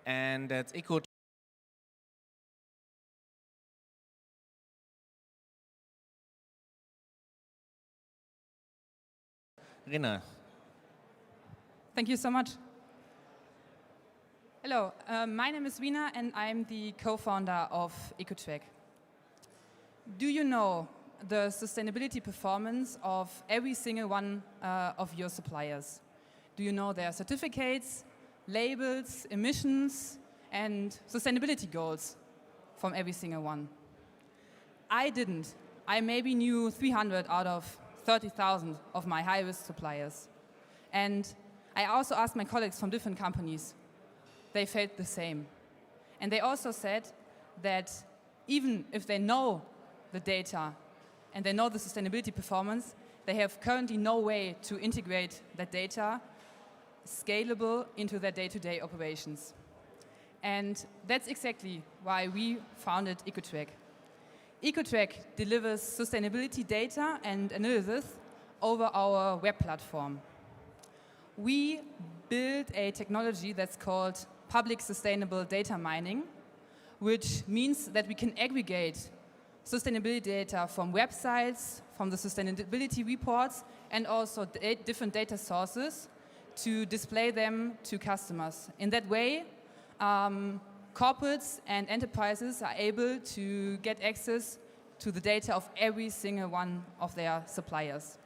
And that's ecotrek. Rinne. Thank you so much. Hello, my name is Rina and I'm the co-founder of ecotrek. Do you know the sustainability performance of every single one of your suppliers? Do you know their certificates, labels, emissions, and sustainability goals from every single one? I didn't. I maybe knew 300 out of 30,000 of my high-risk suppliers. And I also asked my colleagues from different companies. They felt the same. And they also said that even if they know the data and they know the sustainability performance, they have currently no way to integrate that data scalable into their day-to-day operations. And that's exactly why we founded ecotrek. ecotrek delivers sustainability data and analysis over our web platform. We built a technology that's called public sustainable data mining, which means that we can aggregate sustainability data from websites, from the sustainability reports, and also different data sources to display them to customers. In that way, corporates and enterprises are able to get access to the data of every single one of their suppliers.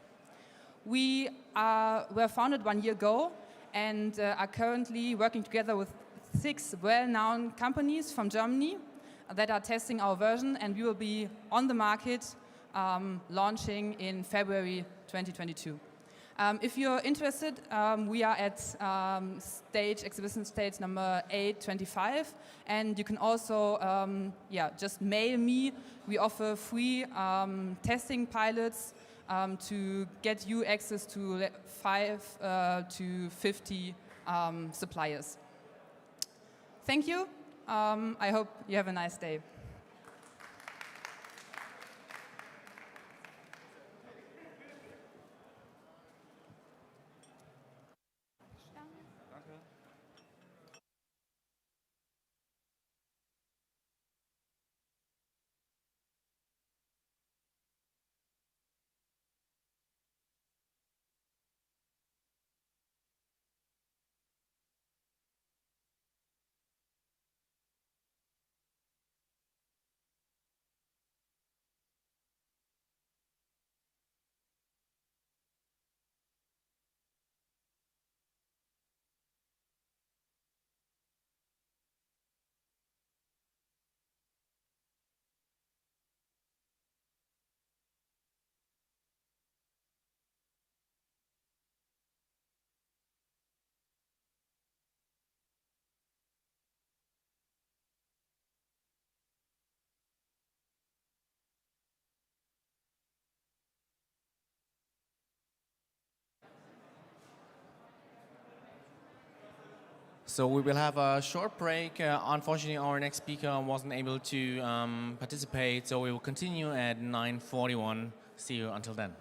We were founded 1 year ago and are currently working together with 6 well-known companies from Germany that are testing our version, and we will be on the market launching in February 2022. If you're interested, we are at exhibition stage number 825, and you can also just mail me. We offer free testing pilots to get you access to 5 to 50 suppliers. Thank you. I hope you have a nice day. So we will have a short break. Unfortunately, our next speaker wasn't able to participate, so we will continue at 9:41. See you until then.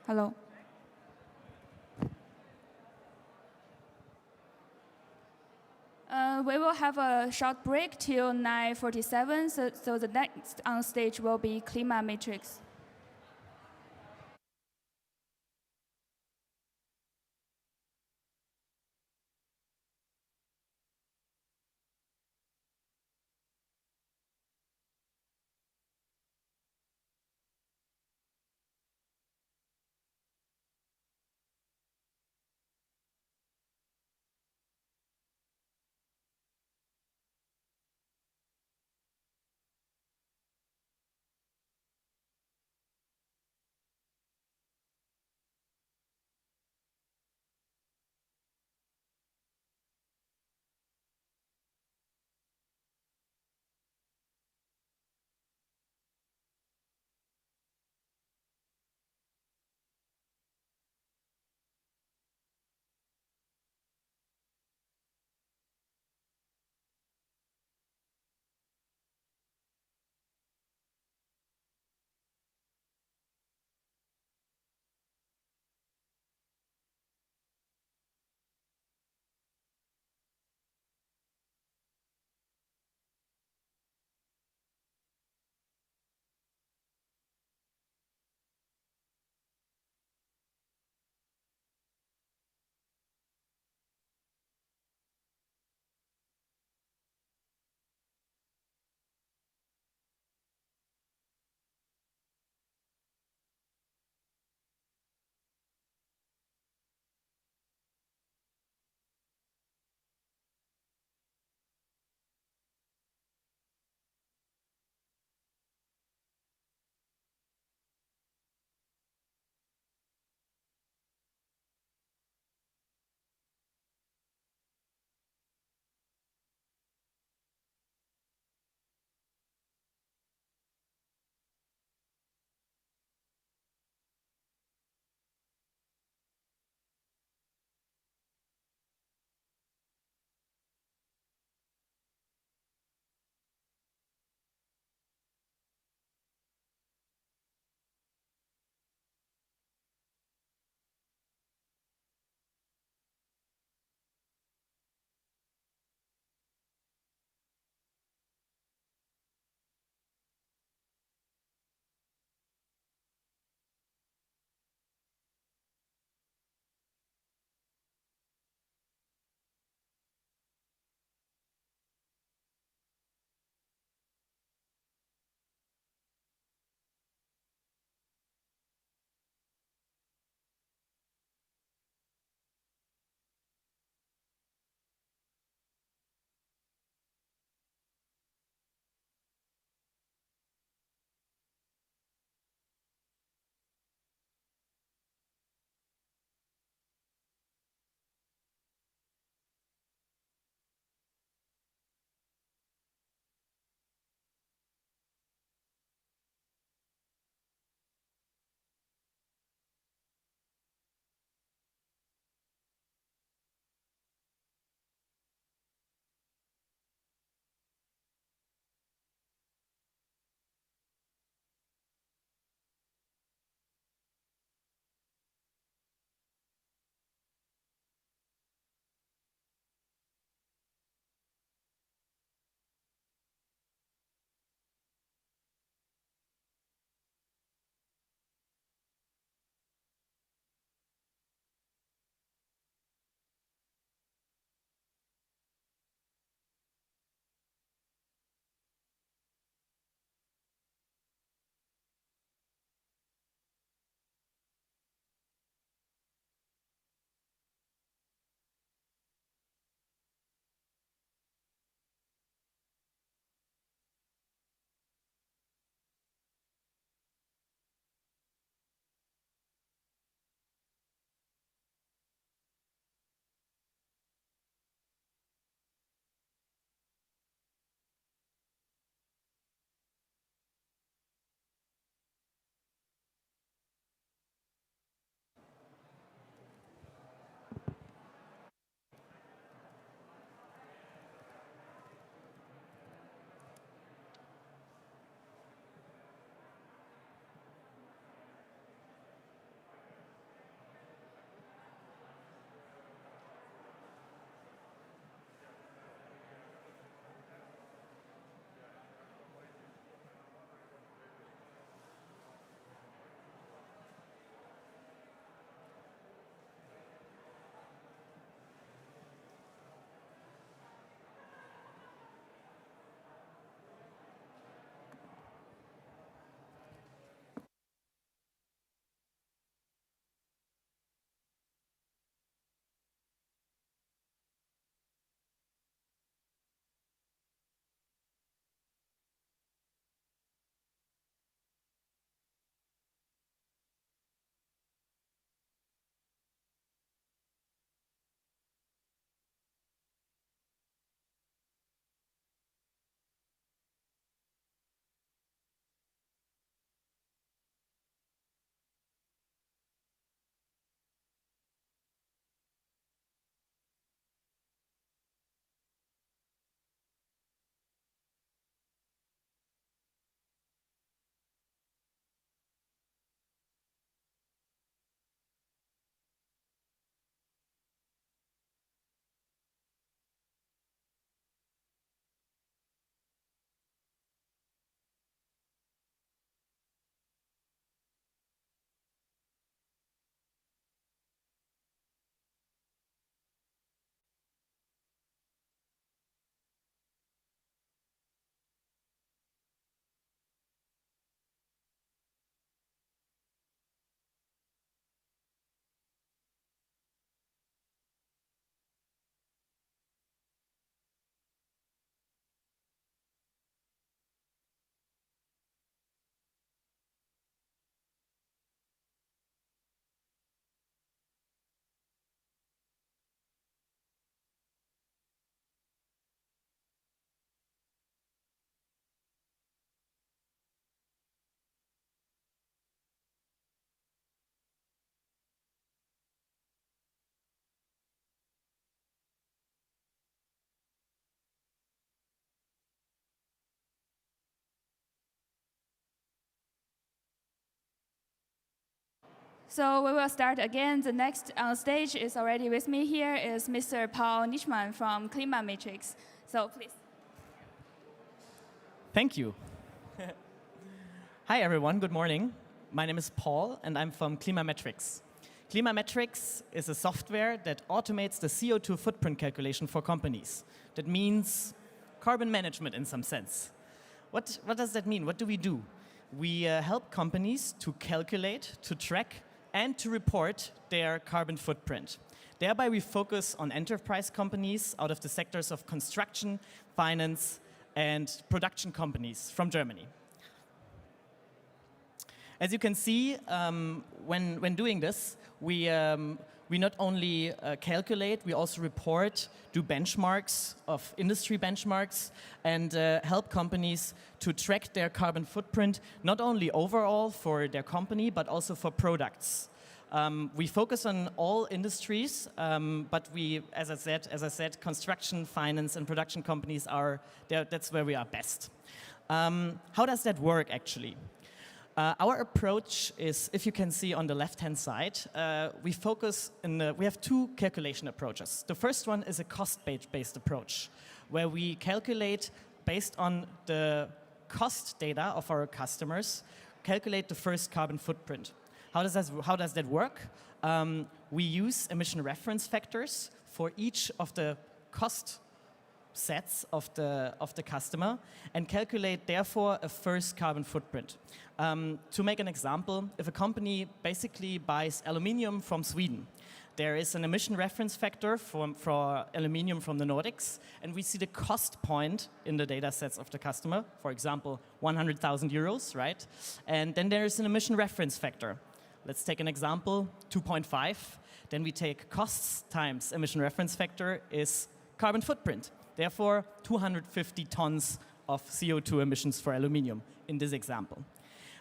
Hello. We will have a short break till 9:47, so the next on stage will be Klima.Metrix. So we will start again. The next on stage is already with me here is Mr. Paul Nischmann from Klima.Metrix. So please. Thank you. Hi everyone, good morning. My name is Paul and I'm from Klima.Metrix. Klima.Metrix is a software that automates the CO2 footprint calculation for companies. That means carbon management in some sense. What does that mean? What do we do? We help companies to calculate, to track, and to report their carbon footprint. Thereby we focus on enterprise companies out of the sectors of construction, finance, and production companies from Germany. As you can see, when doing this, we not only calculate, we also report, do benchmarks of industry benchmarks, and help companies to track their carbon footprint, not only overall for their company, but also for products. We focus on all industries, but we, as I said, construction, finance, and production companies that's where we are best. How does that work actually? Our approach is, if you can see on the left-hand side, we have two calculation approaches. The first one is a cost-based approach, where we calculate based on the cost data of our customers, calculate the first carbon footprint. How does that work? We use emission reference factors for each of the cost sets of the customer and calculate therefore a first carbon footprint. To make an example, if a company basically buys aluminium from Sweden, there is an emission reference factor for aluminium from the Nordics, and we see the cost point in the data sets of the customer, for example, 100,000 euros, right? And then there is an emission reference factor. Let's take an example, 2.5. Then we take costs times emission reference factor is carbon footprint. Therefore, 250 tons of CO2 emissions for aluminium in this example.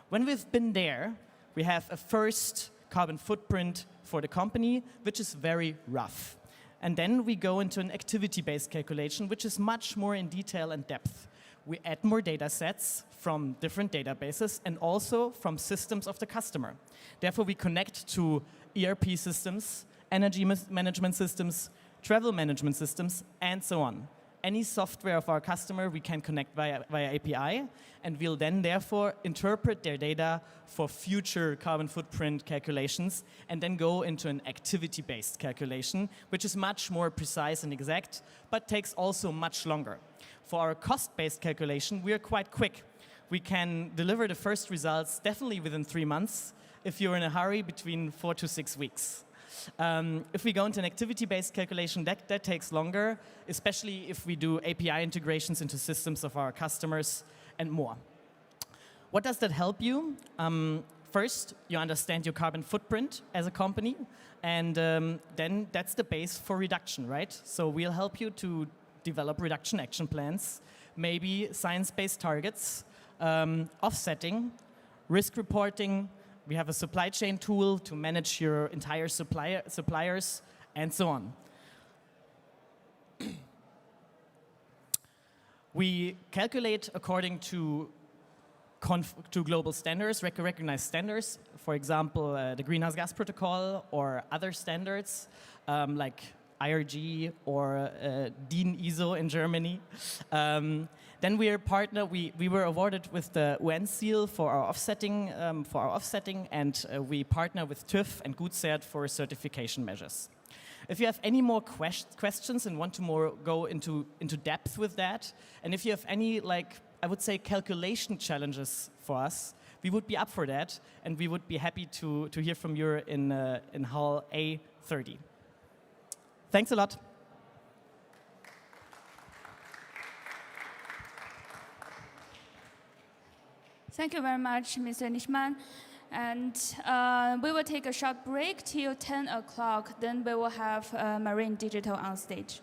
When we've been there, we have a first carbon footprint for the company, which is very rough. And then we go into an activity-based calculation, which is much more in detail and depth. We add more data sets from different databases and also from systems of the customer. Therefore, we connect to ERP systems, energy management systems, travel management systems, and so on. Any software of our customer we can connect via API, and we'll then therefore interpret their data for future carbon footprint calculations and then go into an activity-based calculation, which is much more precise and exact, but takes also much longer. For our cost-based calculation, we are quite quick. We can deliver the first results definitely within 3 months. If you're in a hurry, between 4 to 6 weeks. If we go into an activity-based calculation, that takes longer, especially if we do API integrations into systems of our customers and more. What does that help you? First, you understand your carbon footprint as a company, and then that's the base for reduction, right? So we'll help you to develop reduction action plans, maybe science-based targets, offsetting, risk reporting. We have a supply chain tool to manage your entire suppliers, and so on. We calculate according to global standards, recognized standards, for example, the Greenhouse Gas Protocol or other standards like IRG or DIN ISO in Germany. Then we are partner. We were awarded with the UN seal for our offsetting, and we partner with TÜV and GutCert for certification measures. If you have any more questions and want to go into depth with that, and if you have any, I would say, calculation challenges for us, we would be up for that, and we would be happy to hear from you in Hall A30. Thanks a lot. Thank you very much, Mr. Nischmann. And we will take a short break till 10 o'clock. Then we will have Marine Digital on stage.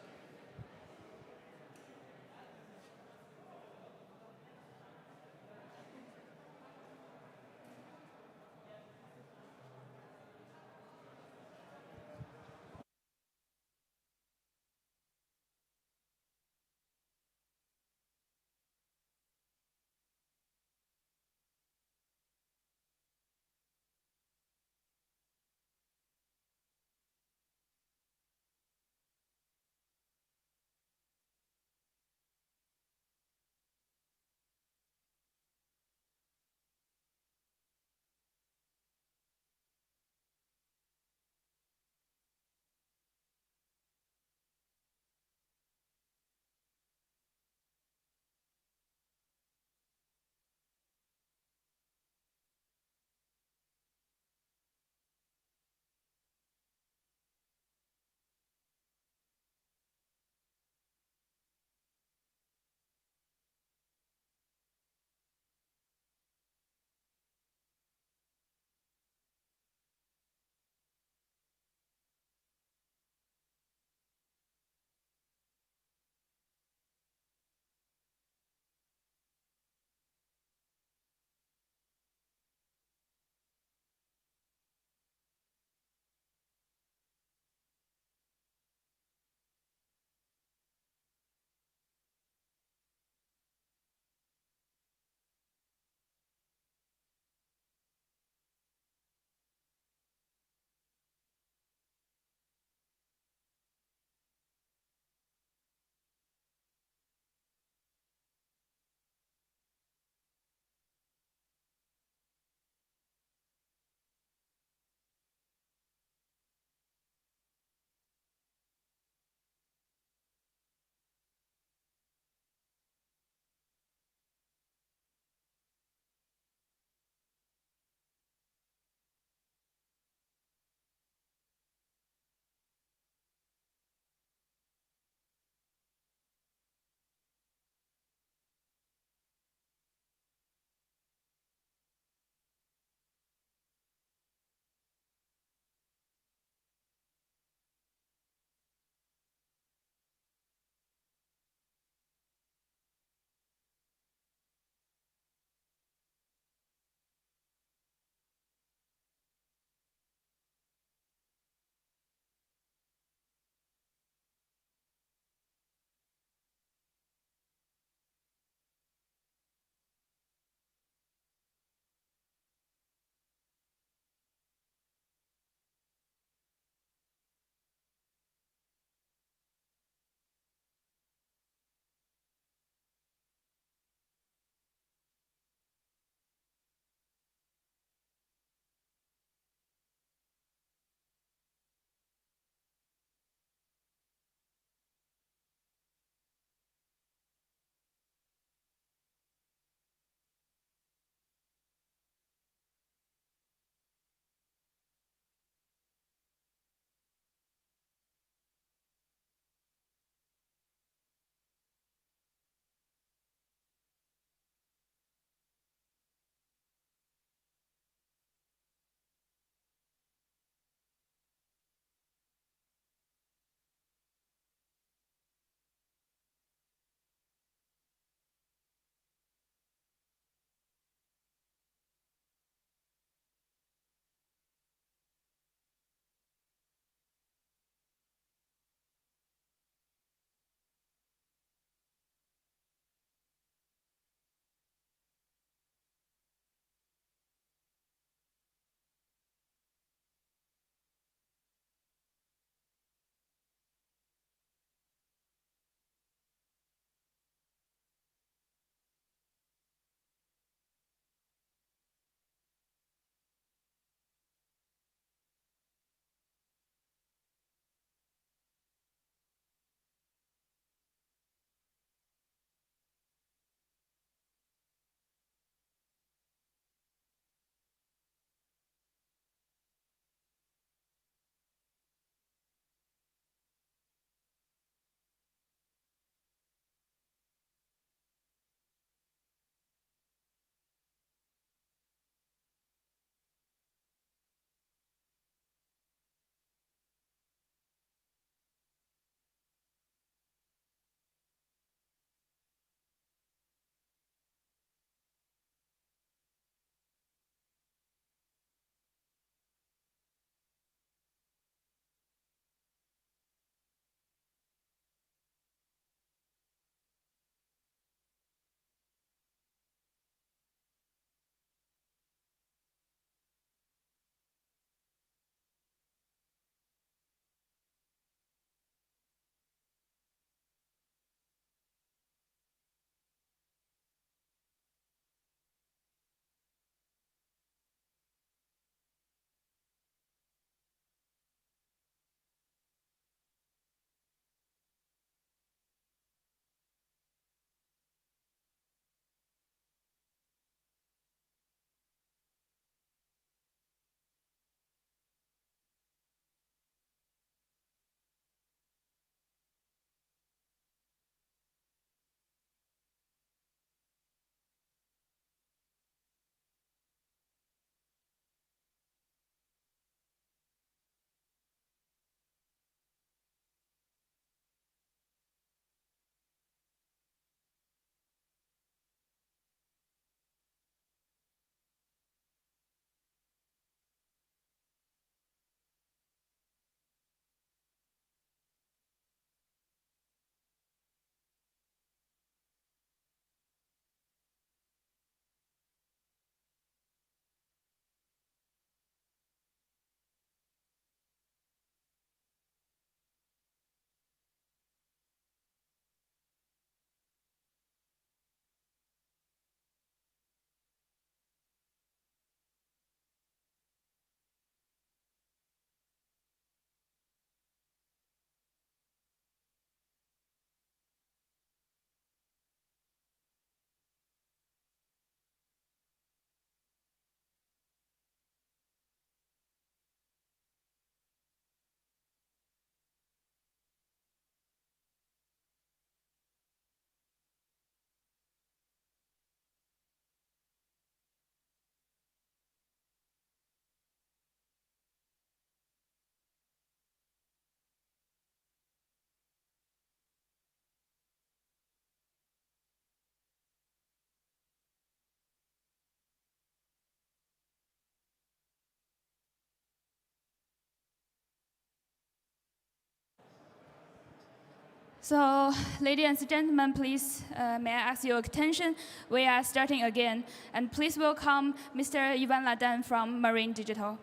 So, ladies and gentlemen, please, may I ask your attention? We are starting again. And please welcome Mr. Ivan Ladan from Marine Digital.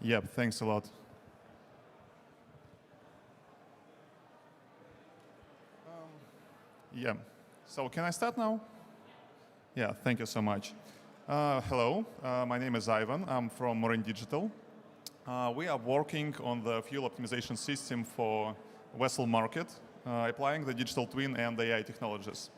Yep, thanks a lot. Yeah, so can I start now? Yeah, thank you so much. Hello, my name is Ivan. I'm from Marine Digital. We are working on the fuel optimization system for vessel market, applying the digital twin and AI technologies.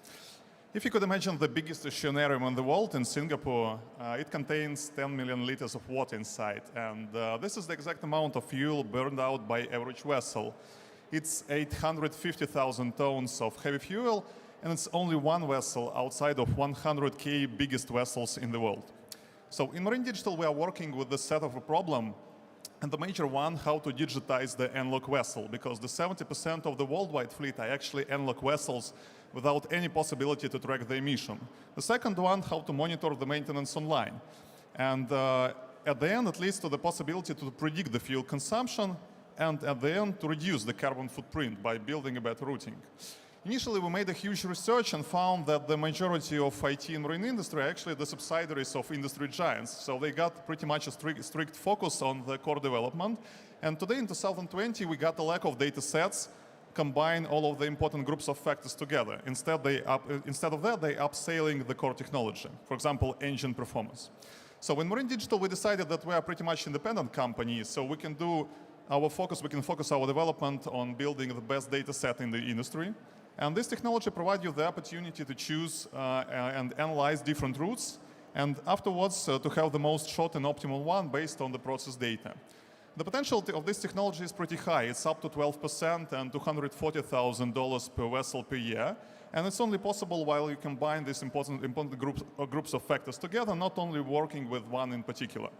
If you could imagine the biggest oceanarium in the world in Singapore, it contains 10 million liters of water inside. And this is the exact amount of fuel burned out by average vessel. It's 850,000 tons of heavy fuel, and it's only one vessel outside of 100K biggest vessels in the world. So in Marine Digital, we are working with the set of a problem, and the major one, how to digitize the NLOC vessel, because the 70% of the worldwide fleet are actually NLOC vessels without any possibility to track the emission. The second one, how to monitor the maintenance online. And at the end, it leads to the possibility to predict the fuel consumption, and at the end, to reduce the carbon footprint by building a better routing. Initially, we made a huge research and found that the majority of IT in marine industry are actually the subsidiaries of industry giants. So they got pretty much a strict focus on the core development. And today in 2020, we got a lack of data sets, combine all of the important groups of factors together. Instead of that, they upscaling the core technology. For example, engine performance. So in Marine Digital, we decided that we are pretty much independent company, so we can focus our development on building the best data set in the industry. And this technology provides you the opportunity to choose and analyze different routes, and afterwards to have the most short and optimal one based on the process data. The potential of this technology is pretty high. It's up to 12% and $240,000 per vessel per year. And it's only possible while you combine these important groups of factors together, not only working with one in particular.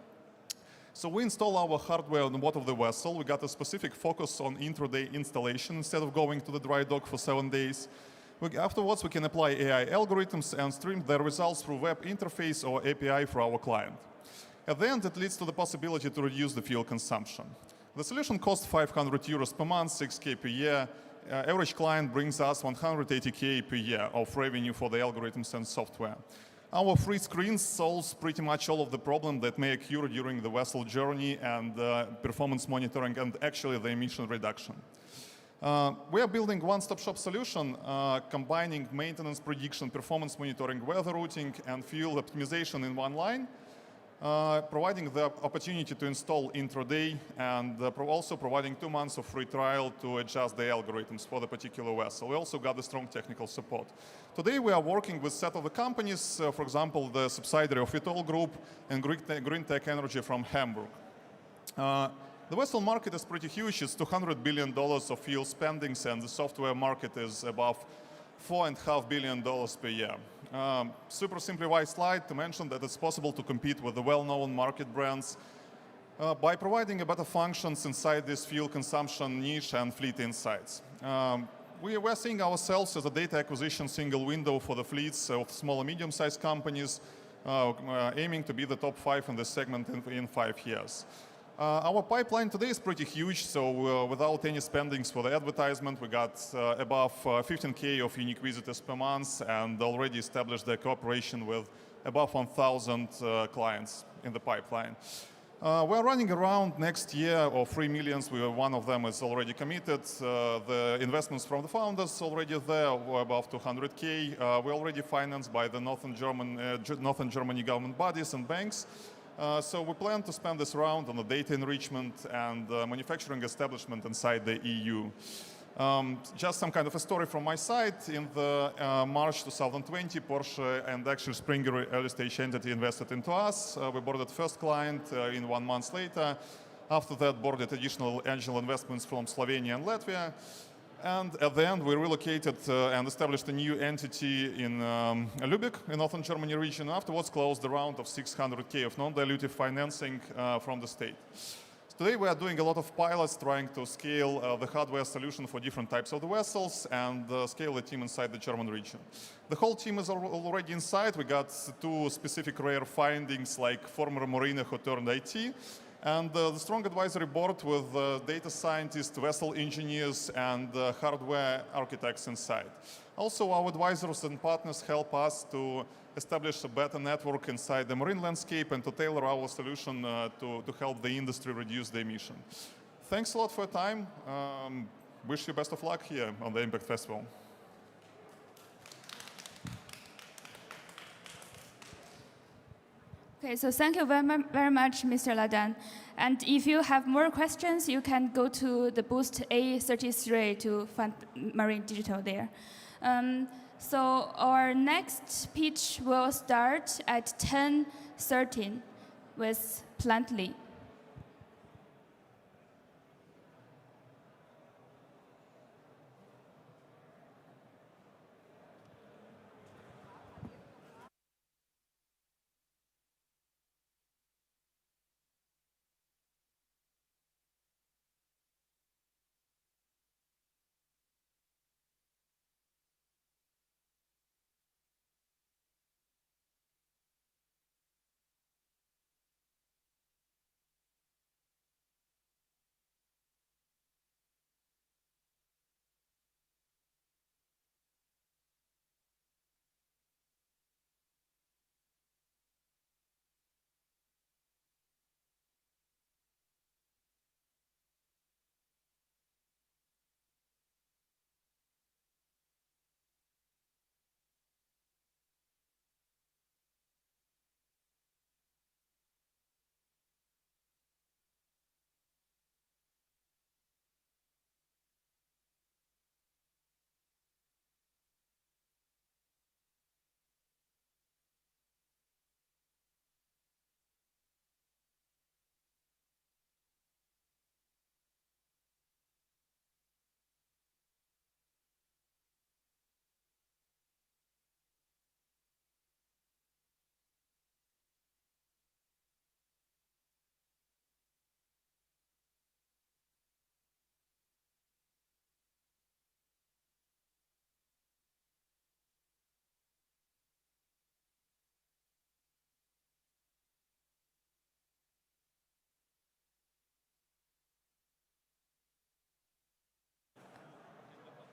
So we install our hardware on the bottom of the vessel. We got a specific focus on intraday installation instead of going to the dry dock for 7 days. Afterwards, we can apply AI algorithms and stream the results through web interface or API for our client. At the end, it leads to the possibility to reduce the fuel consumption. The solution costs 500 euros per month, 6K per year. Average client brings us 180K per year of revenue for the algorithms and software. Our free screen solves pretty much all of the problems that may occur during the vessel journey and performance monitoring and actually the emission reduction. We are building one-stop shop solution combining maintenance prediction, performance monitoring, weather routing, and fuel optimization in one line, providing the opportunity to install intraday and also providing 2 months of free trial to adjust the algorithms for the particular vessel. We also got the strong technical support. Today we are working with a set of the companies, for example, the subsidiary of Vitol Group and Greentech Energy from Hamburg. The vessel market is pretty huge. It's $200 billion of fuel spendings, and the software market is above $4.5 billion per year. Super simplified slide to mention that it's possible to compete with the well-known market brands by providing better functions inside this fuel consumption niche and fleet insights. We're seeing ourselves as a data acquisition single window for the fleets of small and medium-sized companies, aiming to be the top 5 in this segment in 5 years. Our pipeline today is pretty huge, so without any spendings for the advertisement, we got above 15K of unique visitors per month and already established the cooperation with above 1,000 clients in the pipeline. We're running around next year of 3 million. One of them is already committed. The investments from the founders already there were above 200K. We're already financed by the Northern Germany government bodies and banks. So we plan to spend this round on the data enrichment and manufacturing establishment inside the EU. Just some kind of a story from my side. In the March 2020, Porsche and actually Springer early stage entity invested into us. We boarded first client in 1 month later. After that, boarded additional angel investments from Slovenia and Latvia. And at the end, we relocated and established a new entity in Lübeck, in Northern Germany region. Afterwards, closed the round of 600K of non-dilutive financing from the state. Today, we are doing a lot of pilots, trying to scale the hardware solution for different types of the vessels and scale the team inside the German region. The whole team is already inside. We got 2 specific rare findings, like former mariner who turned IT, And the strong advisory board with data scientists, vessel engineers, and hardware architects inside. Also, our advisors and partners help us to establish a better network inside the marine landscape and to tailor our solution to help the industry reduce the emission. Thanks a lot for your time. Wish you best of luck here on the Impact Festival. Okay, so thank you very much, Mr. Ladan. And if you have more questions, you can go to the booth A33 to find Marine Digital there. So our next pitch will start at 10:13 with Plantly.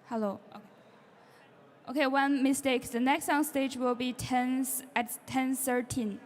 Hello. Okay, one mistake. The next on stage will be at 10:13.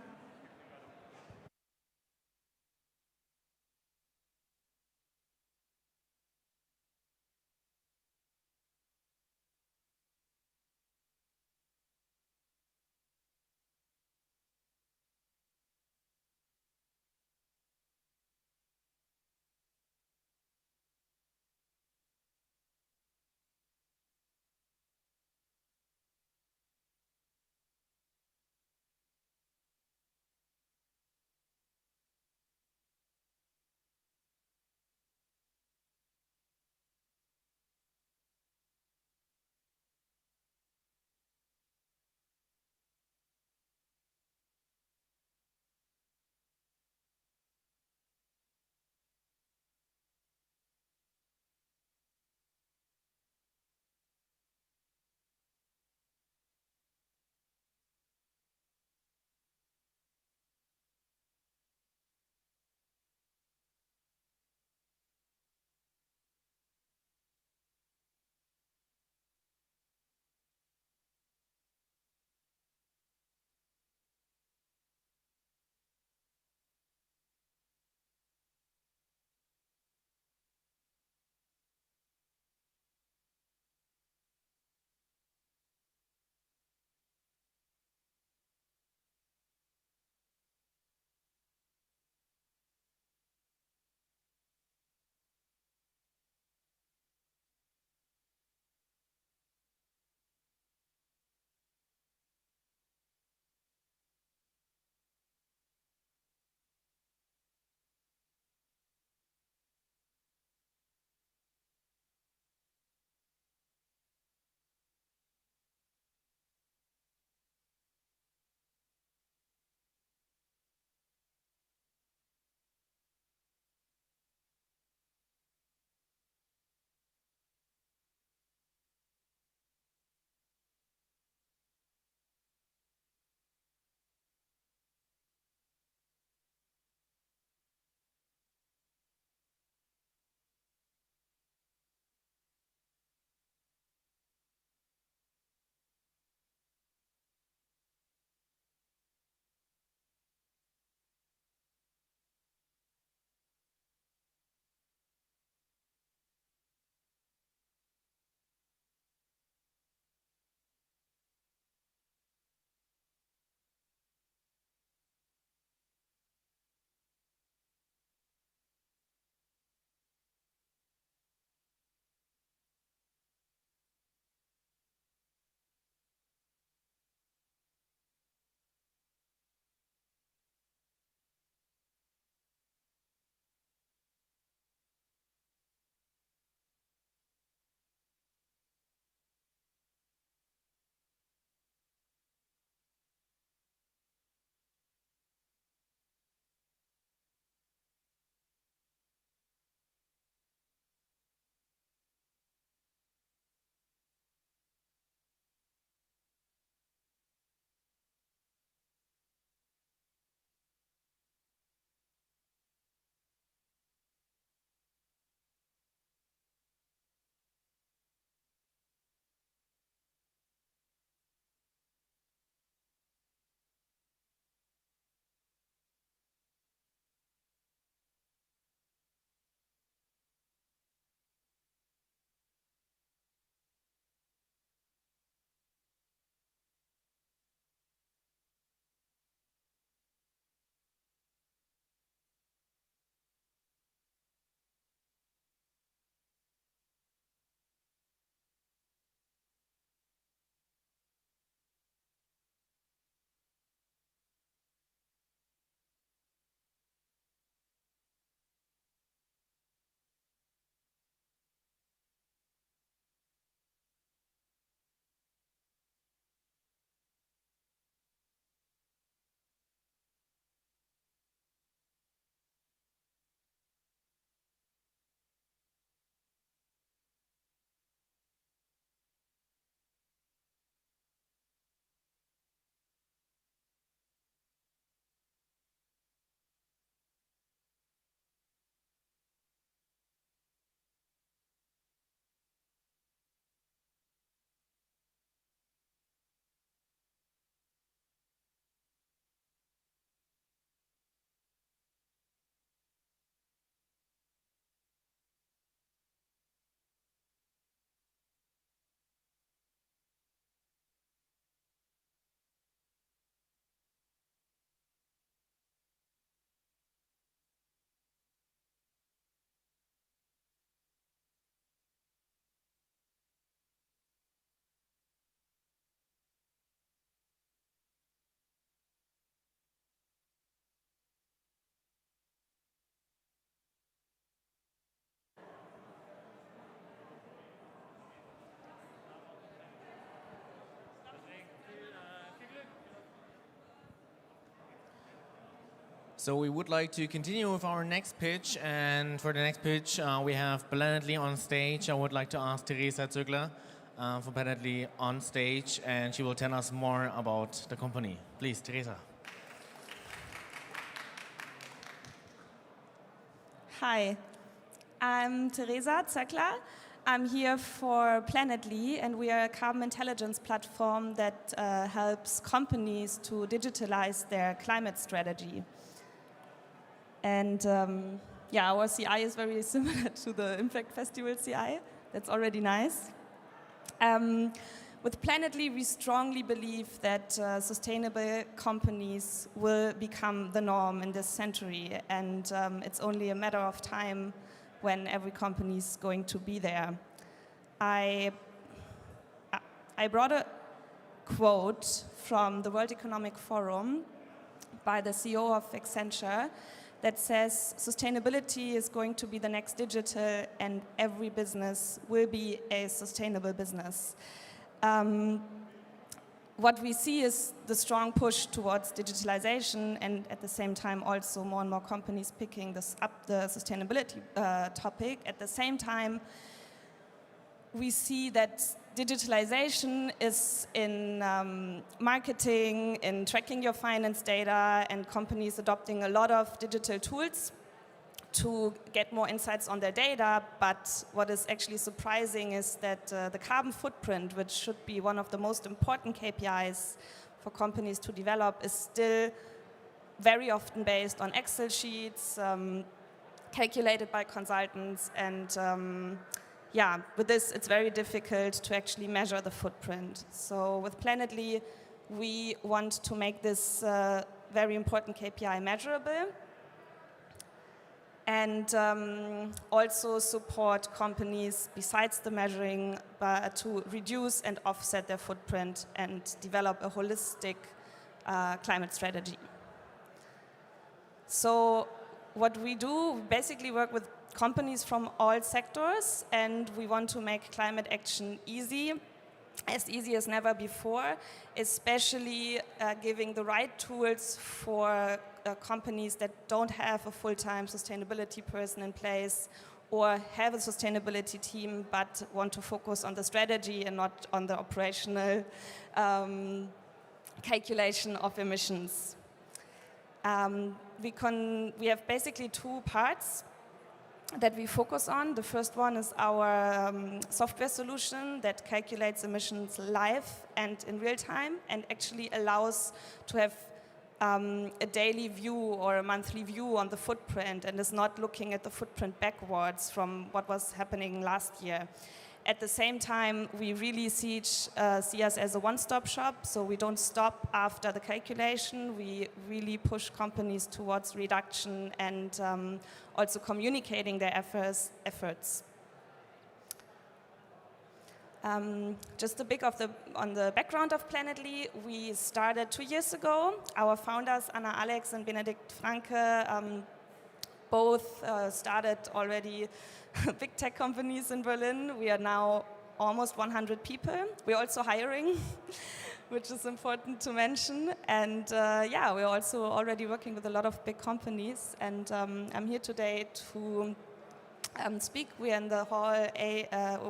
So we would like to continue with our next pitch, and for the next pitch we have Planetly on stage. I would like to ask Teresa Zögler from Planetly on stage, and she will tell us more about the company. Please, Teresa. Hi, I'm Teresa Zögler. I'm here for Planetly, and we are a carbon intelligence platform that helps companies to digitalize their climate strategy. And yeah, our CI is very similar to the Impact Festival CI. That's already nice. With Planetly, we strongly believe that sustainable companies will become the norm in this century, and it's only a matter of time when every company is going to be there. I brought a quote from the World Economic Forum by the CEO of dCentra that says, "Sustainability is going to be the next digital, and every business will be a sustainable business." What we see is the strong push towards digitalization, and at the same time also more and more companies picking this up, the sustainability topic. At the same time, we see that digitalization is in marketing, in tracking your finance data, and companies adopting a lot of digital tools to get more insights on their data. But what is actually surprising is that the carbon footprint, which should be one of the most important KPIs for companies to develop, is still very often based on Excel sheets, calculated by consultants, and yeah, with this it's very difficult to actually measure the footprint. So with Planetly, we want to make this very important KPI measurable, and also support companies, besides the measuring, to reduce and offset their footprint and develop a holistic climate strategy. So what we do, we basically work with companies from all sectors, and we want to make climate action easy as never before, especially giving the right tools for companies that don't have a full-time sustainability person in place or have a sustainability team but want to focus on the strategy and not on the operational calculation of emissions. We have basically two parts that we focus on. The first one is our software solution that calculates emissions live and in real time, and actually allows to have a daily view or a monthly view on the footprint, and is not looking at the footprint backwards from what was happening last year. At the same time, we really see us as a one-stop shop, so we don't stop after the calculation. We really push companies towards reduction and also communicating their efforts. Just a bit on the background of Planetly. We started 2 years ago. Our founders, Anna Alex and Benedikt Franke, both started already big tech companies in Berlin. We are now almost 100 people. We're also hiring, which is important to mention. And yeah, we're also already working with a lot of big companies. And I'm here today to speak. We're in the hall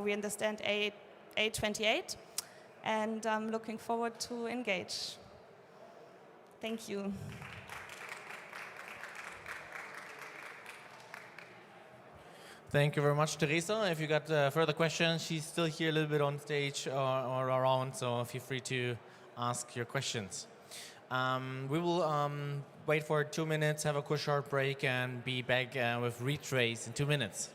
we're in the stand A28, and I'm looking forward to engage. Thank you. Thank you very much, Teresa. If you got further questions, she's still here a little bit on stage or around, so feel free to ask your questions. We will wait for 2 minutes, have a quick short break, and be back with Retraced in 2 minutes.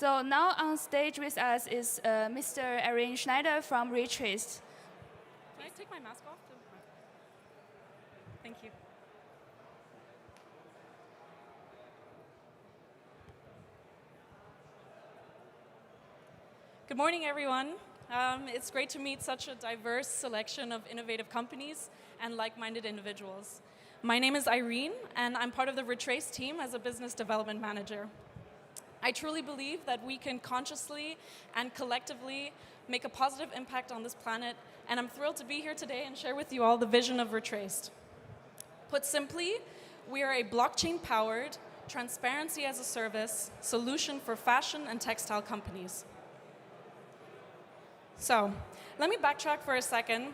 So now on stage with us is Mr. Aaron Schneider from Retraced. Can I take my mask off? Thank you. Good morning, everyone. It's great to meet such a diverse selection of innovative companies and like-minded individuals. My name is Irene, and I'm part of the Retraced team as a business development manager. I truly believe that we can consciously and collectively make a positive impact on this planet, and I'm thrilled to be here today and share with you all the vision of Retraced. Put simply, we are a blockchain-powered, transparency-as-a-service solution for fashion and textile companies. So, let me backtrack for a second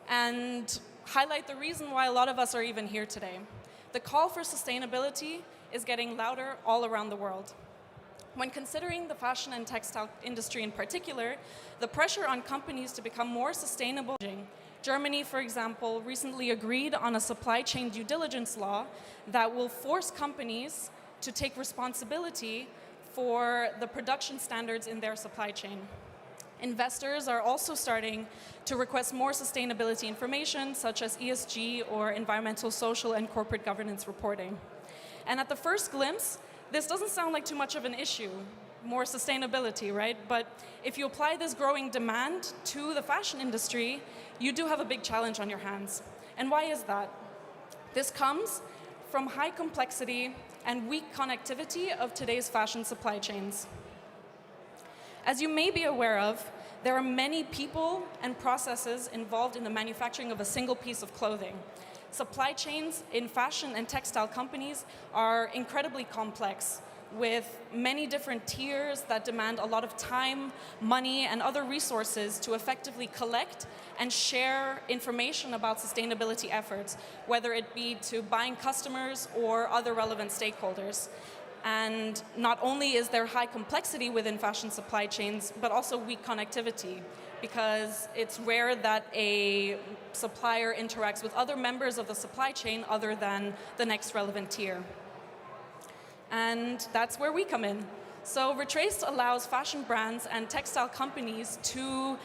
and highlight the reason why a lot of us are even here today. The call for sustainability is getting louder all around the world. When considering the fashion and textile industry in particular, the pressure on companies to become more sustainable. Germany, for example, recently agreed on a supply chain due diligence law that will force companies to take responsibility for the production standards in their supply chain. Investors are also starting to request more sustainability information, such as ESG or environmental, social, and corporate governance reporting. And at the first glimpse, this doesn't sound like too much of an issue, more sustainability, right? But if you apply this growing demand to the fashion industry, you do have a big challenge on your hands. And why is that? This comes from high complexity and weak connectivity of today's fashion supply chains. As you may be aware of, there are many people and processes involved in the manufacturing of a single piece of clothing. Supply chains in fashion and textile companies are incredibly complex, with many different tiers that demand a lot of time, money, and other resources to effectively collect and share information about sustainability efforts, whether it be to buying customers or other relevant stakeholders. And not only is there high complexity within fashion supply chains, but also weak connectivity, because it's rare that a supplier interacts with other members of the supply chain other than the next relevant tier. And that's where we come in. So Retraced allows fashion brands and textile companies to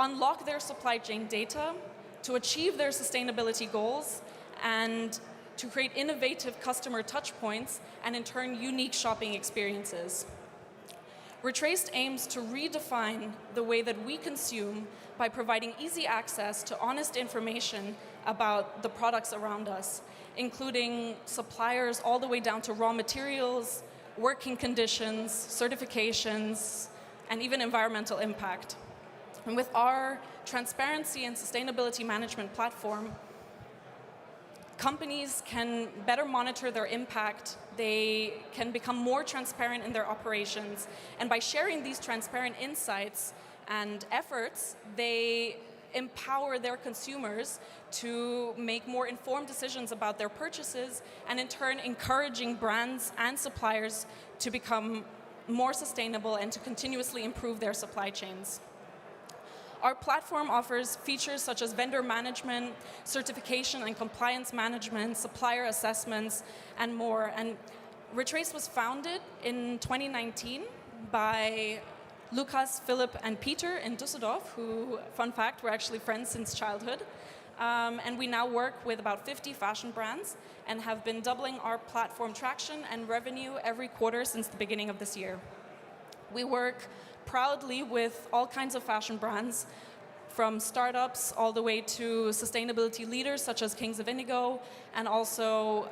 unlock their supply chain data, to achieve their sustainability goals, and to create innovative customer touchpoints and in turn unique shopping experiences. Retraced aims to redefine the way that we consume by providing easy access to honest information about the products around us, including suppliers all the way down to raw materials, working conditions, certifications, and even environmental impact. And with our transparency and sustainability management platform, companies can better monitor their impact, they can become more transparent in their operations, and by sharing these transparent insights and efforts, they empower their consumers to make more informed decisions about their purchases, and in turn encouraging brands and suppliers to become more sustainable and to continuously improve their supply chains. Our platform offers features such as vendor management, certification and compliance management, supplier assessments, and more. And Retraced was founded in 2019 by Lukas, Philip, and Peter in Düsseldorf, who, fun fact, were actually friends since childhood. And we now work with about 50 fashion brands and have been doubling our platform traction and revenue every quarter since the beginning of this year. We work proudly with all kinds of fashion brands, from startups all the way to sustainability leaders such as Kings of Indigo, and also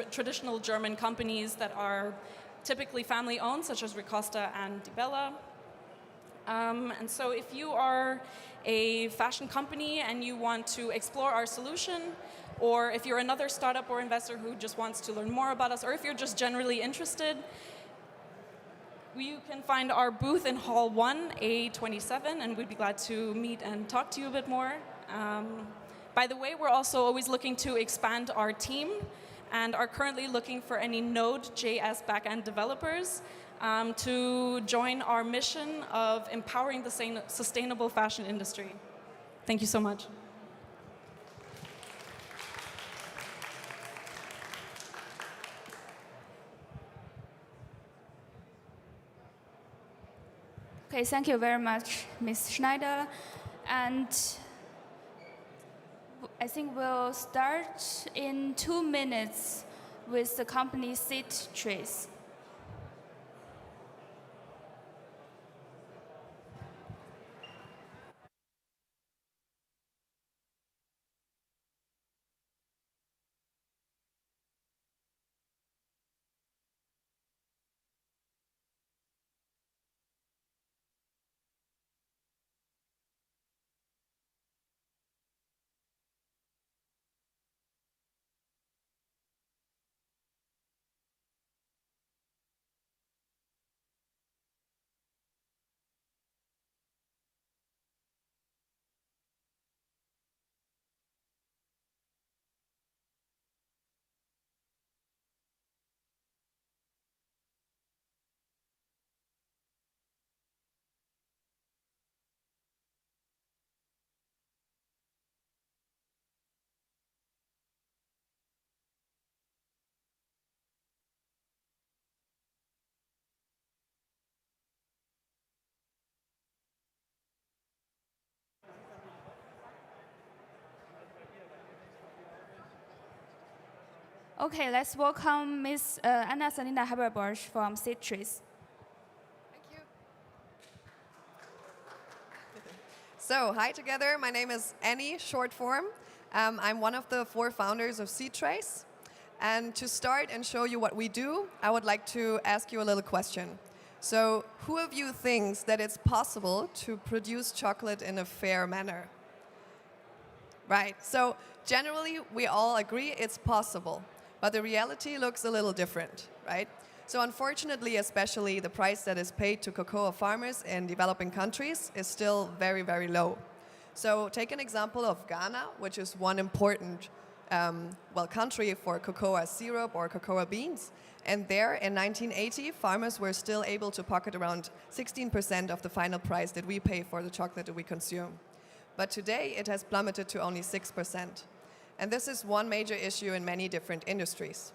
traditional German companies that are typically family-owned, such as Ricosta and Di Bella. And so if you are a fashion company and you want to explore our solution, or if you're another startup or investor who just wants to learn more about us, or if you're just generally interested, you can find our booth in Hall 1, A27, and we'd be glad to meet and talk to you a bit more. By the way, we're also always looking to expand our team and are currently looking for any Node.js backend developers to join our mission of empowering the sustainable fashion industry. Thank you so much. Okay, thank you very much, Ms. Schneider. And I think we'll start in 2 minutes with the company Seedtrace. Okay, let's welcome Ms. Anna Salina Haberbosch from Seedtrace. Thank you. So, hi together. My name is Annie, short form. I'm one of the 4 founders of Seedtrace. And to start and show you what we do, I would like to ask you a little question. So, who of you thinks that it's possible to produce chocolate in a fair manner? Right. So, generally, we all agree it's possible. But the reality looks a little different, right? So unfortunately, especially the price that is paid to cocoa farmers in developing countries is still very, very low. So take an example of Ghana, which is one important country for cocoa syrup or cocoa beans. And there in 1980, farmers were still able to pocket around 16% of the final price that we pay for the chocolate that we consume. But today, it has plummeted to only 6%. And this is one major issue in many different industries.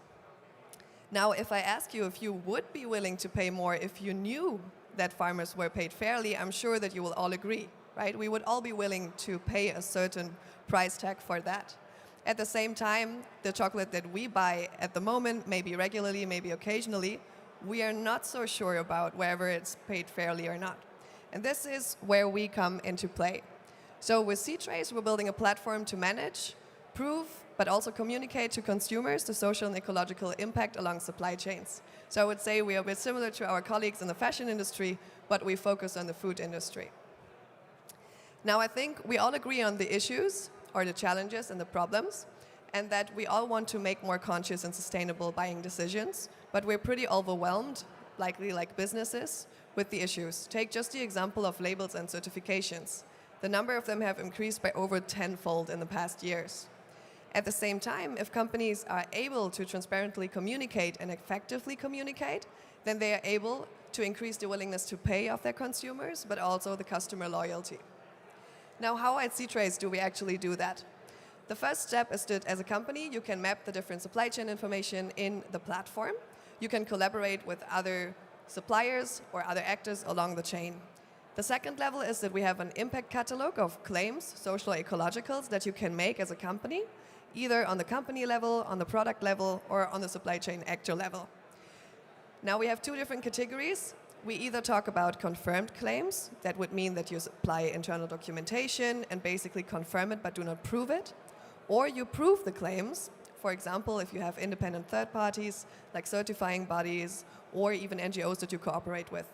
Now, if I ask you if you would be willing to pay more if you knew that farmers were paid fairly, I'm sure that you will all agree, right? We would all be willing to pay a certain price tag for that. At the same time, the chocolate that we buy at the moment, maybe regularly, maybe occasionally, we are not so sure about whether it's paid fairly or not. And this is where we come into play. So with Seedtrace, we're building a platform to manage, prove, but also communicate to consumers the social and ecological impact along supply chains. So I would say we are a bit similar to our colleagues in the fashion industry, but we focus on the food industry. Now I think we all agree on the issues, or the challenges and the problems, and that we all want to make more conscious and sustainable buying decisions, but we're pretty overwhelmed, likely like businesses, with the issues. Take just the example of labels and certifications. The number of them have increased by over 10-fold in the past years. At the same time, if companies are able to transparently communicate and effectively communicate, then they are able to increase the willingness to pay of their consumers, but also the customer loyalty. Now, how at Seedtrace do we actually do that? The first step is that as a company, you can map the different supply chain information in the platform. You can collaborate with other suppliers or other actors along the chain. The second level is that we have an impact catalog of claims, social ecologicals, that you can make as a company, either on the company level, on the product level, or on the supply chain actor level. Now we have 2 different categories. We either talk about confirmed claims, that would mean that you supply internal documentation and basically confirm it but do not prove it, or you prove the claims. For example, if you have independent third parties, like certifying bodies, or even NGOs that you cooperate with.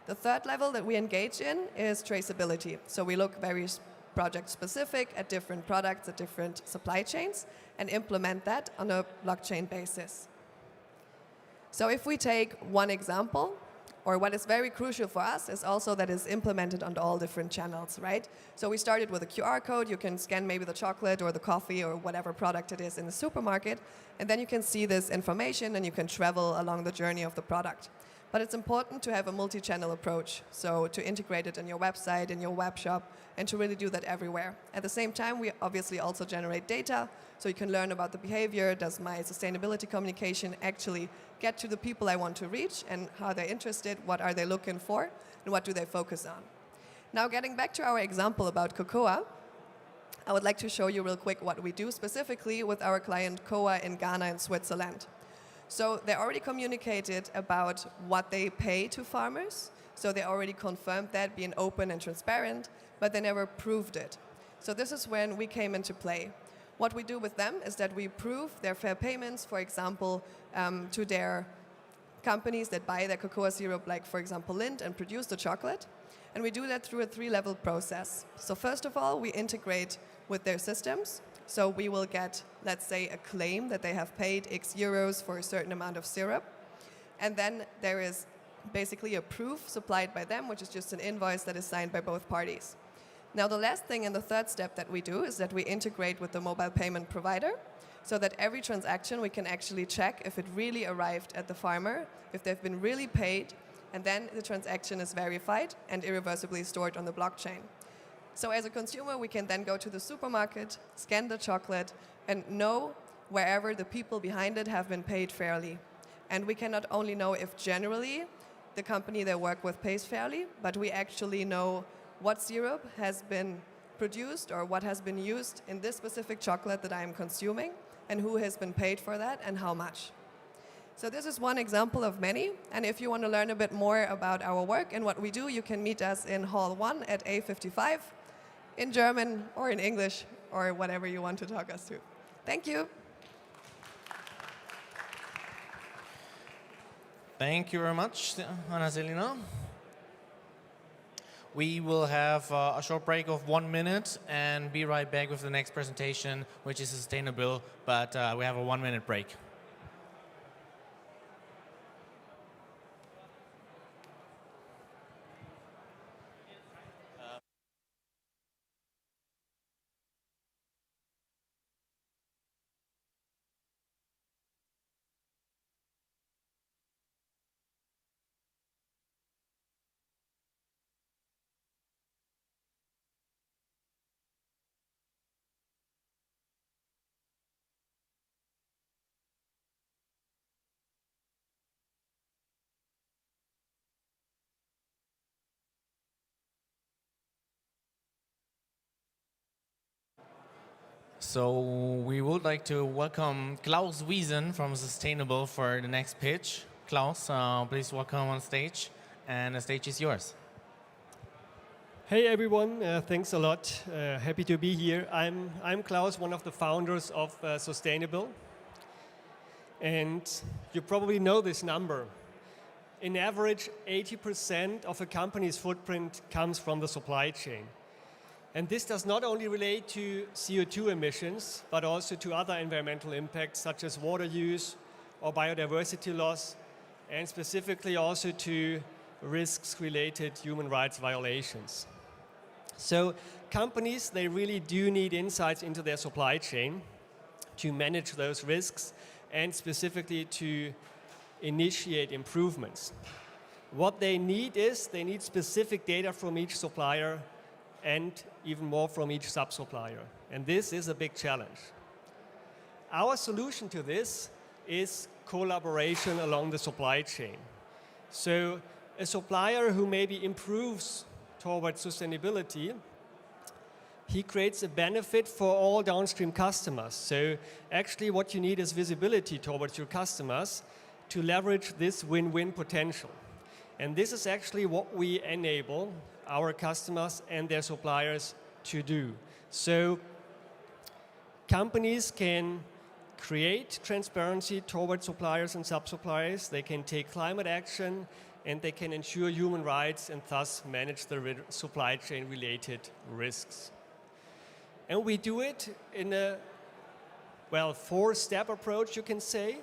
The third level that we engage in is traceability. So we look very project specific at different products, at different supply chains, and implement that on a blockchain basis. So if we take one example, or what is very crucial for us is also that it's implemented on all different channels, right? So we started with a QR code. You can scan maybe the chocolate or the coffee or whatever product it is in the supermarket, and then you can see this information and you can travel along the journey of the product. But it's important to have a multi-channel approach, so to integrate it in your website, in your web shop, and to really do that everywhere. At the same time, we obviously also generate data, so you can learn about the behavior. Does my sustainability communication actually get to the people I want to reach, and how they're interested, what are they looking for? and what do they focus on. Now getting back to our example about cocoa, I would like to show you real quick what we do specifically with our client COA in Ghana and Switzerland. So they already communicated about what they pay to farmers. So they already confirmed that, being open and transparent, but they never proved it. So this is when we came into play. What we do with them is that we prove their fair payments, for example, to their companies that buy their cocoa syrup, like for example Lindt, and produce the chocolate. And we do that through a 3-level process. So first of all, we integrate with their systems. So we will get, let's say, a claim that they have paid X euros for a certain amount of syrup. And then there is basically a proof supplied by them, which is just an invoice that is signed by both parties. Now the last thing and the third step that we do is that we integrate with the mobile payment provider, so that every transaction we can actually check if it really arrived at the farmer, if they've been really paid, and then the transaction is verified and irreversibly stored on the blockchain. So as a consumer, we can then go to the supermarket, scan the chocolate, and know wherever the people behind it have been paid fairly. And we can not only know if generally the company they work with pays fairly, but we actually know what syrup has been produced or what has been used in this specific chocolate that I am consuming, and who has been paid for that and how much. So this is one example of many, and if you want to learn a bit more about our work and what we do, you can meet us in Hall 1 at A55, in German or in English, or whatever you want to talk us through. Thank you. Thank you very much, Anna-Selina. We will have a short break of 1 minute and be right back with the next presentation, which is Sustainbill, but we have a 1-minute break. So we would like to welcome Klaus Wiesen from Sustainbill for the next pitch. Klaus, please welcome on stage, and the stage is yours. Hey everyone, thanks a lot. Happy to be here. I'm Klaus, one of the founders of Sustainbill. And you probably know this number. In average, 80% of a company's footprint comes from the supply chain. And this does not only relate to CO2 emissions, but also to other environmental impacts such as water use or biodiversity loss, and specifically also to risks related human rights violations. So companies, they really do need insights into their supply chain to manage those risks and specifically to initiate improvements. What they need is, they need specific data from each supplier and even more from each sub-supplier. And this is a big challenge. Our solution to this is collaboration along the supply chain. So a supplier who maybe improves towards sustainability, he creates a benefit for all downstream customers. So actually what you need is visibility towards your customers to leverage this win-win potential. And this is actually what we enable our customers and their suppliers to do. So companies can create transparency towards suppliers and sub-suppliers, they can take climate action, and they can ensure human rights and thus manage the supply chain related risks. And we do it in a, well, 4-step approach, you can say.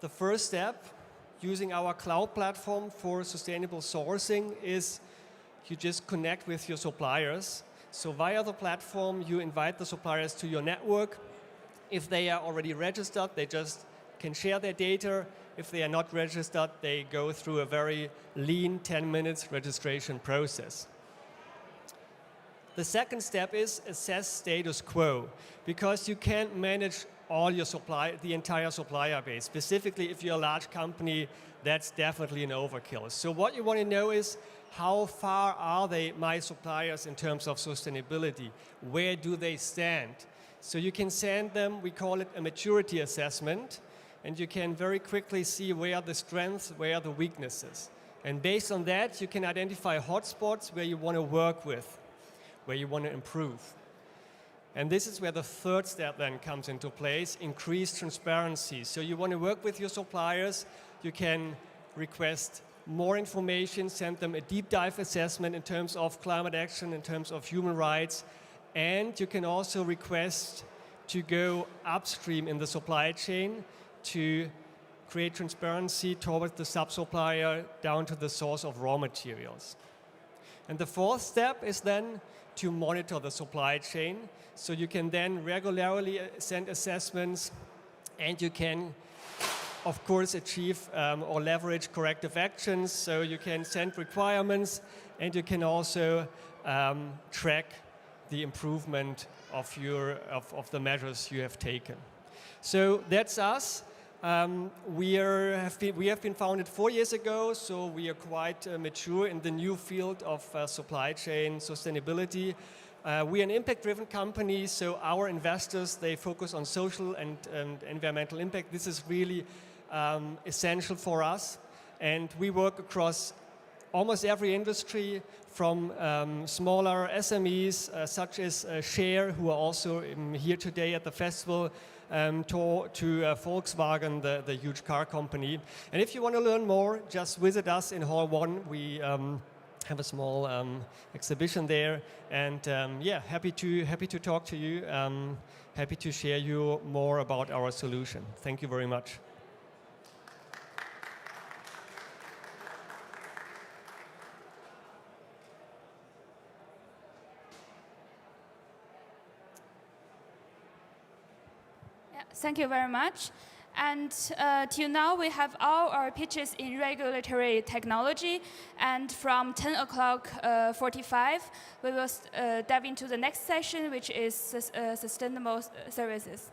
The first step, using our cloud platform for sustainable sourcing, is you just connect with your suppliers. So via the platform, you invite the suppliers to your network. If they are already registered, they just can share their data. If they are not registered, they go through a very lean 10 minutes registration process. The second step is assess status quo, because you can't manage all your the entire supplier base. Specifically, if you're a large company, that's definitely an overkill. So what you want to know is, how far are my suppliers in terms of sustainability? Where do they stand? So you can send them, we call it a maturity assessment, and you can very quickly see where are the strengths, where are the weaknesses. And based on that, you can identify hotspots where you want to work with, where you want to improve. And this is where the third step then comes into place, increased transparency. So you want to work with your suppliers, you can request more information, send them a deep dive assessment in terms of climate action, in terms of human rights, and you can also request to go upstream in the supply chain to create transparency towards the sub-supplier down to the source of raw materials. And the fourth step is then to monitor the supply chain. So you can then regularly send assessments, and you can, of course, achieve or leverage corrective actions. So you can send requirements, and you can also track the improvement of the measures you have taken. So that's us. We have been founded 4 years ago, so we are quite mature in the new field of supply chain sustainability. We are an impact-driven company, so our investors, they focus on social and environmental impact. This is really essential for us, and we work across almost every industry, from smaller SMEs such as Share, who are also here today at the festival, to Volkswagen, the huge car company. And if you want to learn more, just visit us in Hall 1. We have a small exhibition there, and yeah, happy to talk to you. Happy to share you more about our solution. Thank you very much. Thank you very much. And till now, we have all our pitches in regulatory technology. And from 10 o'clock 45, we will dive into the next session, which is sustainable services.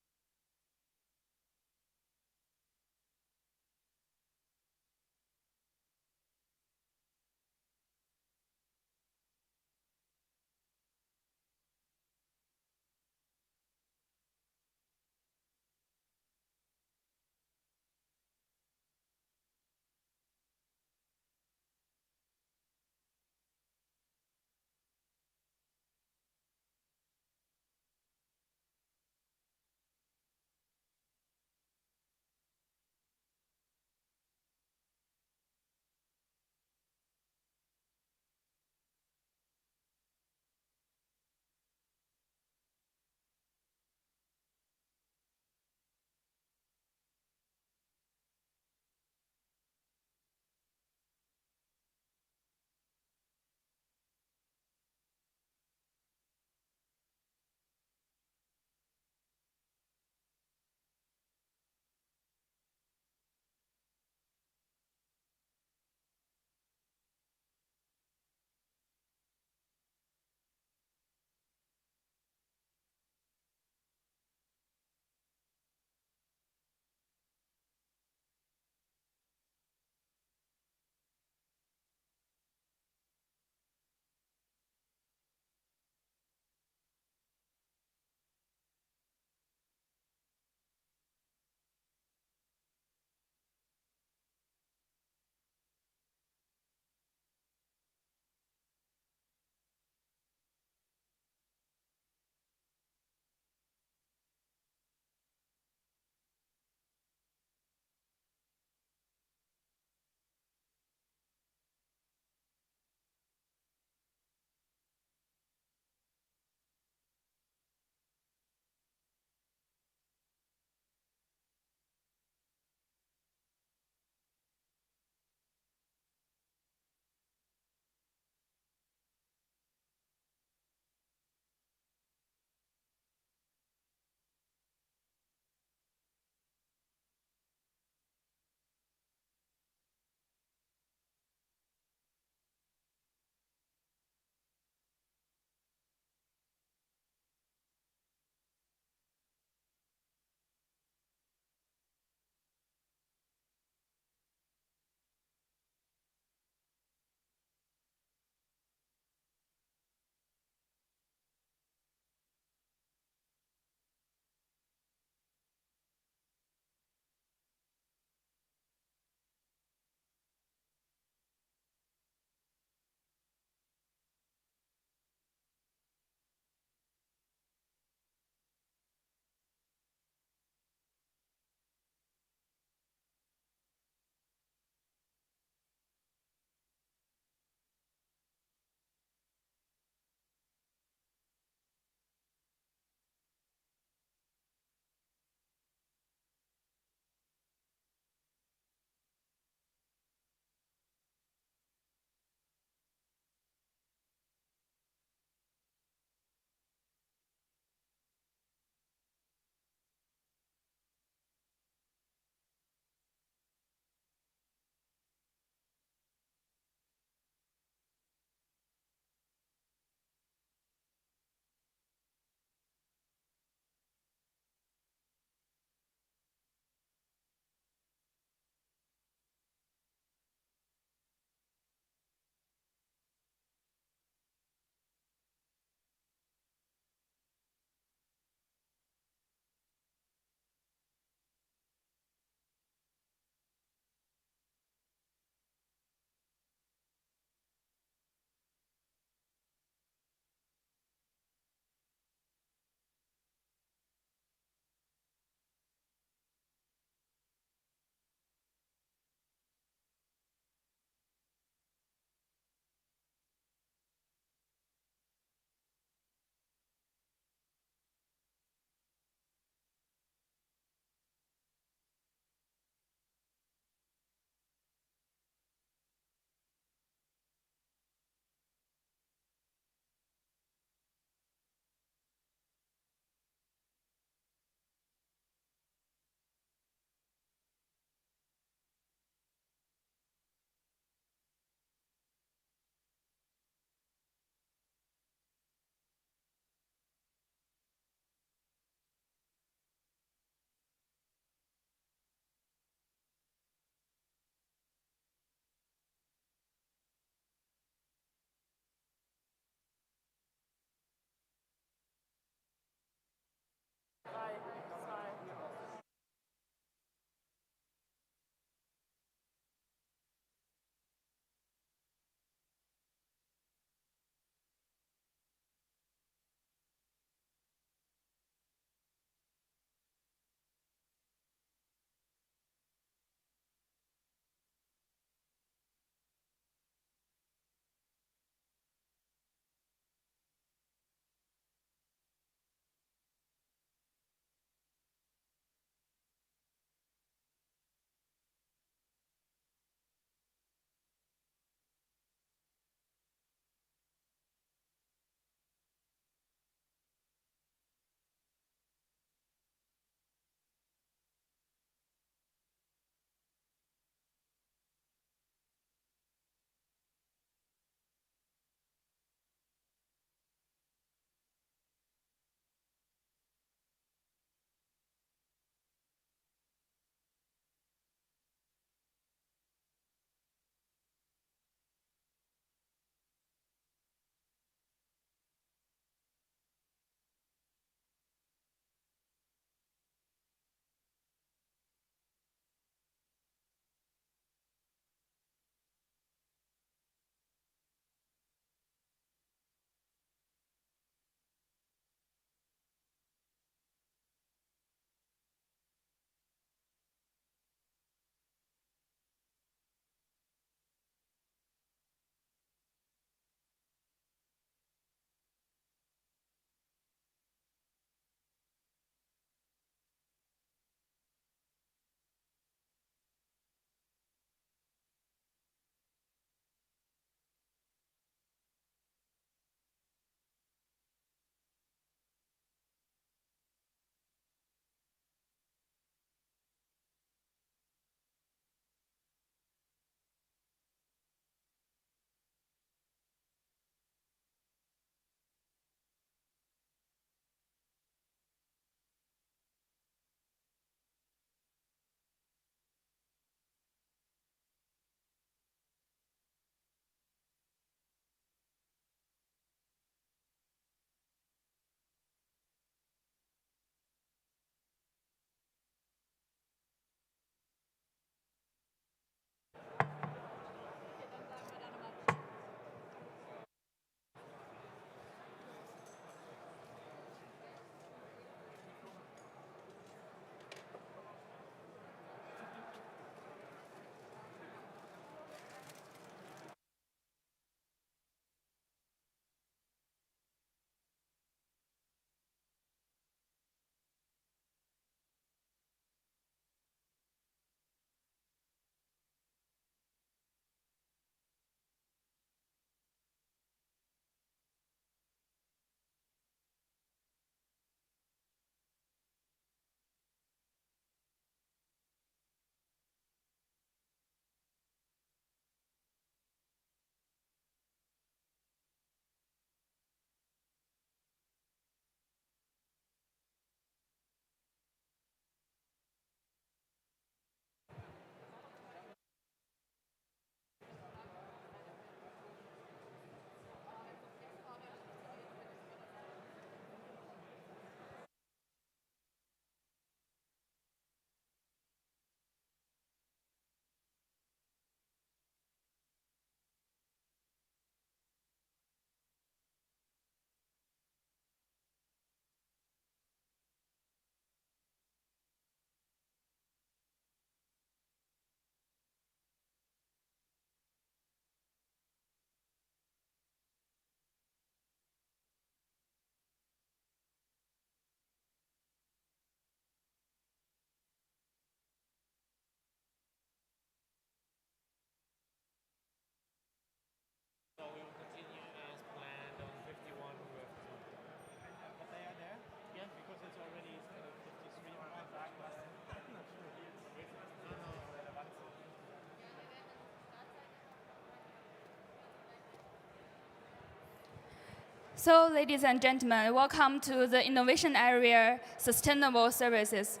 So, ladies and gentlemen, welcome to the innovation area, sustainable services.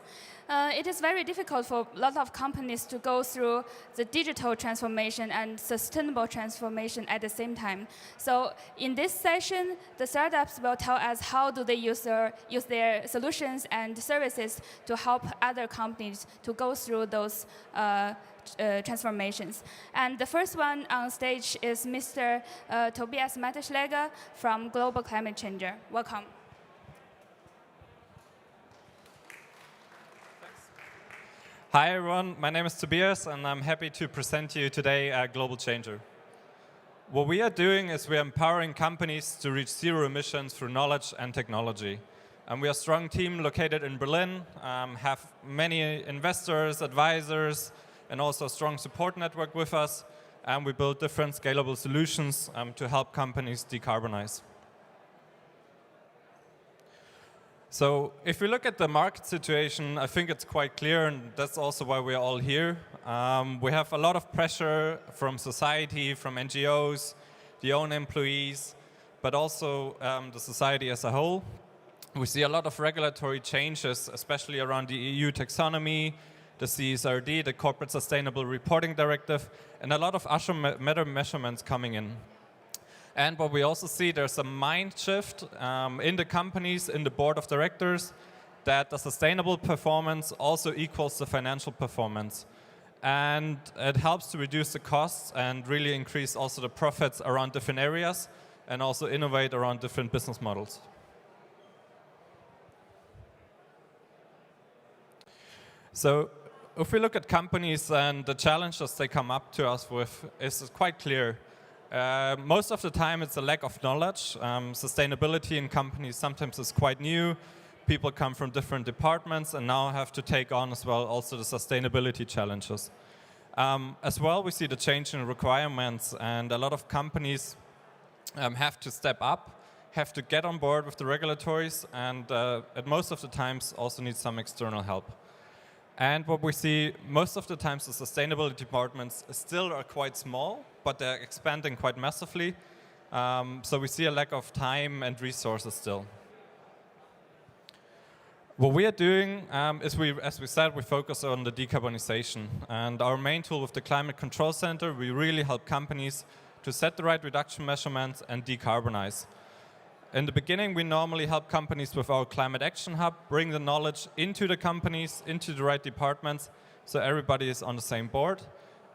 It is very difficult for a lot of companies to go through the digital transformation and sustainable transformation at the same time. So in this session, the startups will tell us how do they use their solutions and services to help other companies to go through those transformations. And the first one on stage is Mr. Tobias Matteschläger from Global Climate Changer. Welcome. Hi everyone, my name is Tobias and I'm happy to present to you today at Global Changer. What we are doing is we are empowering companies to reach zero emissions through knowledge and technology. And we are a strong team located in Berlin, have many investors, advisors, and also a strong support network with us. And we build different scalable solutions to help companies decarbonize. So if we look at the market situation, I think it's quite clear, and that's also why we're all here. We have a lot of pressure from society, from NGOs, the own employees, but also the society as a whole. We see a lot of regulatory changes, especially around the EU taxonomy, the CSRD, the Corporate Sustainable Reporting Directive, and a lot of meta measurements coming in. And what we also see, there's a mind shift in the companies, in the board of directors, that the sustainable performance also equals the financial performance. And it helps to reduce the costs and really increase also the profits around different areas and also innovate around different business models. So if we look at companies and the challenges they come up to us with, it's quite clear. Most of the time it's a lack of knowledge. Sustainability in companies sometimes is quite new. People come from different departments and now have to take on as well also the sustainability challenges. As well, we see the change in requirements, and a lot of companies have to step up, have to get on board with the regulatories, and at most of the times also need some external help. And what we see most of the times, the sustainability departments still are quite small, but they're expanding quite massively. So we see a lack of time and resources still. What we are doing is, as we said, we focus on the decarbonization. And our main tool with the Climate Control Center, we really help companies to set the right reduction measurements and decarbonize. In the beginning, we normally help companies with our Climate Action Hub, bring the knowledge into the companies, into the right departments, so everybody is on the same board.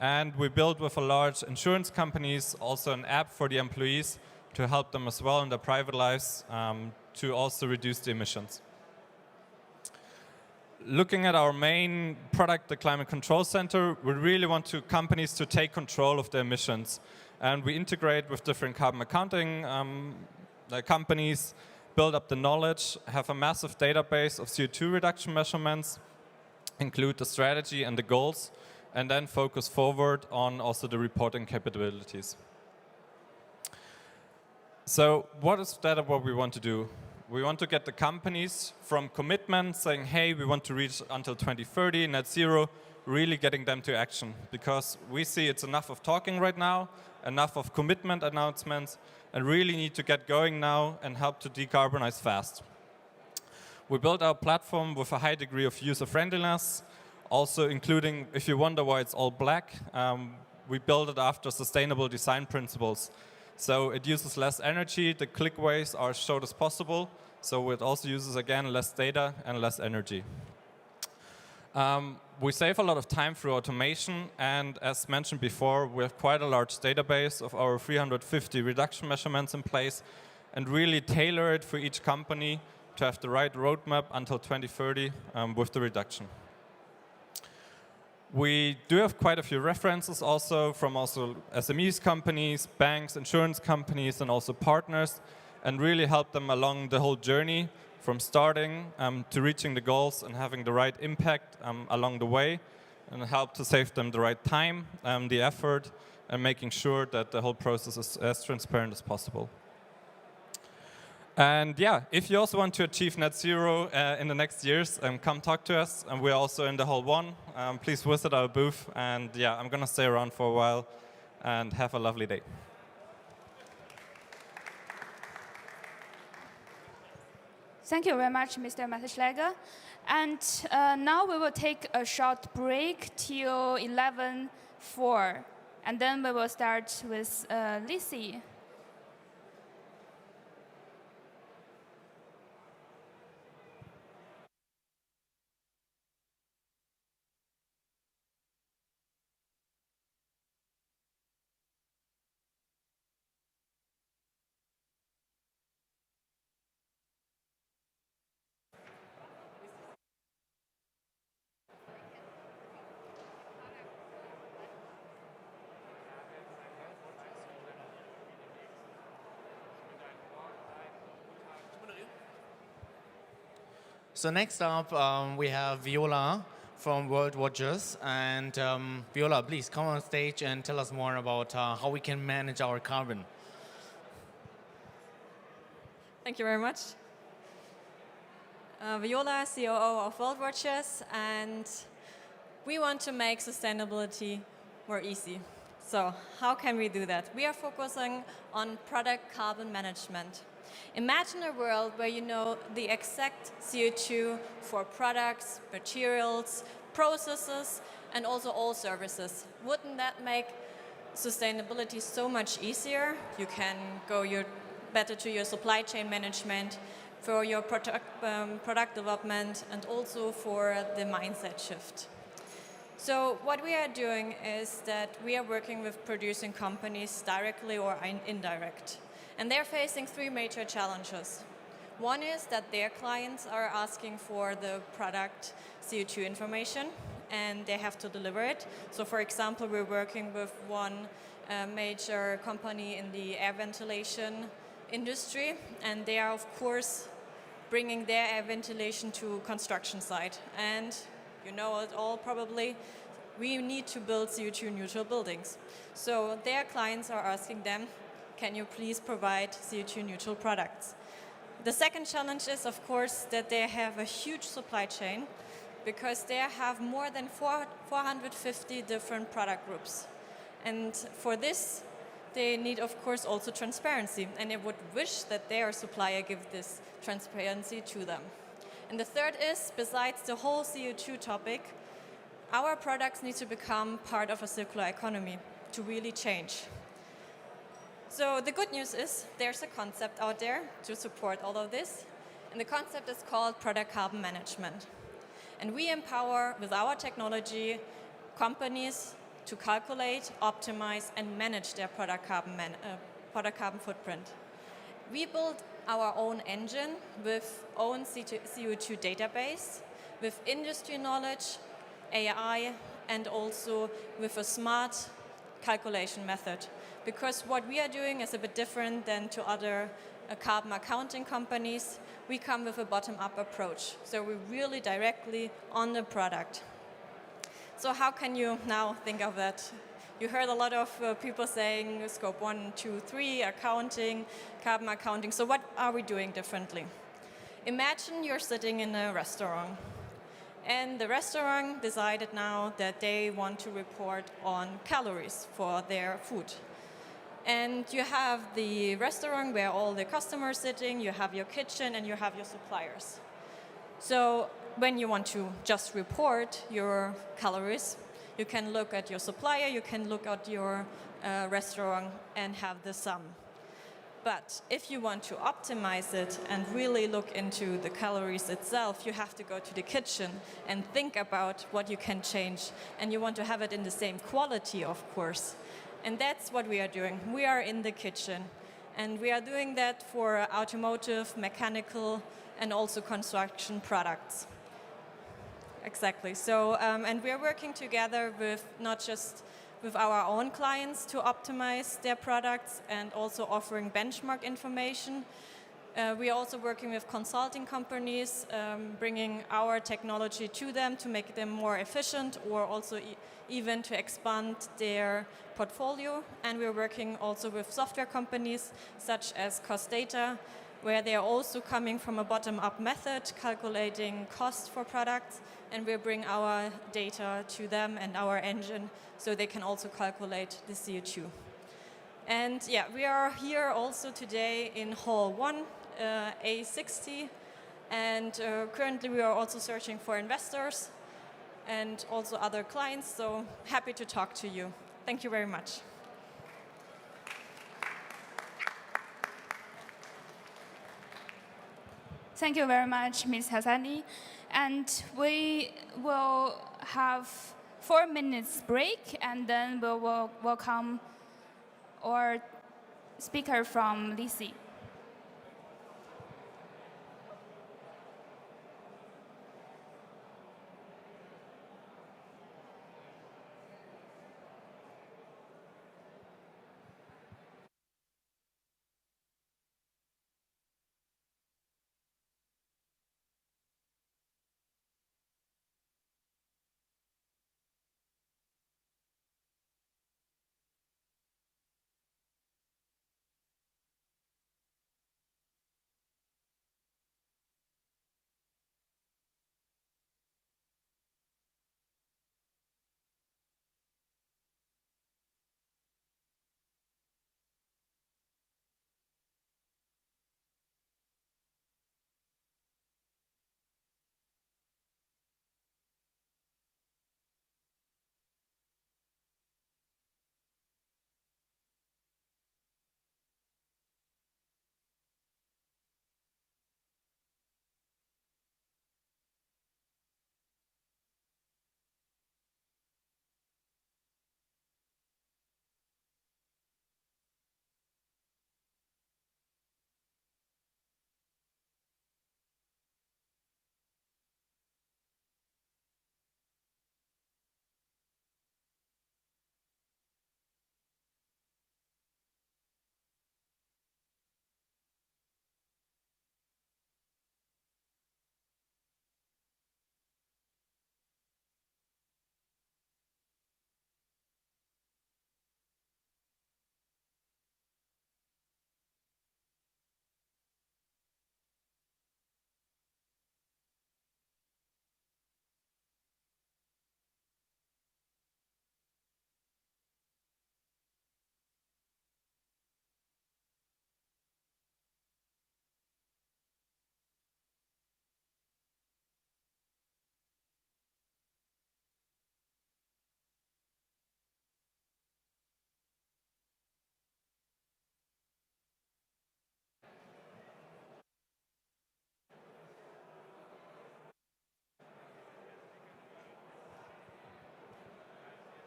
And we build with a large insurance companies also an app for the employees to help them as well in their private lives to also reduce the emissions. Looking at our main product, the Climate Control Center, we really want companies to take control of their emissions. And we integrate with different carbon accounting companies, build up the knowledge, have a massive database of CO2 reduction measurements, include the strategy and the goals, and then focus forward on also the reporting capabilities. So what is that what we want to do? We want to get the companies from commitment saying, hey, we want to reach until 2030 net zero, really getting them to action. Because we see it's enough of talking right now, enough of commitment announcements, and really need to get going now and help to decarbonize fast. We built our platform with a high degree of user-friendliness, also including, if you wonder why it's all black, we built it after sustainable design principles. So it uses less energy, the clickways are as short as possible, so it also uses, again, less data and less energy. We save a lot of time through automation, and as mentioned before, we have quite a large database of our 350 reduction measurements in place, and really tailor it for each company to have the right roadmap until 2030 with the reduction. We do have quite a few references also from SMEs companies, banks, insurance companies, and also partners, and really help them along the whole journey from starting to reaching the goals and having the right impact along the way, and help to save them the right time, the effort, and making sure that the whole process is as transparent as possible. And yeah, if you also want to achieve net zero in the next years, come talk to us. And we're also in the Hall 1. Please visit our booth. And yeah, I'm going to stay around for a while, and have a lovely day. Thank you very much, Mr. Matterschläger. And now we will take a short break till 11:04, and then we will start with Lissi. So next up, we have Viola from Worldwatchers. And Viola, please come on stage and tell us more about how we can manage our carbon. Thank you very much. Viola, COO of Worldwatchers, and we want to make sustainability more easy. So how can we do that? We are focusing on product carbon management. Imagine a world where you know the exact CO2 for products, materials, processes, and also all services. Wouldn't that make sustainability so much easier? You can go better to your supply chain management, for your product development, and also for the mindset shift. So what we are doing is that we are working with producing companies directly or indirect. And they're facing three major challenges. One is that their clients are asking for the product CO2 information, and they have to deliver it. So for example, we're working with one major company in the air ventilation industry, and they are, of course, bringing their air ventilation to construction site. And you know it all probably, we need to build CO2 neutral buildings. So their clients are asking them, can you please provide CO2 neutral products? The second challenge is, of course, that they have a huge supply chain because they have more than 450 different product groups. And for this, they need, of course, also transparency. And they would wish that their supplier give this transparency to them. And the third is, besides the whole CO2 topic, our products need to become part of a circular economy to really change. So the good news is there's a concept out there to support all of this. And the concept is called product carbon management. And we empower, with our technology, companies to calculate, optimize, and manage their product carbon footprint. We build our own engine with own CO2 database, with industry knowledge, AI, and also with a smart calculation method. Because what we are doing is a bit different than to other carbon accounting companies. We come with a bottom-up approach. So we're really directly on the product. So how can you now think of that? You heard a lot of people saying scope 1, 2, 3, accounting, carbon accounting. So what are we doing differently? Imagine you're sitting in a restaurant. And the restaurant decided now that they want to report on calories for their food. And you have the restaurant where all the customers are sitting, you have your kitchen, and you have your suppliers. So when you want to just report your calories, you can look at your supplier, you can look at your restaurant and have the sum. But if you want to optimize it and really look into the calories itself, you have to go to the kitchen and think about what you can change. And you want to have it in the same quality, of course. And that's what we are doing. We are in the kitchen. And we are doing that for automotive, mechanical, and also construction products. Exactly. So, and we are working together with not just with our own clients to optimize their products and also offering benchmark information. We are also working with consulting companies, bringing our technology to them to make them more efficient or also even to expand their portfolio. And we're working also with software companies such as Cost Data, where they are also coming from a bottom-up method, calculating cost for products, and we bring our data to them and our engine so they can also calculate the CO2. And yeah, we are here also today in Hall 1, A60, And currently we are also searching for investors and also other clients, so happy to talk to you. Thank you very much. Thank you very much, Ms. Hassani. And we will have 4 minutes break, and then we will welcome our speaker from Lissi.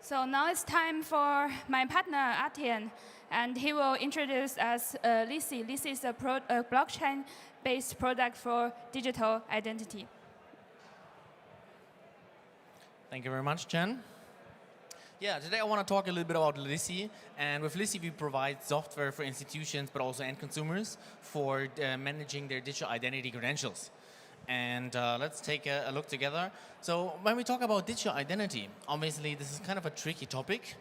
So now it's time for my partner, Adrian, and he will introduce us Lissi. Lissi is a blockchain-based product for digital identity. Thank you very much, Jen. Yeah, today I want to talk a little bit about Lissi. And with Lissi, we provide software for institutions, but also end consumers for managing their digital identity credentials. And let's take a look together. So when we talk about digital identity, obviously this is kind of a tricky topic.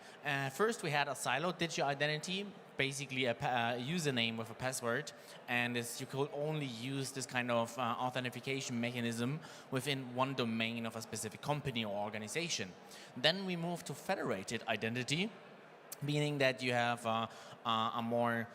First, we had a siloed digital identity, basically a username with a password, and you could only use this kind of authentication mechanism within one domain of a specific company or organization. Then we moved to federated identity, meaning that you have a more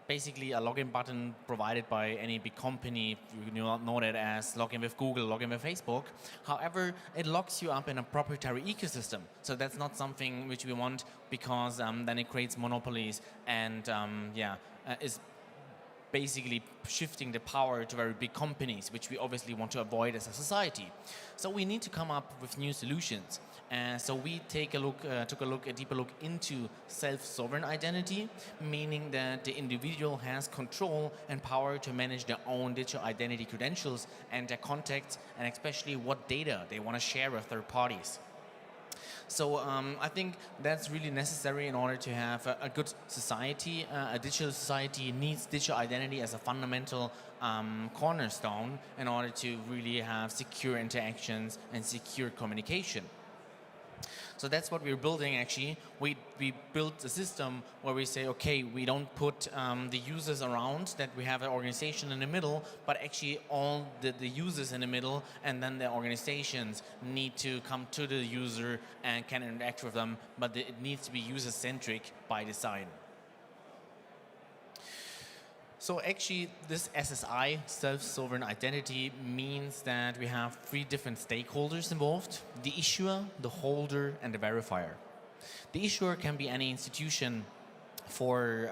basically a login button provided by any big company. You know that as login with Google, login with Facebook. However, it locks you up in a proprietary ecosystem. So that's not something which we want, because then it creates monopolies and is basically shifting the power to very big companies, which we obviously want to avoid as a society. So we need to come up with new solutions. So we took a deeper look into self-sovereign identity, meaning that the individual has control and power to manage their own digital identity credentials and their contacts, and especially what data they want to share with third parties. So I think that's really necessary in order to have a good society. A digital society needs digital identity as a fundamental cornerstone in order to really have secure interactions and secure communication. So that's what we're building actually. We built a system where we say, okay, we don't put the users around, that we have an organization in the middle, but actually all the users in the middle, and then the organizations need to come to the user and can interact with them, but it needs to be user-centric by design. So actually, this SSI, self-sovereign identity, means that we have 3 different stakeholders involved: the issuer, the holder, and the verifier. The issuer can be any institution, for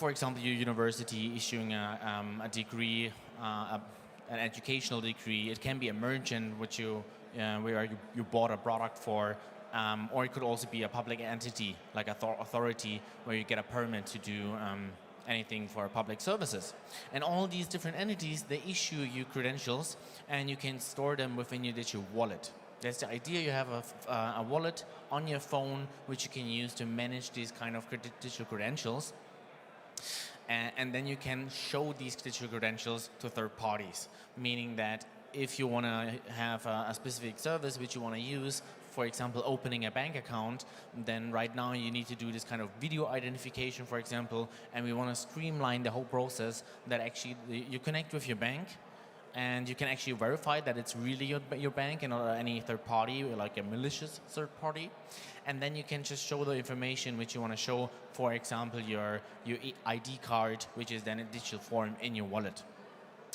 example, your university issuing a degree, an educational degree. It can be a merchant, which where you bought a product for, or it could also be a public entity, like authority, where you get a permit to do anything for public services. And all these different entities, they issue you credentials, and you can store them within your digital wallet. That's the idea. You have a wallet on your phone, which you can use to manage these kind of digital credentials. And then you can show these digital credentials to third parties, meaning that if you want to have a specific service which you want to use, for example, opening a bank account, then right now you need to do this kind of video identification, for example, and we want to streamline the whole process that actually you connect with your bank, and you can actually verify that it's really your bank and not any third party, like a malicious third party. And then you can just show the information which you want to show, for example, your ID card, which is then a digital form in your wallet.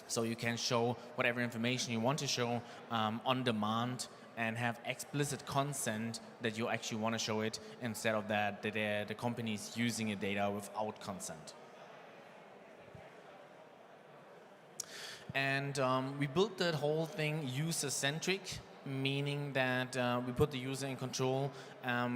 So you can show whatever information you want to show on demand and have explicit consent that you actually want to show it, instead of that the company is using the data without consent. And we built that whole thing user-centric, meaning that we put the user in control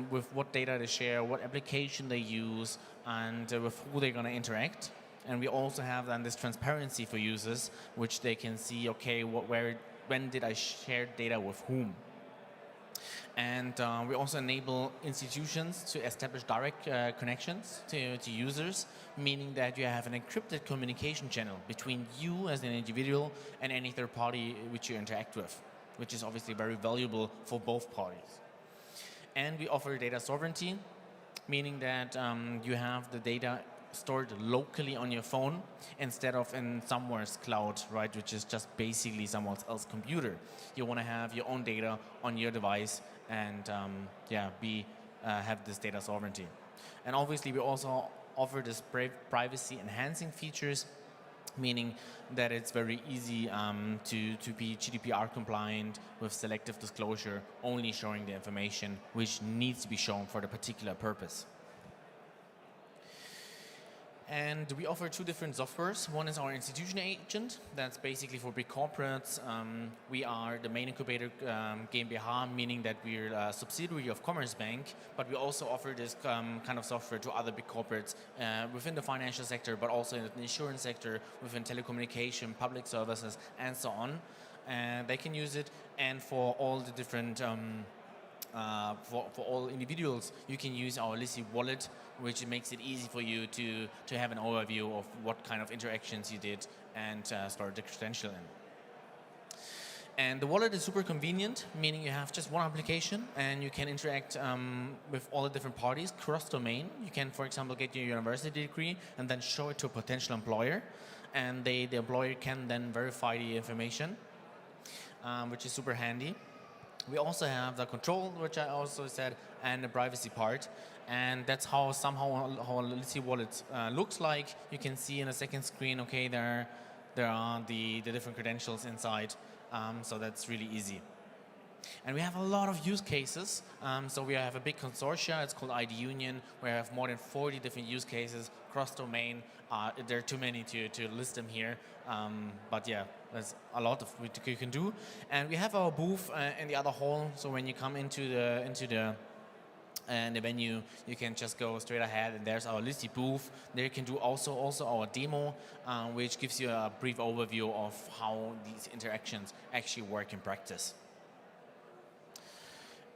with what data they share, what application they use, and with who they're going to interact. And we also have then this transparency for users, which they can see, okay, when did I share data with whom? And we also enable institutions to establish direct connections to users, meaning that you have an encrypted communication channel between you as an individual and any third party which you interact with, which is obviously very valuable for both parties. And we offer data sovereignty, meaning that you have the data stored locally on your phone instead of in someone's cloud, right, which is just basically someone else's computer. You want to have your own data on your device and have this data sovereignty. And obviously we also offer this privacy enhancing features, meaning that it's very easy to be GDPR compliant with selective disclosure, only showing the information which needs to be shown for the particular purpose. And we offer 2 different softwares. One is our institution agent. That's basically for big corporates. We are the main incubator GmbH, meaning that we're a subsidiary of Commerzbank, but we also offer this kind of software to other big corporates within the financial sector, but also in the insurance sector, within telecommunication, public services, and so on. And they can use it. And for all the different for all individuals, you can use our Lissi wallet, which makes it easy for you to have an overview of what kind of interactions you did and store the credential in. And the wallet is super convenient, meaning you have just one application and you can interact with all the different parties cross-domain. You can, for example, get your university degree and then show it to a potential employer, and the employer can then verify the information, which is super handy. We also have the control, which I also said, and the privacy part. And that's how a Lissi wallet looks like. You can see in the second screen, okay, there are the different credentials inside. So that's really easy. And we have a lot of use cases. So we have a big consortia, it's called ID Union, where we have more than 40 different use cases, cross-domain. There are too many to list them here. But yeah, there's a lot of what you can do. And we have our booth in the other hall. So when you come into the venue, you can just go straight ahead, and there's our Lissi booth. There you can do also our demo, which gives you a brief overview of how these interactions actually work in practice.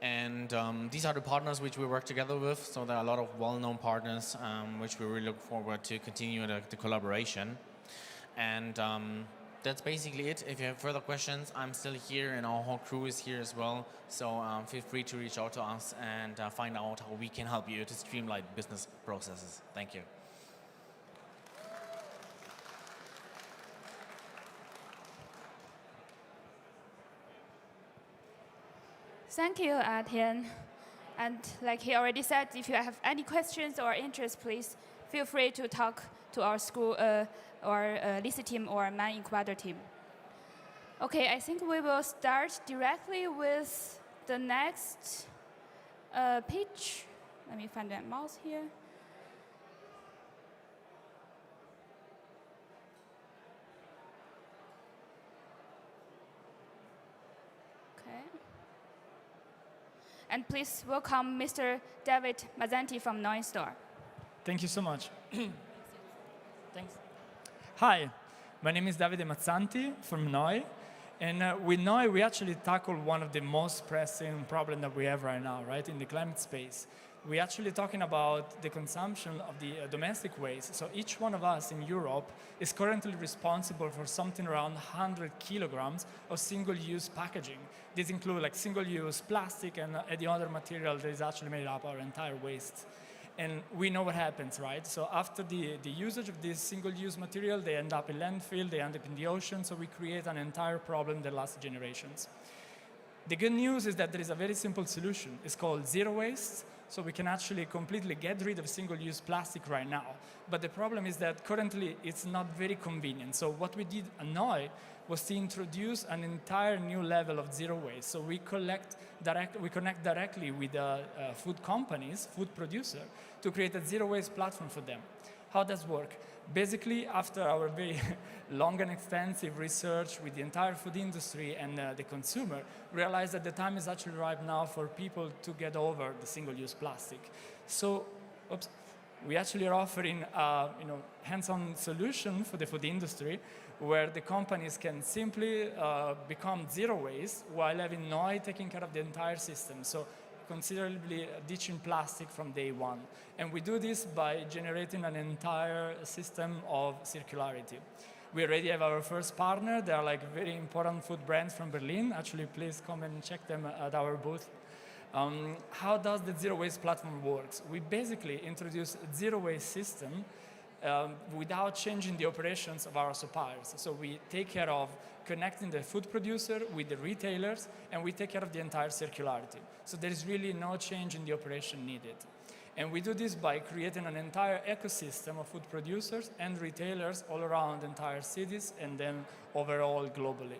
And these are the partners which we work together with. So there are a lot of well-known partners which we really look forward to continue the collaboration. And that's basically it. If you have further questions, I'm still here and our whole crew is here as well. So feel free to reach out to us and find out how we can help you to streamline business processes. Thank you. Thank you, Adrian. And like he already said, if you have any questions or interest, please feel free to talk to our school or Lissi team or my incubator team. Okay, I think we will start directly with the next pitch. Let me find that mouse here. Okay. And please welcome Mr. David Mazzanti from Neustore. Thank you so much. Thanks. Hi, my name is Davide Mazzanti from Noi. And with Noi, we actually tackle one of the most pressing problems that we have right now, right, in the climate space. We're actually talking about the consumption of the domestic waste. So each one of us in Europe is currently responsible for something around 100 kilograms of single-use packaging. These include like single-use plastic and the other material that is actually made up our entire waste. And we know what happens, right? So after the usage of this single-use material, they end up in landfill, they end up in the ocean, so we create an entire problem that lasts generations. The good news is that there is a very simple solution. It's called zero waste, so we can actually completely get rid of single-use plastic right now. But the problem is that currently it's not very convenient. So what we did at Noi was to introduce an entire new level of zero waste. So we connect directly with food companies, food producers, to create a zero waste platform for them. How does it work? Basically, after our very long and extensive research with the entire food industry and the consumer, we realized that the time is actually right now for people to get over the single-use plastic. So, we actually are offering a hands-on solution for the food industry where the companies can simply become zero waste while having Noi taking care of the entire system. So considerably ditching plastic from day one. And we do this by generating an entire system of circularity. We already have our first partner. They are like very important food brands from Berlin. Actually, please come and check them at our booth. How does the zero waste platform works? We basically introduce a zero waste system without changing the operations of our suppliers. So we take care of connecting the food producer with the retailers, and we take care of the entire circularity. So there is really no change in the operation needed. And we do this by creating an entire ecosystem of food producers and retailers all around entire cities and then overall globally.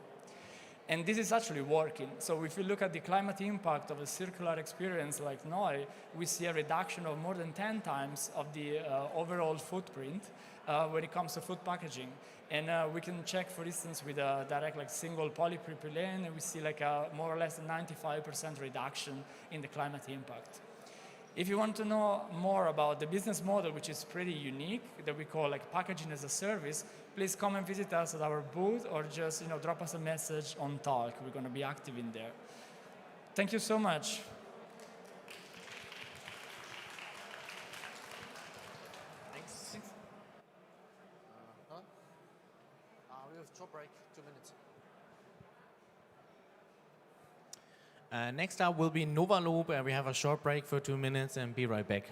And this is actually working. So if you look at the climate impact of a circular experience like Noi, we see a reduction of more than 10 times of the overall footprint when it comes to food packaging. And we can check, for instance, with a direct like single polypropylene, and we see like a more or less a 95% reduction in the climate impact. If you want to know more about the business model, which is pretty unique, that we call like packaging as a service, please come and visit us at our booth or just drop us a message on Talk. We're going to be active in there. Thank you so much. Thanks. We have a short break, 2 minutes. Next up will be Novaloop, and we have a short break for 2 minutes and be right back.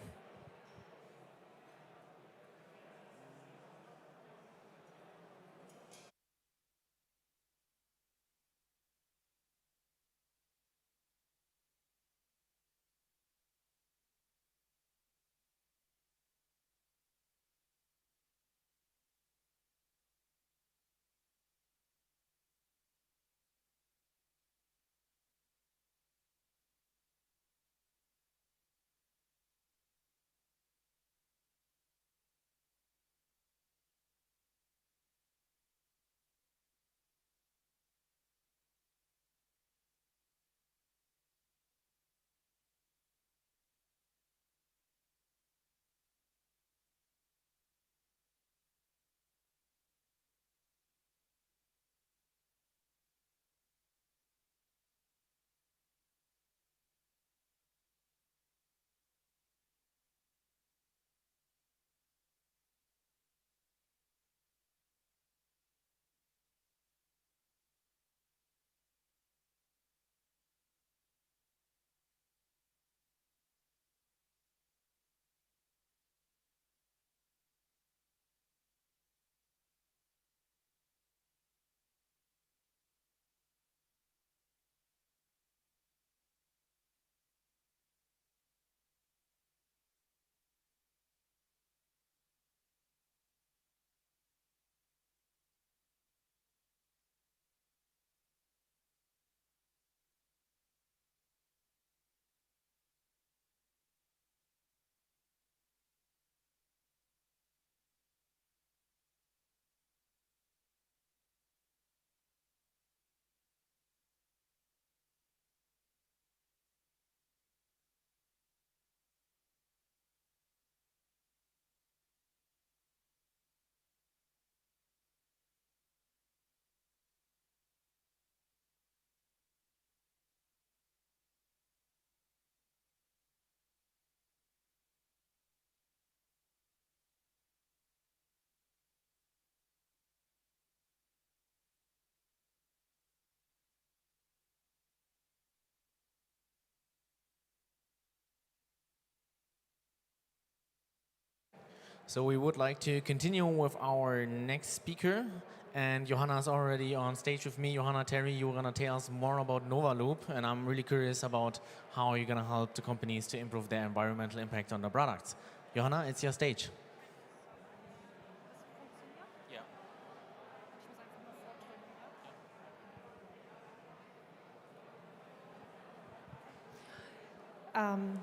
So we would like to continue with our next speaker. And Johanna is already on stage with me. Johanna, Terry, you're going to tell us more about Novaloop. And I'm really curious about how you're going to help the companies to improve their environmental impact on their products. Johanna, it's your stage.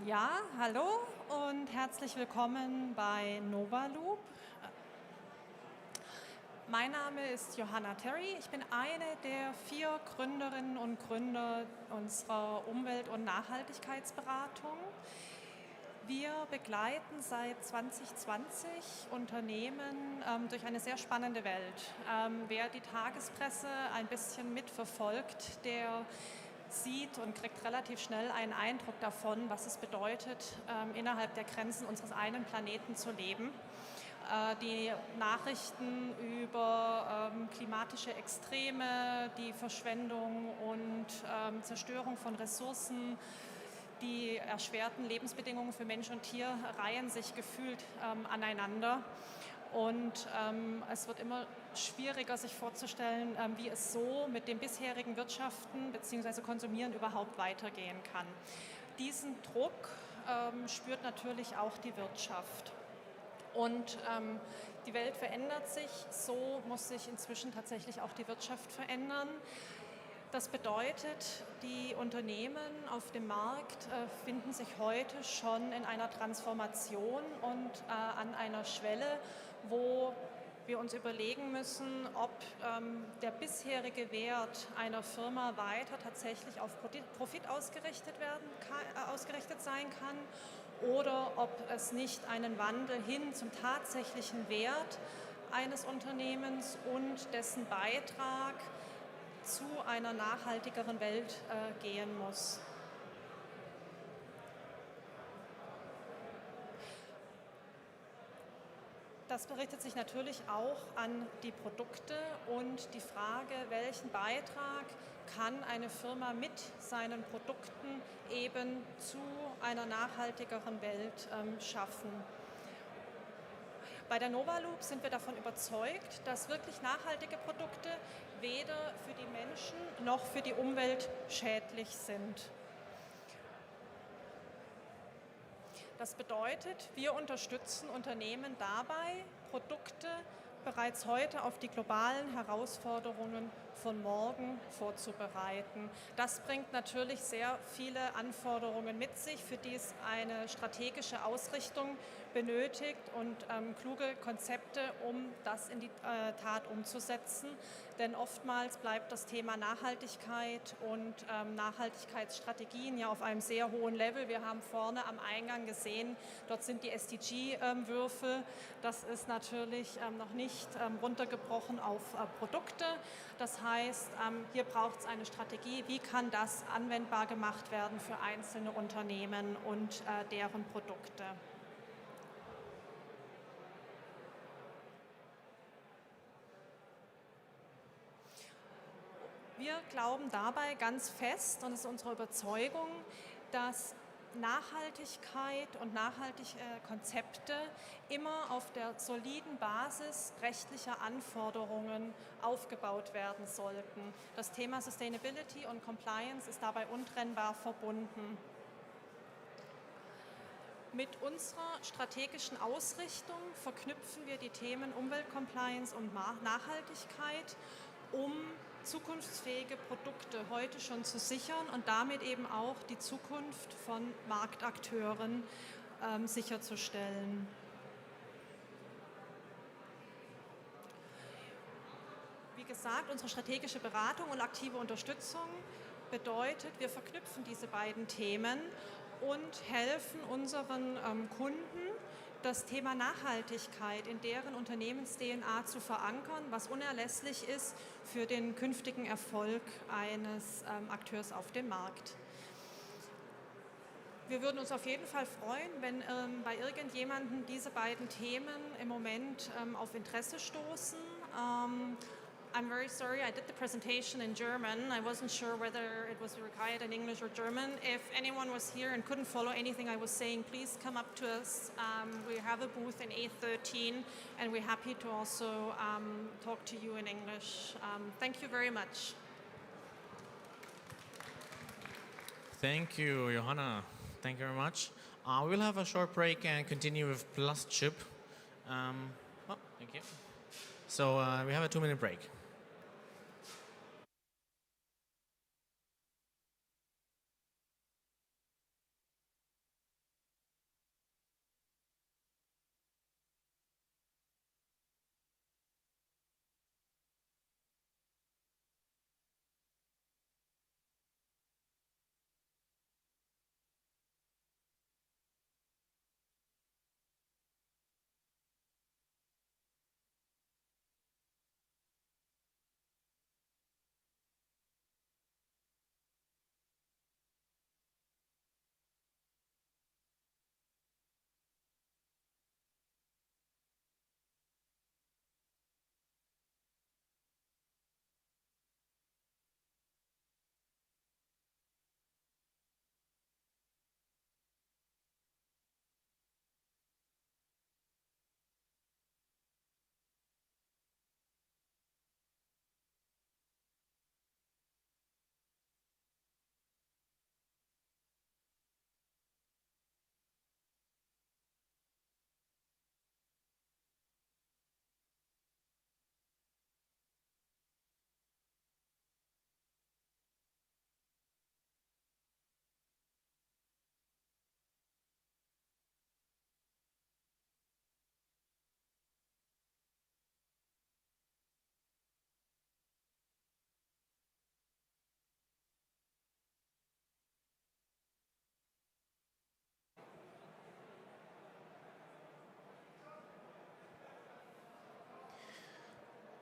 Ja, hallo und herzlich willkommen bei Novaloop. Mein Name ist Johanna Terry. Ich bin eine der 4 Gründerinnen und Gründer unserer Umwelt- und Nachhaltigkeitsberatung. Wir begleiten seit 2020 Unternehmen durch eine sehr spannende Welt. Wer die Tagespresse ein bisschen mitverfolgt, der sieht und kriegt relativ schnell einen Eindruck davon, was es bedeutet, innerhalb der Grenzen unseres einen Planeten zu leben. Die Nachrichten über klimatische Extreme, die Verschwendung und Zerstörung von Ressourcen, die erschwerten Lebensbedingungen für Mensch und Tier reihen sich gefühlt aneinander. Und es wird immer schwieriger, sich vorzustellen, wie es so mit dem bisherigen Wirtschaften bzw. Konsumieren überhaupt weitergehen kann. Diesen Druck spürt natürlich auch die Wirtschaft. Und die Welt verändert sich, so muss sich inzwischen tatsächlich auch die Wirtschaft verändern. Das bedeutet, die Unternehmen auf dem Markt finden sich heute schon in einer Transformation und an einer Schwelle, wo wir uns überlegen müssen, ob der bisherige Wert einer Firma weiter tatsächlich auf Profit ausgerichtet sein kann oder ob es nicht einen Wandel hin zum tatsächlichen Wert eines Unternehmens und dessen Beitrag zu einer nachhaltigeren Welt gehen muss. Das richtet sich natürlich auch an die Produkte und die Frage, welchen Beitrag kann eine Firma mit seinen Produkten eben zu einer nachhaltigeren Welt schaffen. Bei der Novaloop sind wir davon überzeugt, dass wirklich nachhaltige Produkte weder für die Menschen noch für die Umwelt schädlich sind. Das bedeutet, wir unterstützen Unternehmen dabei, Produkte bereits heute auf die globalen Herausforderungen von morgen vorzubereiten. Das bringt natürlich sehr viele Anforderungen mit sich, für die es eine strategische Ausrichtung benötigt und kluge Konzepte, um das in die Tat umzusetzen. Denn oftmals bleibt das Thema Nachhaltigkeit und Nachhaltigkeitsstrategien ja auf einem sehr hohen Level. Wir haben vorne am Eingang gesehen, dort sind die SDG-Würfel. Das ist natürlich noch nicht runtergebrochen auf Produkte. Das heißt, hier braucht es eine Strategie, wie kann das anwendbar gemacht werden für einzelne Unternehmen und deren Produkte. Wir glauben dabei ganz fest, und es ist unsere Überzeugung, dass Nachhaltigkeit und nachhaltige Konzepte immer auf der soliden Basis rechtlicher Anforderungen aufgebaut werden sollten. Das Thema Sustainability und Compliance ist dabei untrennbar verbunden. Mit unserer strategischen Ausrichtung verknüpfen wir die Themen Umweltcompliance und Nachhaltigkeit, um zukunftsfähige Produkte heute schon zu sichern und damit eben auch die Zukunft von Marktakteuren sicherzustellen. Wie gesagt, unsere strategische Beratung und aktive Unterstützung bedeutet, wir verknüpfen diese beiden Themen und helfen unseren Kunden, das Thema Nachhaltigkeit in deren Unternehmens-DNA zu verankern, was unerlässlich ist für den künftigen Erfolg eines Akteurs auf dem Markt. Wir würden uns auf jeden Fall freuen, wenn bei irgendjemandem diese beiden Themen im Moment auf Interesse stoßen. I'm very sorry, I did the presentation in German. I wasn't sure whether it was required in English or German. If anyone was here and couldn't follow anything I was saying, please come up to us. We have a booth in A13, and we're happy to also talk to you in English. Thank you very much. Thank you, Johanna. Thank you very much. We'll have a short break and continue with Plus Chip. Thank you. So we have a 2-minute break.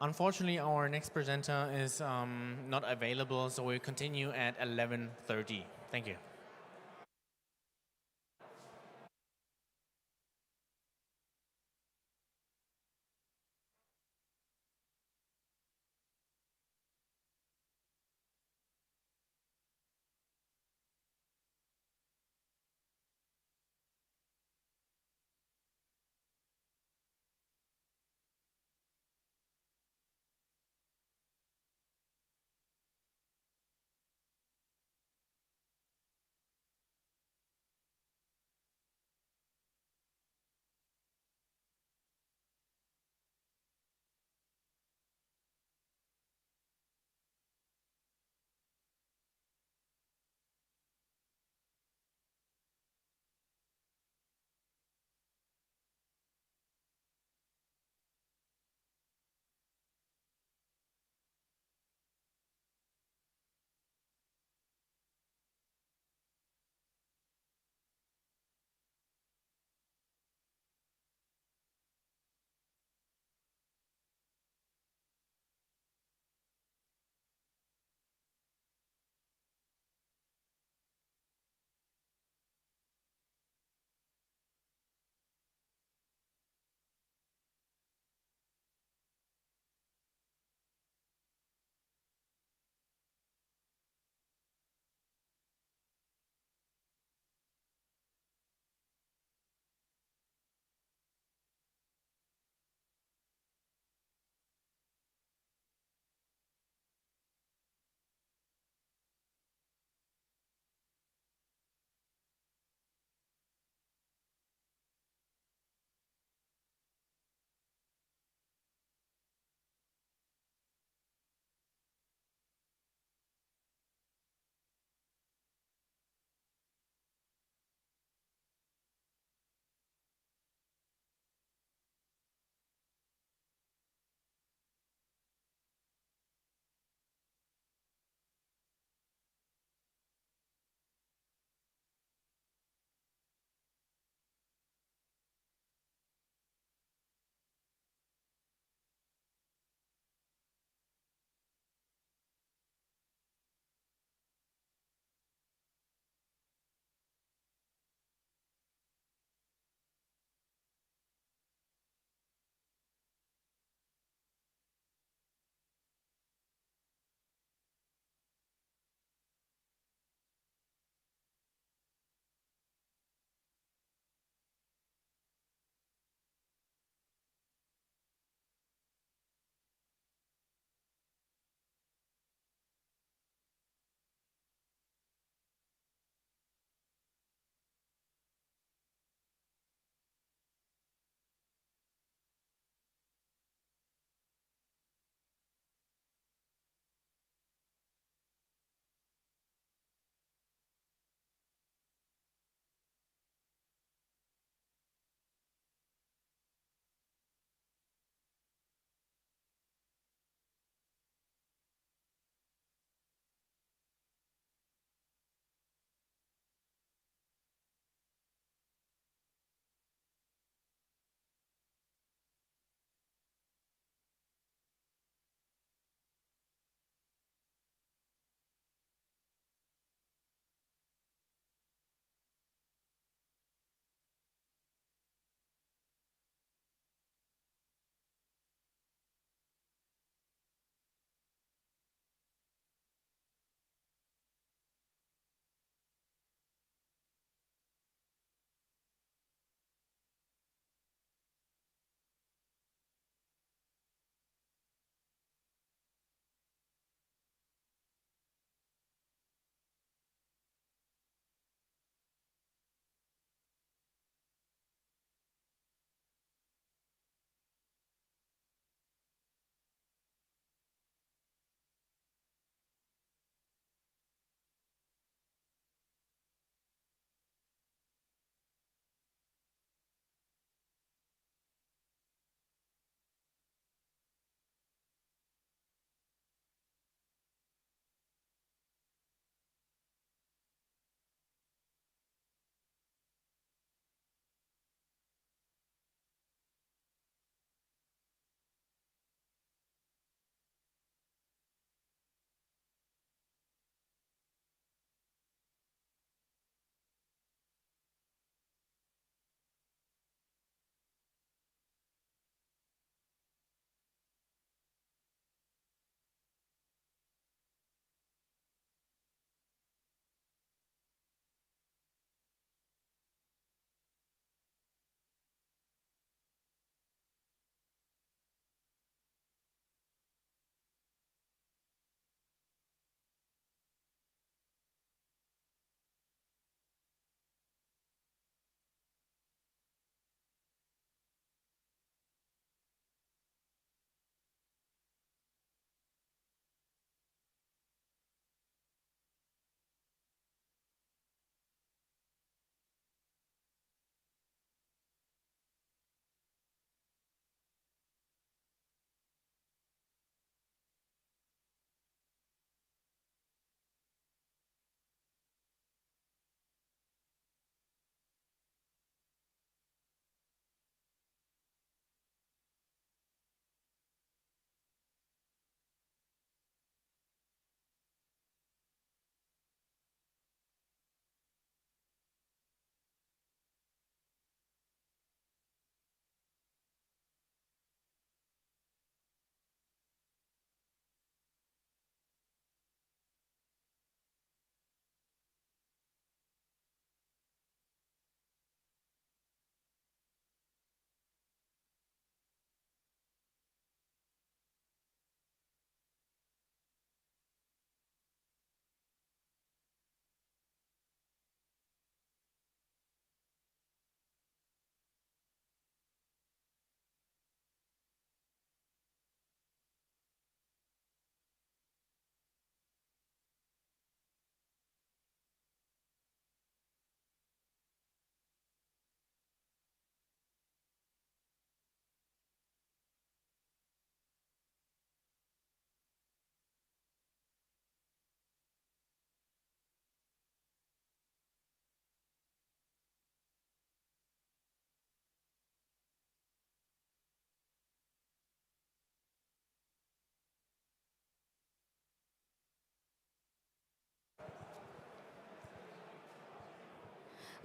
Unfortunately, our next presenter is not available, so we'll continue at 11:30. Thank you.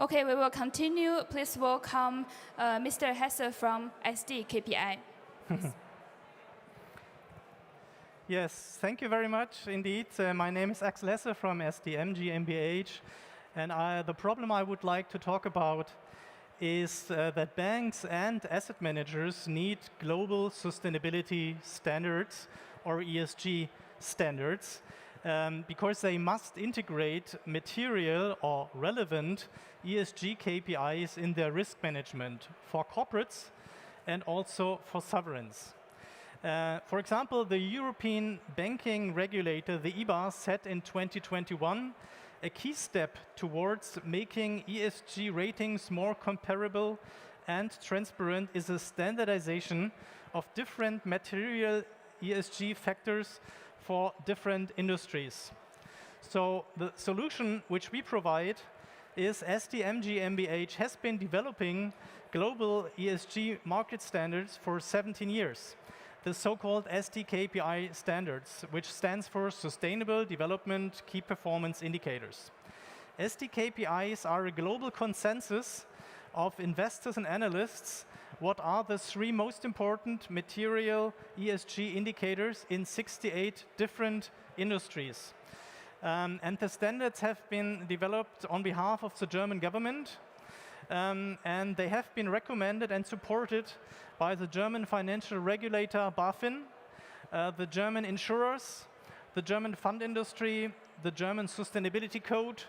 Okay, we will continue. Please welcome Mr. Hesse from SD KPI. Yes, thank you very much indeed. My name is Axel Hesse from SDM GmbH, and the problem I would like to talk about is that banks and asset managers need global sustainability standards or ESG standards because they must integrate material or relevant ESG KPIs in their risk management for corporates and also for sovereigns. For example, the European banking regulator, the EBA, set in 2021 a key step towards making ESG ratings more comparable and transparent is a standardization of different material ESG factors for different industries. So the solution which we provide is SDM GmbH has been developing global ESG market standards for 17 years. The so-called SDKPI standards, which stands for Sustainable Development Key Performance Indicators. SDKPIs are a global consensus of investors and analysts what are the 3 most important material ESG indicators in 68 different industries. And the standards have been developed on behalf of the German government, and they have been recommended and supported by the German financial regulator BaFin, the German insurers, the German fund industry, the German Sustainability Code,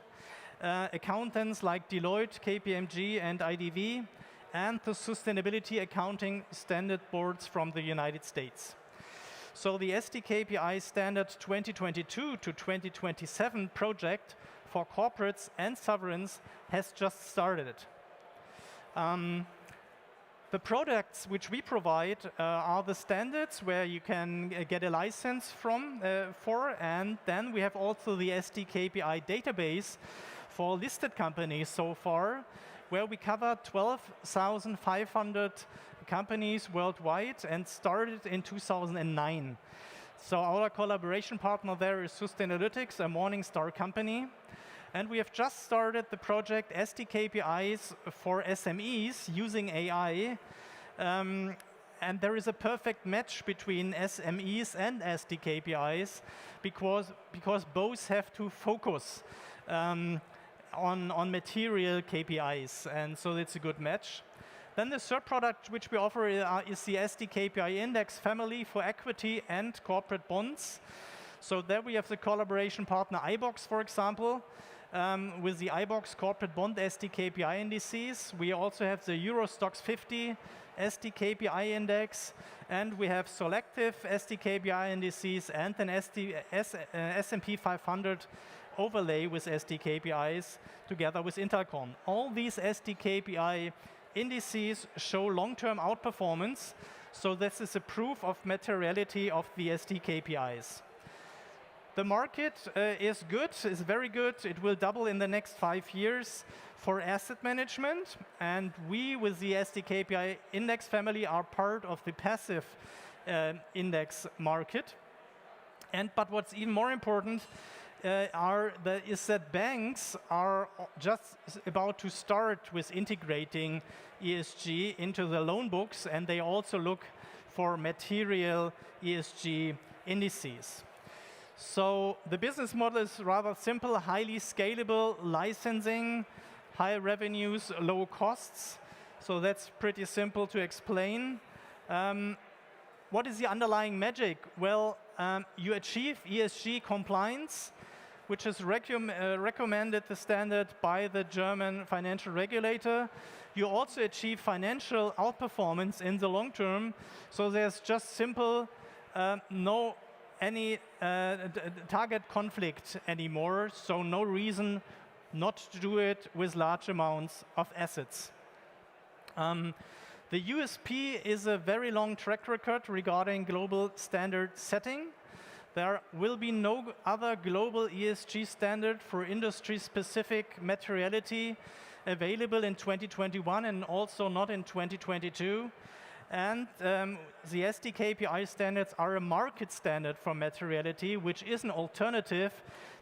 accountants like Deloitte, KPMG, and IDV, and the Sustainability Accounting Standard Boards from the United States. So the SDKPI Standard 2022 to 2027 project for corporates and sovereigns has just started. The products which we provide are the standards where you can get a license for, and then we have also the SDKPI database for listed companies so far, where we cover 12,500 companies worldwide and started in 2009. So our collaboration partner there is Sustainalytics, a Morningstar company. And we have just started the project SDKPIs for SMEs using AI. And there is a perfect match between SMEs and SDKPIs because both have to focus on material KPIs. And so it's a good match. Then the third product which we offer is the SDKPI Index family for equity and corporate bonds. So there we have the collaboration partner iBox, for example, with the iBox corporate bond SDKPI indices. We also have the Euro Stoxx 50 SDKPI index, and we have selective SDKPI indices and an S&P 500 overlay with SDKPIs together with Intercom. All these SDKPI indices show long-term outperformance, so this is a proof of materiality of the SDKPIs. The market is good, is very good. It will double in the next 5 years for asset management, and we, with the SDKPI index family, are part of the passive index market. But what's even more important is that banks are just about to start with integrating ESG into the loan books, and they also look for material ESG indices. So the business model is rather simple, highly scalable, licensing, high revenues, low costs. So that's pretty simple to explain. What is the underlying magic? Well, you achieve ESG compliance, which is recommended the standard by the German financial regulator. You also achieve financial outperformance in the long term. So there's just simple no any target conflict anymore, so no reason not to do it with large amounts of assets. The USP is a very long track record regarding global standard setting. There will be no other global ESG standard for industry-specific materiality available in 2021 and also not in 2022. And the SDKPI standards are a market standard for materiality, which is an alternative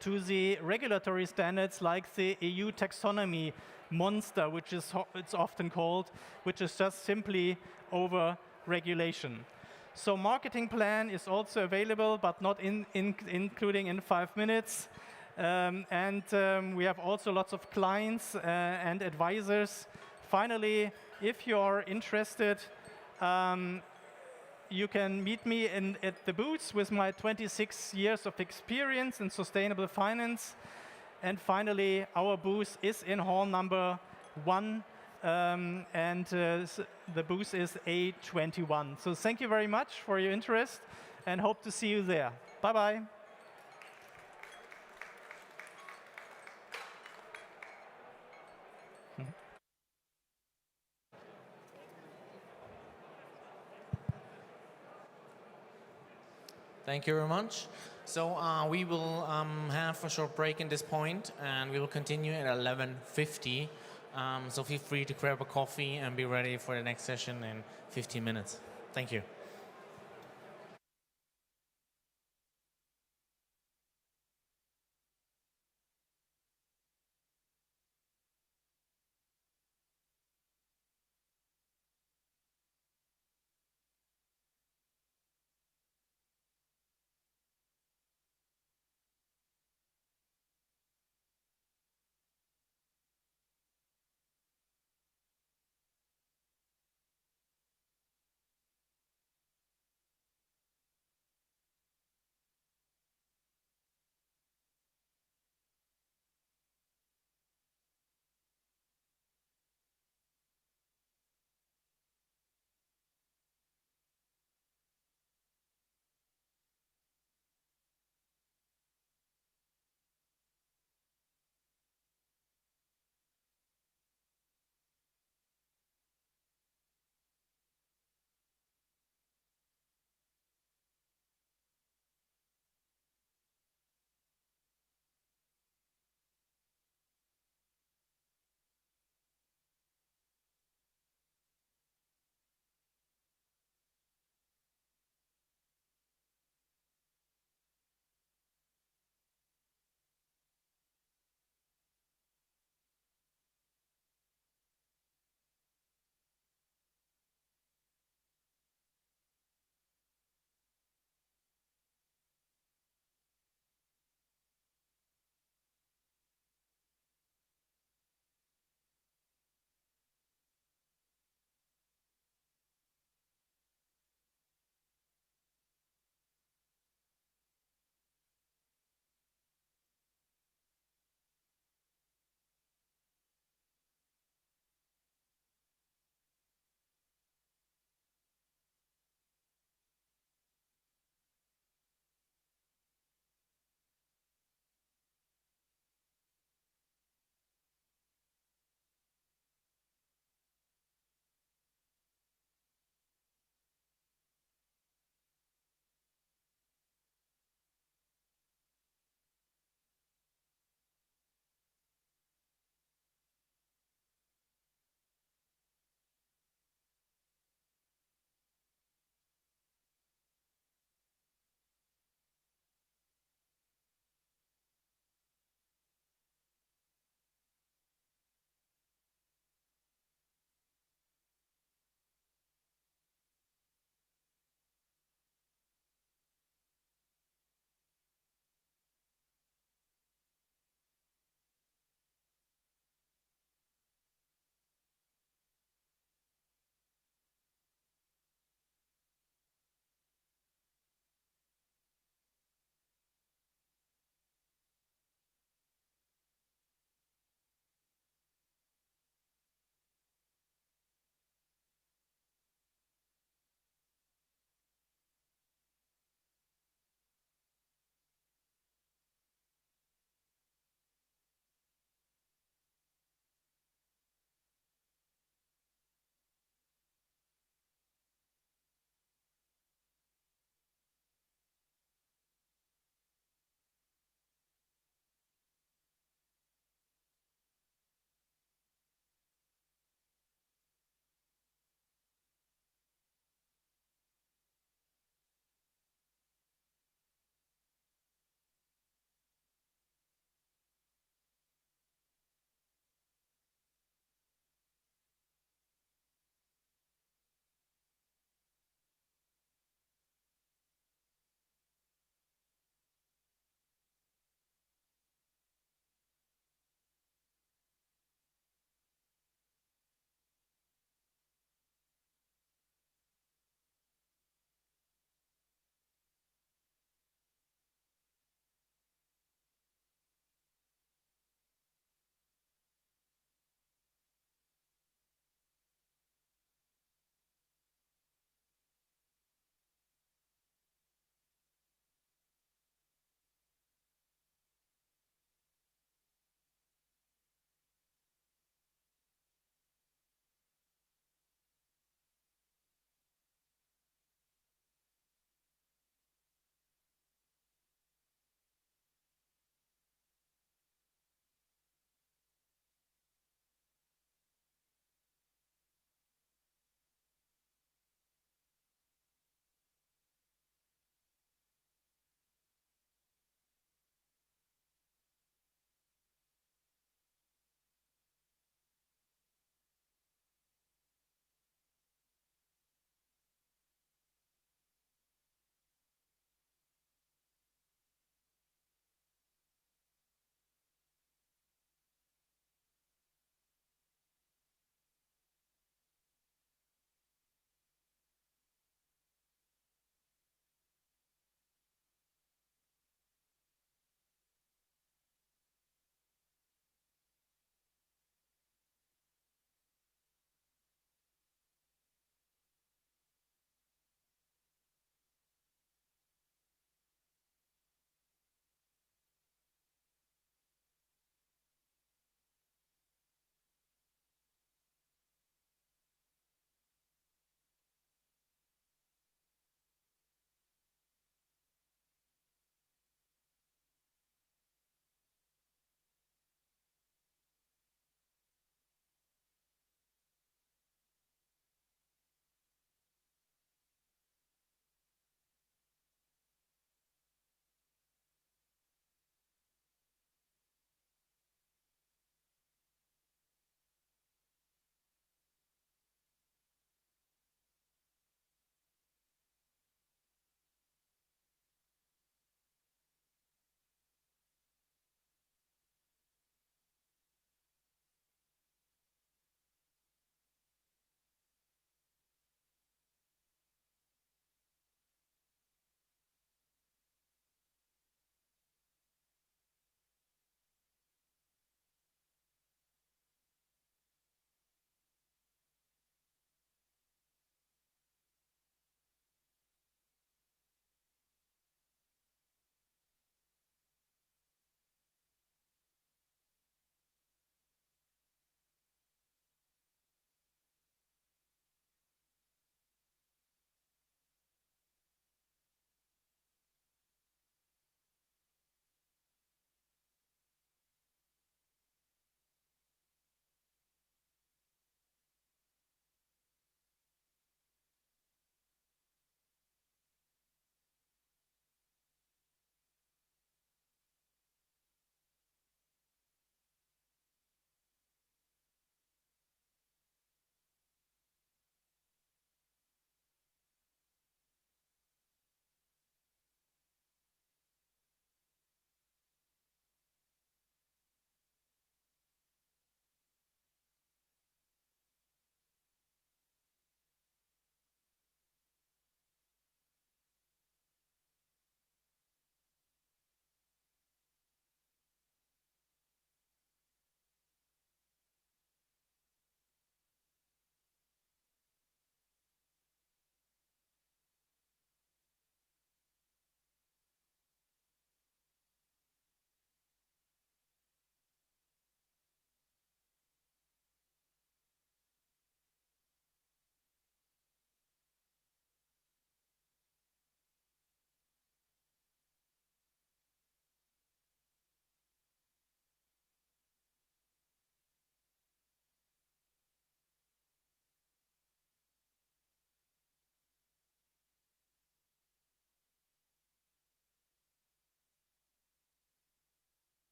to the regulatory standards like the EU taxonomy monster, which is it's often called, which is just simply over regulation. So marketing plan is also available, but not including in 5 minutes. We have also lots of clients and advisors. Finally, if you are interested, you can meet me at the booths with my 26 years of experience in sustainable finance. And finally, our booth is in hall number 1, the booth is A21. So thank you very much for your interest, and hope to see you there. Bye-bye. Thank you very much. So we will have a short break in this point, and we will continue at 11:50. So feel free to grab a coffee and be ready for the next session in 15 minutes. Thank you.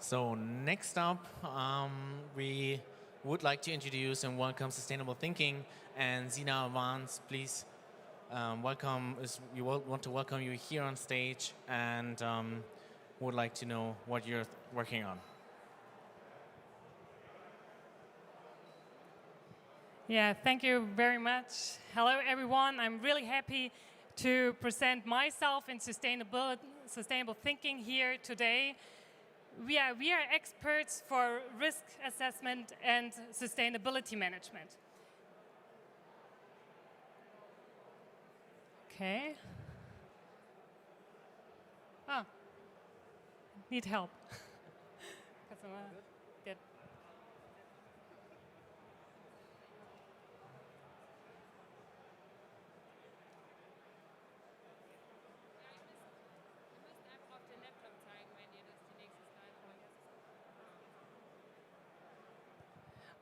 So next up, we would like to introduce and welcome Sustainable Thinking. And Zina Vance, please we want to welcome you here on stage and would like to know what you're working on. Yeah, thank you very much. Hello, everyone. I'm really happy to present myself in sustainable thinking here today. We are experts for risk assessment and sustainability management. Okay. Ah, need help. Good.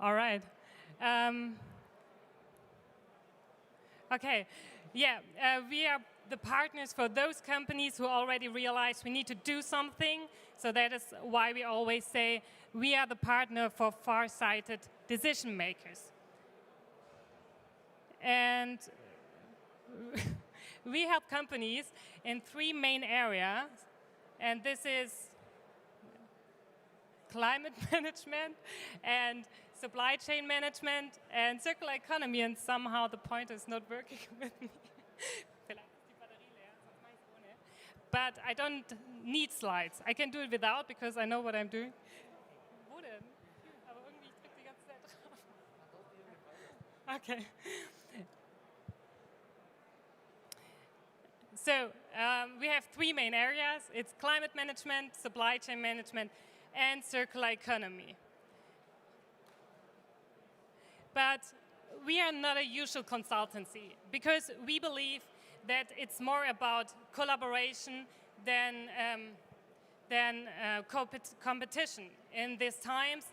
All right. Okay. Yeah, we are the partners for those companies who already realize we need to do something. So that is why we always say we are the partner for far-sighted decision makers. And we help companies in 3 main areas. And this is climate management and supply chain management and circular economy, and somehow the pointer is not working with me. But I don't need slides. I can do it without because I know what I'm doing. Wo denn? Aber irgendwie ich drück die ganze Zeit drauf. Okay. So we have 3 main areas. It's climate management, supply chain management, and circular economy. But we are not a usual consultancy because we believe that it's more about collaboration than competition. In these times,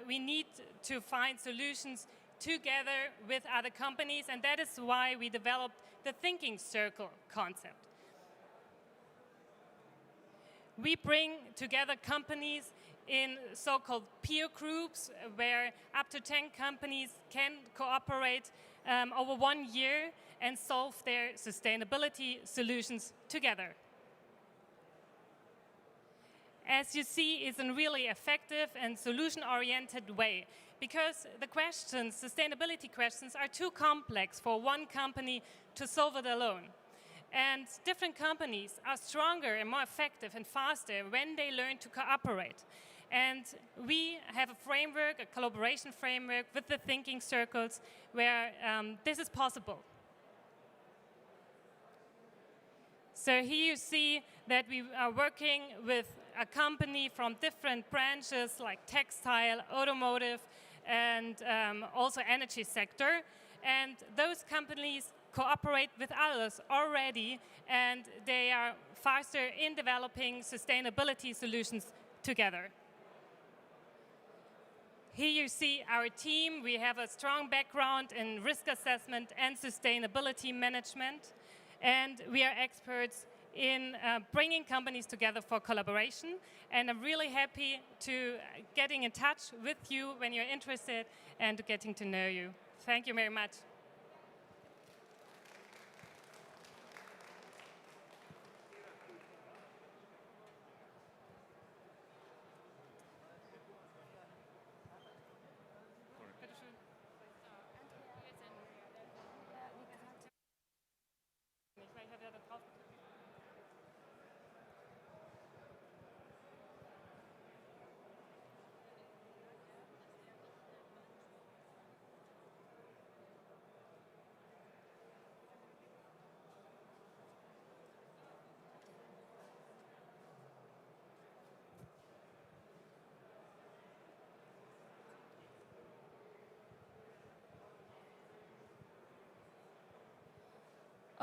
we need to find solutions together with other companies, and that is why we developed the thinking circle concept. We bring together companies in so-called peer groups where up to 10 companies can cooperate over 1 year and solve their sustainability solutions together. As you see, it's a really effective and solution-oriented way because the questions, sustainability questions, are too complex for one company to solve it alone. And different companies are stronger and more effective and faster when they learn to cooperate. And we have a framework, a collaboration framework with the thinking circles where this is possible. So here you see that we are working with a company from different branches like textile, automotive, and also energy sector. And those companies cooperate with others already, and they are faster in developing sustainability solutions together. Here you see our team. We have a strong background in risk assessment and sustainability management. And we are experts in bringing companies together for collaboration. And I'm really happy to getting in touch with you when you're interested and to getting to know you. Thank you very much.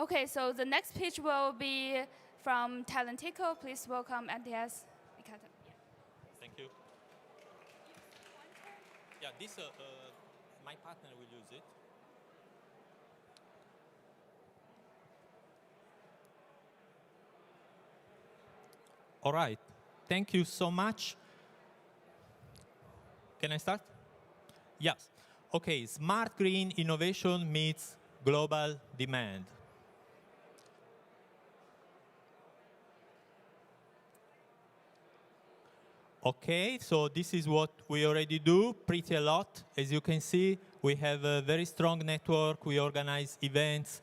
Okay, so the next pitch will be from Talenteco. Please welcome Andreas. Thank you. Yeah, this my partner will use it. All right. Thank you so much. Can I start? Yes. Okay, smart green innovation meets global demand. Okay, so this is what we already do pretty a lot. As you can see, we have a very strong network. We organize events.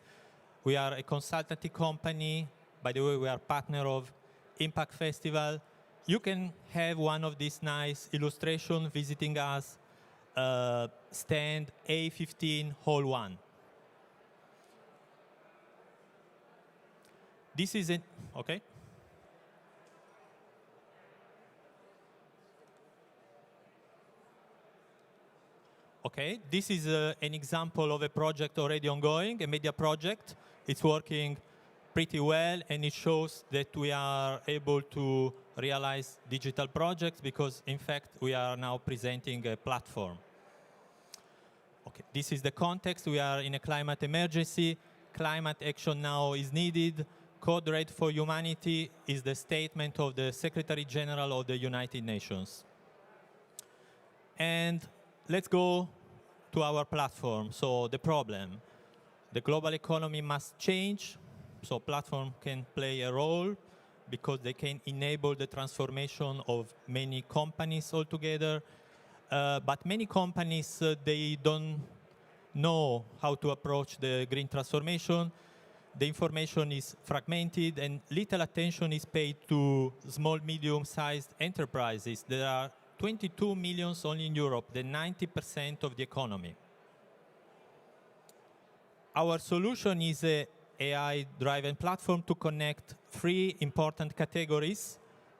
We are a consultancy company. By the way, we are partner of Impact Festival. You can have one of these nice illustrations visiting us, stand A15 Hall 1. This is it, okay? Okay, this is an example of a project already ongoing, a media project. It's working pretty well, and it shows that we are able to realize digital projects because, in fact, we are now presenting a platform. Okay, this is the context. We are in a climate emergency. Climate action now is needed. Code Red for Humanity is the statement of the Secretary General of the United Nations. And let's go to our platform. So the problem, the global economy must change. So platform can play a role because they can enable the transformation of many companies altogether. But many companies, they don't know how to approach the green transformation. The information is fragmented and little attention is paid to small, medium-sized enterprises. There are 22 million only in Europe, the 90% of the economy. Our solution is a AI-driven platform to connect three important categories: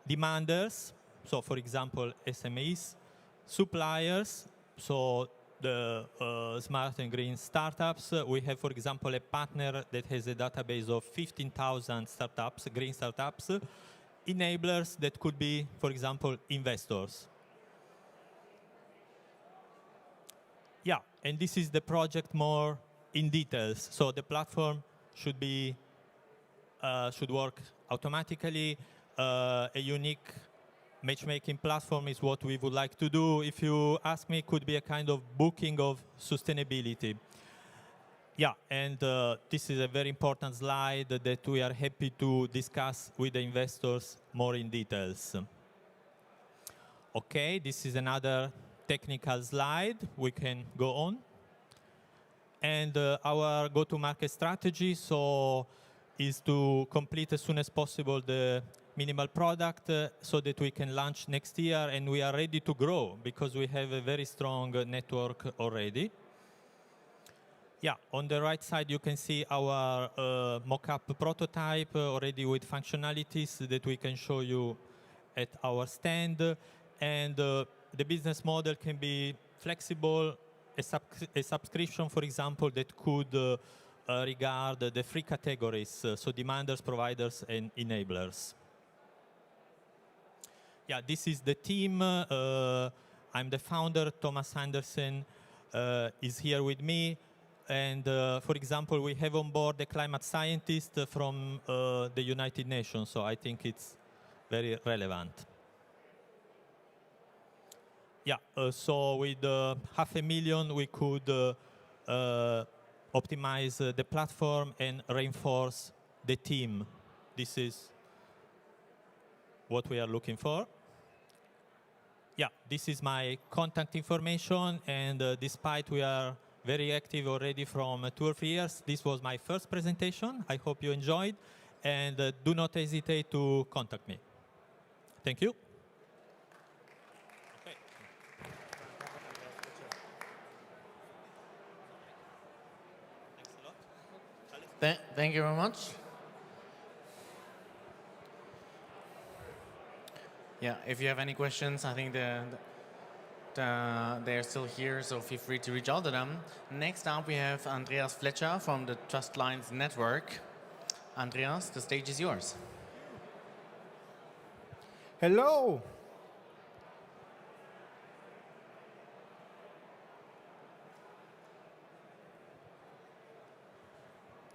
demanders, so for example, SMEs, suppliers, so the smart and green startups. We have, for example, a partner that has a database of 15,000 startups, green startups, enablers that could be, for example, investors. Yeah, and this is the project more in details. So the platform should be should work automatically. A unique matchmaking platform is what we would like to do. If you ask me, it could be a kind of booking of sustainability. Yeah, and this is a very important slide that we are happy to discuss with the investors more in details. Okay, this is another technical slide. We can go on. And our go-to-market strategy is to complete as soon as possible the minimal product so that we can launch next year, and we are ready to grow because we have a very strong network already. Yeah, on the right side you can see our mock-up prototype already with functionalities that we can show you at our stand. And the business model can be flexible. A subscription, for example, that could regard the three categories, so demanders, providers, and enablers. Yeah, this is the team. I'm the founder. Thomas Andersen is here with me. And for example, we have on board a climate scientist from the United Nations, so I think it's very relevant. Yeah, so with 500,000 we could optimize the platform and reinforce the team. This is what we are looking for. Yeah, this is my contact information, and despite we are very active already from 2 or 3 years, this was my first presentation. I hope you enjoyed, and do not hesitate to contact me. Thank you. Thank you very much. Yeah, if you have any questions, I think they're still here, so feel free to reach out to them. Next up, we have Andreas Fletcher from the Trustlines Network. Andreas, the stage is yours. Hello.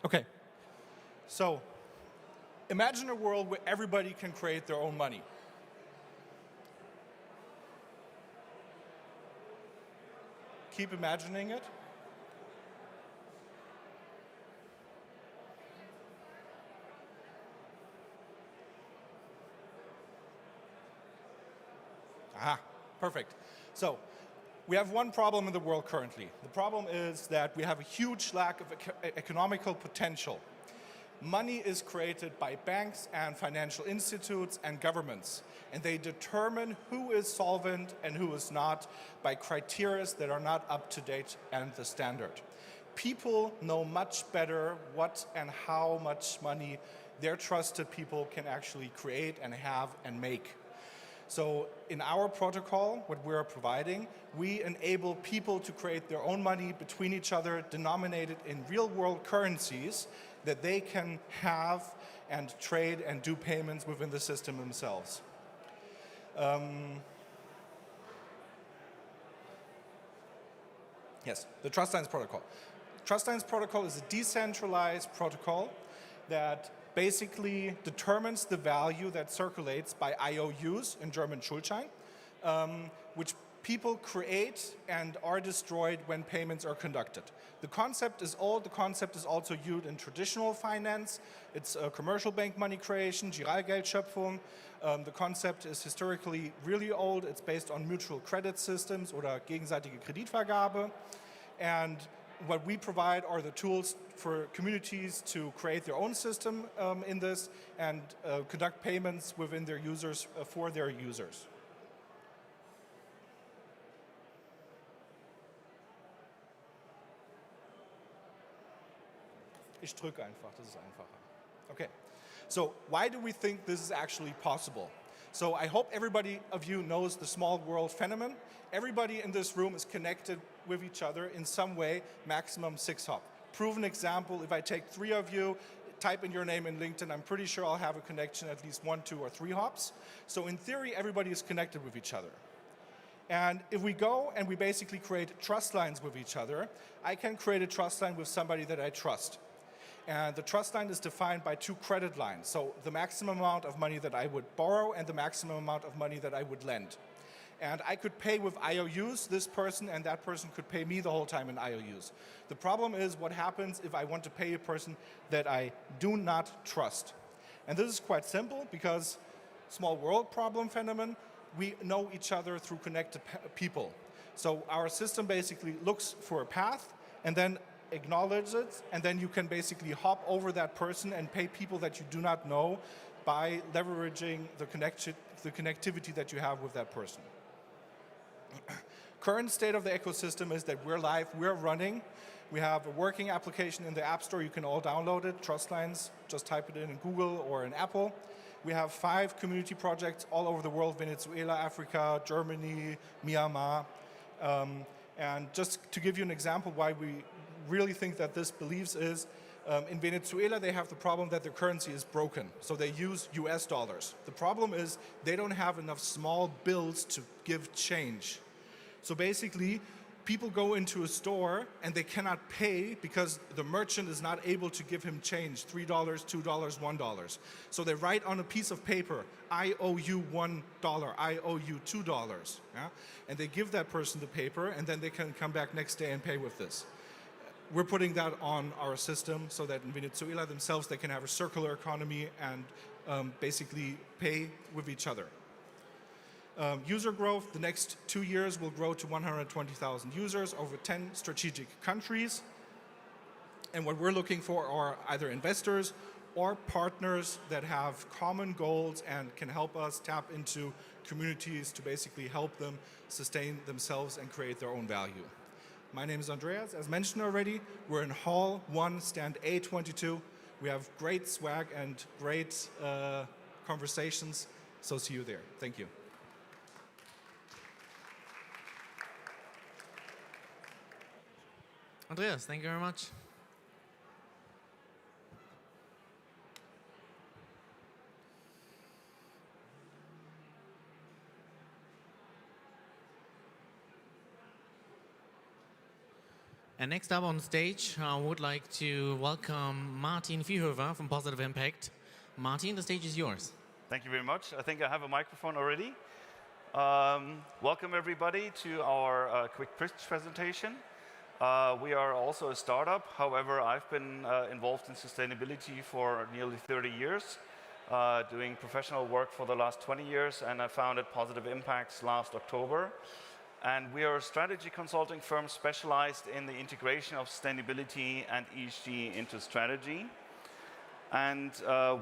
Okay, so imagine a world where everybody can create their own money. keep imagining it. Aha, perfect. So we have one problem in the world currently. The problem is that we have a huge lack of economical potential. Money is created by banks and financial institutes and governments, and they determine who is solvent and who is not by criteria that are not up to date and the standard. People know much better what and how much money their trusted people can actually create and have and make. So in our protocol, what we're providing, we enable people to create their own money between each other, denominated in real-world currencies that they can have and trade and do payments within the system themselves. Yes, the Trustlines protocol. Trustlines protocol is a decentralized protocol that basically determines the value that circulates by IOUs, in German Schuldschein, which people create and are destroyed when payments are conducted. The concept is old. The concept is also used in traditional finance. It's commercial bank money creation, Giralgeldschöpfung. The concept is historically really old. It's based on mutual credit systems oder gegenseitige Kreditvergabe. And what we provide are the tools for communities to create their own system in this and conduct payments within their users for their users. Ich drücke einfach, das ist einfacher. Okay, so why do we think this is actually possible? So I hope everybody of you knows the small world phenomenon. Everybody in this room is connected with each other in some way, maximum 6 hop. Proven example, if I take 3 of you, type in your name in LinkedIn, I'm pretty sure I'll have a connection at least 1, 2, or 3 hops. So in theory, everybody is connected with each other. And if we go and we basically create trust lines with each other, I can create a trust line with somebody that I trust. And the trust line is defined by 2 credit lines. So the maximum amount of money that I would borrow and the maximum amount of money that I would lend. And I could pay with IOUs this person, and that person could pay me the whole time in IOUs. The problem is what happens if I want to pay a person that I do not trust. And this is quite simple because small world problem phenomenon, we know each other through connected people. So our system basically looks for a path and then acknowledges it, and then you can basically hop over that person and pay people that you do not know by leveraging the connectivity that you have with that person. Current state of the ecosystem is that we're live, we're running. We have a working application in the App Store. You can all download it, Trustlines. Just type it in Google or in Apple. We have 5 community projects all over the world, Venezuela, Africa, Germany, Myanmar. And just to give you an example why we really think that this beliefs is, in Venezuela they have the problem that their currency is broken, so they use US dollars. The problem is they don't have enough small bills to give change. So basically, people go into a store and they cannot pay because the merchant is not able to give him change, $3, $2, $1. So they write on a piece of paper, I owe you $1, I owe you $2. Yeah? And they give that person the paper, and then they can come back next day and pay with this. We're putting that on our system so that in Venezuela themselves they can have a circular economy and basically pay with each other. User growth, the next 2 years will grow to 120,000 users over 10 strategic countries. And what we're looking for are either investors or partners that have common goals and can help us tap into communities to basically help them sustain themselves and create their own value. My name is Andreas. As mentioned already, we're in Hall 1, stand A22. We have great swag and great conversations, so see you there. Thank you. Andreas, thank you very much. And next up on stage, I would like to welcome Martin Vierhoever from Positive Impact. Martin, the stage is yours. Thank you very much. I think I have a microphone already. Welcome everybody to our quick pitch presentation. We are also a startup. However, I've been involved in sustainability for nearly 30 years, doing professional work for the last 20 years, and I founded Positive Impacts last October. And we are a strategy consulting firm specialized in the integration of sustainability and ESG into strategy. And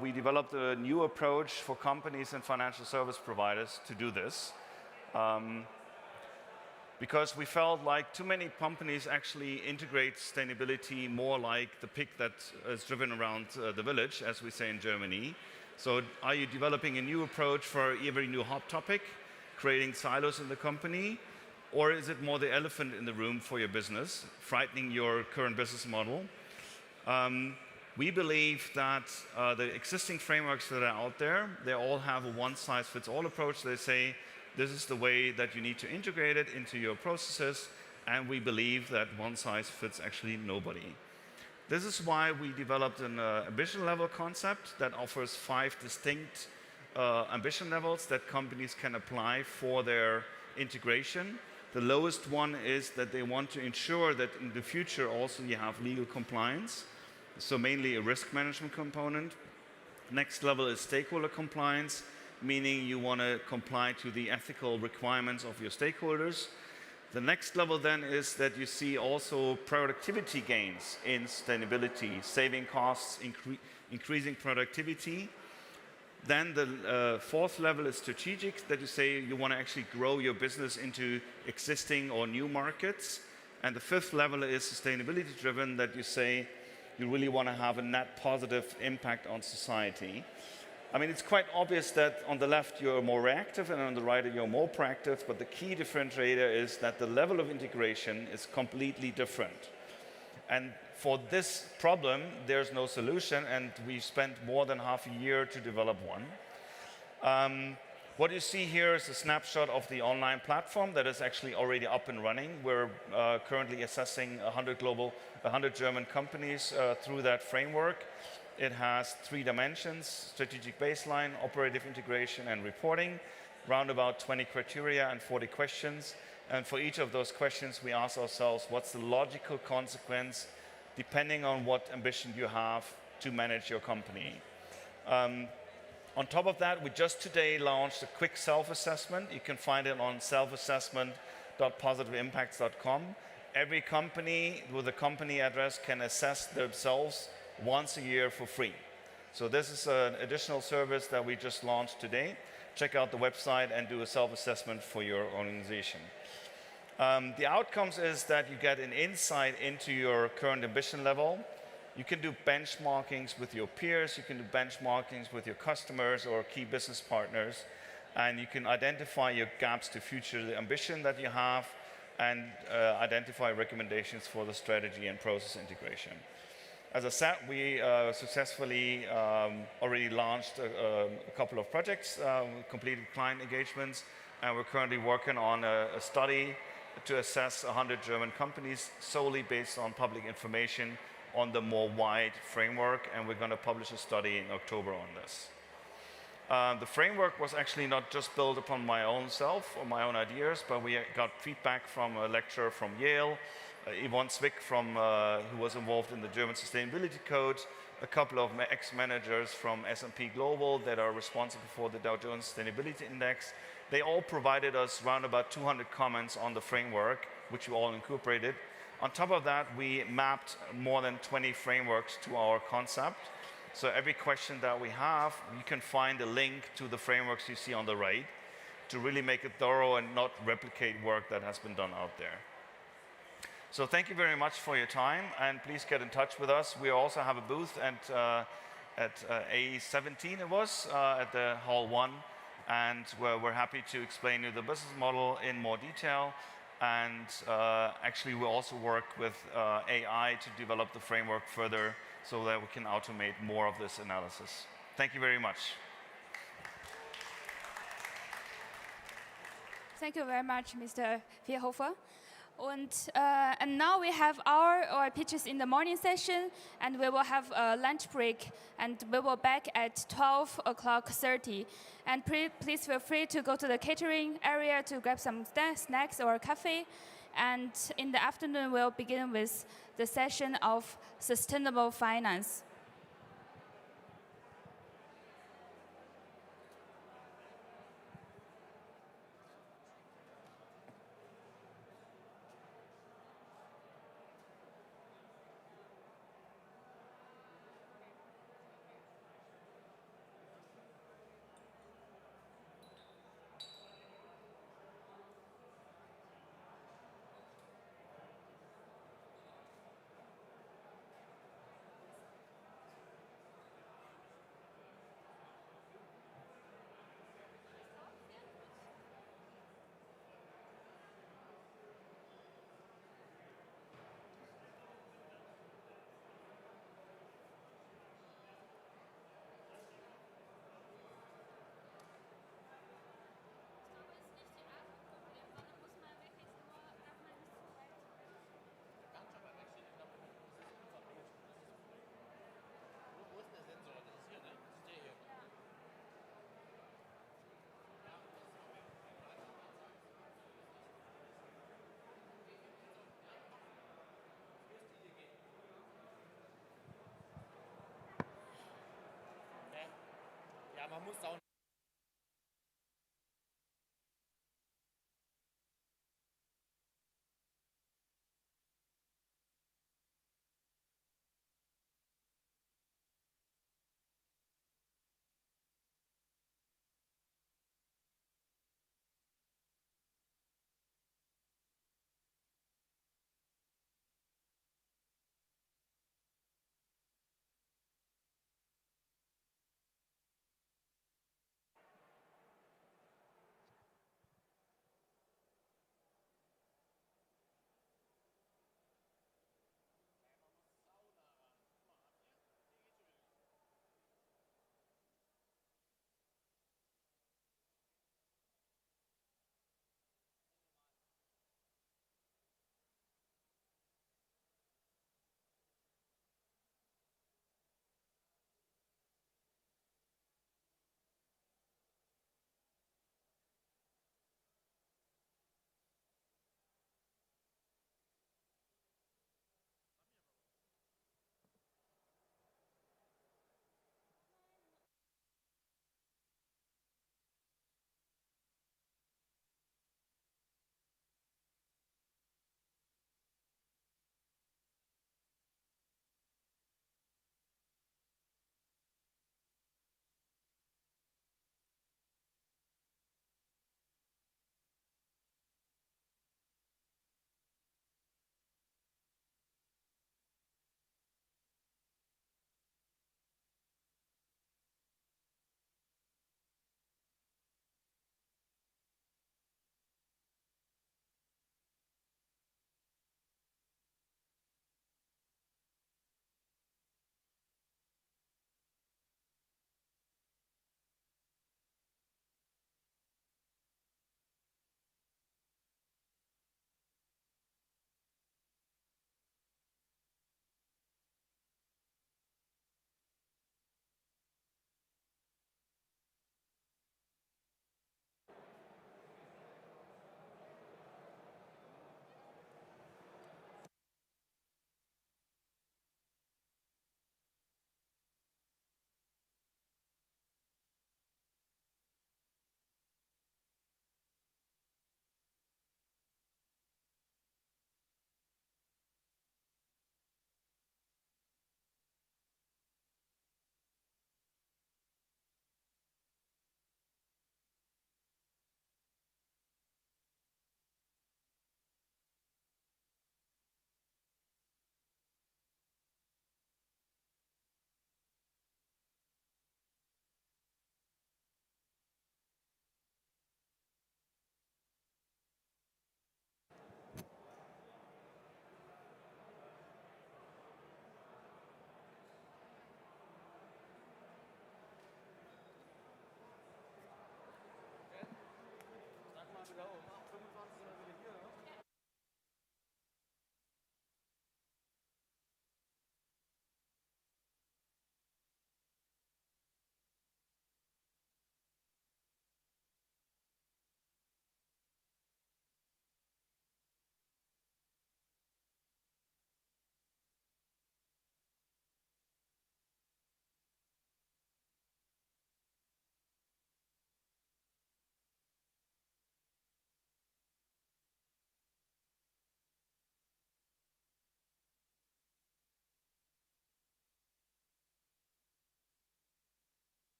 we developed a new approach for companies and financial service providers to do this. Because we felt like too many companies actually integrate sustainability more like the pig that is driven around the village, as we say in Germany. So are you developing a new approach for every new hot topic, creating silos in the company? Or is it more the elephant in the room for your business, frightening your current business model? We believe that the existing frameworks that are out there, they all have a one-size-fits-all approach. They say, this is the way that you need to integrate it into your processes, and we believe that one size fits actually nobody. This is why we developed an ambition level concept that offers 5 distinct ambition levels that companies can apply for their integration. The lowest one is that they want to ensure that in the future also you have legal compliance, so mainly a risk management component. Next level is stakeholder compliance, meaning you want to comply to the ethical requirements of your stakeholders. The next level then is that you see also productivity gains in sustainability, saving costs, increasing productivity. Then the fourth level is strategic, that you say you want to actually grow your business into existing or new markets. And the fifth level is sustainability driven, that you say you really want to have a net positive impact on society. I mean, it's quite obvious that on the left you're more reactive and on the right you're more proactive, but the key differentiator is that the level of integration is completely different. And for this problem, there's no solution, and we spent more than half a year to develop one. What you see here is a snapshot of the online platform that is actually already up and running. We're currently assessing 100 German companies through that framework. It has 3 dimensions: strategic baseline, operative integration, and reporting, round about 20 criteria and 40 questions. And for each of those questions, we ask ourselves, what's the logical consequence, depending on what ambition you have to manage your company? On top of that, we just today launched a quick self-assessment. You can find it on self-assessment.positiveimpacts.com. Every company with a company address can assess themselves once a year for free. So this is an additional service that we just launched today. Check out the website and do a self-assessment for your organization. The outcomes is that you get an insight into your current ambition level. You can do benchmarkings with your peers, you can do benchmarkings with your customers or key business partners, and you can identify your gaps to future the ambition that you have, and identify recommendations for the strategy and process integration. As I said, we successfully already launched a couple of projects, completed client engagements, and we're currently working on a study to assess 100 German companies solely based on public information on the more wide framework, and we're going to publish a study in October on this. The framework was actually not just built upon my own self or my own ideas, but we got feedback from a lecturer from Yale, Yvonne Zwick who was involved in the German Sustainability Code, a couple of ex-managers from S&P Global that are responsible for the Dow Jones Sustainability Index. They all provided us around about 200 comments on the framework, which we all incorporated. On top of that, we mapped more than 20 frameworks to our concept. So every question that we have, you can find a link to the frameworks you see on the right to really make it thorough and not replicate work that has been done out there. So thank you very much for your time, and please get in touch with us. We also have a booth at A17 at the Hall 1, and we're happy to explain you the business model in more detail. And actually, we also work with AI to develop the framework further so that we can automate more of this analysis. Thank you very much. Thank you very much, Mr. Vierhofer. And now we have our pitches in the morning session, and we will have a lunch break, and we will back at 12 o'clock 30. And please feel free to go to the catering area to grab some snacks or coffee. And in the afternoon, we'll begin with the session of sustainable finance. Ja, man muss auch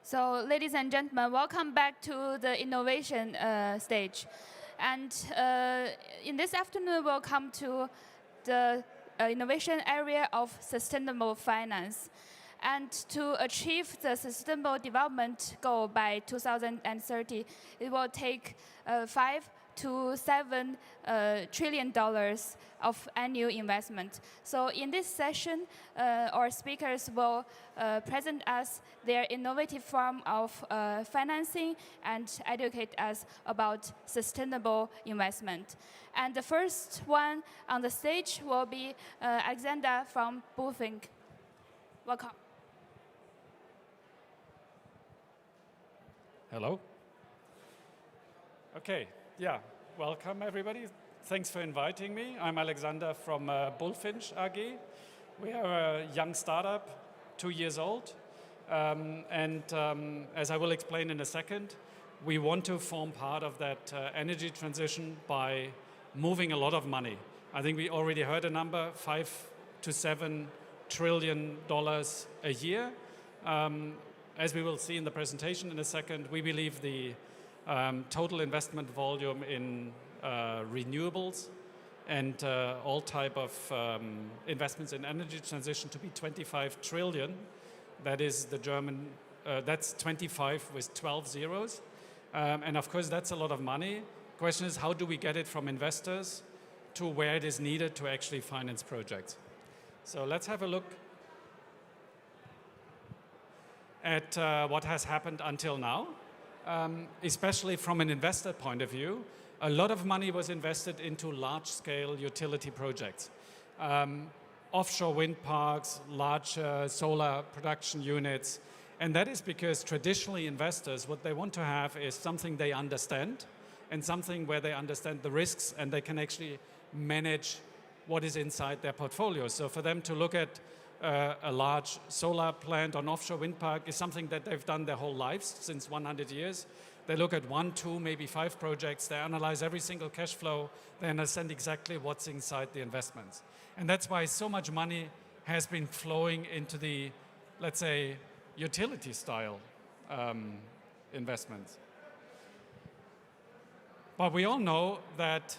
So, ladies and gentlemen, welcome back to the innovation stage. And in this afternoon, we'll come to the innovation area of sustainable finance. And to achieve the sustainable development goal by 2030, it will take $5 to $7 trillion of annual investment. So in this session, our speakers will present us their innovative form of financing and educate us about sustainable investment. And the first one on the stage will be Alexander from Bullfinch. Welcome. Hello. Okay, yeah, welcome everybody. Thanks for inviting me. I'm Alexander from Bullfinch AG. We are a young startup, 2 years old. As I will explain in a second, we want to form part of that energy transition by moving a lot of money. I think we already heard a number, $5 to $7 trillion a year. As we will see in the presentation in a second, we believe the total investment volume in renewables and all type of investments in energy transition to be 25 trillion. That is the German, that's 25 with 12 zeros. And of course, that's a lot of money. Question is, how do we get it from investors to where it is needed to actually finance projects? So let's have a look at what has happened until now, especially from an investor point of view. A lot of money was invested into large-scale utility projects. Offshore wind parks, large solar production units, and that is because traditionally investors, what they want to have is something they understand and something where they understand the risks and they can actually manage what is inside their portfolio. So for them to look at a large solar plant or an offshore wind park is something that they've done their whole lives, since 100 years. They look at 1, 2, maybe 5 projects, they analyze every single cash flow, they understand exactly what's inside the investments. And that's why so much money has been flowing into the, let's say, utility style investments. But we all know that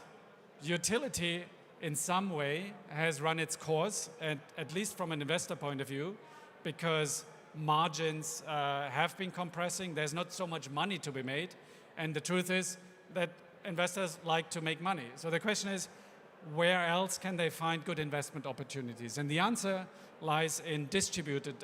utility in some way has run its course, and at least from an investor point of view, because margins have been compressing. There's not so much money to be made, and the truth is that investors like to make money. So the question is, where else can they find good investment opportunities? And the answer lies in distributed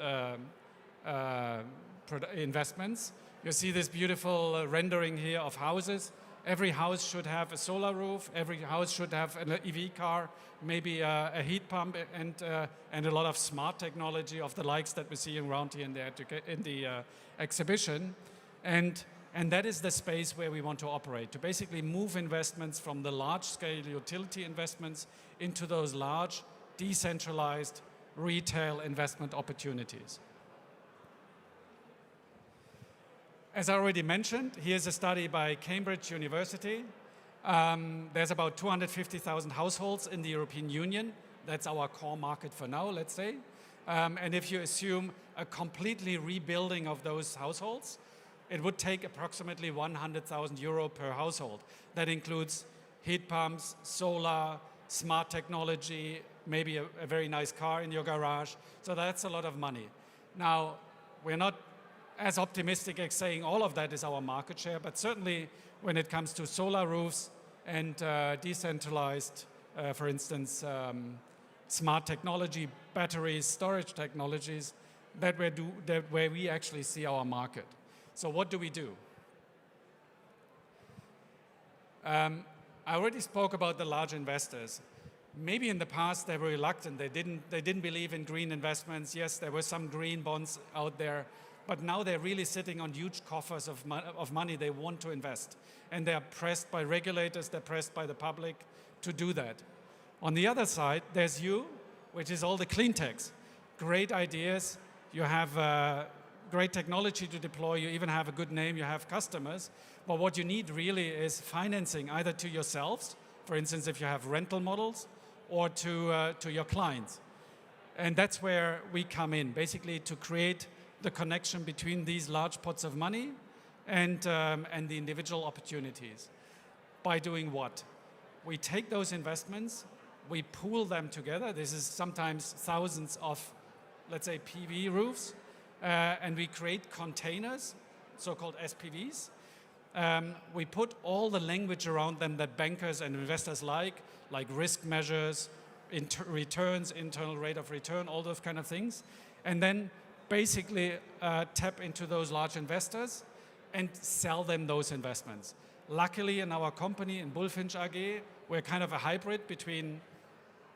investments. You see this beautiful rendering here of houses. Every house should have a solar roof. Every house should have an EV car, maybe a heat pump, and a lot of smart technology of the likes that we see around here in the exhibition. And that is the space where we want to operate, to basically move investments from the large-scale utility investments into those large, decentralized retail investment opportunities. As I already mentioned, here's a study by Cambridge University. There's about 250,000 households in the European Union. That's our core market for now, let's say. And if you assume a completely rebuilding of those households, it would take approximately 100,000 euro per household. That includes heat pumps, solar, smart technology, maybe a very nice car in your garage. So that's a lot of money. Now, we're not as optimistic as saying all of that is our market share, but certainly when it comes to solar roofs and decentralized, for instance, smart technology, batteries, storage technologies, that where we actually see our market. So what do we do? I already spoke about the large investors. Maybe in the past they were reluctant. They didn't believe in green investments. Yes, there were some green bonds out there, but now they're really sitting on huge coffers of money they want to invest. And they're pressed by regulators, they're pressed by the public to do that. On the other side, there's you, which is all the clean techs. Great ideas, you have great technology to deploy, you even have a good name, you have customers. But what you need really is financing, either to yourselves, for instance, if you have rental models, or to your clients. And that's where we come in, basically to create the connection between these large pots of money and the individual opportunities. By doing what? We take those investments, we pool them together. This is sometimes thousands of, let's say, PV roofs, and we create containers, so-called SPVs. We put all the language around them that bankers and investors like risk measures, returns, internal rate of return, all those kind of things, and then basically tap into those large investors and sell them those investments. Luckily, in our company, in Bullfinch AG, we're kind of a hybrid between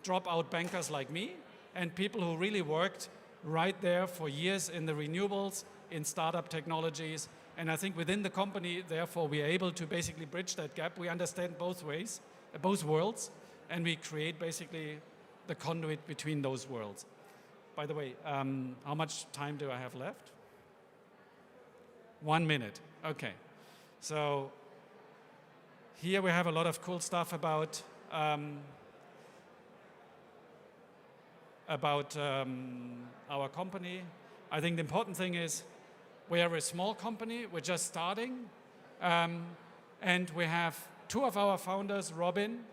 dropout bankers like me and people who really worked right there for years in the renewables, in startup technologies. And I think within the company, therefore, we are able to basically bridge that gap. We understand both ways, both worlds, and we create basically the conduit between those worlds. By the way, how much time do I have left? 1 minute. Okay. So here we have a lot of cool stuff about our company. I think the important thing is we are a small company. We're just starting. And we have two of our founders, Robin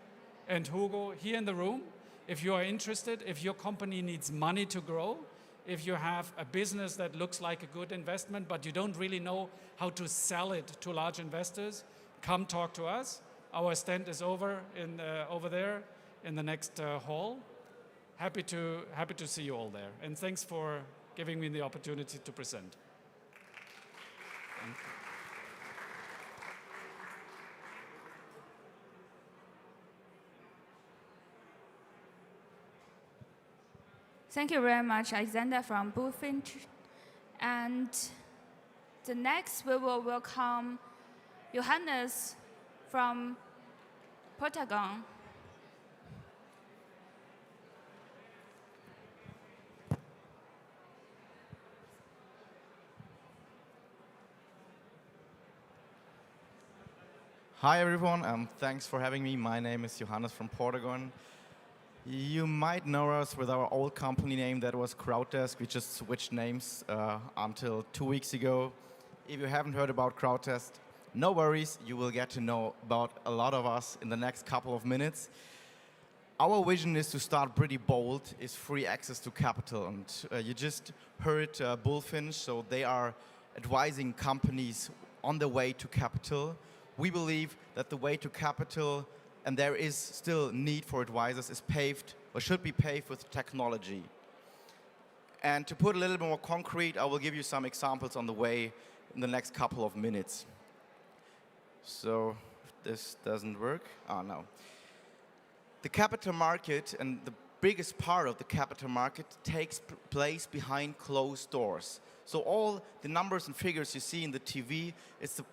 and Hugo, here in the room. If you are interested, if your company needs money to grow, if you have a business that looks like a good investment, but you don't really know how to sell it to large investors, come talk to us. Our stand is over there in the next hall. Happy to see you all there. And thanks for giving me the opportunity to present. Thank you very much, Alexander from Bullfinch. And the next we will welcome Johannes from Portagon. Hi everyone, thanks for having me. My name is Johannes from Portagon. You might know us with our old company name that was CrowdDesk. We just switched names until 2 weeks ago. If you haven't heard about CrowdDesk, no worries, you will get to know about a lot of us in the next couple of minutes. Our vision is to start pretty bold, is free access to capital. And you just heard Bullfinch, so they are advising companies on the way to capital. We believe that the way to capital, and there is still need for advisors, is paved or should be paved with technology. And to put a little bit more concrete, I will give you some examples on the way in the next couple of minutes. So if this doesn't work, no. The capital market and the biggest part of the capital market takes place behind closed doors. So all the numbers and figures you see in the TV is the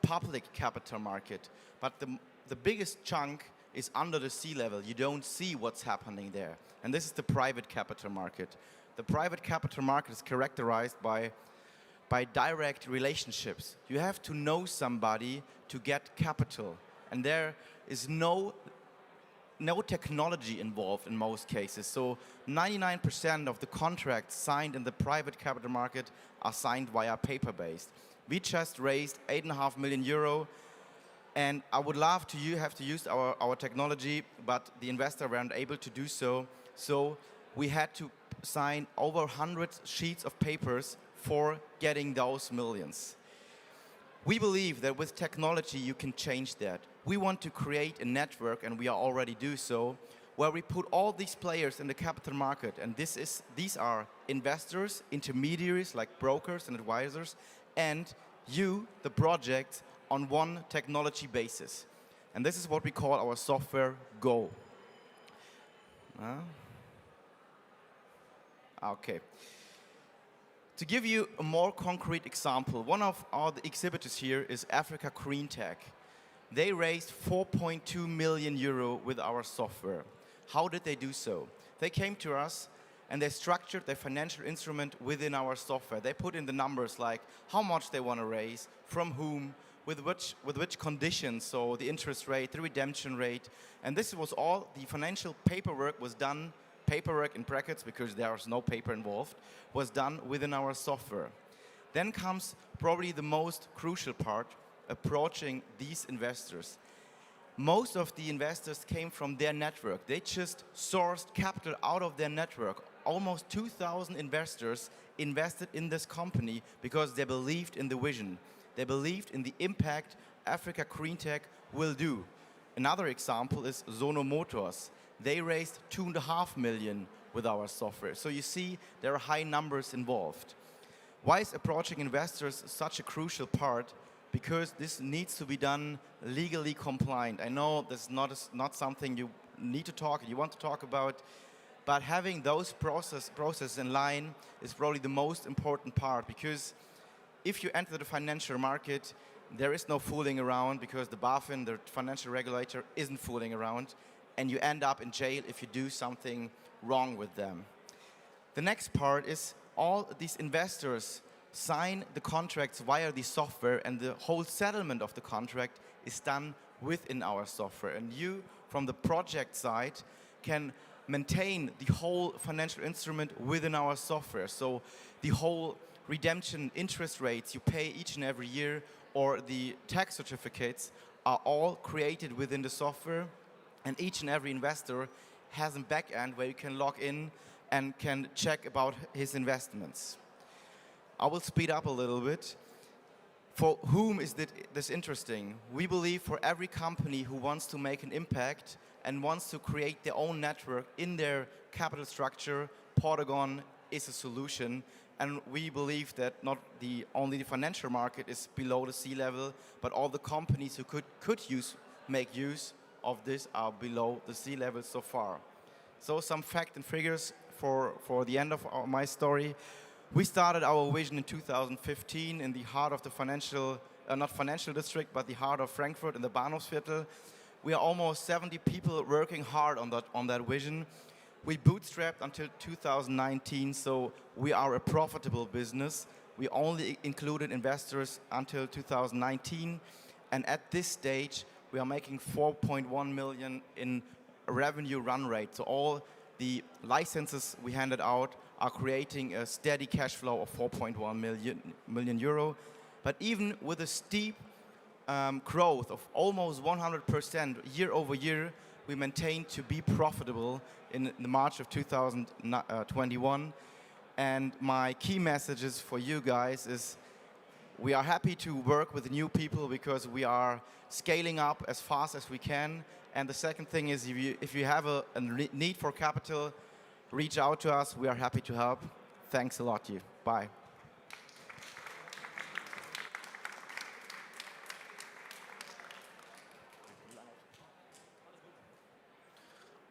public capital market. But the biggest chunk is under the sea level. You don't see what's happening there. And this is the private capital market. The private capital market is characterized by direct relationships. You have to know somebody to get capital. And there is no technology involved in most cases. So 99% of the contracts signed in the private capital market are signed via paper-based. We just raised 8.5 million euro, and I would love to have to use our technology, but the investor weren't able to do so. So we had to sign over 100 sheets of papers for getting those millions. We believe that with technology you can change that. We want to create a network, and we are already do so, where we put all these players in the capital market, and these are investors, intermediaries like brokers and advisors, and you, the project, on one technology basis. And this is what we call our software Go. Okay. To give you a more concrete example, one of our exhibitors here is Africa Green Tech. They raised 4.2 million euro with our software. How did they do so? They came to us and they structured their financial instrument within our software. They put in the numbers like how much they want to raise, from whom, with which conditions, so the interest rate, the redemption rate. And this was all, the financial paperwork was done, paperwork in brackets because there is no paper involved, was done within our software. Then comes probably the most crucial part, approaching these investors. Most of the investors came from their network. They just sourced capital out of their network. Almost 2,000 investors invested in this company because they believed in the vision. They believed in the impact Africa Green Tech will do. Another example is Sono Motors. They raised 2.5 million with our software. So you see, there are high numbers involved. Why is approaching investors such a crucial part? Because this needs to be done legally compliant. I know this is not something you need to talk, you want to talk about, but having those processes in line is probably the most important part, because if you enter the financial market, there is no fooling around, because the BaFin, the financial regulator, isn't fooling around, and you end up in jail if you do something wrong with them. The next part is all these investors sign the contracts via the software, and the whole settlement of the contract is done within our software. And you, from the project side, can maintain the whole financial instrument within our software. So the whole redemption interest rates you pay each and every year, or the tax certificates, are all created within the software. And each and every investor has a back end where you can log in and can check about his investments. I will speed up a little bit. For whom is this interesting? We believe for every company who wants to make an impact and wants to create their own network in their capital structure, Portagon is a solution. And we believe that not only the financial market is below the sea level, but all the companies who could make use of this are below the sea level so far. So some fact and figures for the end of my story. We started our vision in 2015 in the heart of the not financial district, but the heart of Frankfurt in the Bahnhofsviertel. We are almost 70 people working hard on that vision. We bootstrapped until 2019, so we are a profitable business. We only included investors until 2019, and at this stage, we are making 4.1 million in revenue run rate. So all the licenses we handed out are creating a steady cash flow of 4.1 million euro. But even with a steep growth of almost 100% year over year, we maintain to be profitable in the March of 2021. And my key messages for you guys is we are happy to work with new people because we are scaling up as fast as we can. And the second thing is if you have a need for capital, reach out to us. We are happy to help. Thanks a lot, you. Bye.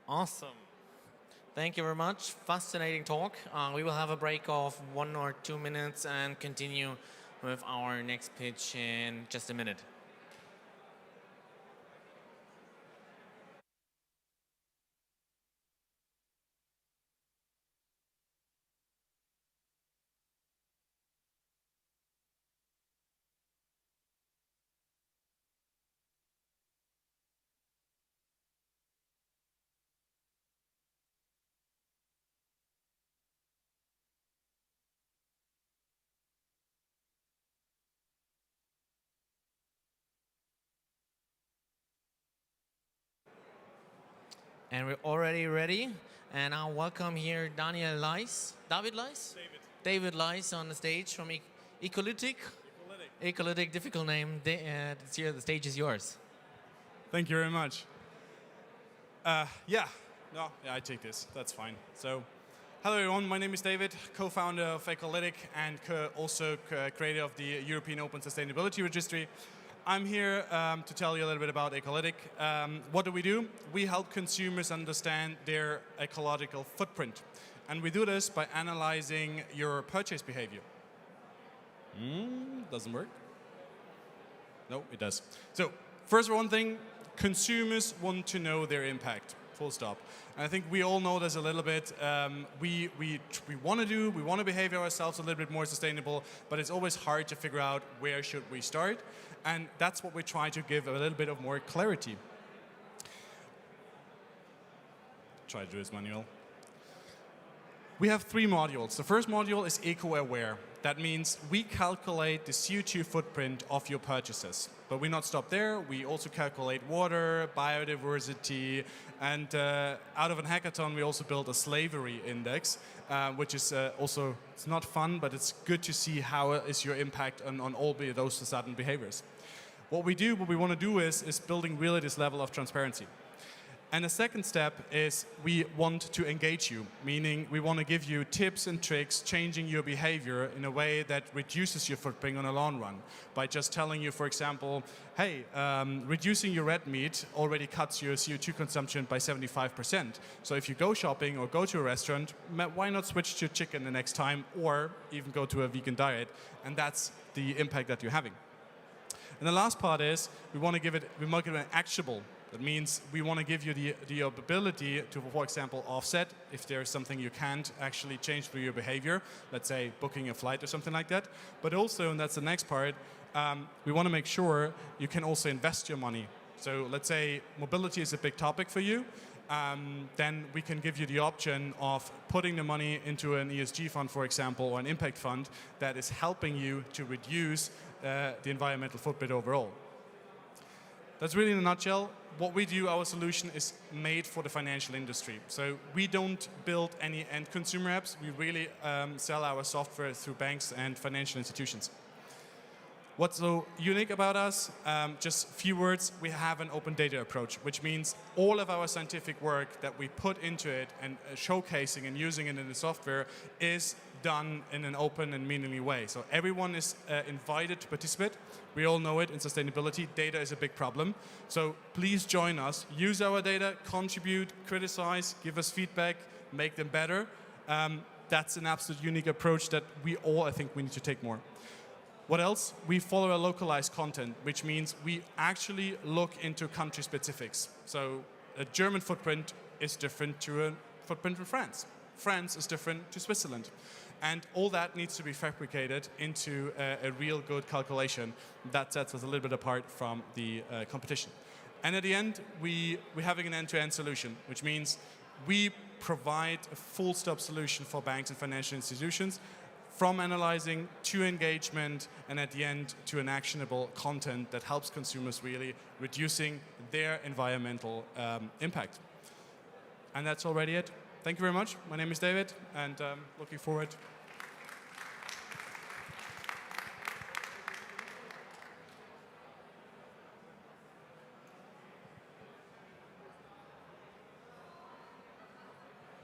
Awesome. Thank you very much. Fascinating talk. We will have a break of 1 or 2 minutes and continue with our next pitch in just a minute. And we're already ready. And I'll welcome here David Leis? David Leis on the stage from ecolytiq. Ecolytiq, difficult name. The stage is yours. Thank you very much. I take this. That's fine. So, hello everyone. My name is David, co-founder of ecolytiq and also creator of the European Open Sustainability Registry. I'm here to tell you a little bit about ecolytiq. What do? We help consumers understand their ecological footprint. And we do this by analyzing your purchase behavior. Doesn't work? No, it does. So, first one thing, consumers want to know their impact, full stop. And I think we all know this a little bit. We want to behave ourselves a little bit more sustainable, but it's always hard to figure out where should we start. And that's what we try to give a little bit of more clarity. Try to do this manual. We have 3 modules. The first module is eco-aware. That means we calculate the CO2 footprint of your purchases. But we not stop there. We also calculate water, biodiversity, and out of a hackathon we also built a slavery index, which is also, it's not fun, but it's good to see how is your impact on all those certain behaviors. What we want to do is building really this level of transparency. And the second step is we want to engage you, meaning we want to give you tips and tricks, changing your behavior in a way that reduces your footprint on a long run. By just telling you, for example, hey, reducing your red meat already cuts your CO2 consumption by 75%. So if you go shopping or go to a restaurant, why not switch to chicken the next time or even go to a vegan diet? And that's the impact that you're having. And the last part is we want to give it actionable. That means we want to give you the ability to, for example, offset if there is something you can't actually change through your behavior, let's say booking a flight or something like that. But also, and that's the next part, we want to make sure you can also invest your money. So let's say mobility is a big topic for you. Then we can give you the option of putting the money into an ESG fund, for example, or an impact fund that is helping you to reduce the environmental footprint overall. That's really in a nutshell. What we do, our solution is made for the financial industry. So we don't build any end consumer apps. We really sell our software through banks and financial institutions. What's so unique about us? Just a few words. We have an open data approach, which means all of our scientific work that we put into it and showcasing and using it in the software is done in an open and meaningful way. So everyone is invited to participate. We all know it in sustainability. Data is a big problem. So please join us. Use our data, contribute, criticize, give us feedback, make them better. That's an absolute unique approach that we all, I think, we need to take more. What else? We follow a localized content, which means we actually look into country specifics. So a German footprint is different to a footprint in France. France is different to Switzerland. And all that needs to be fabricated into a real good calculation that sets us a little bit apart from the competition. And at the end, we're having an end-to-end solution, which means we provide a full-stop solution for banks and financial institutions, from analyzing to engagement, and at the end to an actionable content that helps consumers really reducing their environmental impact. And that's already it. Thank you very much. My name is David, and looking forward.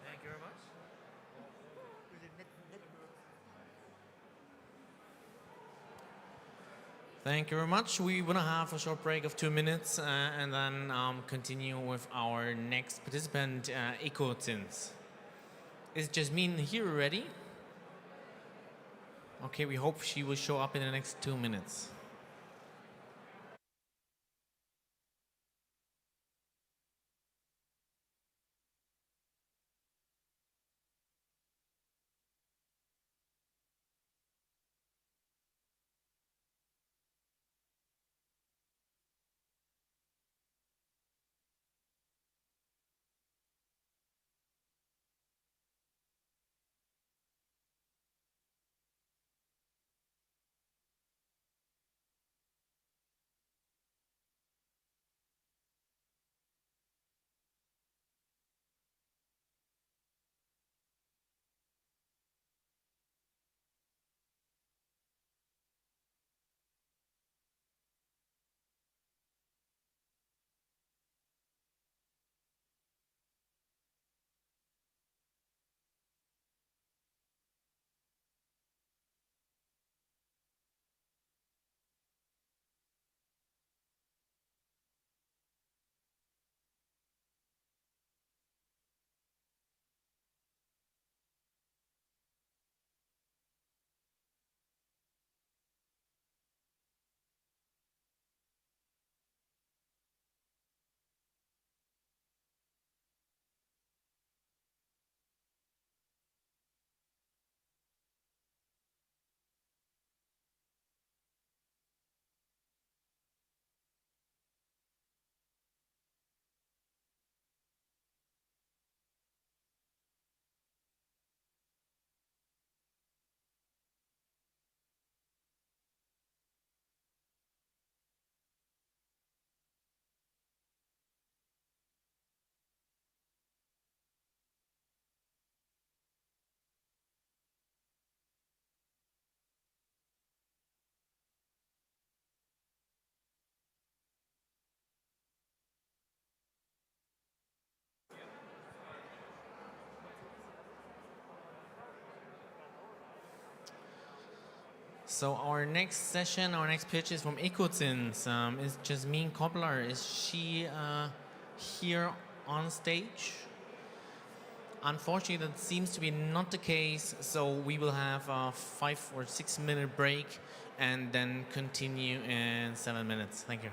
Thank you very much. Thank you very much. We want to have a short break of 2 minutes and then continue with our next participant, ecolytiq. Is Jasmine here already? Okay, we hope she will show up in the next 2 minutes. So our next session, our next pitch is from EcoZins. Is Jasmine Kobler, is she here on stage? Unfortunately, that seems to be not the case, so we will have a 5 or 6 minute break and then continue in 7 minutes. Thank you.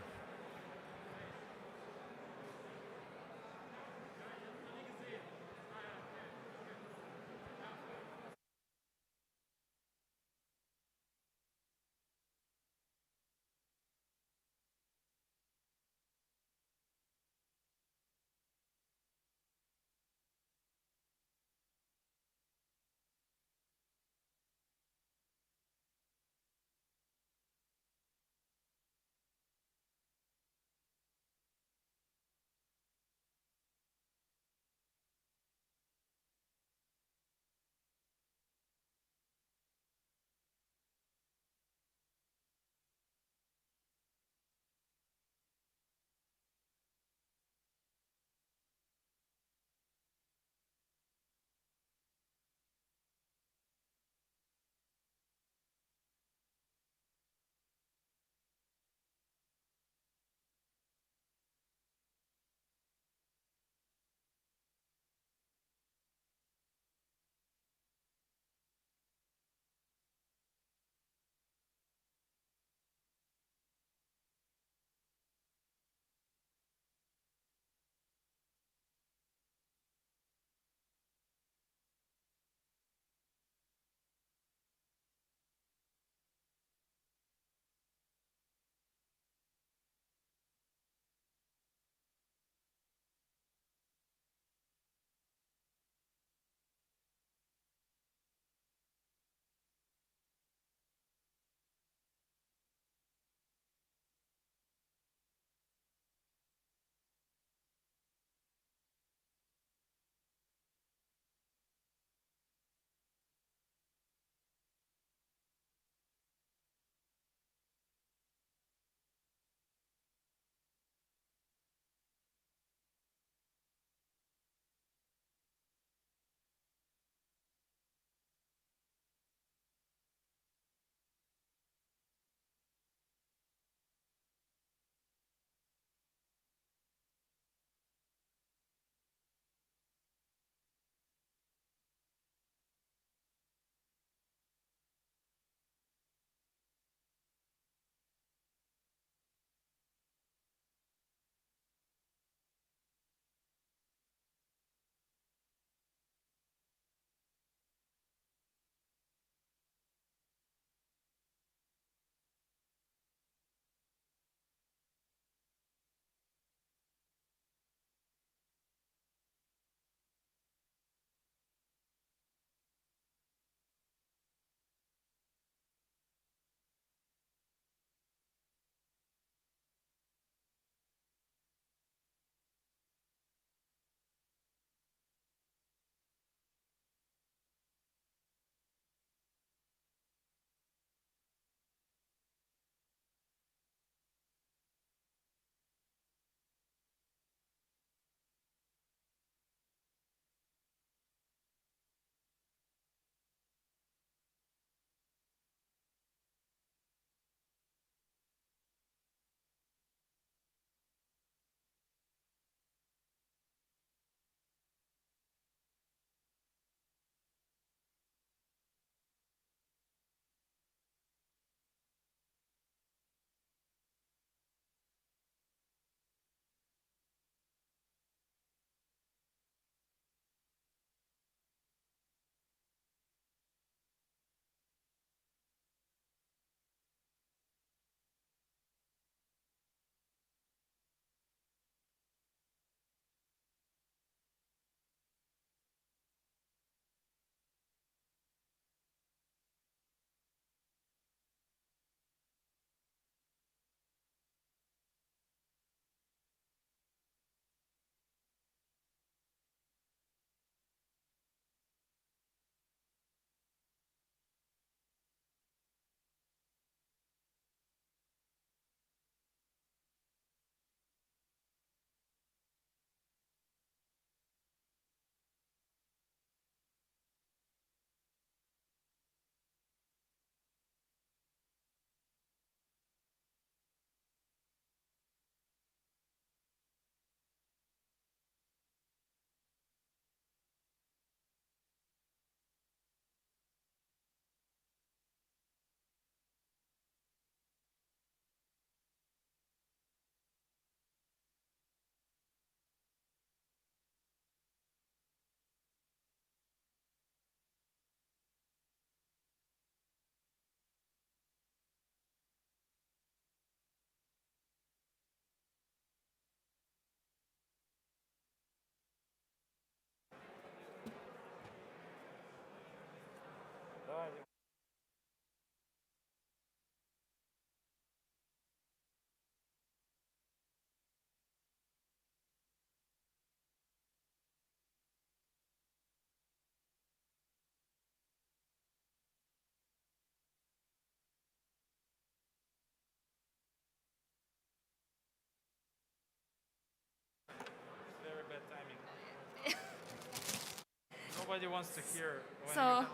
Somebody wants to hear. So,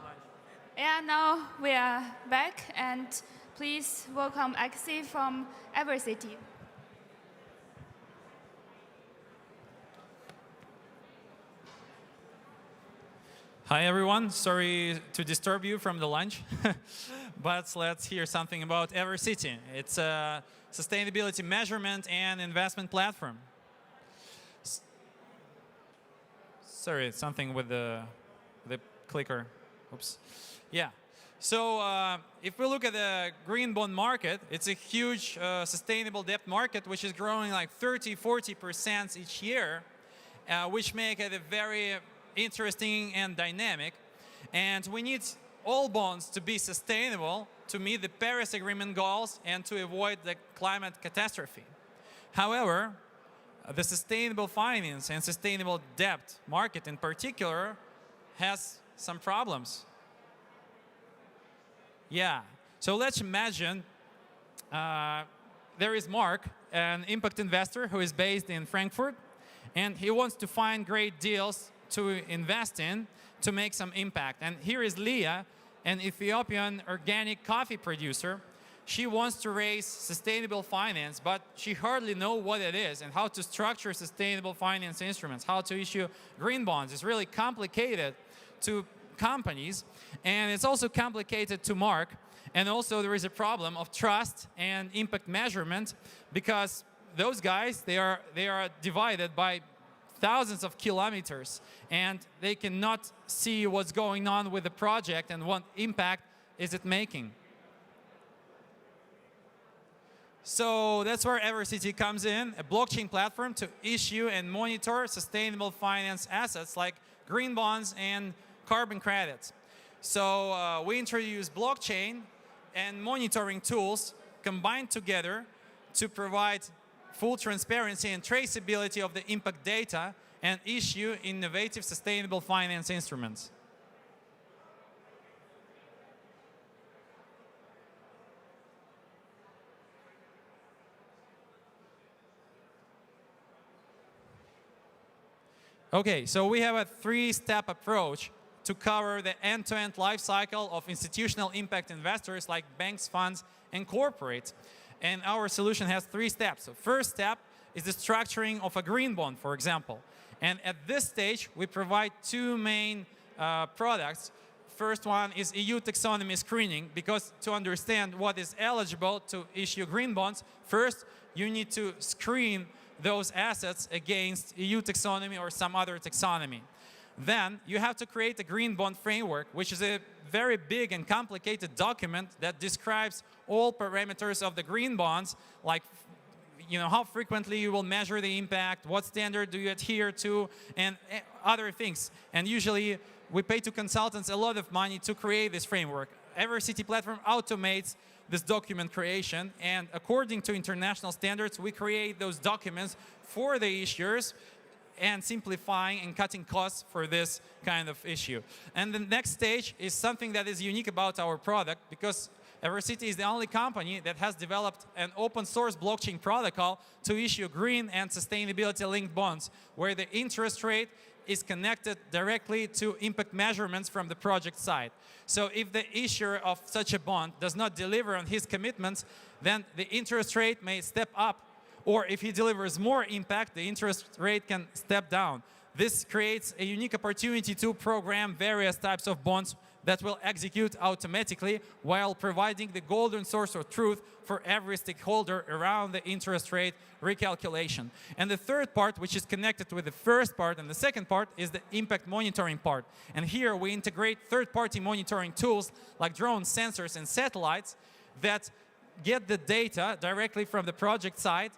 yeah, now we are back, and please welcome Axie from Evercity. Hi everyone, sorry to disturb you from the lunch, but let's hear something about Evercity. It's a sustainability measurement and investment platform. Sorry, something with the clicker. Oops. Yeah. So if we look at the green bond market, it's a huge sustainable debt market which is growing like 30–40% each year, which make it a very interesting and dynamic. And we need all bonds to be sustainable to meet the Paris Agreement goals and to avoid the climate catastrophe. However, the sustainable finance and sustainable debt market in particular has some problems. Yeah, so let's imagine there is Mark, an impact investor who is based in Frankfurt, and he wants to find great deals to invest in to make some impact. And here is Leah, an Ethiopian organic coffee producer. She wants to raise sustainable finance, but she hardly knows what it is and how to structure sustainable finance instruments, how to issue green bonds. It's really complicated to companies, and it's also complicated to Mark. And also there is a problem of trust and impact measurement, because those guys, they are divided by thousands of kilometers, and they cannot see what's going on with the project and what impact is it making. So that's where Evercity comes in, a blockchain platform to issue and monitor sustainable finance assets like green bonds and carbon credits. So we introduce blockchain and monitoring tools combined together to provide full transparency and traceability of the impact data and issue innovative sustainable finance instruments. Okay, so we have a three-step approach to cover the end-to-end life cycle of institutional impact investors like banks, funds, and corporates. And our solution has three steps. So first step is the structuring of a green bond, for example. And at this stage, we provide two main products. First one is EU taxonomy screening, because to understand what is eligible to issue green bonds, first you need to screen those assets against EU taxonomy or some other taxonomy. Then you have to create a green bond framework, which is a very big and complicated document that describes all parameters of the green bonds, like how frequently you will measure the impact, what standard do you adhere to, and other things. And usually we pay to consultants a lot of money to create this framework. Evercity platform automates this document creation, and according to international standards, we create those documents for the issuers and simplifying and cutting costs for this kind of issue. And the next stage is something that is unique about our product, because Evercity is the only company that has developed an open source blockchain protocol to issue green and sustainability linked bonds, where the interest rate is connected directly to impact measurements from the project side. So if the issuer of such a bond does not deliver on his commitments, then the interest rate may step up, or if he delivers more impact, the interest rate can step down. This creates a unique opportunity to program various types of bonds that will execute automatically while providing the golden source of truth for every stakeholder around the interest rate recalculation. And the third part, which is connected with the first part and the second part, is the impact monitoring part. And here we integrate third-party monitoring tools like drones, sensors, and satellites that get the data directly from the project side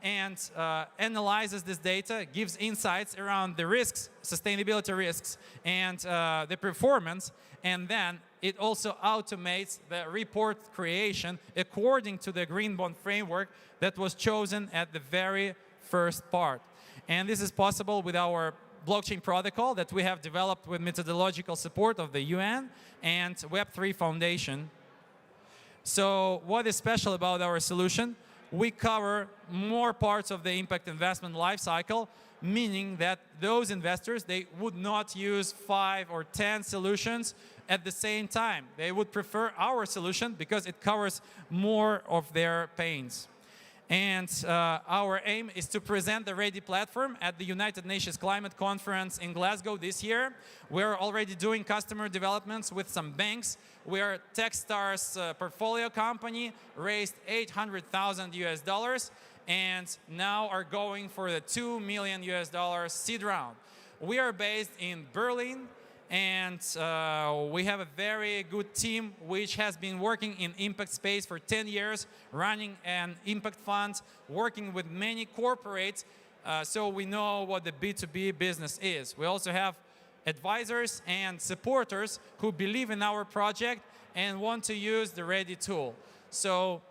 and analyzes this data, gives insights around the risks, sustainability risks, and the performance, and then it also automates the report creation according to the green bond framework that was chosen at the very first part. And this is possible with our blockchain protocol that we have developed with methodological support of the UN and Web3 Foundation. So what is special about our solution? we cover more parts of the impact investment lifecycle, meaning that those investors, they would not use 5 or 10 solutions at the same time. They would prefer our solution because it covers more of their pains. And our aim is to present the Ready platform at the United Nations Climate Conference in Glasgow this year. We're already doing customer developments with some banks. We are Techstars portfolio company, raised $800,000 and now are going for the $2 million seed round. We are based in Berlin, and we have a very good team which has been working in impact space for 10 years, running an impact fund, working with many corporates, so we know what the B2B business is. We also have advisors and supporters who believe in our project and want to use the Ready tool. So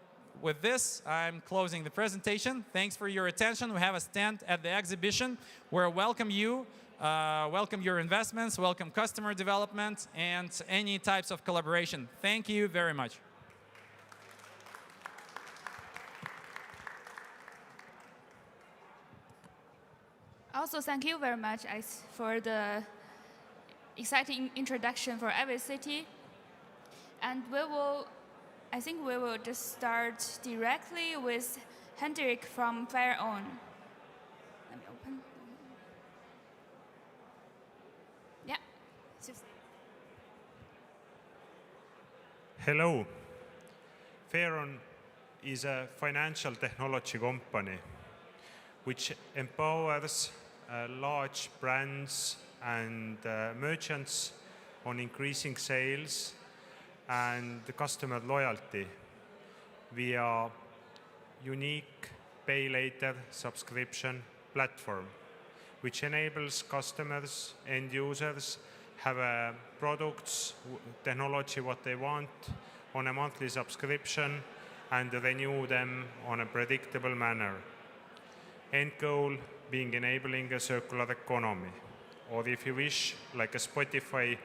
with this, I'm closing the presentation. Thanks for your attention. We have a stand at the exhibition where welcome you. Welcome your investments, welcome customer development, and any types of collaboration. Thank you very much. Also, thank you very much for the exciting introduction for Evercity. And I think we will just start directly with Hendrik from Fairown. Let me open. Yeah. Hello. Fairown is a financial technology company which empowers large brands and merchants on increasing sales and customer loyalty via unique pay later subscription platform, which enables customers, end users, have products, technology what they want on a monthly subscription and renew them on a predictable manner. End goal being enabling a circular economy. Or if you wish, like a Spotify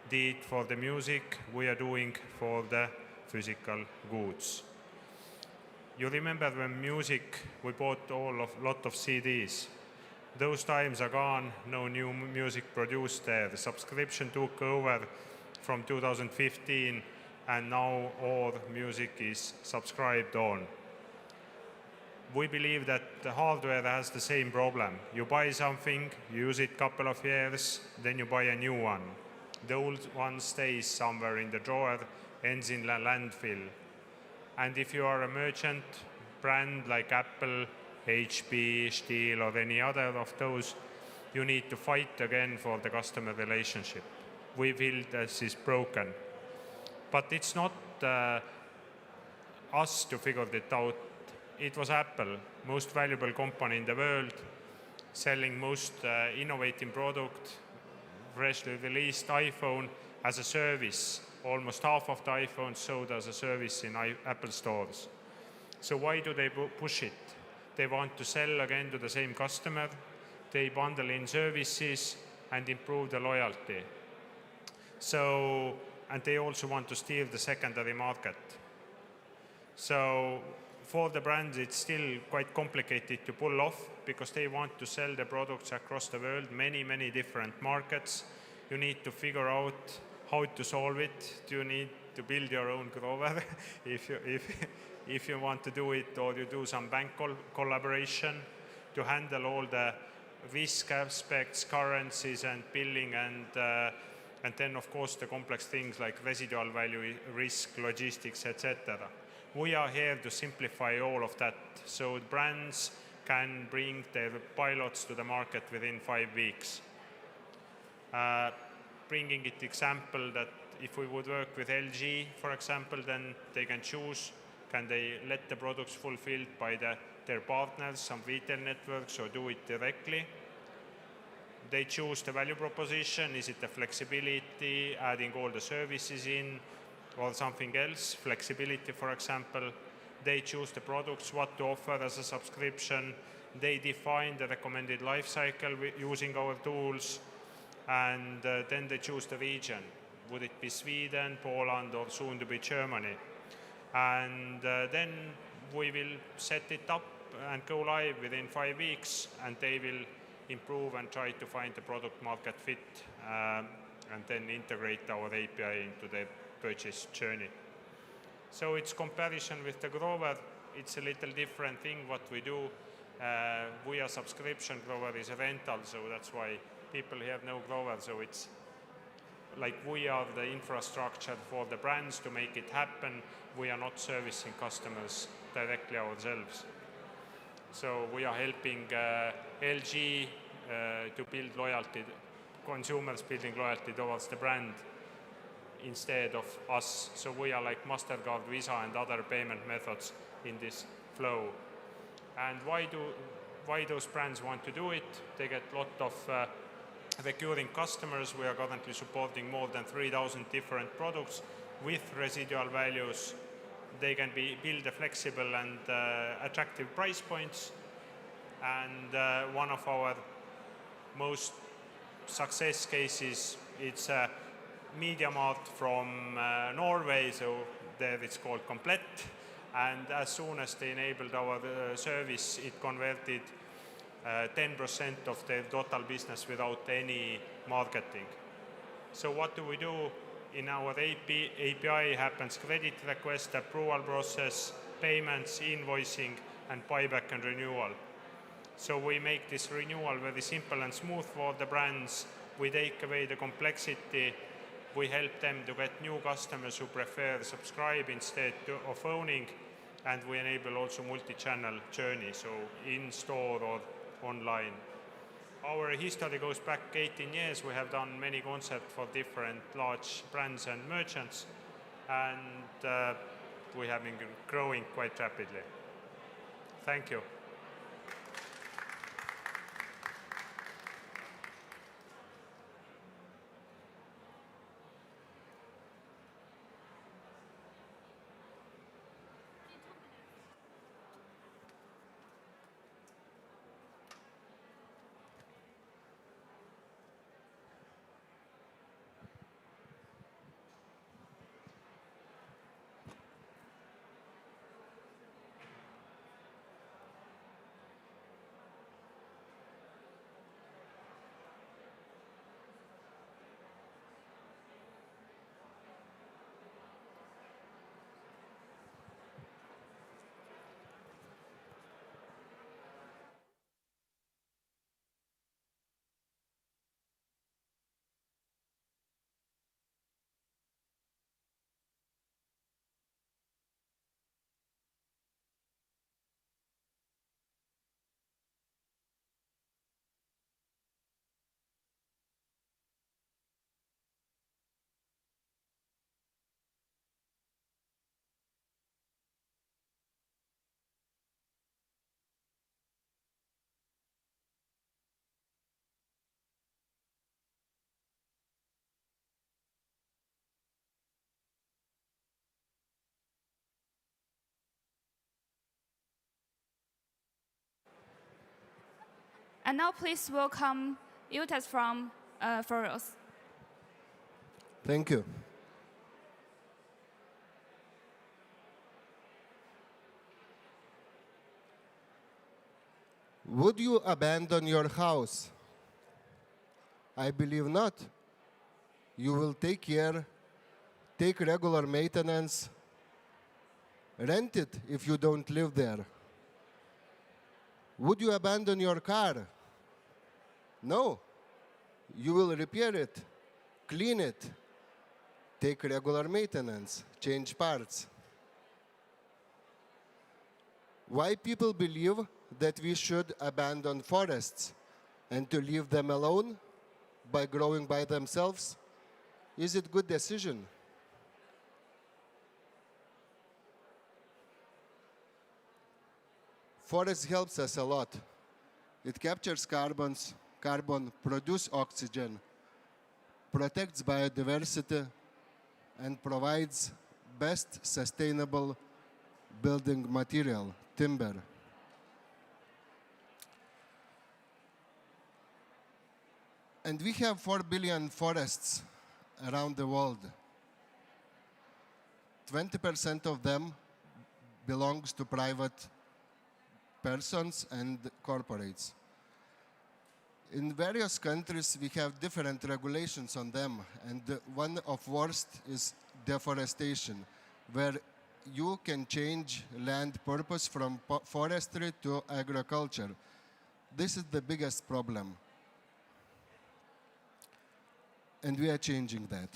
did for the music, we are doing for the physical goods. You remember when music, we bought lot of CDs. Those times are gone, no new music produced there. The subscription took over from 2015, and now all music is subscribed on. We believe that the hardware has the same problem. You buy something, you use it a couple of years, then you buy a new one. The old one stays somewhere in the drawer, ends in a landfill. And if you are a merchant brand like Apple, HP, Stihl, or any other of those, you need to fight again for the customer relationship. We feel this is broken. But it's not us to figure it out. It was Apple, most valuable company in the world, selling most innovative product, freshly released iPhone as a service. Almost half of the iPhones sold as a service in Apple stores. So why do they push it? They want to sell again to the same customer. They bundle in services and improve the loyalty. So, and they also want to steal the secondary market. So for the brands, it's still quite complicated to pull off because they want to sell the products across the world, many different markets. You need to figure out how to solve it. Do you need to build your own grower if you want to do it, or you do some bank collaboration to handle all the risk aspects, currencies and billing, and then of course the complex things like residual value, risk, logistics, etc. We are here to simplify all of that so brands can bring their pilots to the market within 5 weeks. Bringing it example that if we would work with LG, for example, then they can choose, can they let the products fulfilled by their partners, some retail networks, or do it directly? They choose the value proposition. Is it the flexibility, adding all the services in, or something else? Flexibility, for example. They choose the products, what to offer as a subscription. They define the recommended life cycle using our tools. And then they choose the region. Would it be Sweden, Poland, or soon to be Germany? And then we will set it up and go live within 5 weeks, and they will improve and try to find the product market fit and then integrate our API into the purchase journey. So it's comparison with the Grover. It's a little different thing what we do. We are subscription, Grover is a rental, so that's why people here know Grover. So it's like we are the infrastructure for the brands to make it happen. We are not servicing customers directly ourselves. So we are helping LG to build loyalty, consumers building loyalty towards the brand instead of us. So we are like MasterCard, Visa, and other payment methods in this flow. And why those brands want to do it? They get a lot of recurring customers. We are currently supporting more than 3,000 different products with residual values. They can build a flexible and attractive price points. And one of our most success cases, it's MediaMart from Norway, so there it's called Komplett. And as soon as they enabled our service, it converted 10% of their total business without any marketing. So what do we do? In our API happens credit request, approval process, payments, invoicing, and buyback and renewal. So we make this renewal very simple and smooth for the brands. We take away the complexity. We help them to get new customers who prefer subscribe instead of owning. And we enable also multi-channel journey, so in-store or online. Our history goes back 18 years. We have done many concepts for different large brands and merchants, and we have been growing quite rapidly. Thank you. And now please welcome Yutas from Foros. Thank you. Would you abandon your house? I believe not. You will take care, take regular maintenance, rent it if you don't live there. Would you abandon your car? No. You will repair it, clean it, take regular maintenance, change parts. Why people believe that we should abandon forests and to leave them alone by growing by themselves? Is it a good decision? Forest helps us a lot. It captures carbon, produces oxygen, protects biodiversity, and provides best sustainable building material, timber. And we have 4 billion forests around the world. 20% of them belongs to private persons and corporates. In various countries, we have different regulations on them, and one of worst is deforestation, where you can change land purpose from forestry to agriculture. This is the biggest problem, and we are changing that.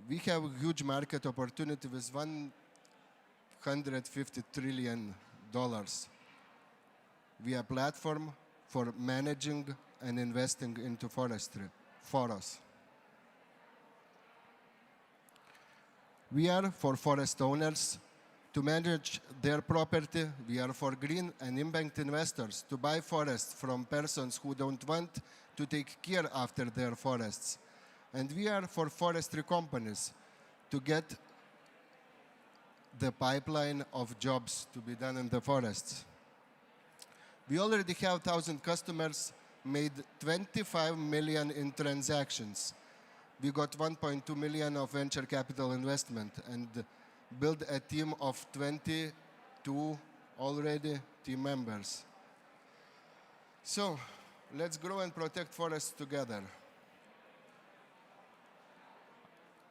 We have a huge market opportunity with $150 trillion. We are a platform for managing and investing into forestry, Foros. We are for forest owners to manage their property. We are for green and impact investors to buy forests from persons who don't want to take care after their forests. And we are for forestry companies to get the pipeline of jobs to be done in the forests. We already have 1,000 customers, made 25 million in transactions. We got 1.2 million of venture capital investment and built a team of 22 already team members. So let's grow and protect forests together.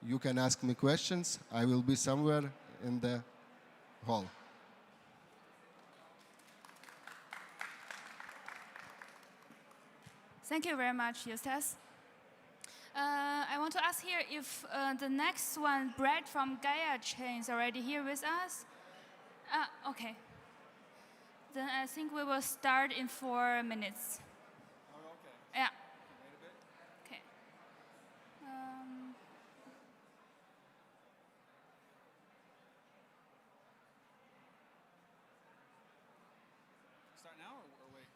You can ask me questions. I will be somewhere in the hall. Thank you very much, Justus. I want to ask here if the next one, Brad from Gaiachain, is already here with us. Okay. Then I think we will start in 4 minutes. Oh, okay. Yeah. Wait a bit. Okay. Start now or wait?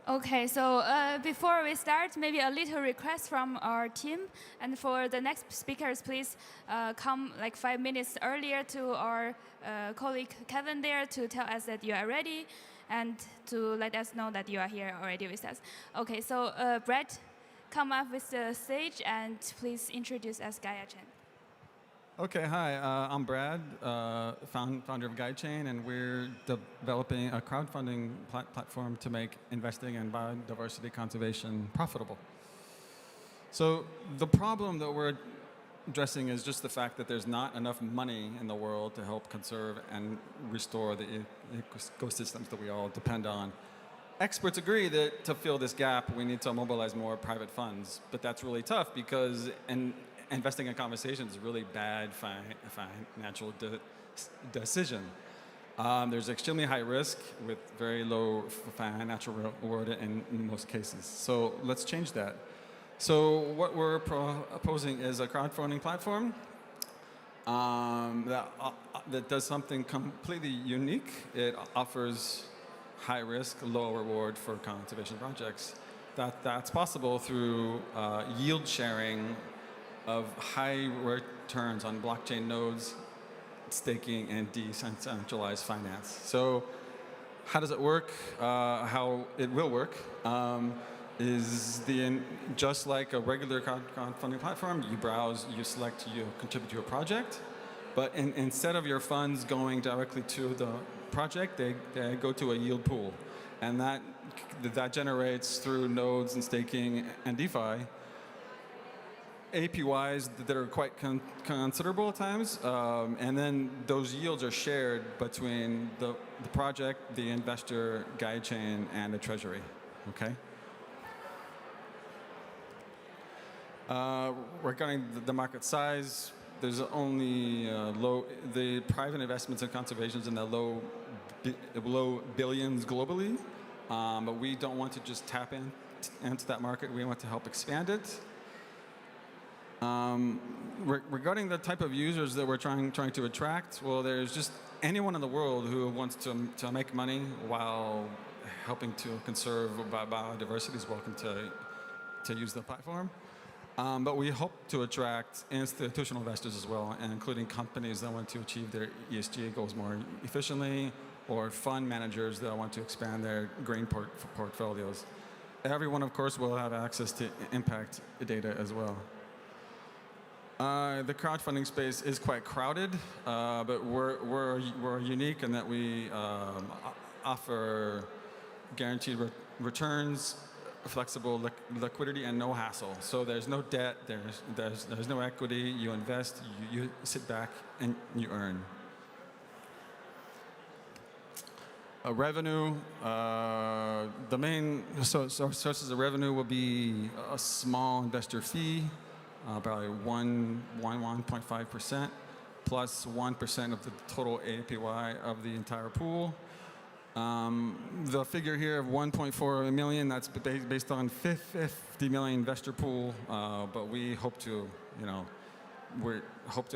Okay, so before we start, maybe a little request from our team. And for the next speakers, please come like 5 minutes earlier to our colleague Kevin there to tell us that you are ready and to let us know that you are here already with us. Okay, so Brett, come up with the stage and please introduce us Gaiachain. Okay, hi, I'm Brad, founder of Gaiachain, and we're developing a crowdfunding platform to make investing in biodiversity conservation profitable. So the problem that we're addressing is just the fact that there's not enough money in the world to help conserve and restore the ecosystems that we all depend on. Experts agree that to fill this gap, we need to mobilize more private funds, but that's really tough because investing in conversations is a really bad financial decision. There's extremely high risk with very low financial reward in most cases. So let's change that. So what we're proposing is a crowdfunding platform that does something completely unique. It offers high risk, low reward for conservation projects. That's possible through yield sharing of high returns on blockchain nodes, staking, and decentralized finance. So how does it work? How it will work is just like a regular crowdfunding platform, you browse, you select, you contribute to a project, but instead of your funds going directly to the project, they go to a yield pool, and that generates through nodes and staking and DeFi APYs that are quite considerable at times, and then those yields are shared between the project, the investor, Gaiachain, and the treasury. Okay. Regarding the market size, there's only the private investments in conservations in the low billions globally, but we don't want to just tap into that market. We want to help expand it. Regarding the type of users that we're trying to attract, well, there's just anyone in the world who wants to make money while helping to conserve biodiversity is welcome to use the platform. But we hope to attract institutional investors as well, and including companies that want to achieve their ESG goals more efficiently, or fund managers that want to expand their green portfolios. Everyone, of course, will have access to impact data as well. The crowdfunding space is quite crowded, but we're unique in that we offer guaranteed returns, flexible liquidity, and no hassle. So there's no debt, there's no equity. You invest, you sit back, and you earn. Revenue, the main sources of revenue will be a small investor fee, about 1.5%, plus 1% of the total APY of the entire pool. The figure here of 1.4 million, that's based on 50 million investor pool, but we hope to,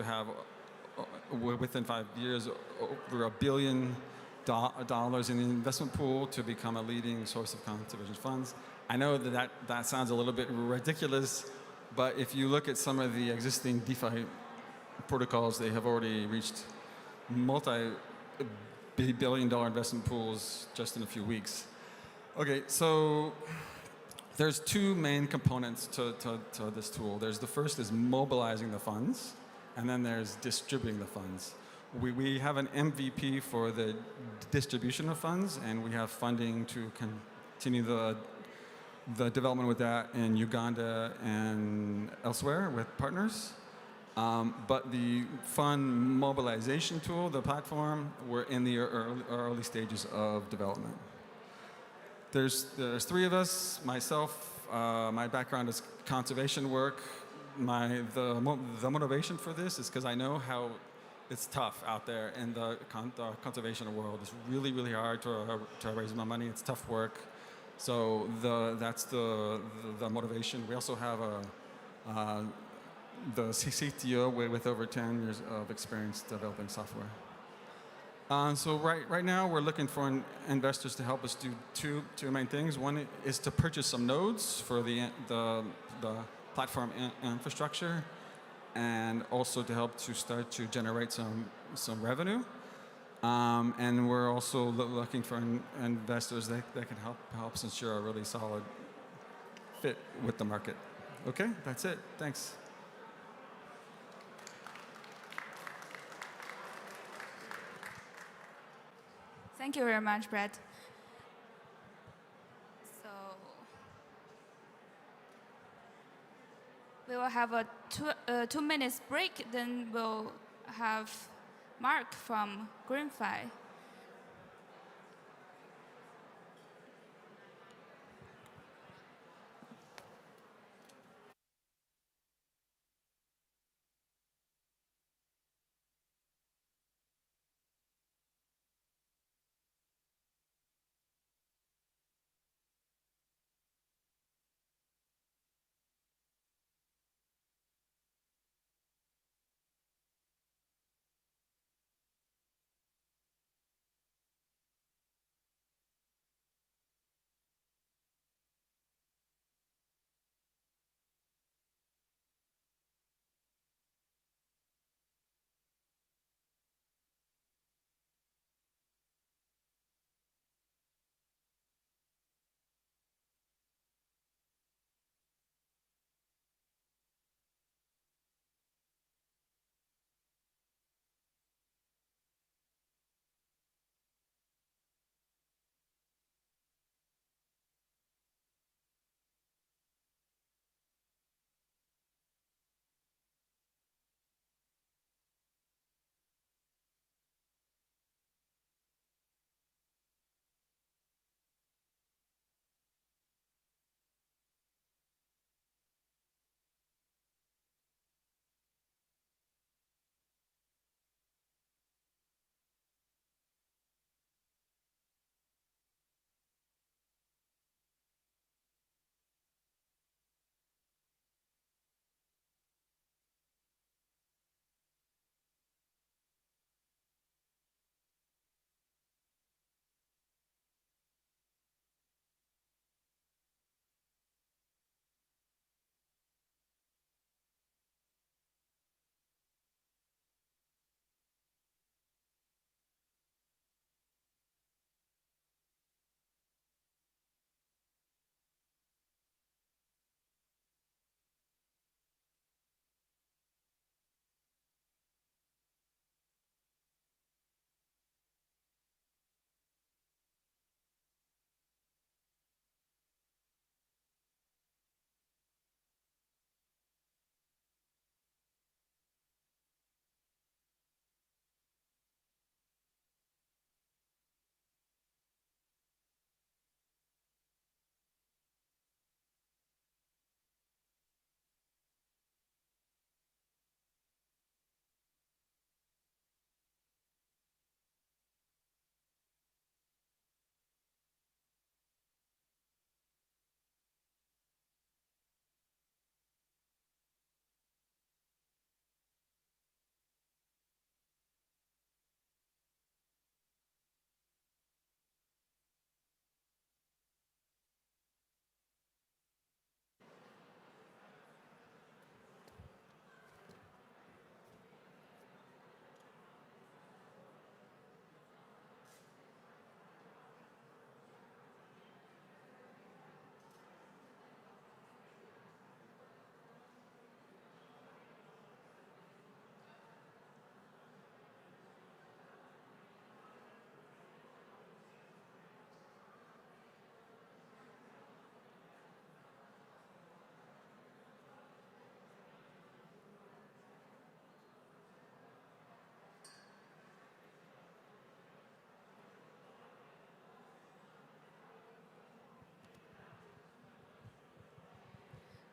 have within 5 years over $1 billion in the investment pool to become a leading source of conservation funds. I know that sounds a little bit ridiculous, but if you look at some of the existing DeFi protocols, they have already reached multi-billion-dollar investment pools just in a few weeks. Okay, so there's two main components to this tool. The first is mobilizing the funds, and then there's distributing the funds. We have an MVP for the distribution of funds, and we have funding to continue the development with that in Uganda and elsewhere with partners. But the fund mobilization tool, the platform, we're in the early stages of development. There's three of us, myself, my background is conservation work. The motivation for this is because I know how it's tough out there in the conservation world. It's really, really hard to raise my money. It's tough work. So that's the motivation. We also have the CTO with over 10 years of experience developing software. So right now we're looking for investors to help us do two main things. One is to purchase some nodes for the platform infrastructure, and also to help to start to generate some revenue. And we're also looking for investors that can help us ensure a really solid fit with the market. Okay, that's it. Thanks. Thank you very much, Brad. So We will have a 2 minutes break, then we'll have Mark from Greenfi.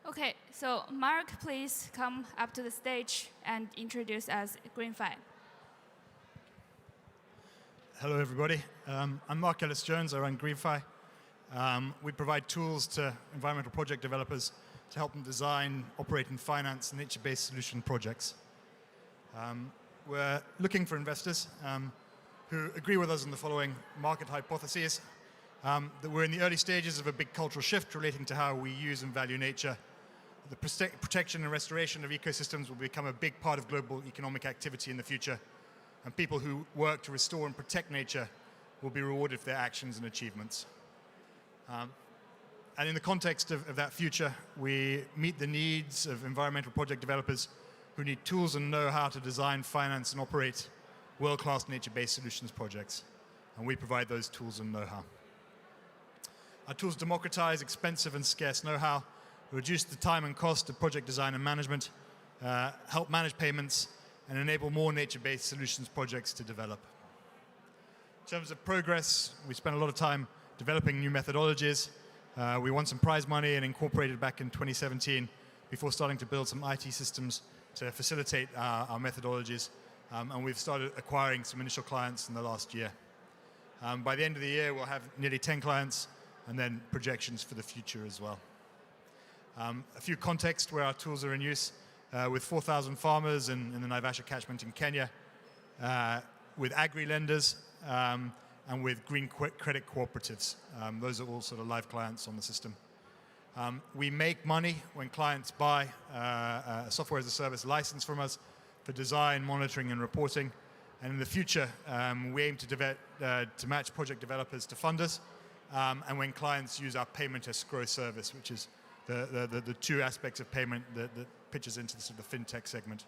Okay, so Mark, please come up to the stage and introduce us Greenfi. Hello, everybody. I'm Mark Ellis-Jones. I run Greenfi. We provide tools to environmental project developers to help them design, operate, and finance nature-based solution projects. We're looking for investors who agree with us on the following market hypotheses. That we're in the early stages of a big cultural shift relating to how we use and value nature. The protection and restoration of ecosystems will become a big part of global economic activity in the future. And people who work to restore and protect nature will be rewarded for their actions and achievements. And in the context of that future, we meet the needs of environmental project developers who need tools and know-how to design, finance, and operate world-class nature-based solutions projects. And we provide those tools and know-how. Our tools democratize expensive and scarce know-how reduce the time and cost of project design and management, help manage payments, and enable more nature-based solutions projects to develop. In terms of progress, we spent a lot of time developing new methodologies. We won some prize money and incorporated back in 2017 before starting to build some IT systems to facilitate our methodologies. And we've started acquiring some initial clients in the last year. By the end of the year, we'll have nearly 10 clients and then projections for the future as well. A few context where our tools are in use, with 4,000 farmers in the Naivasha catchment in Kenya, with agri-lenders, and with green credit cooperatives. Those are all sort of live clients on the system. We make money when clients buy a software as a service license from us for design, monitoring, and reporting. And in the future, we aim to match project developers to funders, and when clients use our payment escrow service, which is the two aspects of payment that pitches into the sort of fintech segment.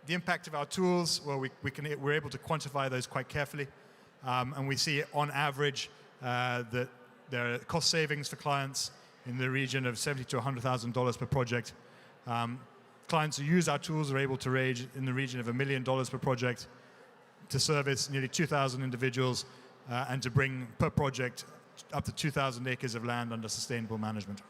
The impact of our tools, well, we're able to quantify those quite carefully, and we see on average that there are cost savings for clients in the region of $70,000 to $100,000 per project. Clients who use our tools are able to raise in the region of $1 million per project to service nearly 2,000 individuals and to bring per project up to 2,000 acres of land under sustainable management.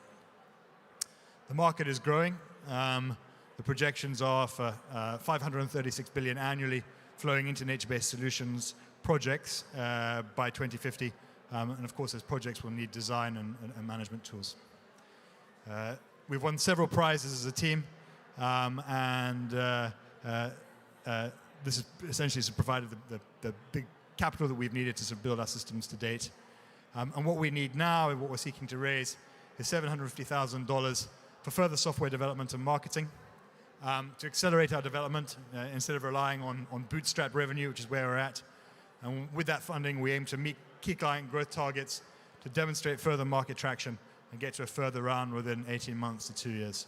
The market is growing. The projections are for 536 billion annually flowing into nature-based solutions projects by 2050. And of course, those projects will need design and management tools. We've won several prizes as a team, and this is essentially provided the big capital that we've needed to sort of build our systems to date. And what we need now, and what we're seeking to raise, is $750,000 for further software development and marketing, to accelerate our development instead of relying on bootstrap revenue, which is where we're at. And with that funding, we aim to meet key client growth targets to demonstrate further market traction and get to a further round within 18 months to 2 years.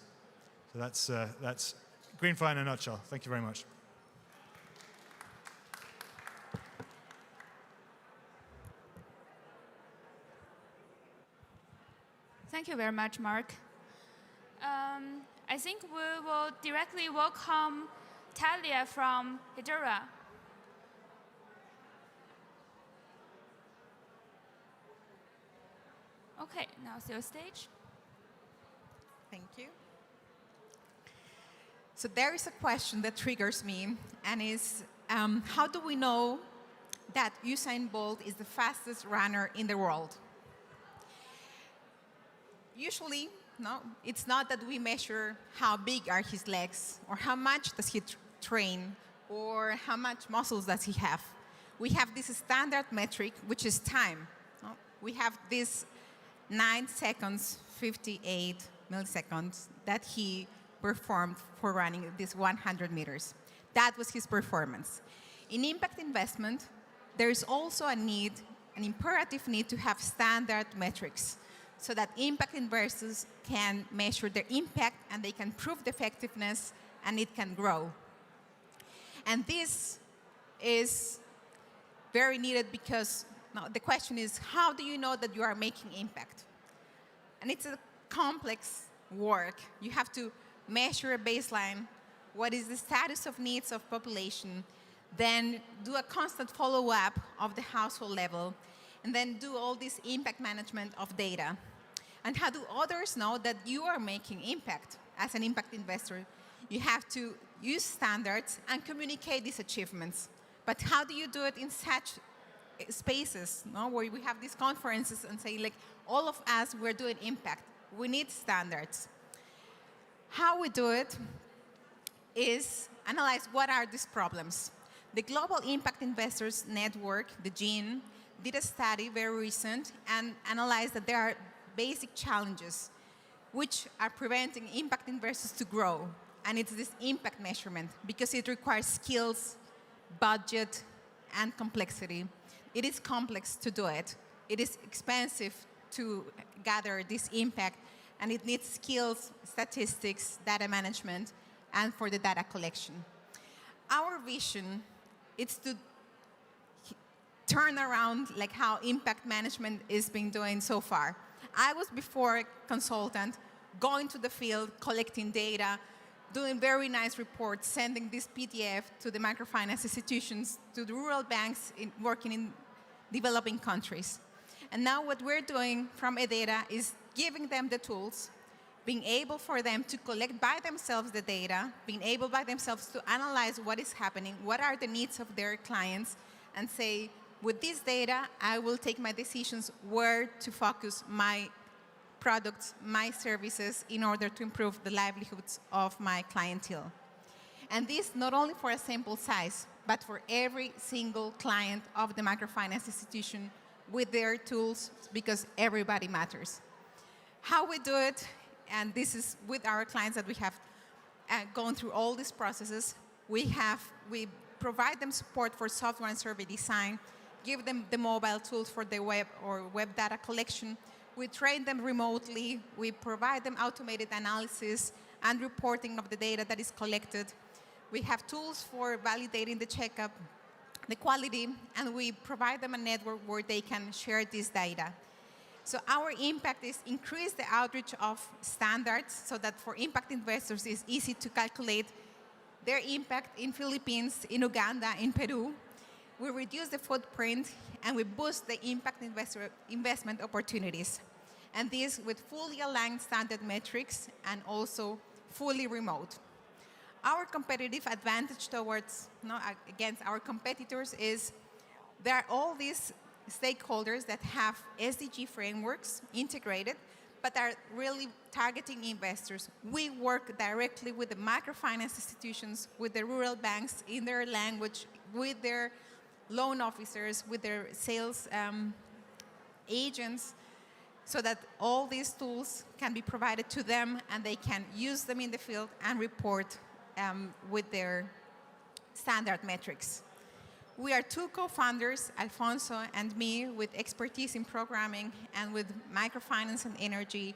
So that's Greenfi in a nutshell. Thank you very much. Thank you very much, Mark. I think we will directly welcome Talia from Hedera. Okay, now it's your stage. Thank you. So there is a question that triggers me, and is how do we know that Usain Bolt is the fastest runner in the world? Usually, no, it's not that we measure how big are his legs, or how much does he train, or how much muscles does he have. We have this standard metric, which is time. No? We have this 9 seconds, 58 milliseconds that he performed for running this 100 meters. That was his performance. In impact investment, there is also a need, an imperative need to have standard metrics, so that impact investors can measure their impact and they can prove the effectiveness and it can grow. And this is very needed because now the question is, how do you know that you are making impact? And it's a complex work. You have to measure a baseline, what is the status of needs of population, then do a constant follow-up of the household level, and then do all this impact management of data. And how do others know that you are making impact? As an impact investor, you have to use standards and communicate these achievements. But how do you do it in such spaces, no, where we have these conferences and say, like, all of us, we're doing impact. We need standards. How we do it is analyze what are these problems. The Global Impact Investors Network, the GIN, did a study very recent and analyzed that there are basic challenges which are preventing impact investors to grow. And it's this impact measurement, because it requires skills, budget, and complexity. It is complex to do it. It is expensive to gather this impact, and it needs skills, statistics, data management, and for the data collection. Our vision is to turn around like how impact management is being doing so far. I was before a consultant, going to the field, collecting data, doing very nice reports, sending this PDF to the microfinance institutions, to the rural banks working in developing countries. And now what we're doing from Hedera is giving them the tools, being able for them to collect by themselves the data, being able by themselves to analyze what is happening, what are the needs of their clients, and say, with this data, I will take my decisions where to focus my products, my services, in order to improve the livelihoods of my clientele. And this not only for a sample size, but for every single client of the microfinance institution with their tools, because everybody matters. How we do it, and this is with our clients that we have gone through all these processes, we provide them support for software and survey design, give them the mobile tools for the web or web data collection. We train them remotely. We provide them automated analysis and reporting of the data that is collected. We have tools for validating the checkup, the quality, and we provide them a network where they can share this data. So our impact is increase the outreach of standards so that for impact investors it's easy to calculate their impact in Philippines, in Uganda, in Peru. We reduce the footprint and we boost the impact investment opportunities. And this with fully aligned standard metrics and also fully remote. Our competitive advantage against our competitors is there are all these stakeholders that have SDG frameworks integrated, but are really targeting investors. We work directly with the microfinance institutions, with the rural banks in their language, with their loan officers, with their sales agents, so that all these tools can be provided to them and they can use them in the field and report with their standard metrics. We are two co-founders, Alfonso and me, with expertise in programming and with microfinance and energy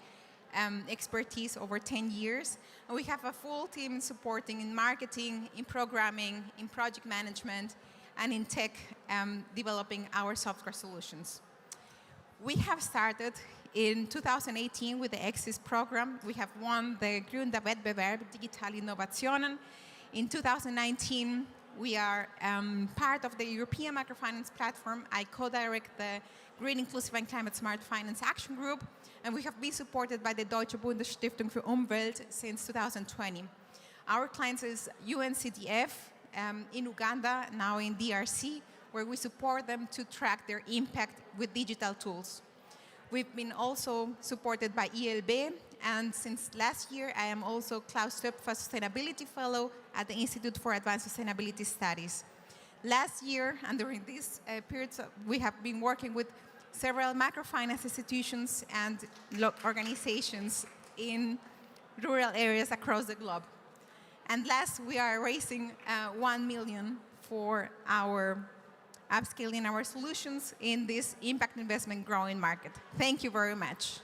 expertise over 10 years. And we have a full team supporting in marketing, in programming, in project management, and in tech, developing our software solutions. We have started in 2018 with the EXIS program. We have won the Gründerwettbewerb Digitale Innovationen. In 2019, we are part of the European Microfinance Platform. I co-direct the Green, Inclusive and Climate Smart Finance Action Group, and we have been supported by the Deutsche Bundesstiftung für Umwelt since 2020. Our clients is UNCDF, in Uganda, now in DRC, where we support them to track their impact with digital tools. We've been also supported by ELB, and since last year, I am also Klaus Töpfer Sustainability Fellow at the Institute for Advanced Sustainability Studies. Last year, and during this period, we have been working with several microfinance institutions and organizations in rural areas across the globe. And last, we are raising 1 million for our upscaling our solutions in this impact investment growing market. Thank you very much.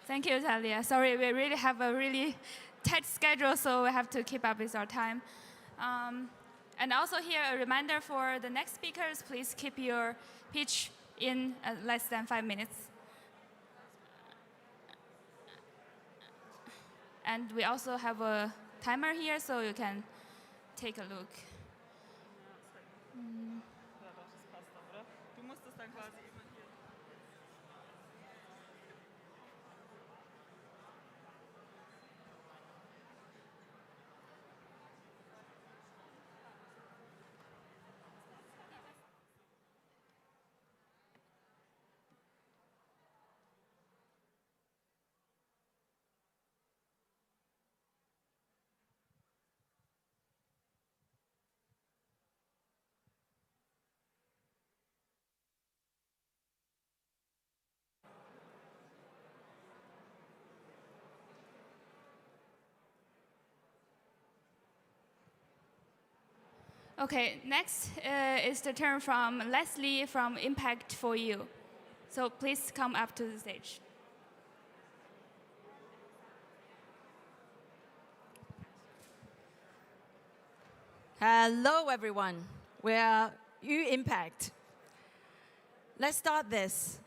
Thank you, Talia. Sorry, we really have a really tight schedule, so we have to keep up with our time. And also here, a reminder for the next speakers, please keep your pitch in less than 5 minutes. And we also have a timer here, so you can take a look. Okay, next is the turn from Leslie from Impact for You. So please come up to the stage. Hello, everyone. We are U Impact. let's start this.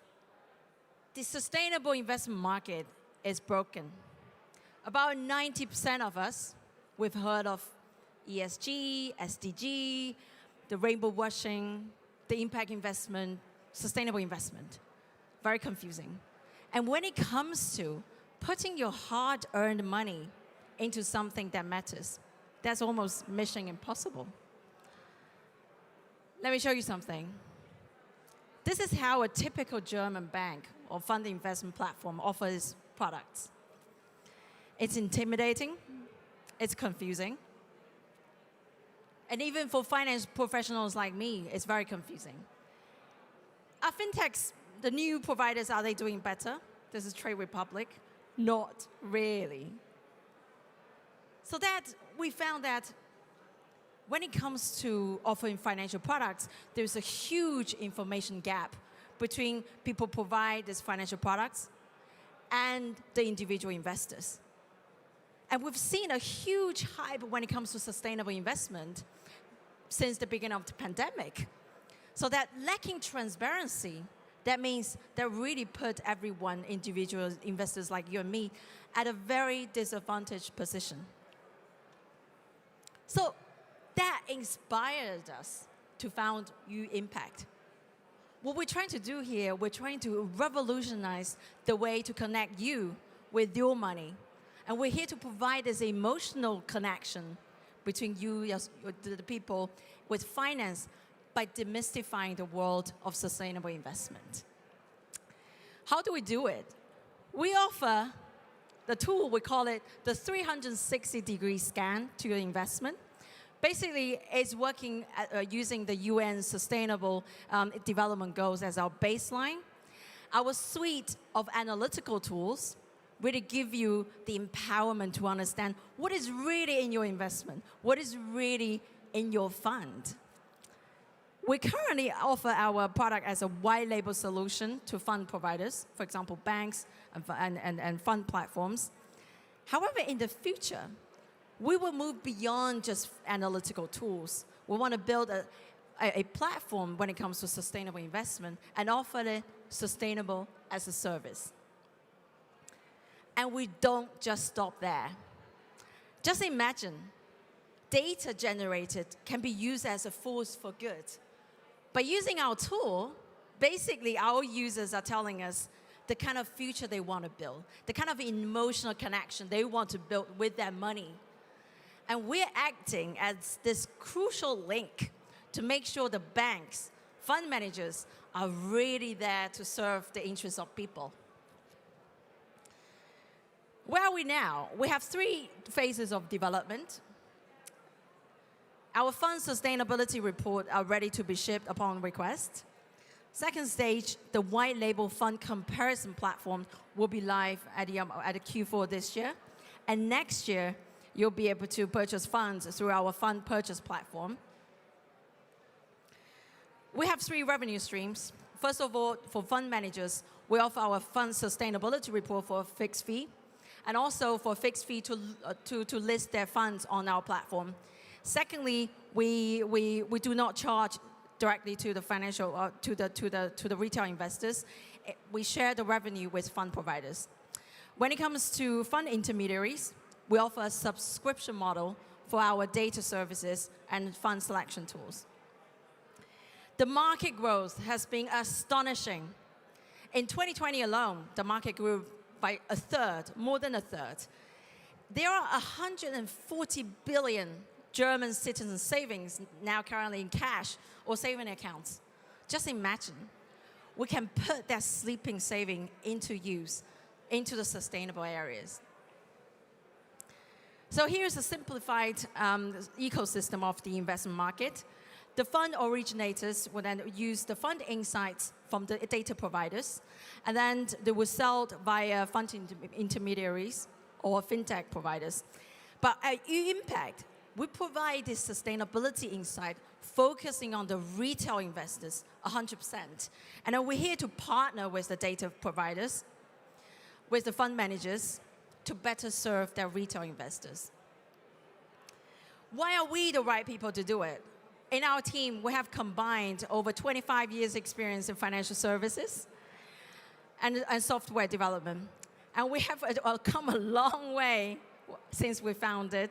The sustainable investment market is broken. About 90% of us, we've heard of ESG, SDG, the rainbow washing, the impact investment, sustainable investment. Very confusing. And when it comes to putting your hard-earned money into something that matters, that's almost mission impossible. Let me show you something. This is how a typical German bank or fund investment platform offers products. It's intimidating, it's confusing, and even for finance professionals like me, it's very confusing. Are fintechs, the new providers, are they doing better? This is Trade Republic. Not really. So that we found that when it comes to offering financial products, there's a huge information gap between people who provide these financial products and the individual investors. And we've seen a huge hype when it comes to sustainable investment since the beginning of the pandemic. So that lacking transparency, that means that really put everyone, individual investors like you and me, at a very disadvantaged position. So that inspired us to found Impact. What we're trying to do here, we're trying to revolutionize the way to connect you with your money. And we're here to provide this emotional connection between you, the people, with finance by demystifying the world of sustainable investment. How do we do it? We offer the tool, we call it the 360-degree scan to your investment. Basically, it's working using the UN Sustainable Development Goals as our baseline. Our suite of analytical tools really give you the empowerment to understand what is really in your investment, what is really in your fund. We currently offer our product as a white label solution to fund providers, for example, banks and fund platforms. However, in the future, we will move beyond just analytical tools. We want to build a platform when it comes to sustainable investment and offer it sustainable as a service. And we don't just stop there. Just imagine, data generated can be used as a force for good. By using our tool, basically our users are telling us the kind of future they want to build, the kind of emotional connection they want to build with their money. And we're acting as this crucial link to make sure the banks, fund managers are really there to serve the interests of people. Where are we now? We have 3 phases of development. Our fund sustainability report are ready to be shipped upon request. Second stage, the white label fund comparison platform will be live at the Q4 this year. And next year, you'll be able to purchase funds through our fund purchase platform. We have 3 revenue streams. First of all, for fund managers, we offer our fund sustainability report for a fixed fee, and also for a fixed fee to list their funds on our platform. Secondly, we do not charge directly to the financial to the retail investors. We share the revenue with fund providers. When it comes to fund intermediaries, we offer a subscription model for our data services and fund selection tools. The market growth has been astonishing. In 2020 alone, the market grew by a third, more than a third. There are 140 billion German citizens' savings now currently in cash or saving accounts. Just imagine, we can put that sleeping saving into use, into the sustainable areas. So here's a simplified ecosystem of the investment market. The fund originators will then use the fund insights from the data providers, and then they will sell via fund intermediaries or fintech providers. But at Impact, we provide this sustainability insight focusing on the retail investors 100%. And then we're here to partner with the data providers, with the fund managers, to better serve their retail investors. Why are we the right people to do it? in our team, we have combined over 25 years experience in financial services and software development. And we have come a long way since we founded.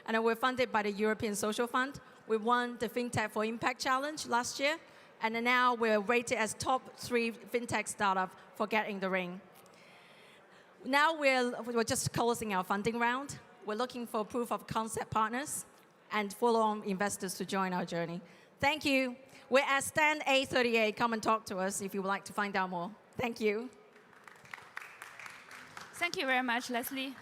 And we're funded by the European Social Fund. We won the FinTech for Impact Challenge last year. And now we're rated as top 3 FinTech startup for Getting the Ring. Now we're just closing our funding round. We're looking for proof of concept partners and follow-on investors to join our journey. Thank you. We're at stand A38. Come and talk to us if you would like to find out more. Thank you. Thank you very much, Leslie.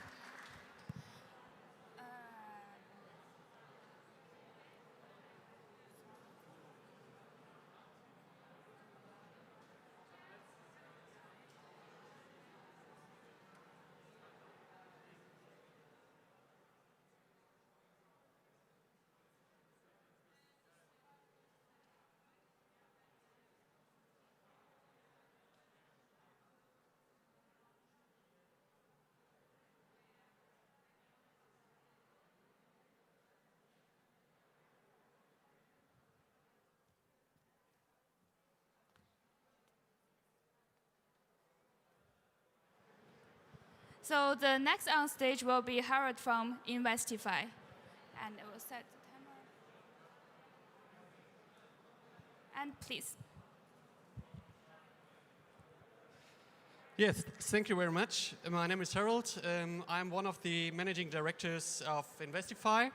So the next on stage will be Harold from Investify. And I will set the timer. And please. Yes, thank you very much. My name is Harold. I'm one of the managing directors of Investify.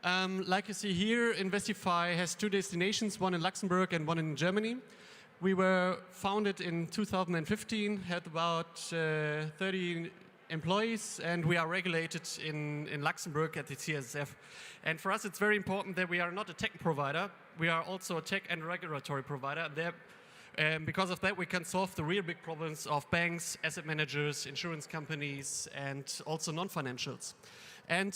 Like you see here, Investify has 2 destinations, one in Luxembourg and one in Germany. We were founded in 2015, had about 30 employees, and we are regulated in Luxembourg at the CSSF. And for us, it's very important that we are not a tech provider. We are also a tech and regulatory provider. Because of that, we can solve the real big problems of banks, asset managers, insurance companies, and also non-financials. And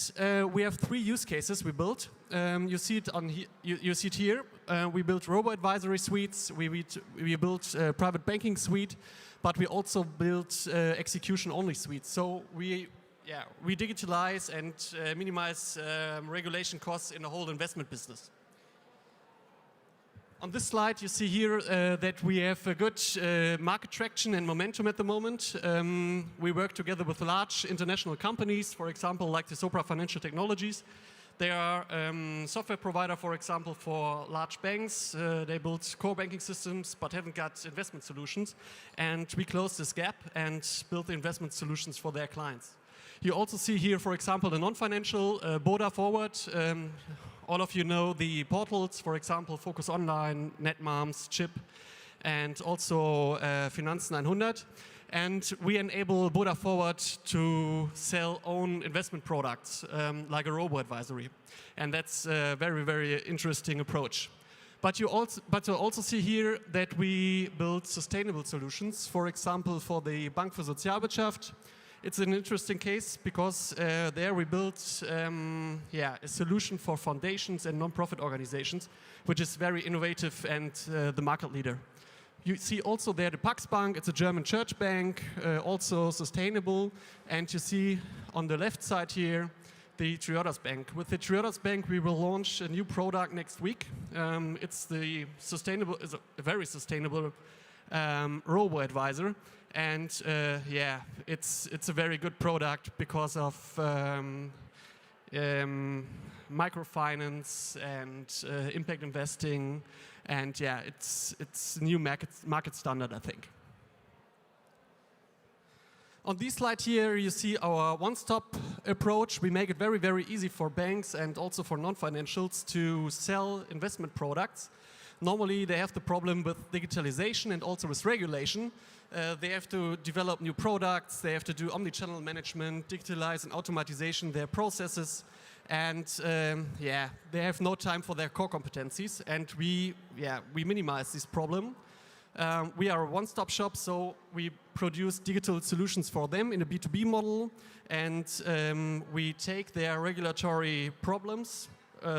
we have 3 use cases we built. You see it on you see it here. We built robo-advisory suites. We built a private banking suite, but we also built execution-only suites. So we digitalize and minimize regulation costs in the whole investment business. On this slide, you see here that we have a good market traction and momentum at the moment. We work together with large international companies, for example, like the Sopra Financial Technologies. They are software provider, for example, for large banks. They build core banking systems, but haven't got investment solutions. And we closed this gap and built the investment solutions for their clients. You also see here, for example, the non-financial Boda Forward. All of you know the portals, for example, Focus Online, Netmoms, Chip, and also Finanz 900. And we enable Boda Forward to sell own investment products, like a robo-advisory. And that's a very, very interesting approach. But you also see here that we build sustainable solutions, for example, for the Bank für Sozialwirtschaft. It's an interesting case because there we built a solution for foundations and non-profit organizations, which is very innovative and the market leader. You see also there the Pax Bank, it's a German church bank, also sustainable. And you see on the left side here, the Triodos Bank. With the Triodos Bank, we will launch a new product next week. It's a very sustainable robo-advisor. And it's a very good product because of microfinance and impact investing. And it's a new market standard, I think. On this slide here, you see our one-stop approach. We make it very, very easy for banks and also for non-financials to sell investment products. Normally, they have the problem with digitalization and also with regulation. They have to develop new products. They have to do omnichannel management, digitalize and automatization their processes. And they have no time for their core competencies. And we minimize this problem. We are a one-stop shop, so we produce digital solutions for them in a B2B model. And we take their regulatory problems,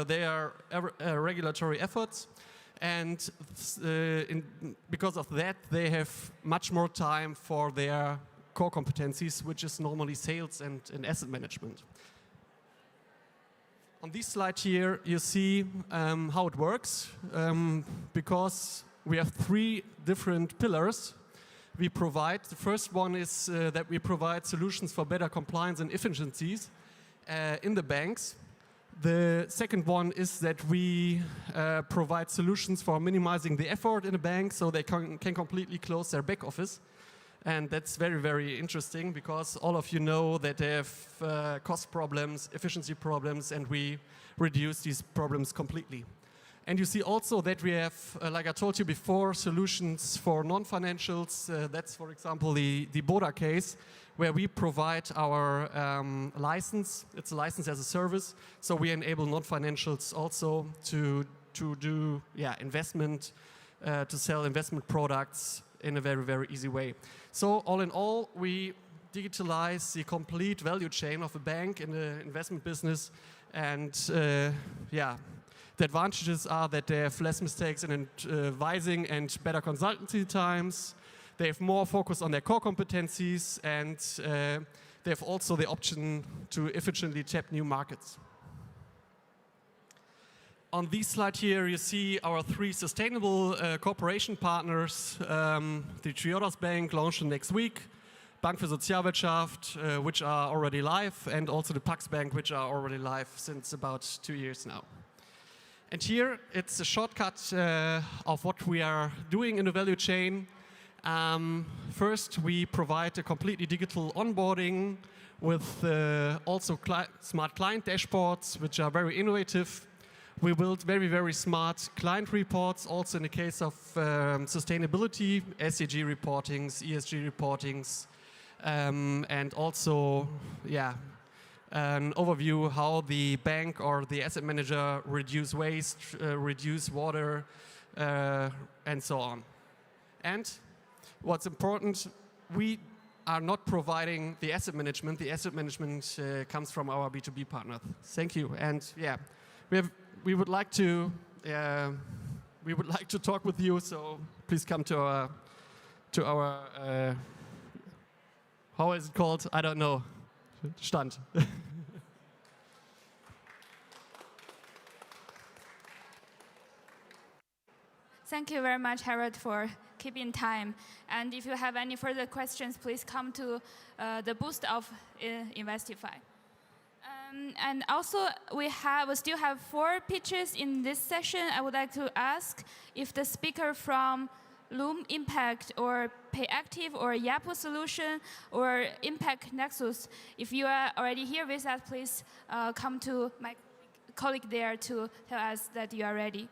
their regulatory efforts. And because of that, they have much more time for their core competencies, which is normally sales and asset management. On this slide here, you see how it works. Because we have 3 different pillars we provide. The first one is that we provide solutions for better compliance and efficiencies in the banks. The second one is that we provide solutions for minimizing the effort in a bank so they can completely close their back office. And that's very, very interesting because all of you know that they have cost problems, efficiency problems, and we reduce these problems completely. And you see also that we have, like I told you before, solutions for non-financials. That's, for example, the Boda case, where we provide our license. It's a license as a service. So we enable non-financials also to do investment, to sell investment products in a very, very easy way. So all in all, we digitalize the complete value chain of a bank in the investment business. And the advantages are that they have less mistakes in advising and better consultancy times. They have more focus on their core competencies, and they have also the option to efficiently tap new markets. On this slide here, you see our 3 sustainable cooperation partners. The Triodos Bank launched next week, Bank für Sozialwirtschaft, which are already live, and also the Pax Bank, which are already live since about 2 years now. And here, it's a shortcut of what we are doing in the value chain. First, we provide a completely digital onboarding with also smart client dashboards, which are very innovative. We build very, very smart client reports, also in the case of sustainability, SDG reportings, ESG reportings, and also, an overview how the bank or the asset manager reduce waste, reduce water, and so on. And what's important, we are not providing the asset management. The asset management comes from our B2B partner. Thank you. And we would like to talk with you. So please come to our how is it called? I don't know. Stand. Thank you very much, Harold, for keeping time. And if you have any further questions, please come to the booth of Investify. And also, we still have 4 pitches in this session. I would like to ask if the speaker from Loom Impact or PayActive or Yapu Solution or Impact Nexus, if you are already here with us, please come to my colleague there to tell us that you are ready.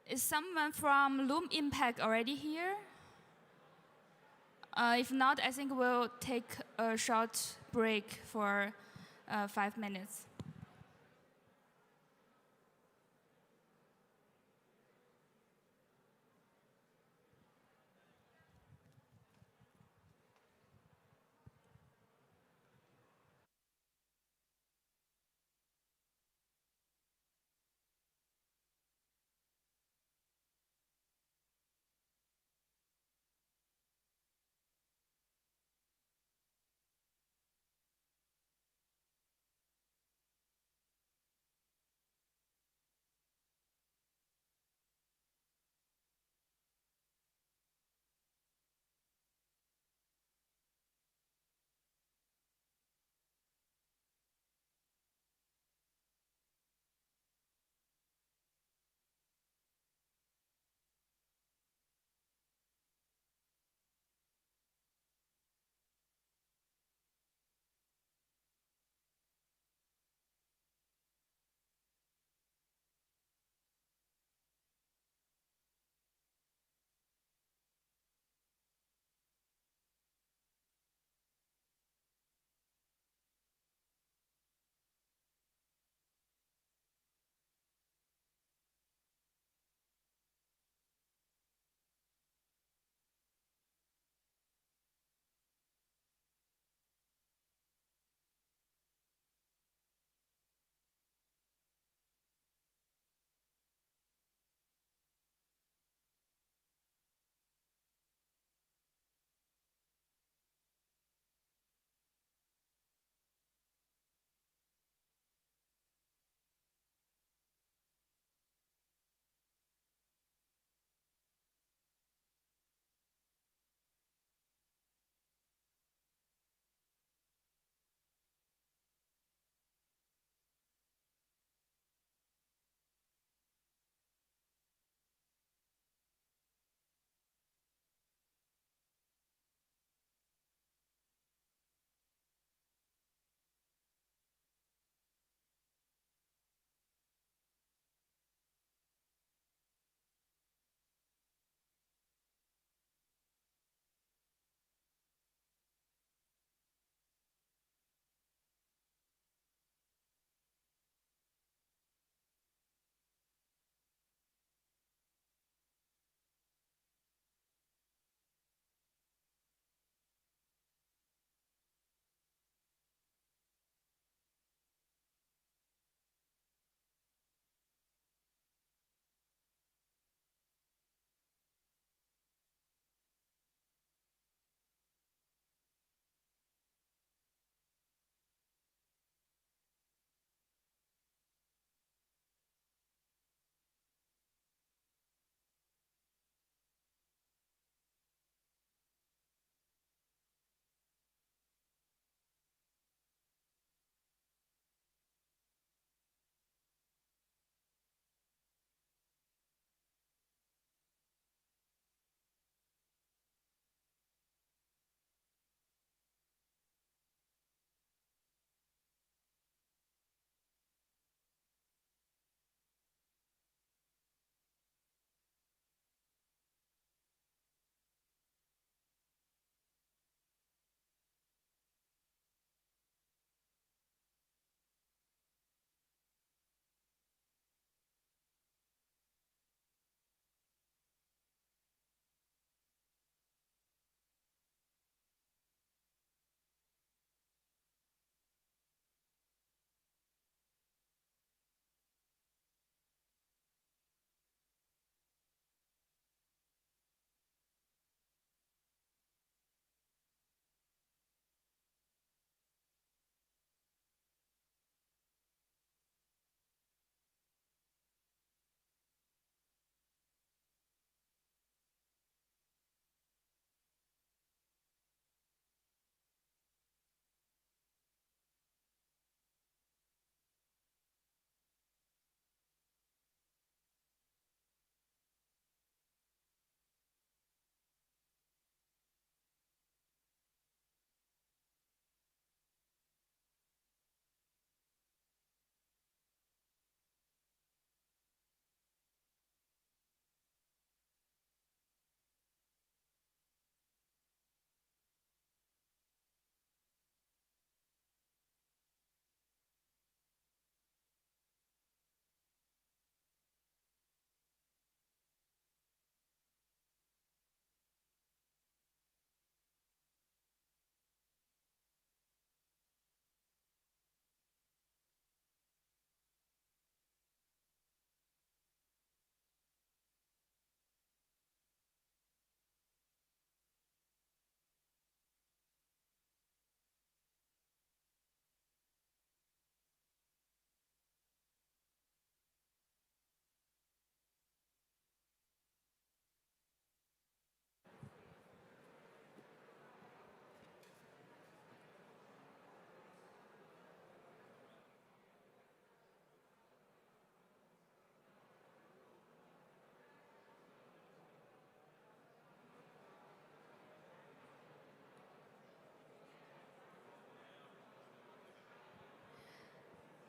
Is someone from Loom Impact already here? If not, I think we'll take a short break for 5 minutes.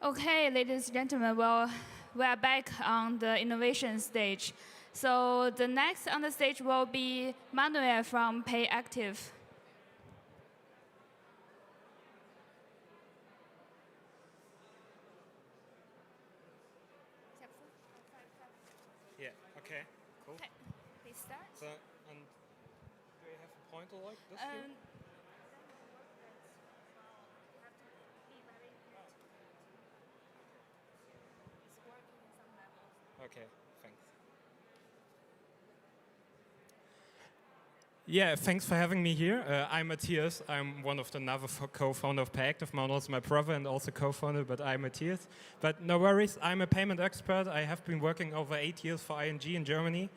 Okay, ladies and gentlemen, well, we are back on the innovation stage. So the next on the stage will be Manuel from PayActive. Yeah, okay, cool. Okay, please start. So, and do you have a pointer like this here? Okay, thanks. Yeah, thanks for having me here. I'm Matthias. I'm one of the another co-founder of PayActive. Manuel's my brother and also co-founder, but I'm Matthias. But no worries, I'm a payment expert. I have been working over 8 years for ING in Germany.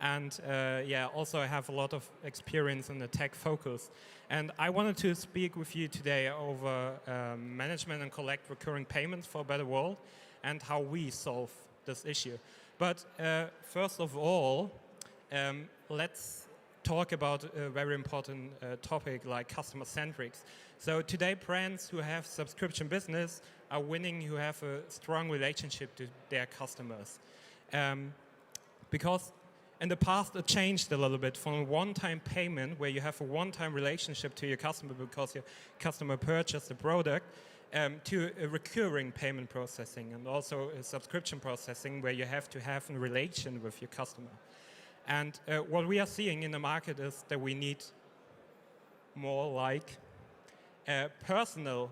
And yeah, also I have a lot of experience in the tech focus. And I wanted to speak with you today over management and collect recurring payments for a better world and how we solve this issue. But first of all, let's talk about a very important topic like customer-centrics. So today brands who have subscription business are winning, who have a strong relationship to their customers. Because in the past it changed a little bit from a one-time payment where you have a one-time relationship to your customer because your customer purchased the product to a recurring payment processing and also a subscription processing where you have to have a relation with your customer. And what we are seeing in the market is that we need more like personal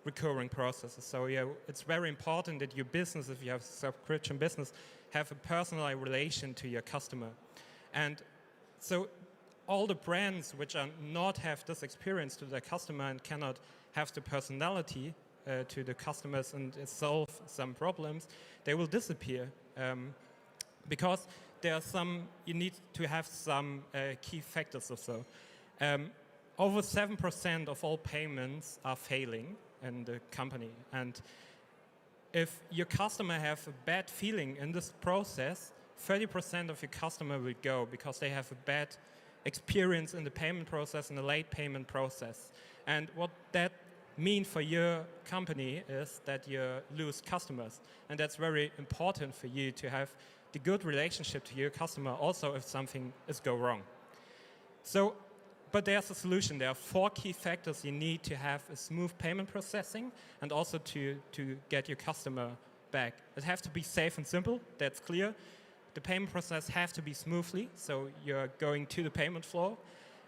recurring processes. So yeah, it's very important that your business, if you have a subscription business, have a personal relation to your customer. And so all the brands which are not have this experience to their customer and cannot have the personality to the customers and solve some problems, they will disappear. Because there are some, you need to have some key factors or so. Over 7% of all payments are failing in the company. And if your customer have a bad feeling in this process, 30% of your customer will go because they have a bad experience in the payment process and the late payment process. And what that means for your company is that you lose customers. And that's very important for you to have the good relationship to your customer also if something is go wrong. So, but there's a solution. There are 4 key factors you need to have a smooth payment processing and also to get your customer back. It has to be safe and simple, that's clear. The payment process has to be smoothly, so you're going to the payment flow.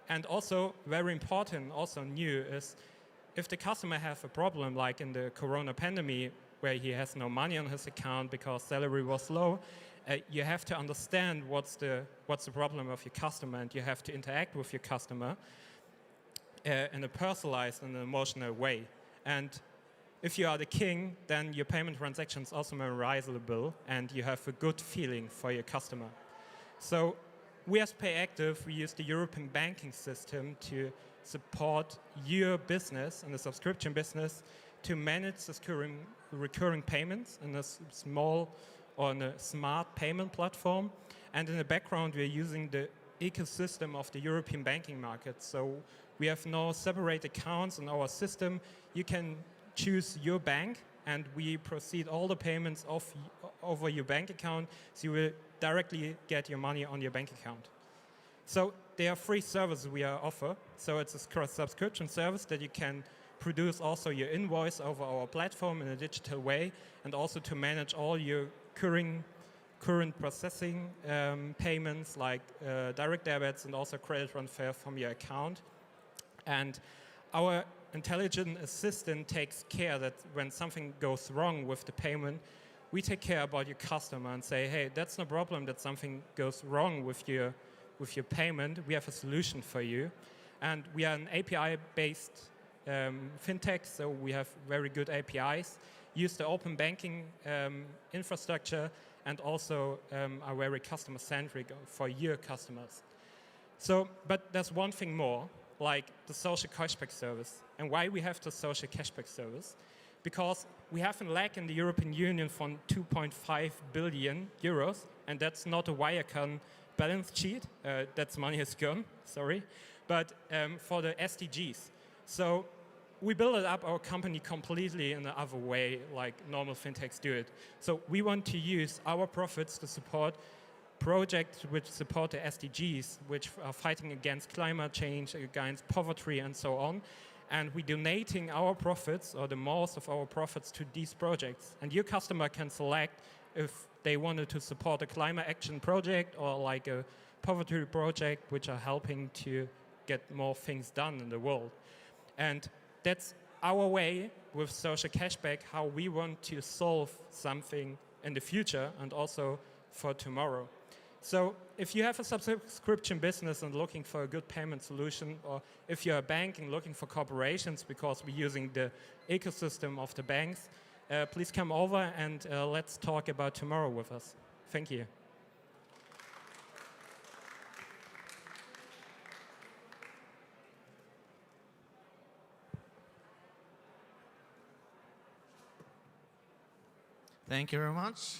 And also, very important, also new, is if the customer has a problem, like in the Corona pandemic, where he has no money on his account because salary was low, you have to understand what's the problem of your customer, and you have to interact with your customer in a personalized and emotional way. And if you are the king, then your payment transaction is also memorizable, and you have a good feeling for your customer. So we as PayActive, we use the European banking system to support your business and the subscription business to manage recurring payments in a small on a smart payment platform. And in the background, we're using the ecosystem of the European banking market. So we have no separate accounts in our system. You can choose your bank, and we proceed all the payments over your bank account, so you will directly get your money on your bank account. So there are 3 services we offer. So it's a subscription service that you can produce also your invoice over our platform in a digital way, and also to manage all your current processing payments like direct debits and also credit transfer from your account. And our intelligent assistant takes care that when something goes wrong with the payment, we take care about your customer and say, hey, that's no problem that something goes wrong with your payment. We have a solution for you. And we are an API-based fintech, so we have very good APIs, use the open banking infrastructure, and also are very customer-centric for your customers. So, but there's one thing more, like the social cashback service. And why we have the social cashback service? Because we have a lag in the European Union from 2.5 billion euros, and that's not a Gaiachain balance sheet. That's money is gone, sorry. But for the SDGs. So we built up our company completely in the other way, like normal fintechs do it. So we want to use our profits to support projects which support the SDGs, which are fighting against climate change, against poverty, and so on. And we're donating our profits, or the most of our profits, to these projects. And your customer can select if they wanted to support a climate action project or like a poverty project, which are helping to get more things done in the world. And that's our way with social cashback, how we want to solve something in the future and also for tomorrow. So if you have a subscription business and looking for a good payment solution, or if you're a bank and looking for corporations because we're using the ecosystem of the banks, please come over and let's talk about tomorrow with us. Thank you. Thank you very much.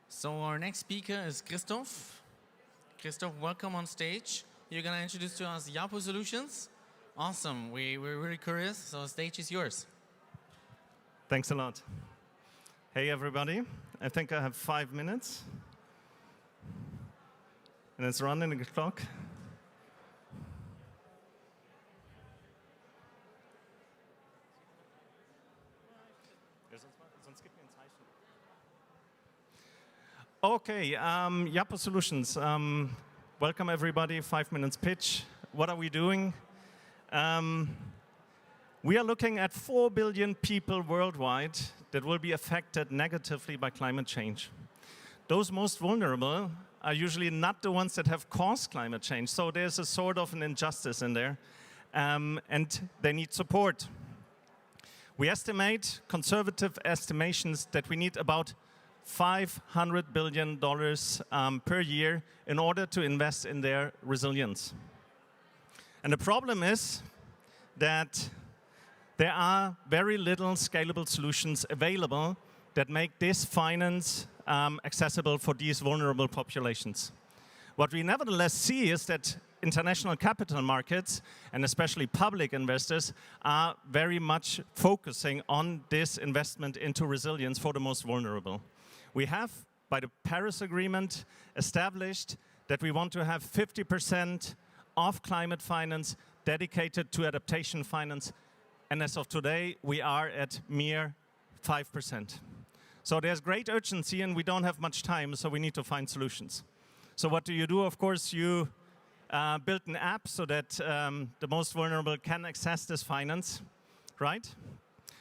So our next speaker is Christoph. Christoph, welcome on stage. You're going to introduce to us Yapu Solutions. Awesome. We're really curious, so the stage is yours. Thanks a lot. Hey, everybody. I think I have 5 minutes. And it's running the clock. Okay, Yapu Solutions. Welcome, everybody. 5 minutes pitch. What are we doing? We are looking at 4 billion people worldwide that will be affected negatively by climate change. Those most vulnerable are usually not the ones that have caused climate change. So there's a sort of an injustice in there, and they need support. We estimate, conservative estimations, that we need about $500 billion per year in order to invest in their resilience. And the problem is that there are very little scalable solutions available that make this finance accessible for these vulnerable populations. What we nevertheless see is that international capital markets, and especially public investors, are very much focusing on this investment into resilience for the most vulnerable. We have, by the Paris Agreement, established that we want to have 50% of climate finance dedicated to adaptation finance. And as of today, we are at mere 5%. So there's great urgency, and we don't have much time, so we need to find solutions. So what do? Of course, you build an app so that the most vulnerable can access this finance, right?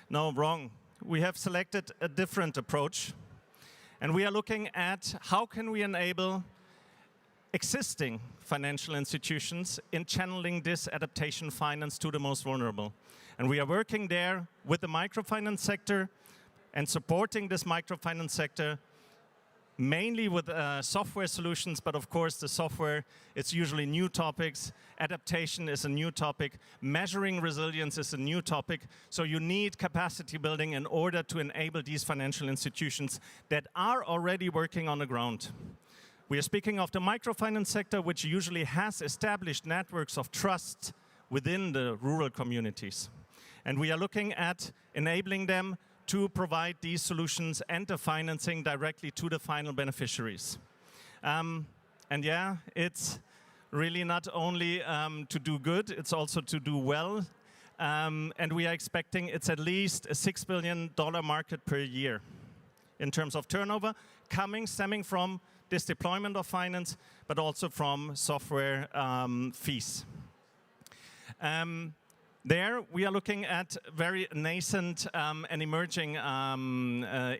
No, wrong. We have selected a different approach. And we are looking at how can we enable existing financial institutions in channeling this adaptation finance to the most vulnerable. And we are working there with the microfinance sector and supporting this microfinance sector mainly with software solutions, but of course the software, it's usually new topics. Adaptation is a new topic. Measuring resilience is a new topic. So you need capacity building in order to enable these financial institutions that are already working on the ground. We are speaking of the microfinance sector, which usually has established networks of trust within the rural communities. And we are looking at enabling them to provide these solutions and the financing directly to the final beneficiaries. And yeah, it's really not only to do good, it's also to do well. And we are expecting it's at least a $6 billion market per year in terms of turnover, stemming from this deployment of finance, but also from software fees. There, we are looking at very nascent and emerging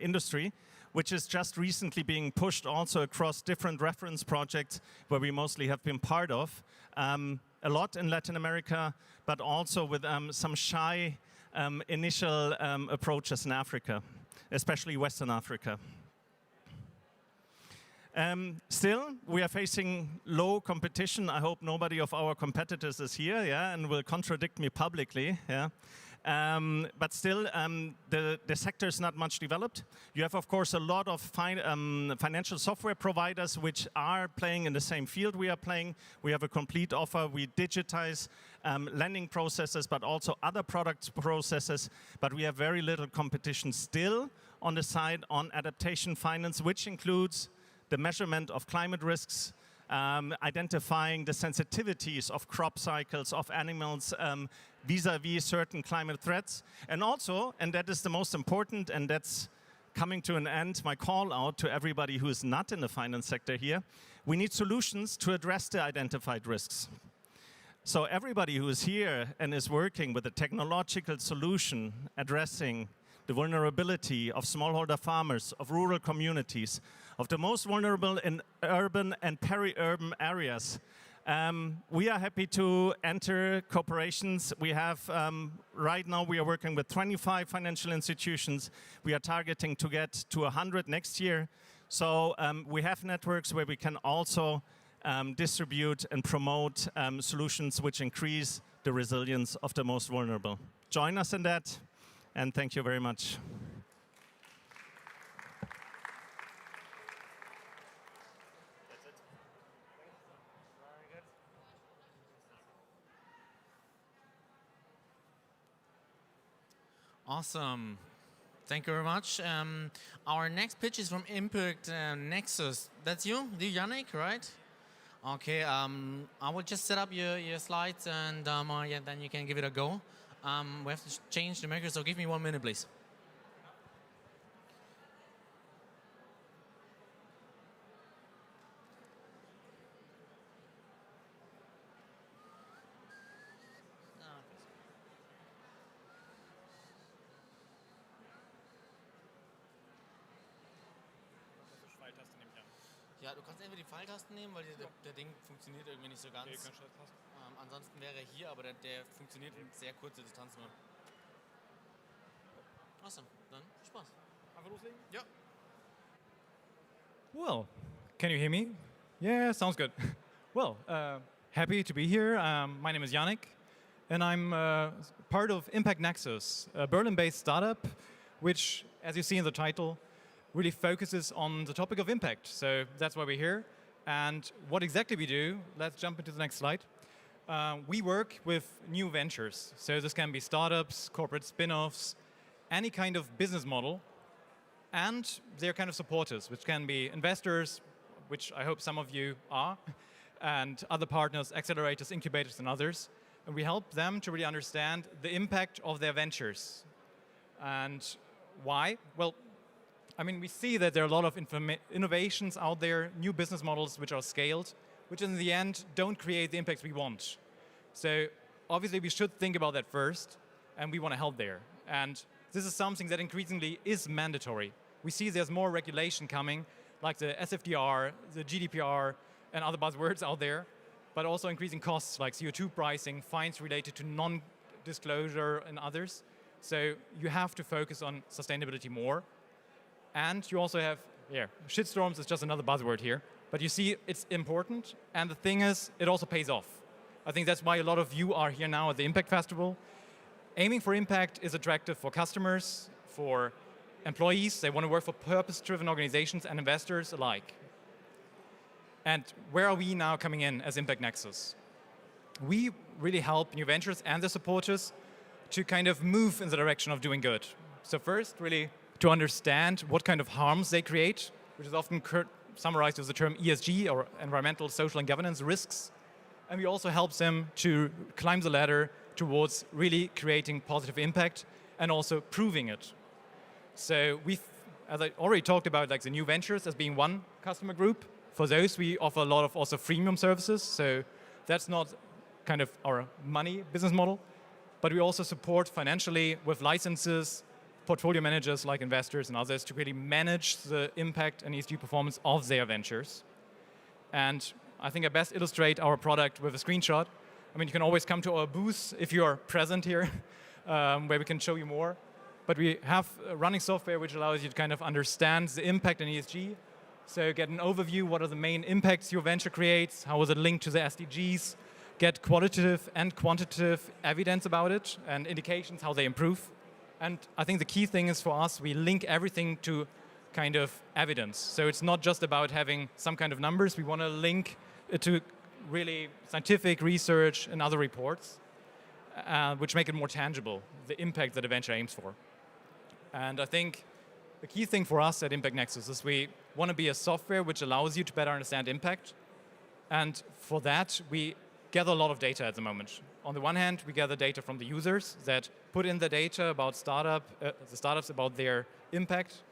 industry, which is just recently being pushed also across different reference projects where we mostly have been part of. A lot in Latin America, but also with some shy initial approaches in Africa, especially Western Africa. Still, we are facing low competition. I hope nobody of our competitors is here, yeah, and will contradict me publicly, yeah. But still, the sector is not much developed. You have, of course, a lot of financial software providers which are playing in the same field we are playing. We have a complete offer. We digitize lending processes, but also other product processes. But we have very little competition still on the side on adaptation finance, which includes the measurement of climate risks, identifying the sensitivities of crop cycles, of animals, vis-a-vis certain climate threats. And also, and that is the most important, and that's coming to an end, my call out to everybody who is not in the finance sector here, we need solutions to address the identified risks. So everybody who is here and is working with a technological solution addressing the vulnerability of smallholder farmers, of rural communities, of the most vulnerable in urban and peri-urban areas. We are happy to enter cooperations. We have, right now we are working with 25 financial institutions. We are targeting to get to 100 next year. So we have networks where we can also distribute and promote solutions which increase the resilience of the most vulnerable. Join us in that, and thank you very much. Awesome. Thank you very much. Our next pitch is from Impact Nexus. That's you, Yannick, right? Okay. I will just set up your slides, and yeah, then you can give it a go. We have to change the maker, so give me 1 minute, please. Ja, du kannst entweder die Pfeiltasten nehmen, weil der Ding funktioniert irgendwie nicht so ganz. Okay, ansonsten wäre er hier, aber der funktioniert in sehr kurzer Distanz nur. Awesome, dann Spaß. Einfach loslegen? Ja. Well, can you hear me? Yeah, sounds good. Well, happy to be here. My name is Yannick, and I'm part of Impact Nexus, a Berlin-based startup, which, as you see in the title, really focuses on the topic of impact. So that's why we're here. And what exactly we do, let's jump into the next slide. We work with new ventures. So this can be startups, corporate spin-offs, any kind of business model, and their kind of supporters, which can be investors, which I hope some of you are, and other partners, accelerators, incubators, and others. And we help them to really understand the impact of their ventures. And why? Well, I mean, we see that there are a lot of innovations out there, new business models which are scaled, which in the end don't create the impacts we want. So obviously we should think about that first, and we want to help there. And this is something that increasingly is mandatory. We see there's more regulation coming, like the SFDR, the GDPR, and other buzzwords out there, but also increasing costs like CO2 pricing, fines related to non-disclosure, and others. So you have to focus on sustainability more. And you also have, shitstorms is just another buzzword here. But you see, it's important. And the thing is, it also pays off. I think that's why a lot of you are here now at the Impact Festival. Aiming for impact is attractive for customers, for employees. They want to work for purpose-driven organizations and investors alike. And where are we now coming in as Impact Nexus? We really help new ventures and their supporters to kind of move in the direction of doing good. So first, really, to understand what kind of harms they create, which is often summarized as the term ESG, or environmental, social, and governance risks. And we also help them to climb the ladder towards really creating positive impact and also proving it. So as I already talked about, like the new ventures as being one customer group. For those, we offer a lot of also freemium services. So that's not kind of our money business model, but we also support financially with licenses, portfolio managers like investors and others to really manage the impact and ESG performance of their ventures. And I think I best illustrate our product with a screenshot. I mean, you can always come to our booth if you are present here, where we can show you more. But we have running software which allows you to kind of understand the impact in ESG So get an overview, what are the main impacts your venture creates, how is it linked to the SDGs, get qualitative and quantitative evidence about it and indications how they improve. And I think the key thing is for us, we link everything to kind of evidence. So it's not just about having some kind of numbers, we want to link it to really scientific research and other reports, which make it more tangible, the impact that a venture aims for. And I think the key thing for us at Impact Nexus is we want to be a software which allows you to better understand impact. And for that, we gather a lot of data at the moment. On the one hand, we gather data from the users that put in the data about the startups about their impact.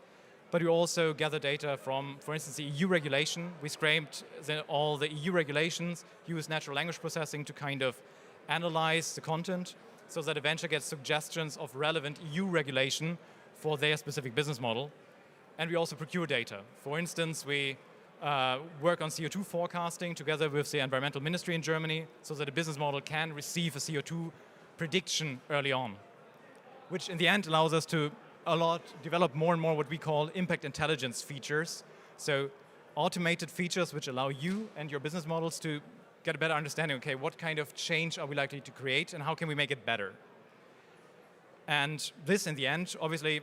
But we also gather data from, for instance, the EU regulation. We scraped all the EU regulations, use natural language processing to kind of analyze the content so that a venture gets suggestions of relevant EU regulation for their specific business model. And we also procure data. For instance, we work on CO2 forecasting together with the environmental ministry in Germany so that a business model can receive a CO2 prediction early on, which in the end allows us to develop more and more what we call impact intelligence features. So automated features which allow you and your business models to get a better understanding, okay, what kind of change are we likely to create and how can we make it better? And this in the end, obviously,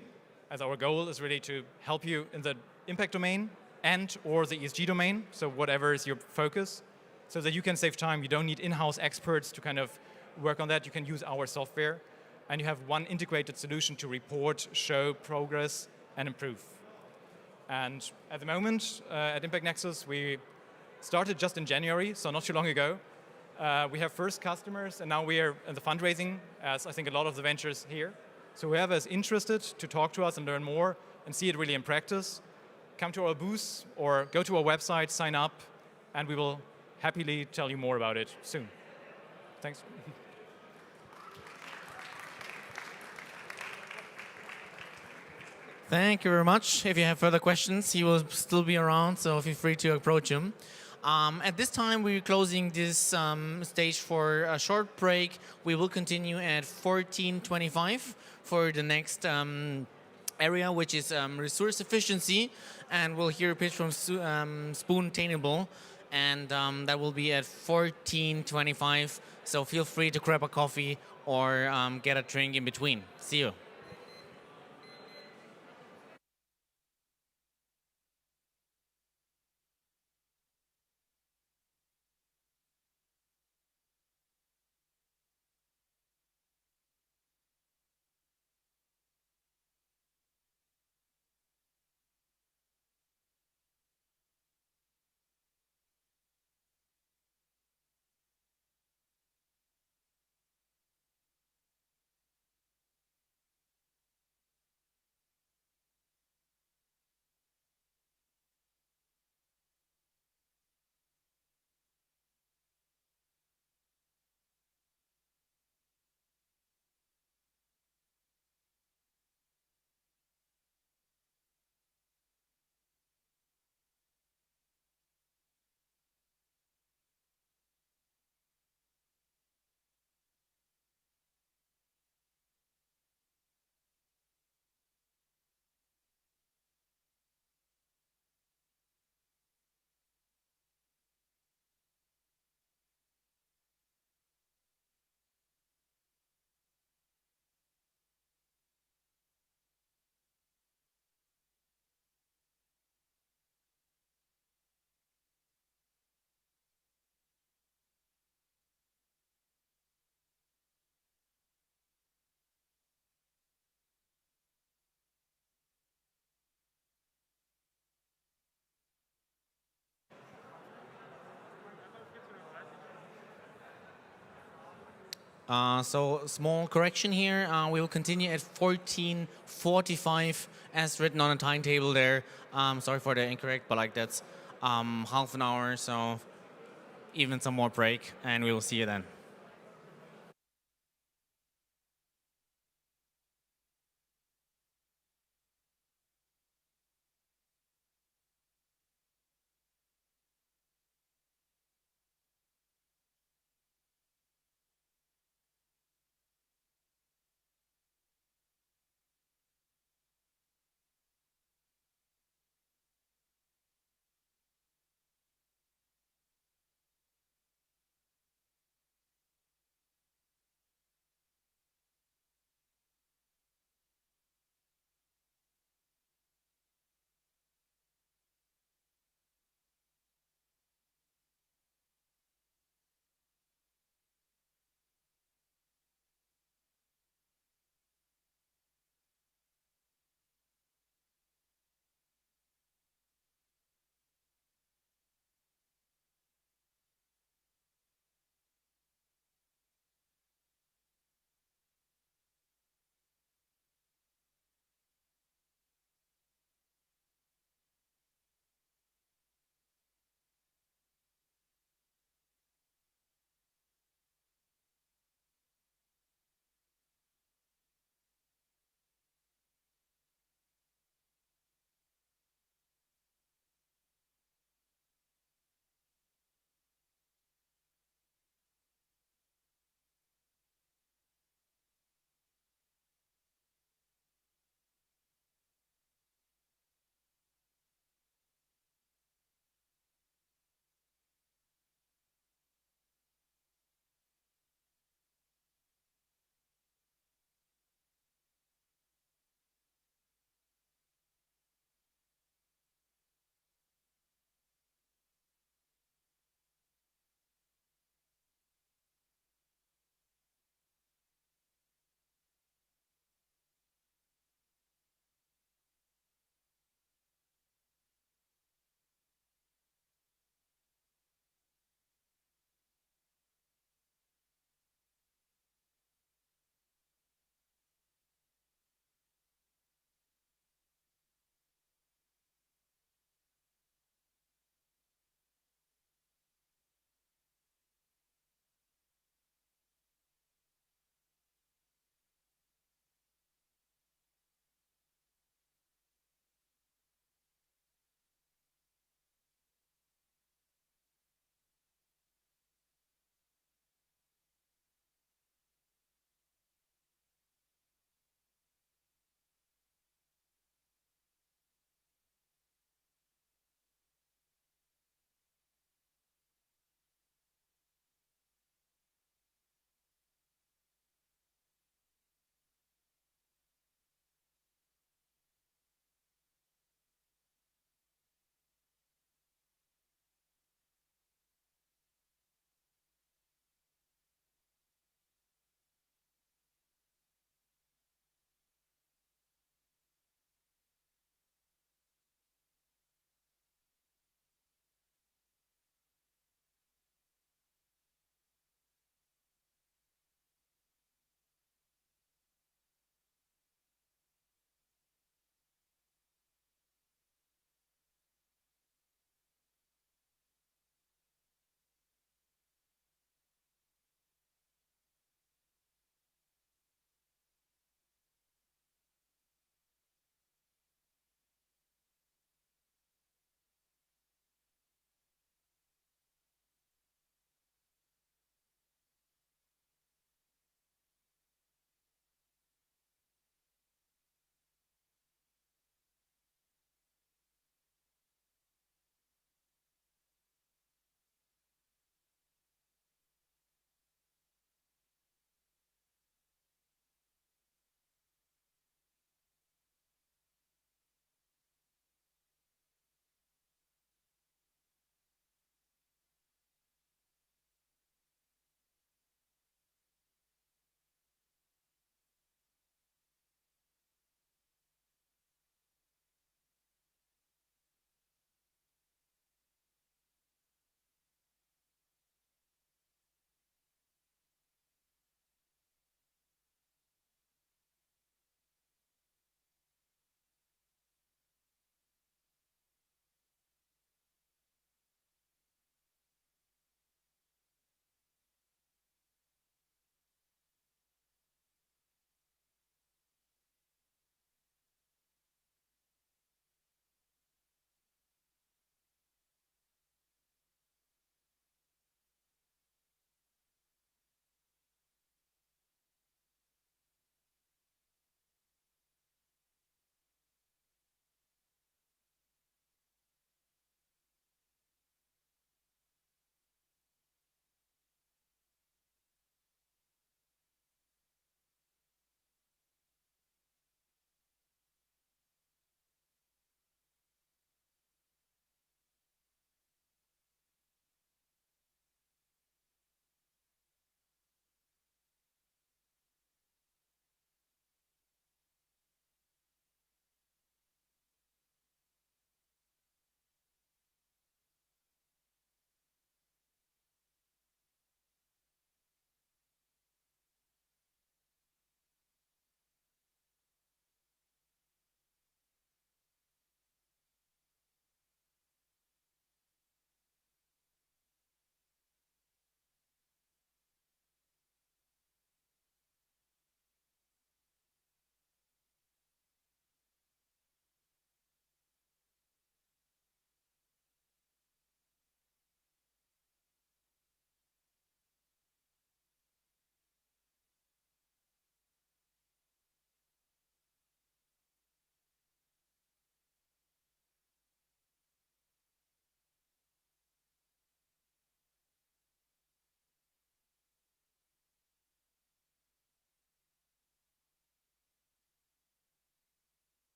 as our goal is really to help you in the impact domain and or the ESG domain, so whatever is your focus, so that you can save time. You don't need in-house experts to kind of work on that. You can use our software and you have one integrated solution to report, show progress, and improve. And at the moment, at Impact Nexus, we started just in January, so not too long ago. We have first customers, and now we are in the fundraising, as I think a lot of the ventures here. So whoever is interested to talk to us and learn more and see it really in practice, come to our booth or go to our website, sign up, and we will happily tell you more about it soon. Thanks. Thank you very much. If you have further questions, he will still be around, so feel free to approach him. At this time, we're closing this stage for a short break. We will continue at 14:25 for the next area, which is resource efficiency, and we'll hear a pitch from Spoontainable, and that will be at 14:25. So feel free to grab a coffee or get a drink in between. See you. So small correction here. We will continue at 14:45 as written on the timetable there. Sorry for the incorrect, but like that's half an hour, so even some more break, and we will see you then.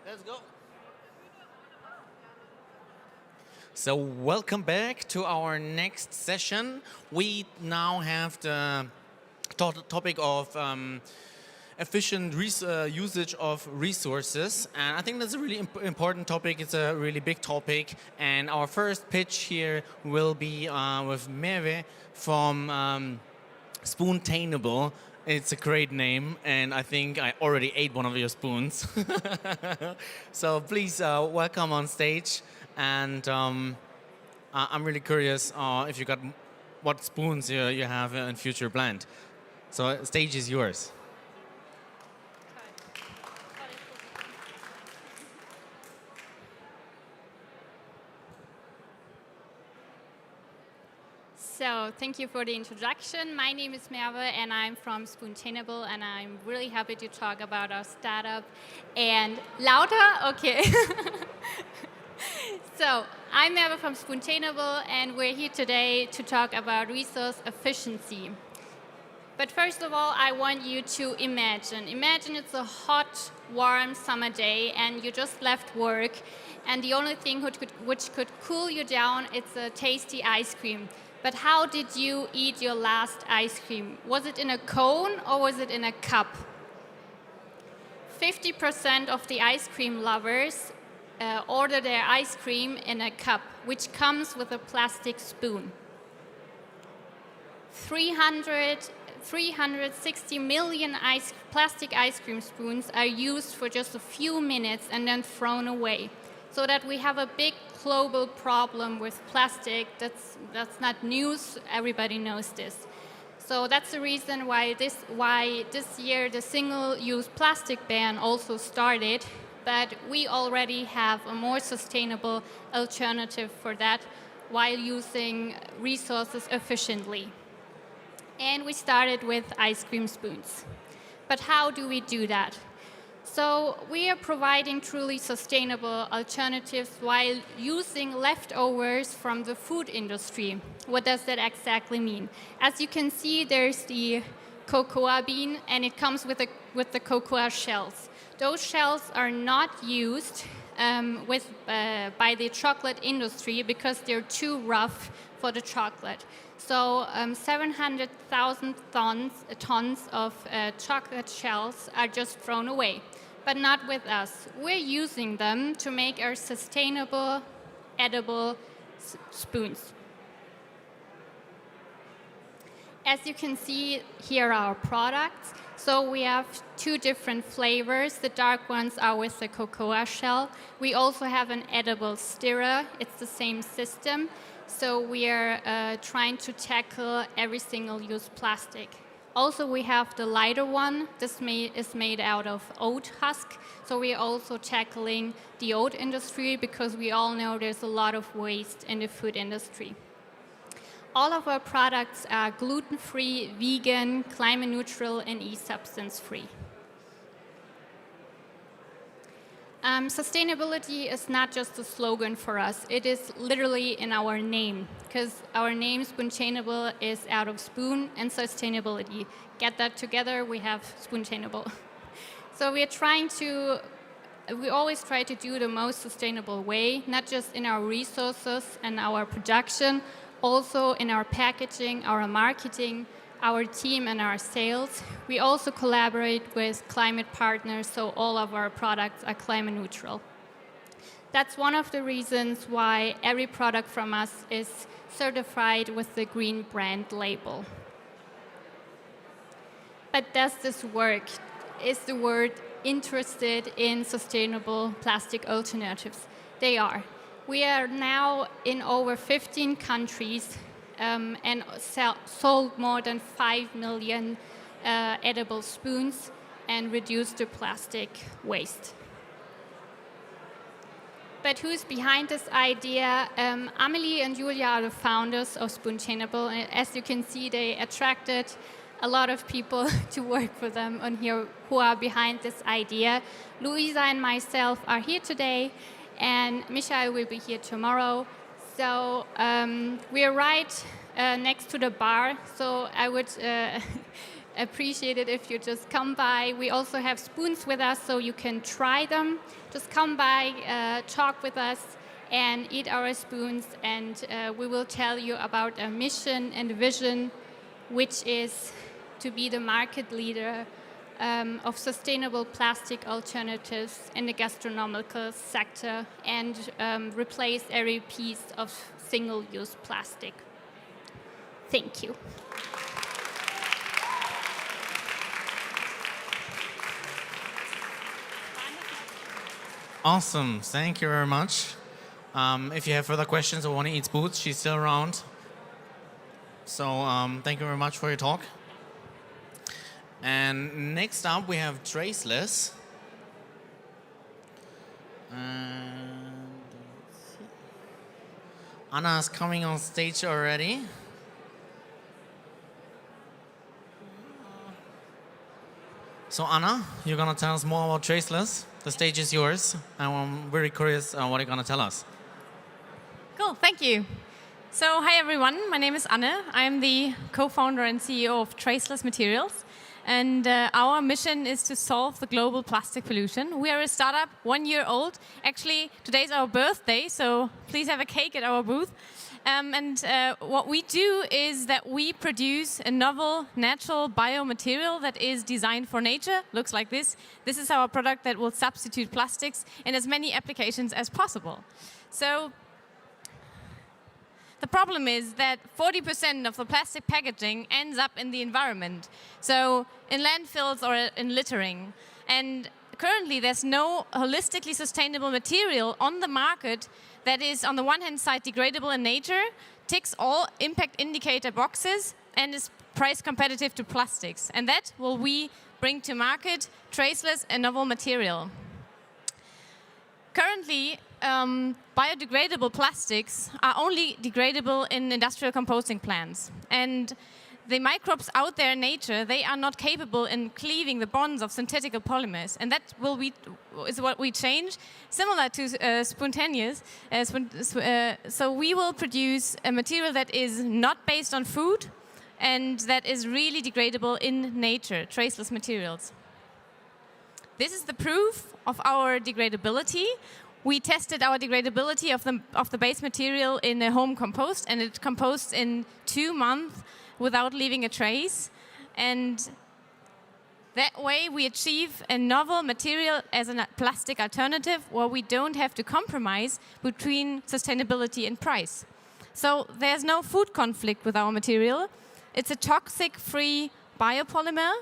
Let's go. So welcome back to our next session. We now have the topic of efficient usage of resources, and I think that's a really important topic. It's a really big topic, and our first pitch here will be with Merve from Spoontainable. It's a great name, and I think I already ate one of your spoons. So please welcome on stage, and I'm really curious if you got what spoons you have in future planned. So stage is yours. So thank you for the introduction. My name is Merve and I'm from Spoontainable, and I'm really happy to talk about our startup. And louder? Okay. So I'm Merve from Spoontainable, and we're here today to talk about resource efficiency. But first of all, I want you to imagine it's a hot, warm summer day and you just left work, and the only thing which could cool you down is a tasty ice cream. But how did you eat your last ice cream? Was it in a cone or was it in a cup? 50% of the ice cream lovers order their ice cream in a cup, which comes with a plastic spoon. 360 million plastic ice cream spoons are used for just a few minutes and then thrown away. So that we have a big global problem with plastic. That's not news. Everybody knows this. So that's the reason why this year the single-use plastic ban also started. But we already have a more sustainable alternative for that while using resources efficiently. And we started with ice cream spoons. But how do we do that? So we are providing truly sustainable alternatives while using leftovers from the food industry. What does that exactly mean? As you can see, there's the cocoa bean, and it comes with the cocoa shells. Those shells are not used by the chocolate industry because they're too rough for the chocolate. So 700,000 tons of chocolate shells are just thrown away. But not with us. We're using them to make our sustainable, edible spoons. As you can see, here are our products. So we have two different flavors. The dark ones are with the cocoa shell. We also have an edible stirrer. It's the same system. So we are trying to tackle every single-use plastic. Also, we have the lighter one. This is made out of oat husk. So we are also tackling the oat industry because we all know there's a lot of waste in the food industry. All of our products are gluten-free, vegan, climate neutral, and e-substance free. Sustainability is not just a slogan for us. It is literally in our name, because our name, Spoontainable, is out of spoon and sustainability. Get that together, we have Spoontainable. So we always try to do the most sustainable way, not just in our resources and our production, also in our packaging, our marketing, our team and our sales. We also collaborate with climate partners, so all of our products are climate neutral. That's one of the reasons why every product from us is certified with the green brand label. But does this work? Is the world interested in sustainable plastic alternatives? They are. We are now in over 15 countries and sold more than 5 million edible spoons and reduced the plastic waste. But who's behind this idea? Amelie and Joulia are the founders of Spoontainable. And as you can see, they attracted a lot of people to work for them on here who are behind this idea. Luisa and myself are here today, and Michael will be here tomorrow. So we are right next to the bar, so I would appreciate it if you just come by. We also have spoons with us, so you can try them. Just come by, talk with us, and eat our spoons, and we will tell you about our mission and vision, which is to be the market leader of sustainable plastic alternatives in the gastronomical sector and replace every piece of single-use plastic. Thank you. Awesome, thank you very much. If you have further questions or want to eat spoons, she's still around. So thank you very much for your talk. And next up, we have Traceless. And Anna is coming on stage already. So Anna, you're going to tell us more about Traceless. The stage is yours. And I'm very curious what you're going to tell us. Cool, thank you. So hi everyone, my name is Anne. I'm the co-founder and CEO of Traceless Materials. And our mission is to solve the global plastic pollution. We are a startup, 1 year old. Actually, today's our birthday, so please have a cake at our booth. What we do is that we produce a novel, natural biomaterial that is designed for nature. Looks like this. This is our product that will substitute plastics in as many applications as possible. So the problem is that 40% of the plastic packaging ends up in the environment, so in landfills or in littering. And currently, there's no holistically sustainable material on the market that is, on the one hand side, degradable in nature, ticks all impact indicator boxes, and is price competitive to plastics. And that will we bring to market, Traceless, a novel material. Currently, biodegradable plastics are only degradable in industrial composting plants. And the microbes out there in nature, they are not capable in cleaving the bonds of synthetic polymers. And that is what we change, similar to spontaneous. So we will produce a material that is not based on food and that is really degradable in nature, traceless materials. This is the proof of our degradability. We tested our degradability of the base material in a home compost, and it composts in 2 months without leaving a trace. And that way we achieve a novel material as a plastic alternative where we don't have to compromise between sustainability and price. So there's no food conflict with our material. It's a toxic-free biopolymer.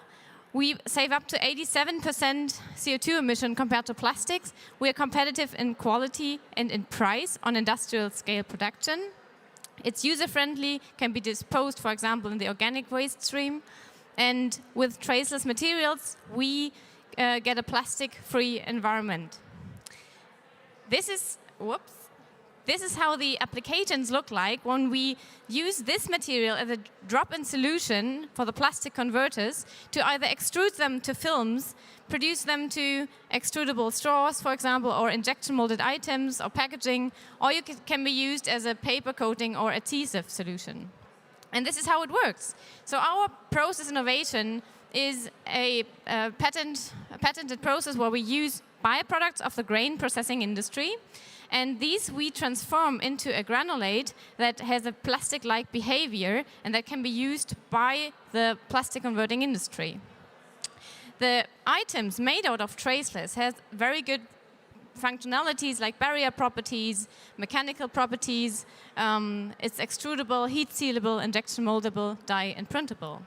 We save up to 87% CO2 emission compared to plastics. We are competitive in quality and in price on industrial scale production. It's user-friendly, can be disposed, for example, in the organic waste stream. And with traceless materials, we get a plastic-free environment. This is how the applications look like when we use this material as a drop-in solution for the plastic converters to either extrude them to films, produce them to extrudable straws, for example, or injection molded items or packaging, or you can be used as a paper coating or adhesive solution. And this is how it works. So our process innovation is a patented process where we use byproducts of the grain processing industry. And these we transform into a granulate that has a plastic-like behavior and that can be used by the plastic converting industry. The items made out of traceless have very good functionalities like barrier properties, mechanical properties. It's extrudable, heat sealable, injection moldable, dye and printable.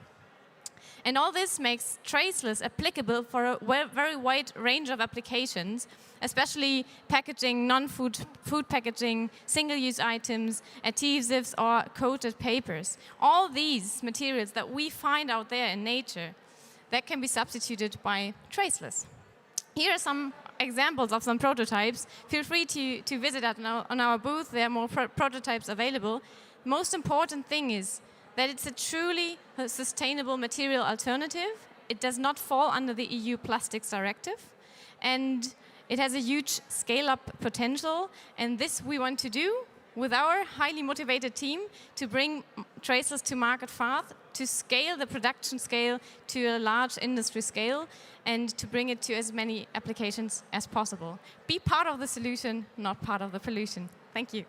And all this makes traceless applicable for a very wide range of applications, especially packaging, non-food packaging, single-use items, adhesives, or coated papers. All these materials that we find out there in nature that can be substituted by traceless. Here are some examples of some prototypes. Feel free to visit us on our booth. There are more prototypes available. Most important thing is that it's a truly sustainable material alternative. It does not fall under the EU Plastics Directive. And it has a huge scale-up potential. And this we want to do with our highly motivated team to bring traceless to market fast, to scale the production scale to a large industry scale and to bring it to as many applications as possible. Be part of the solution, not part of the pollution. Thank you.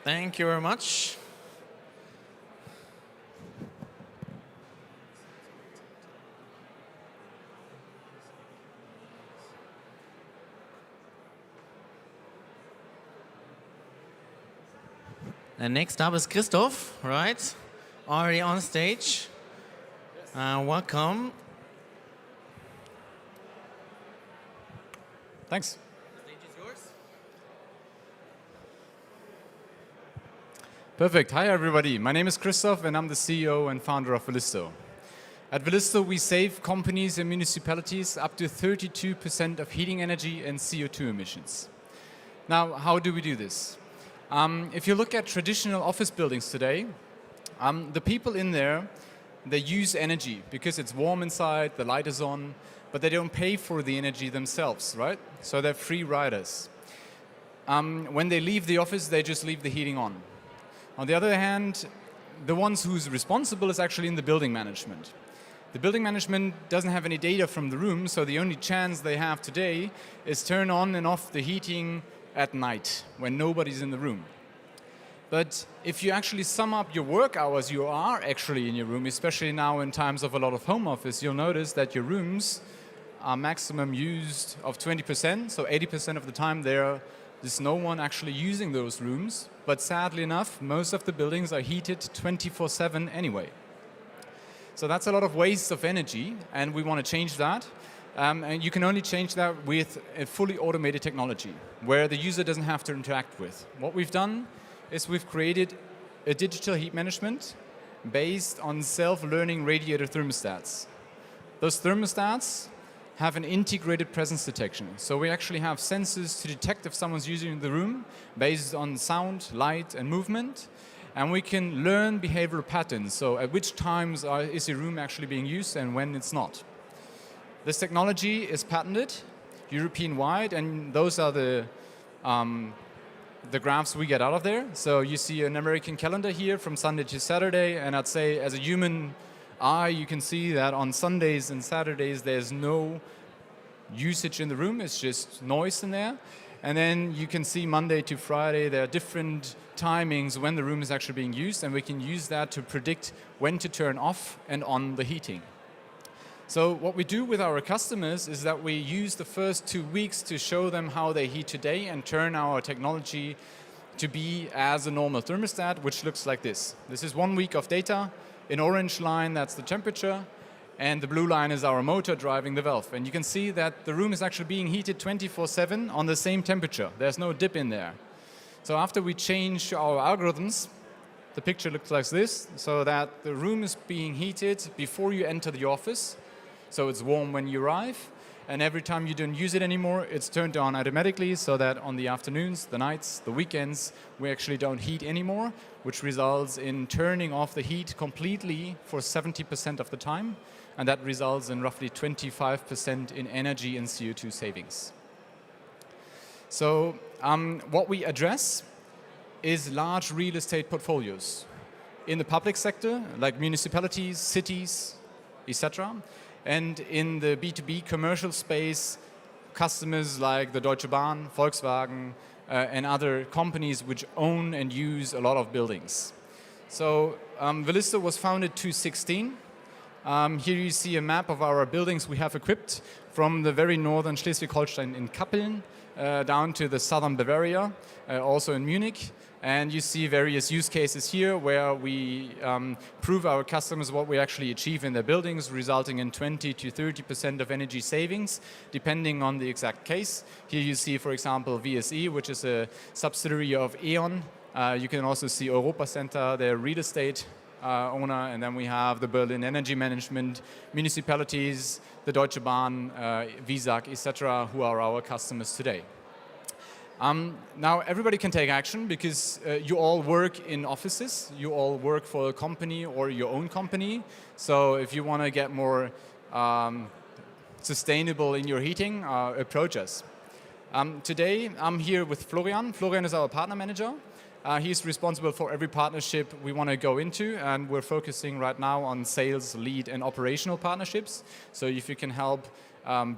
Thank you very much. And next up is Christoph, right? Already on stage. Welcome. Thanks. The stage is yours. Perfect. Hi, everybody. My name is Christoph, and I'm the CEO and founder of Vilisto. At Vilisto, we save companies and municipalities up to 32% of heating energy and CO2 emissions. Now, how do we do this? If you look at traditional office buildings today, the people in there, they use energy because it's warm inside, the light is on, but they don't pay for the energy themselves, right? So they're free riders. When they leave the office, they just leave the heating on. On the other hand, the ones who's responsible is actually in the building management. The building management doesn't have any data from the room, so the only chance they have today is turn on and off the heating at night when nobody's in the room. But if you actually sum up your work hours you are actually in your room, especially now in times of a lot of home office, you'll notice that your rooms are maximum used of 20%, so 80% of the time there's no one actually using those rooms. But sadly enough, most of the buildings are heated 24/7 anyway. So that's a lot of waste of energy, and we want to change that. And you can only change that with a fully automated technology, where the user doesn't have to interact with. What we've done is we've created a digital heat management based on self-learning radiator thermostats. Those thermostats have an integrated presence detection. So we actually have sensors to detect if someone's using the room based on sound, light, and movement. And we can learn behavioral patterns. So at which times is a room actually being used and when it's not. This technology is patented European-wide, and those are the graphs we get out of there. So you see an American calendar here from Sunday to Saturday, and I'd say as a human eye, you can see that on Sundays and Saturdays there's no usage in the room, it's just noise in there. And then you can see Monday to Friday there are different timings when the room is actually being used, and we can use that to predict when to turn off and on the heating. So what we do with our customers is that we use the first 2 weeks to show them how they heat today and turn our technology to be as a normal thermostat, which looks like this. This is 1 week of data. In orange line, that's the temperature, and the blue line is our motor driving the valve. And you can see that the room is actually being heated 24/7 on the same temperature. There's no dip in there. So after we change our algorithms, the picture looks like this, so that the room is being heated before you enter the office. So it's warm when you arrive, and every time you don't use it anymore, it's turned on automatically, so that on the afternoons, the nights, the weekends, we actually don't heat anymore, which results in turning off the heat completely for 70% of the time, and that results in roughly 25% in energy and CO2 savings. So what we address is large real estate portfolios in the public sector, like municipalities, cities, etc. And in the B2B commercial space, customers like the Deutsche Bahn, Volkswagen, and other companies which own and use a lot of buildings. So Vilisto was founded 2016. Here you see a map of our buildings we have equipped from the very northern Schleswig-Holstein in Kappeln down to the southern Bavaria, also in Munich. And you see various use cases here where we prove our customers what we actually achieve in their buildings, resulting in 20 to 30% of energy savings, depending on the exact case. Here you see, for example, VSE, which is a subsidiary of E.ON. You can also see Europa Center, their real estate owner, and then we have the Berlin Energy Management, municipalities, the Deutsche Bahn, VISAG, etc., who are our customers today. Now everybody can take action because you all work in offices, you all work for a company or your own company. So if you want to get more sustainable in your heating, approach us. Today, I'm here with Florian. Florian is our partner manager. He's responsible for every partnership we want to go into, and we're focusing right now on sales, lead, and operational partnerships. So if you can help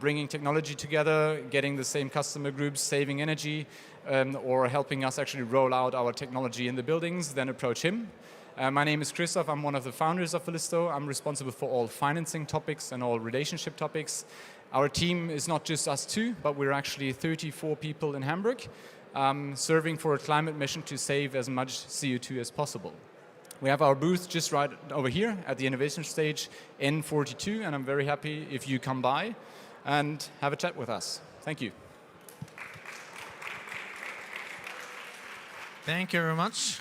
bringing technology together, getting the same customer groups, saving energy, or helping us actually roll out our technology in the buildings, then approach him. My name is Christoph. I'm one of the founders of Vilisto. I'm responsible for all financing topics and all relationship topics. Our team is not just us two, but we're actually 34 people in Hamburg, serving for a climate mission to save as much CO2 as possible. We have our booth just right over here at the innovation stage N42, and I'm very happy if you come by and have a chat with us. Thank you. Thank you very much.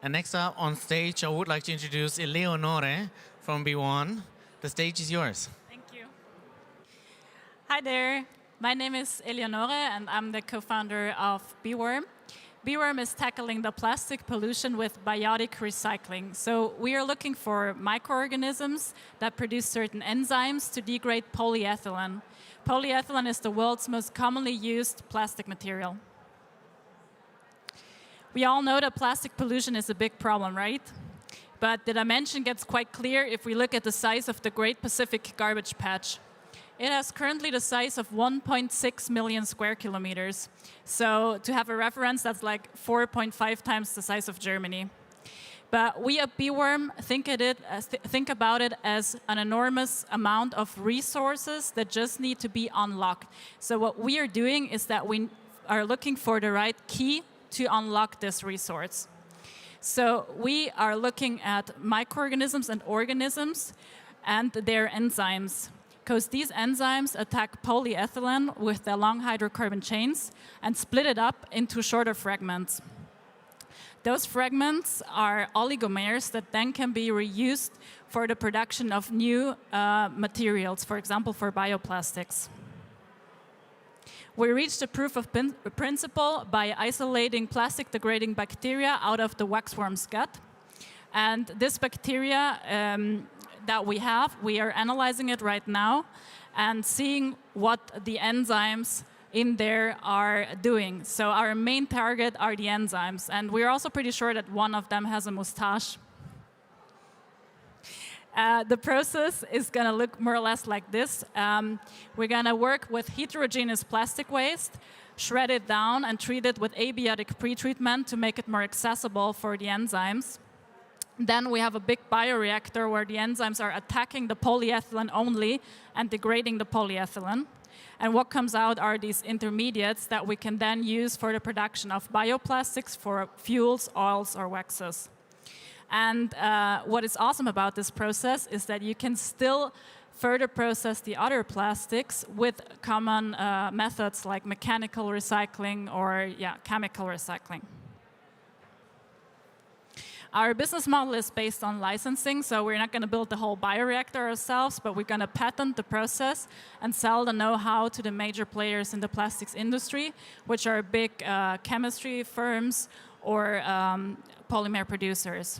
And next up on stage, I would like to introduce Eleonore from B1. The stage is yours. Thank you. Hi there. My name is Eleonore, and I'm the co-founder of B-Worm. B-Worm is tackling the plastic pollution with biotic recycling. So we are looking for microorganisms that produce certain enzymes to degrade polyethylene. Polyethylene is the world's most commonly used plastic material. We all know that plastic pollution is a big problem, right? But the dimension gets quite clear if we look at the size of the Great Pacific Garbage Patch. It has currently the size of 1.6 million square kilometers. So to have a reference, that's like 4.5 times the size of Germany. But we at B-Worm think about it as an enormous amount of resources that just need to be unlocked. So what we are doing is that we are looking for the right key to unlock this resource. So we are looking at microorganisms and organisms and their enzymes, because these enzymes attack polyethylene with their long hydrocarbon chains and split it up into shorter fragments. Those fragments are oligomers that then can be reused for the production of new materials, for example, for bioplastics. We reached a proof of principle by isolating plastic-degrading bacteria out of the waxworm's gut. And this bacteria that we are analyzing it right now and seeing what the enzymes in there are doing. So our main target are the enzymes. And we're also pretty sure that one of them has a mustache. The process is going to look more or less like this. We're going to work with heterogeneous plastic waste, shred it down, and treat it with abiotic pretreatment to make it more accessible for the enzymes. Then we have a big bioreactor where the enzymes are attacking the polyethylene only and degrading the polyethylene. And what comes out are these intermediates that we can then use for the production of bioplastics for fuels, oils, or waxes. And what is awesome about this process is that you can still further process the other plastics with common methods like mechanical recycling or chemical recycling. Our business model is based on licensing, so we're not going to build the whole bioreactor ourselves, but we're going to patent the process and sell the know-how to the major players in the plastics industry, which are big chemistry firms or polymer producers.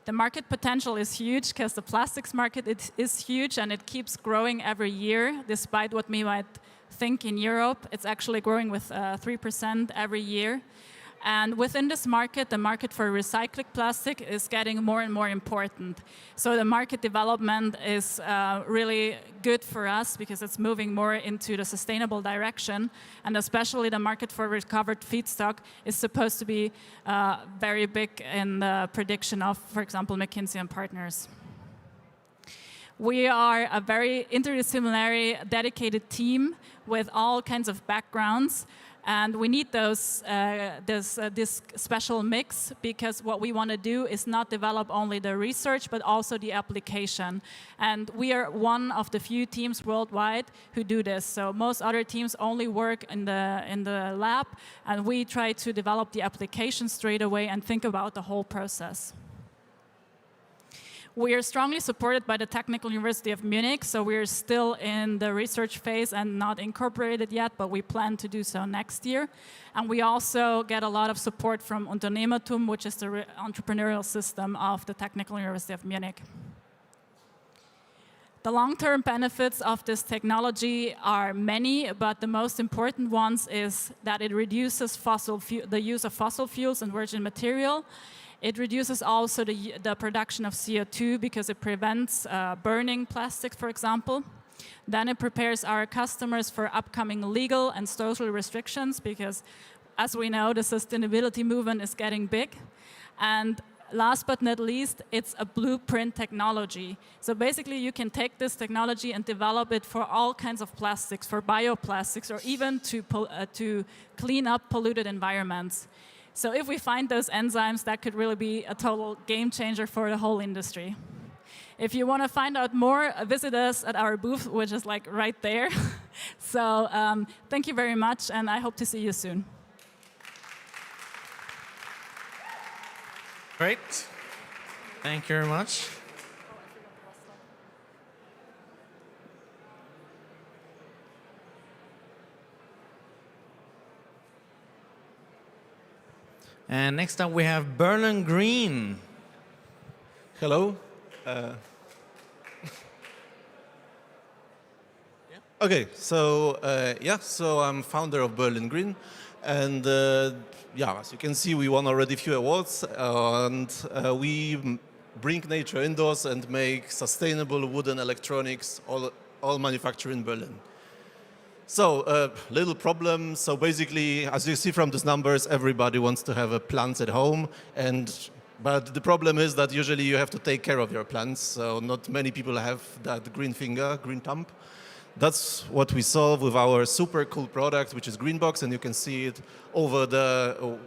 The market potential is huge because the plastics market is huge and it keeps growing every year, despite what we might think in Europe. It's actually growing with 3% every year. And within this market, the market for recycled plastic is getting more and more important. So the market development is really good for us because it's moving more into the sustainable direction. And especially the market for recovered feedstock is supposed to be very big in the prediction of, for example, McKinsey and Partners. We are a very interdisciplinary, dedicated team with all kinds of backgrounds. And we need this special mix because what we want to do is not develop only the research, but also the application. And we are one of the few teams worldwide who do this. So most other teams only work in the lab, and we try to develop the application straight away and think about the whole process. We are strongly supported by the Technical University of Munich, so we're still in the research phase and not incorporated yet, but we plan to do so next year. And we also get a lot of support from Unternehmertum, which is the entrepreneurial system of the Technical University of Munich. The long-term benefits of this technology are many, but the most important ones is that it reduces the use of fossil fuels and virgin material. It reduces also the production of CO2 because it prevents burning plastics, for example. Then it prepares our customers for upcoming legal and social restrictions because, as we know, the sustainability movement is getting big. And last but not least, it's a blueprint technology. So basically, you can take this technology and develop it for all kinds of plastics, for bioplastics, or even to clean up polluted environments. So if we find those enzymes, that could really be a total game changer for the whole industry. If you want to find out more, visit us at our booth, which is like right there. So thank you very much, and I hope to see you soon. Great. Thank you very much. And next up we have Berlin Green. Hello. Okay, so so I'm founder of Berlin Green, and as you can see, we won already a few awards, and we bring nature indoors and make sustainable wooden electronics, all manufactured in Berlin. So, little problem. So basically, as you see from these numbers, everybody wants to have a plant at home, but the problem is that usually you have to take care of your plants. So not many people have that green finger, green thumb. That's what we solve with our super cool product, which is Greenbox, and you can see it over the.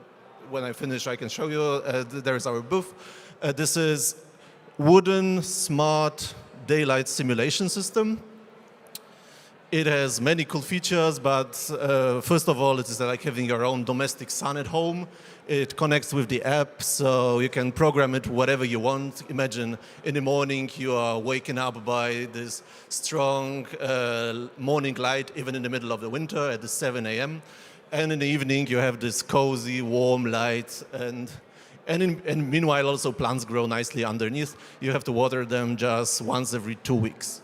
When I finish, I can show you. There is our booth. This is wooden smart daylight simulation system. It has many cool features, but first of all, it is like having your own domestic sun at home. It connects with the app, so you can program it whatever you want. Imagine in the morning you are waking up by this strong morning light, even in the middle of the winter at the 7 a.m. And in the evening you have this cozy, warm light. And meanwhile also plants grow nicely underneath. You have to water them just once every 2 weeks.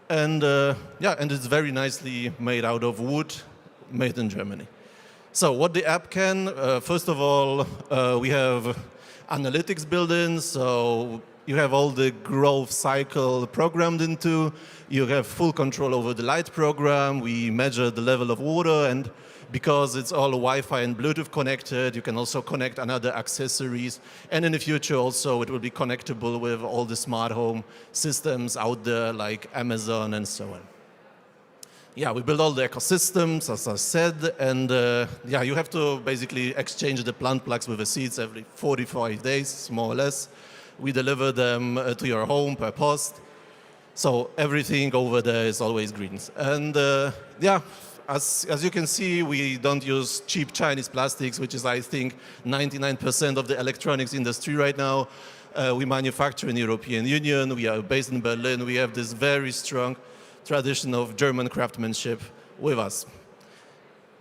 And and it's very nicely made out of wood, made in Germany. So what the app can, first of all, we have analytics built in, so you have all the growth cycle programmed into, you have full control over the light program, we measure the level of water, and because it's all Wi-Fi and Bluetooth connected, you can also connect another accessories. And in the future also it will be connectable with all the smart home systems out there like Amazon and so on. Yeah, we build all the ecosystems, as I said, and you have to basically exchange the plant plugs with the seeds every 45 days, more or less. We deliver them to your home per post. So everything over there is always green. And as you can see, we don't use cheap Chinese plastics, which is, I think, 99% of the electronics industry right now. We manufacture in the European Union. We are based in Berlin. We have this very strong tradition of German craftsmanship with us.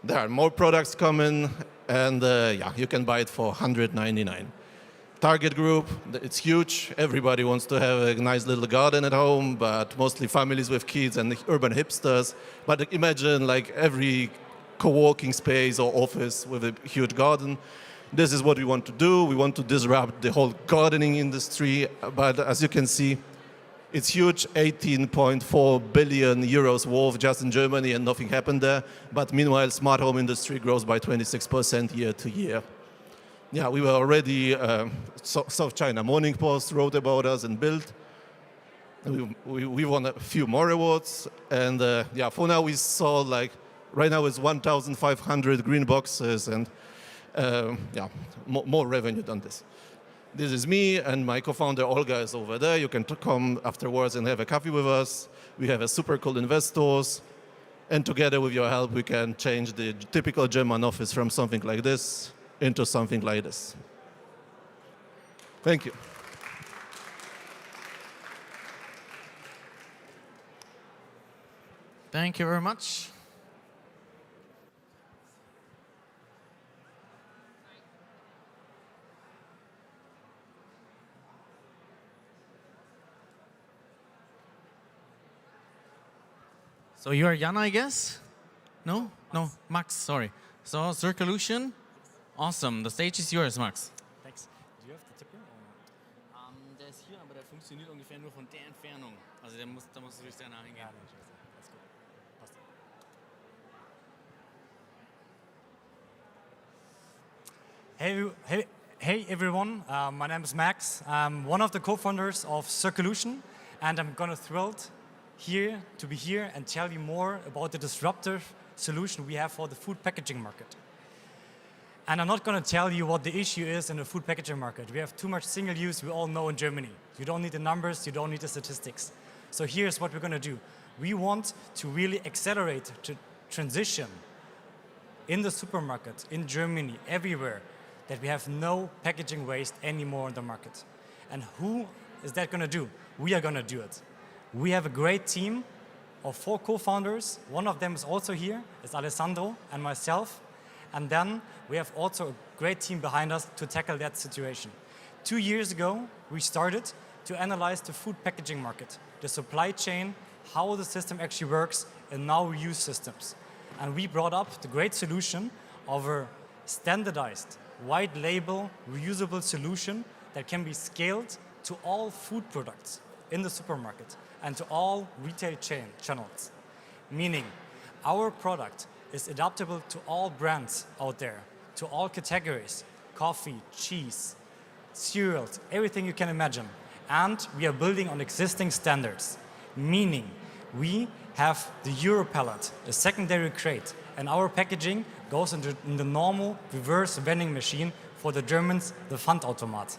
There are more products coming, and you can buy it for $199. Target group, it's huge. Everybody wants to have a nice little garden at home, but mostly families with kids and urban hipsters. But imagine like every co-working space or office with a huge garden. This is what we want to do. We want to disrupt the whole gardening industry. But as you can see, it's huge, 18.4 billion euros worth just in Germany, and nothing happened there. But meanwhile, smart home industry grows by 26% year to year. Yeah, we were already, South China Morning Post wrote about us and built. We won a few more awards. And for now we sold right now it's 1,500 green boxes and more revenue than this. This is me, and my co-founder Olga is over there. You can come afterwards and have a coffee with us. We have a super cool investors. And together with your help, we can change the typical German office from something like this into something like this. Thank you. Thank you very much. So you are Jan, I guess? No? No, Max, sorry. So Circolution, awesome. The stage is yours, Max. Thanks. Do you have the Ticker? Der ist hier, aber der funktioniert ungefähr nur von der Entfernung. Also da musst du wirklich sehr nah hingehen. Hey everyone, my name is Max. I'm one of the co-founders of Circolution, and I'm thrilled to be here and tell you more about the disruptive solution we have for the food packaging market. And I'm not going to tell you what the issue is in the food packaging market. We have too much single use, we all know in Germany. You don't need the numbers, you don't need the statistics. So here's what we're going to do. We want to really accelerate the transition in the supermarket, in Germany, everywhere, that we have no packaging waste anymore in the market. And who is that going to do? We are going to do it. We have a great team of 4 co-founders. One of them is also here, it's Alessandro and myself. And then we have also a great team behind us to tackle that situation. 2 years ago, we started to analyze the food packaging market, the supply chain, how the system actually works, and now reuse systems. And we brought up the great solution of a standardized, white label, reusable solution that can be scaled to all food products in the supermarket and to all retail channels. Meaning, our product is adaptable to all brands out there, to all categories, coffee, cheese, cereals, everything you can imagine. And we are building on existing standards, meaning we have the Euro pallet, the secondary crate, and our packaging goes in the normal reverse vending machine, for the Germans, the Pfandautomat.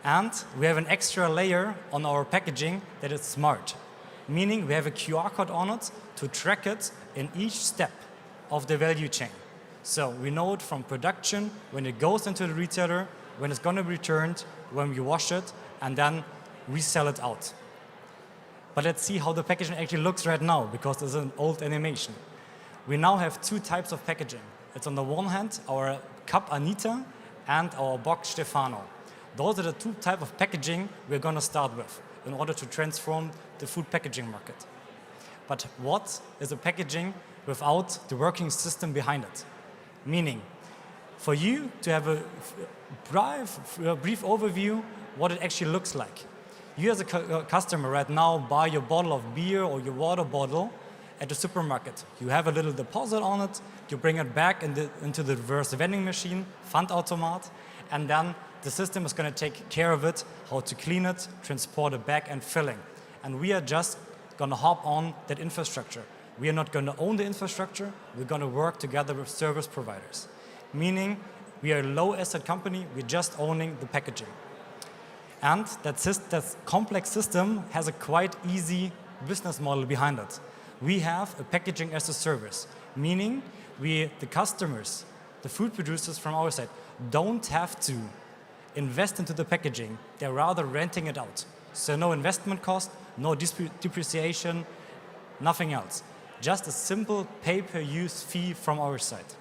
And we have an extra layer on our packaging that is smart, meaning we have a QR code on it to track it in each step of the value chain. So we know it from production, when it goes into the retailer, when it's going to be returned, when we wash it, and then resell it out. But let's see how the packaging actually looks right now, because it's an old animation. We now have 2 types of packaging. It's on the one hand our Cup Anita and our Box Stefano. Those are the 2 types of packaging we're going to start with in order to transform the food packaging market. But what is a packaging without the working system behind it? Meaning, for you to have a brief overview what it actually looks like. You as a customer right now buy your bottle of beer or your water bottle at the supermarket. You have a little deposit on it, you bring it back into the reverse vending machine, Pfandautomat, and then the system is going to take care of it, how to clean it, transport it back, and filling. And we are just going to hop on that infrastructure. We are not going to own the infrastructure, we're going to work together with service providers. Meaning, we are a low asset company, we're just owning the packaging. And that complex system has a quite easy business model behind it. We have a packaging as a service, meaning the customers, the food producers from our side, don't have to invest into the packaging, they're rather renting it out. So no investment cost, no depreciation, nothing else. Just a simple pay-per-use fee from our side.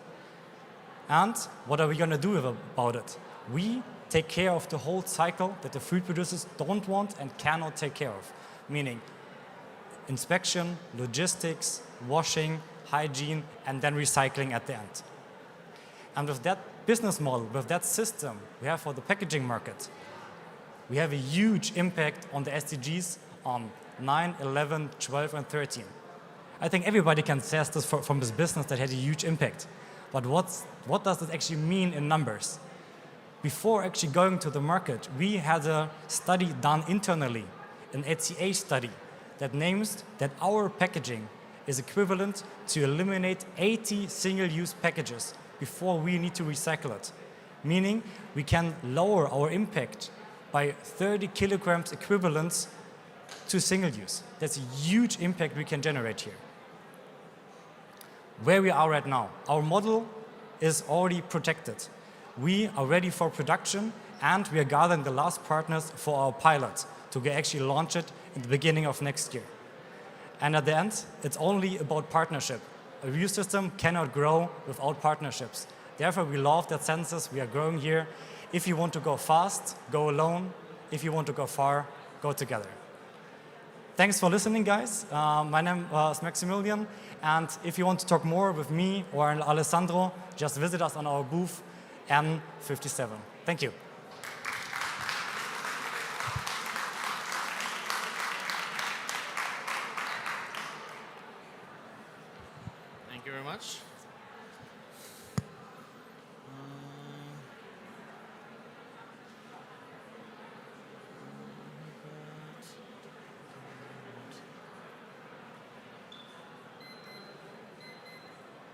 And what are we going to do about it? We take care of the whole cycle that the food producers don't want and cannot take care of. Meaning inspection, logistics, washing, hygiene, and then recycling at the end. And with that business model, with that system we have for the packaging market, we have a huge impact on the SDGs on 9, 11, 12, and 13. I think everybody can say this from this business that had a huge impact. But what does it actually mean in numbers? Before actually going to the market, we had a study done internally, an HCA study, that names that our packaging is equivalent to eliminate 80 single-use packages before we need to recycle it. Meaning we can lower our impact by 30 kilograms equivalents to single-use. That's a huge impact we can generate here. Where we are right now, our model is already protected. We are ready for production, and we are gathering the last partners for our pilot to actually launch it in the beginning of next year. And at the end, it's only about partnership. A real system cannot grow without partnerships. Therefore, we love that census. We are growing here. If you want to go fast, go alone. If you want to go far, go together. Thanks for listening, guys. My name is Maximilian. And if you want to talk more with me or Alessandro, just visit us on our booth N57. Thank you. Thank you very much.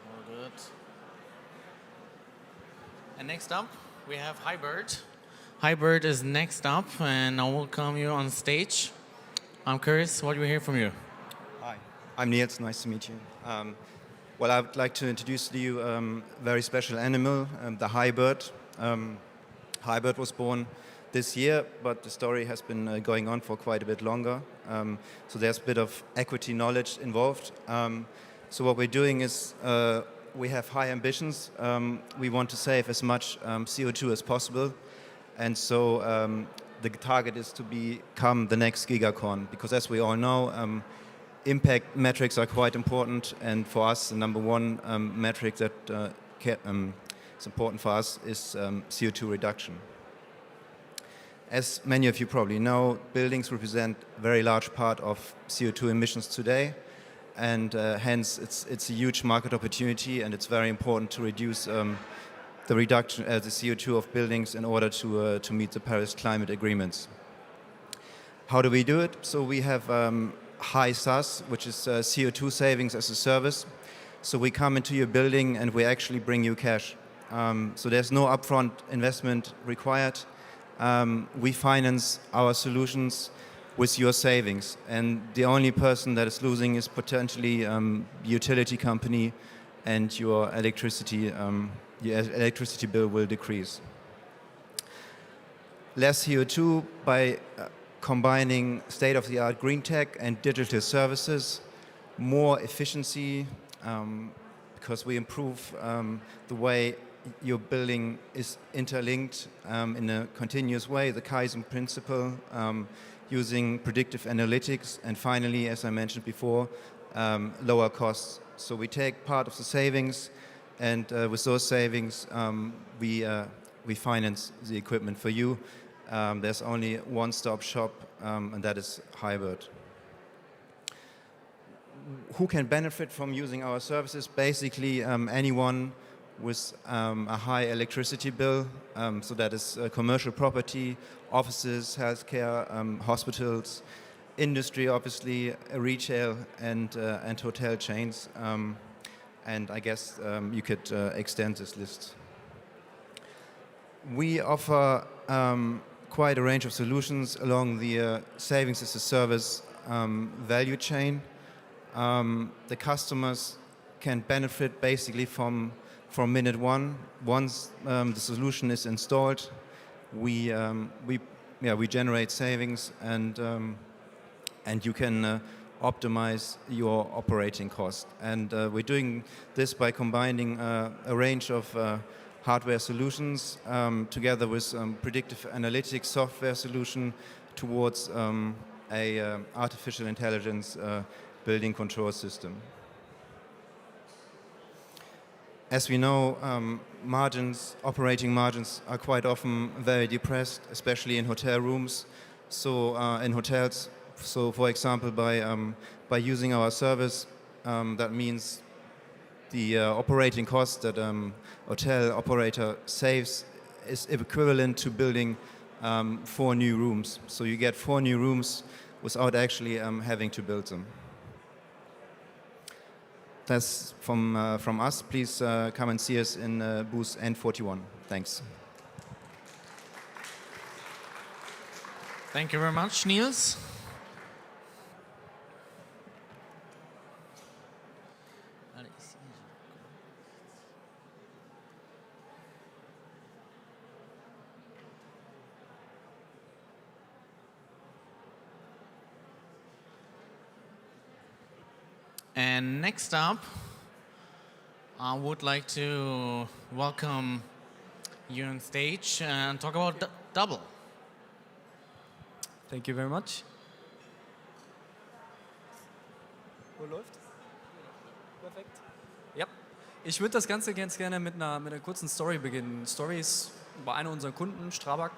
All good. And next up, we have Hybird. Hybird is next up, and I will welcome you on stage. I'm curious what we hear from you. Hi, I'm Niels. Nice to meet you. Well, I would like to introduce to you a very special animal, the Hybird. Hybird was born this year, but the story has been going on for quite a bit longer. So there's a bit of equity knowledge involved. So what we're doing is we have high ambitions. We want to save as much CO2 as possible. And so the target is to become the next gigacorn, because as we all know, impact metrics are quite important, and for us, the number one metric that is important for us is CO2 reduction. As many of you probably know, buildings represent a very large part of CO2 emissions today, and hence it's a huge market opportunity, and it's very important to reduce the reduction the CO2 of buildings in order to meet the Paris climate agreements. How do we do it? So we have high SaaS, which is CO2 savings as a service. So we come into your building and we actually bring you cash. So there's no upfront investment required. We finance our solutions with your savings, and the only person that is losing is potentially utility company, and your electricity bill will decrease. Less CO2 by combining state-of-the-art green tech and digital services, more efficiency, because we improve the way your building is interlinked in a continuous way, the Kaizen principle, using predictive analytics, and finally, as I mentioned before, lower costs. So we take part of the savings, and with those savings, we finance the equipment for you. There's only one-stop shop, and that is Hybird. Who can benefit from using our services? Basically, anyone with a high electricity bill, so that is commercial property, offices, healthcare, hospitals, industry, obviously, retail, and hotel chains. And I guess you could extend this list. We offer quite a range of solutions along the savings as a service value chain. The customers can benefit basically from minute one. Once the solution is installed, we generate savings, and you can optimize your operating cost. And we're doing this by combining a range of hardware solutions together with predictive analytics software solution towards a artificial intelligence building control system. As we know, operating margins are quite often very depressed, especially in hotel rooms. So in hotels, so for example, by using our service, that means the operating cost that hotel operator saves is equivalent to building 4 new rooms. So you get 4 new rooms without actually having to build them. That's from us. Please come and see us in booth N41. Thanks. Thank you very much, Niels. And next up, I would like to welcome you on stage and talk about Double. Thank you very much. Wo läuft? Perfekt. Ja. Ich würde das Ganze ganz gerne mit einer kurzen Story beginnen. Story ist bei einem unserer Kunden, Strabag,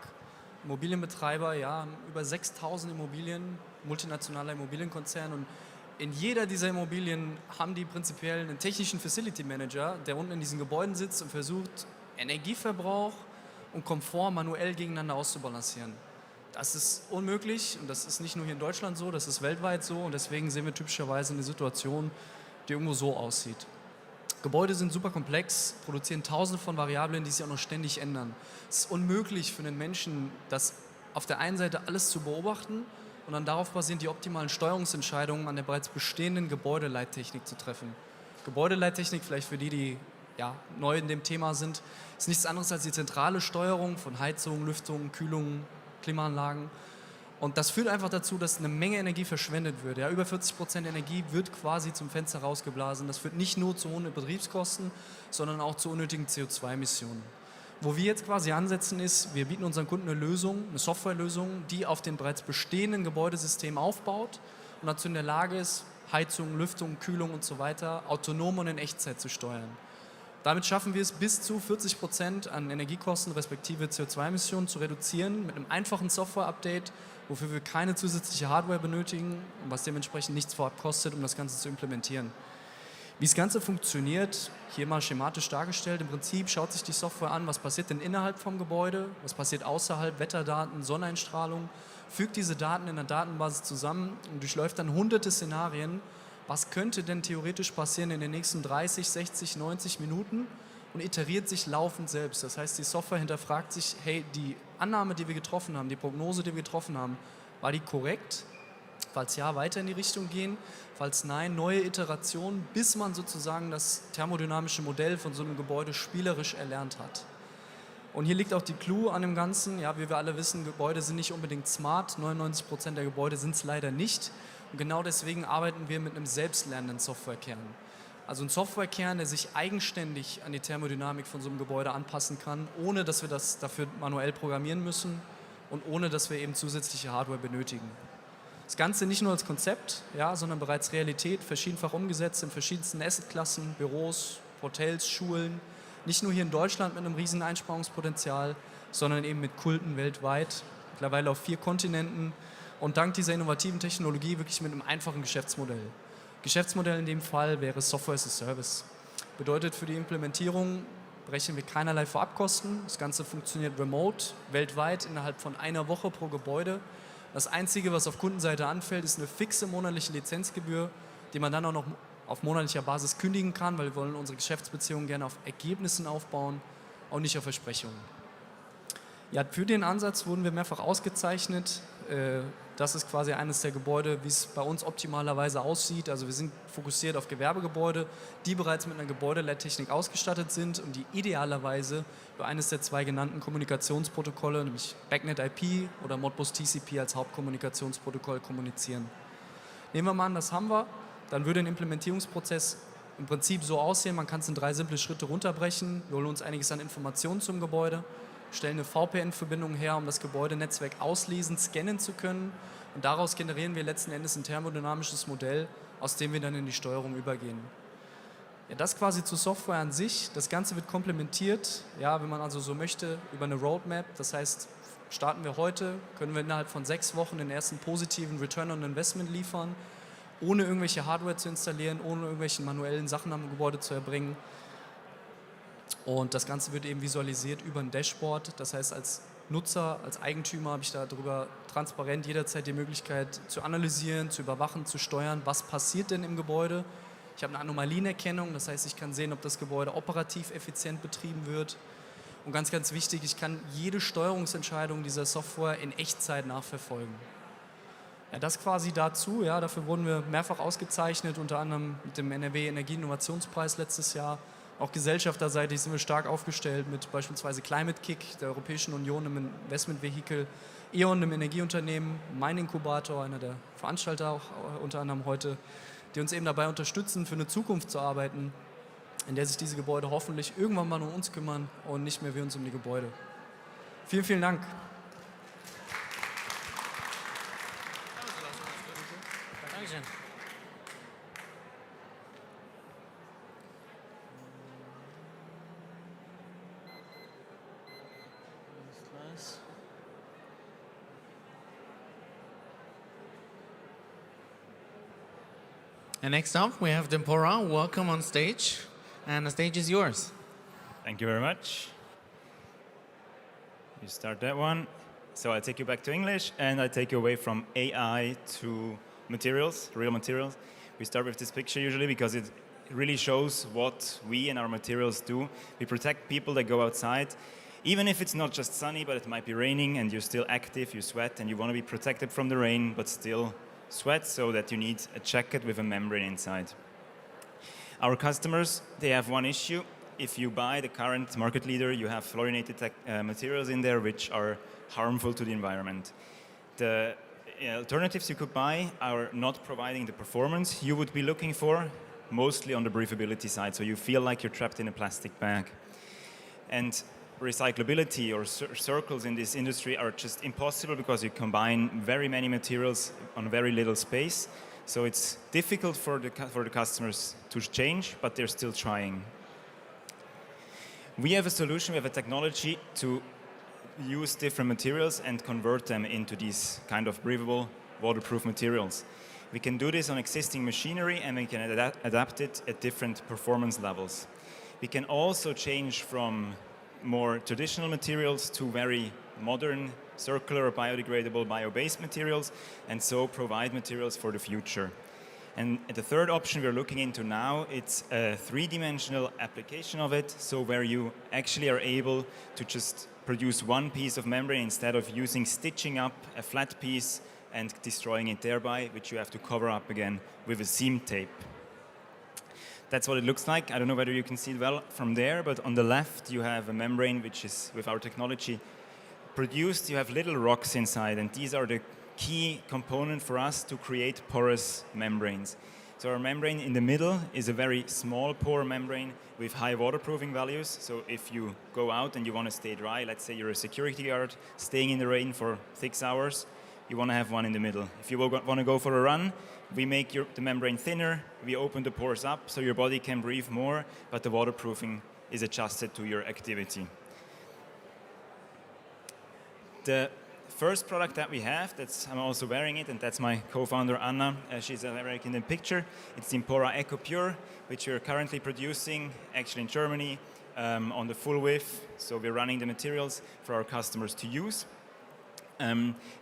Immobilienbetreiber, ja, über 6000 Immobilien, multinationaler Immobilienkonzern, und in jeder dieser Immobilien haben die prinzipiell einen technischen Facility Manager, der unten in diesen Gebäuden sitzt und versucht, Energieverbrauch und Komfort manuell gegeneinander auszubalancieren. Das ist unmöglich, und das ist nicht nur hier in Deutschland so, das ist weltweit so, und deswegen sehen wir typischerweise eine Situation, die irgendwo so aussieht. Gebäude sind super komplex, produzieren tausende von Variablen, die sich auch noch ständig ändern. Es ist unmöglich für einen Menschen, das auf der einen Seite alles zu beobachten und dann darauf basierend die optimalen Steuerungsentscheidungen an der bereits bestehenden Gebäudeleittechnik zu treffen. Gebäudeleittechnik, vielleicht für die ja, neu in dem Thema sind, ist nichts anderes als die zentrale Steuerung von Heizung, Lüftung, Kühlung, Klimaanlagen. Und das führt einfach dazu, dass eine Menge Energie verschwendet wird. Ja, über 40% Energie wird quasi zum Fenster rausgeblasen. Das führt nicht nur zu hohen Betriebskosten, sondern auch zu unnötigen CO2-Emissionen. Wo wir jetzt quasi ansetzen ist, wir bieten unseren Kunden eine Lösung, eine Softwarelösung, die auf den bereits bestehenden Gebäudesystem aufbaut und dazu in der Lage ist, Heizung, Lüftung, Kühlung und so weiter autonom und in Echtzeit zu steuern. Damit schaffen wir es, bis zu 40% an Energiekosten respektive CO2-Emissionen zu reduzieren mit einem einfachen Software-Update, wofür wir keine zusätzliche Hardware benötigen und was dementsprechend nichts vorab kostet, um das Ganze zu implementieren. Wie das Ganze funktioniert, hier mal schematisch dargestellt, im Prinzip schaut sich die Software an, was passiert denn innerhalb vom Gebäude, was passiert außerhalb, Wetterdaten, Sonneneinstrahlung, fügt diese Daten in einer Datenbasis zusammen und durchläuft dann hunderte Szenarien. Was könnte denn theoretisch passieren in den nächsten 30, 60, 90 Minuten, und iteriert sich laufend selbst. Das heißt, die Software hinterfragt sich, hey, die Annahme, die wir getroffen haben, die Prognose, die wir getroffen haben, war die korrekt? Falls ja, weiter in die Richtung gehen. Falls nein, neue Iterationen, bis man sozusagen das thermodynamische Modell von so einem Gebäude spielerisch erlernt hat. Und hier liegt auch die Clou an dem Ganzen. Ja, wie wir alle wissen, Gebäude sind nicht unbedingt smart. 99% der Gebäude sind es leider nicht. Und genau deswegen arbeiten wir mit einem selbstlernenden Softwarekern. Also ein Softwarekern, der sich eigenständig an die Thermodynamik von so einem Gebäude anpassen kann, ohne dass wir das dafür manuell programmieren müssen und ohne dass wir eben zusätzliche Hardware benötigen. Das Ganze nicht nur als Konzept, ja, sondern bereits Realität, verschiedenfach umgesetzt in verschiedensten Assetklassen, Büros, Hotels, Schulen. Nicht nur hier in Deutschland mit einem riesigen Einsparungspotenzial, sondern eben mit Kunden weltweit, mittlerweile auf 4 Kontinenten. Und dank dieser innovativen Technologie wirklich mit einem einfachen Geschäftsmodell. Geschäftsmodell in dem Fall wäre Software as a Service. Bedeutet, für die Implementierung berechnen wir keinerlei Vorabkosten. Das Ganze funktioniert remote, weltweit, innerhalb von einer Woche pro Gebäude. Das Einzige, was auf Kundenseite anfällt, ist eine fixe monatliche Lizenzgebühr, die man dann auch noch auf monatlicher Basis kündigen kann, weil wir wollen unsere Geschäftsbeziehungen gerne auf Ergebnissen aufbauen und nicht auf Versprechungen. Ja, für den Ansatz wurden wir mehrfach ausgezeichnet. Das ist quasi eines der Gebäude, wie es bei uns optimalerweise aussieht. Also wir sind fokussiert auf Gewerbegebäude, die bereits mit einer Gebäudeleittechnik ausgestattet sind und die idealerweise über eines der 2 genannten Kommunikationsprotokolle, nämlich BACnet IP oder Modbus TCP als Hauptkommunikationsprotokoll kommunizieren. Nehmen wir mal an, das haben wir, dann würde ein Implementierungsprozess im Prinzip so aussehen, man kann es in 3 simple Schritte runterbrechen. Wir holen uns einiges an Informationen zum Gebäude, stellen eine VPN-Verbindung her, um das Gebäudenetzwerk auslesen, scannen zu können, und daraus generieren wir letzten Endes ein thermodynamisches Modell, aus dem wir dann in die Steuerung übergehen. Ja, das quasi zur Software an sich. Das Ganze wird komplementiert, ja, wenn man also so möchte, über eine Roadmap. Das heißt, starten wir heute, können wir innerhalb von 6 Wochen den ersten positiven Return on Investment liefern, ohne irgendwelche Hardware zu installieren, ohne irgendwelche manuellen Sachen am Gebäude zu erbringen. Und das Ganze wird eben visualisiert über ein Dashboard. Das heißt, als Nutzer, als Eigentümer habe ich darüber transparent jederzeit die Möglichkeit zu analysieren, zu überwachen, zu steuern, was passiert denn im Gebäude. Ich habe eine Anomalienerkennung, das heißt, ich kann sehen, ob das Gebäude operativ effizient betrieben wird. Und ganz, ganz wichtig, ich kann jede Steuerungsentscheidung dieser Software in Echtzeit nachverfolgen. Ja, das quasi dazu, ja, dafür wurden wir mehrfach ausgezeichnet, unter anderem mit dem NRW Energieinnovationspreis letztes Jahr. Auch gesellschafterseitig sind wir stark aufgestellt mit beispielsweise Klima.Metrix, der Europäischen Union im Investmentvehikel, E.ON, einem Energieunternehmen, mein Inkubator, einer der Veranstalter auch unter anderem heute, die uns eben dabei unterstützen, für eine Zukunft zu arbeiten, in der sich diese Gebäude hoffentlich irgendwann mal um uns kümmern und nicht mehr wir uns um die Gebäude. Vielen, vielen Dank. Dankeschön. And next up, we have Dempora. Welcome on stage, and the stage is yours. Thank you very much. You start that one. So I'll take you back to English, and I take you away from AI to materials, real materials. We start with this picture usually because it really shows what we and our materials do. We protect people that go outside, even if it's not just sunny, but it might be raining, and you're still active, you sweat, and you want to be protected from the rain, but still sweat, so that you need a jacket with a membrane inside. Our customers, they have one issue. If you buy the current market leader, you have fluorinated materials in there which are harmful to the environment. The alternatives you could buy are not providing the performance you would be looking for, mostly on the breathability side, so you feel like you're trapped in a plastic bag. And recyclability or circles in this industry are just impossible because you combine very many materials on very little space. So it's difficult for the customers to change, but they're still trying. We have a solution, we have a technology to use different materials and convert them into these kind of breathable, waterproof materials. We can do this on existing machinery, and we can adapt it at different performance levels. We can also change from more traditional materials to very modern, circular, biodegradable, bio-based materials, and so provide materials for the future. And the third option we're looking into now, it's a three-dimensional application of it, so where you actually are able to just produce one piece of membrane instead of stitching up a flat piece and destroying it thereby, which you have to cover up again with a seam tape. That's what it looks like. I don't know whether you can see it well from there, but on the left you have a membrane which is, with our technology, produced. You have little rocks inside, and these are the key component for us to create porous membranes. So our membrane in the middle is a very small pore membrane with high waterproofing values. So if you go out and you want to stay dry, let's say you're a security guard staying in the rain for 6 hours, you want to have one in the middle. If you want to go for a run, we make the membrane thinner, we open the pores up so your body can breathe more, but the waterproofing is adjusted to your activity. The first product that we have, I'm also wearing it, and that's my co-founder Anna. She's wearing in the picture. It's the Dempora Eco Pure, which we're currently producing actually in Germany on the full width. So we're running the materials for our customers to use.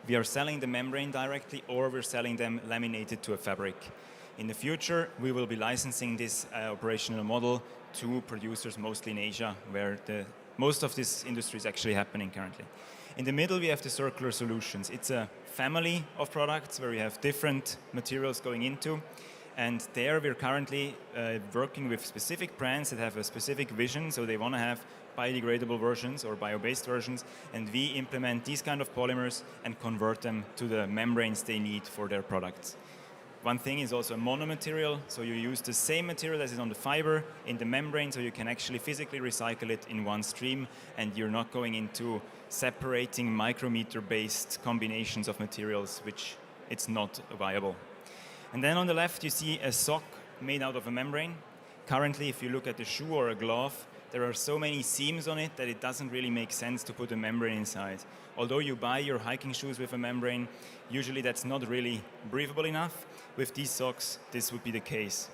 We are selling the membrane directly, or we're selling them laminated to a fabric. In the future, we will be licensing this operational model to producers mostly in Asia, where most of this industry is actually happening currently. In the middle, we have the circular solutions. It's a family of products where we have different materials going into. And there we're currently working with specific brands that have a specific vision, so they want to have biodegradable versions or bio-based versions, and we implement these kind of polymers and convert them to the membranes they need for their products. One thing is also a monomaterial, so you use the same material as is on the fiber in the membrane, so you can actually physically recycle it in one stream, and you're not going into separating micrometer-based combinations of materials, which it's not viable. And then on the left, you see a sock made out of a membrane. Currently, if you look at a shoe or a glove, there are so many seams on it that it doesn't really make sense to put a membrane inside. Although you buy your hiking shoes with a membrane, usually that's not really breathable enough. With these socks, this would be the case.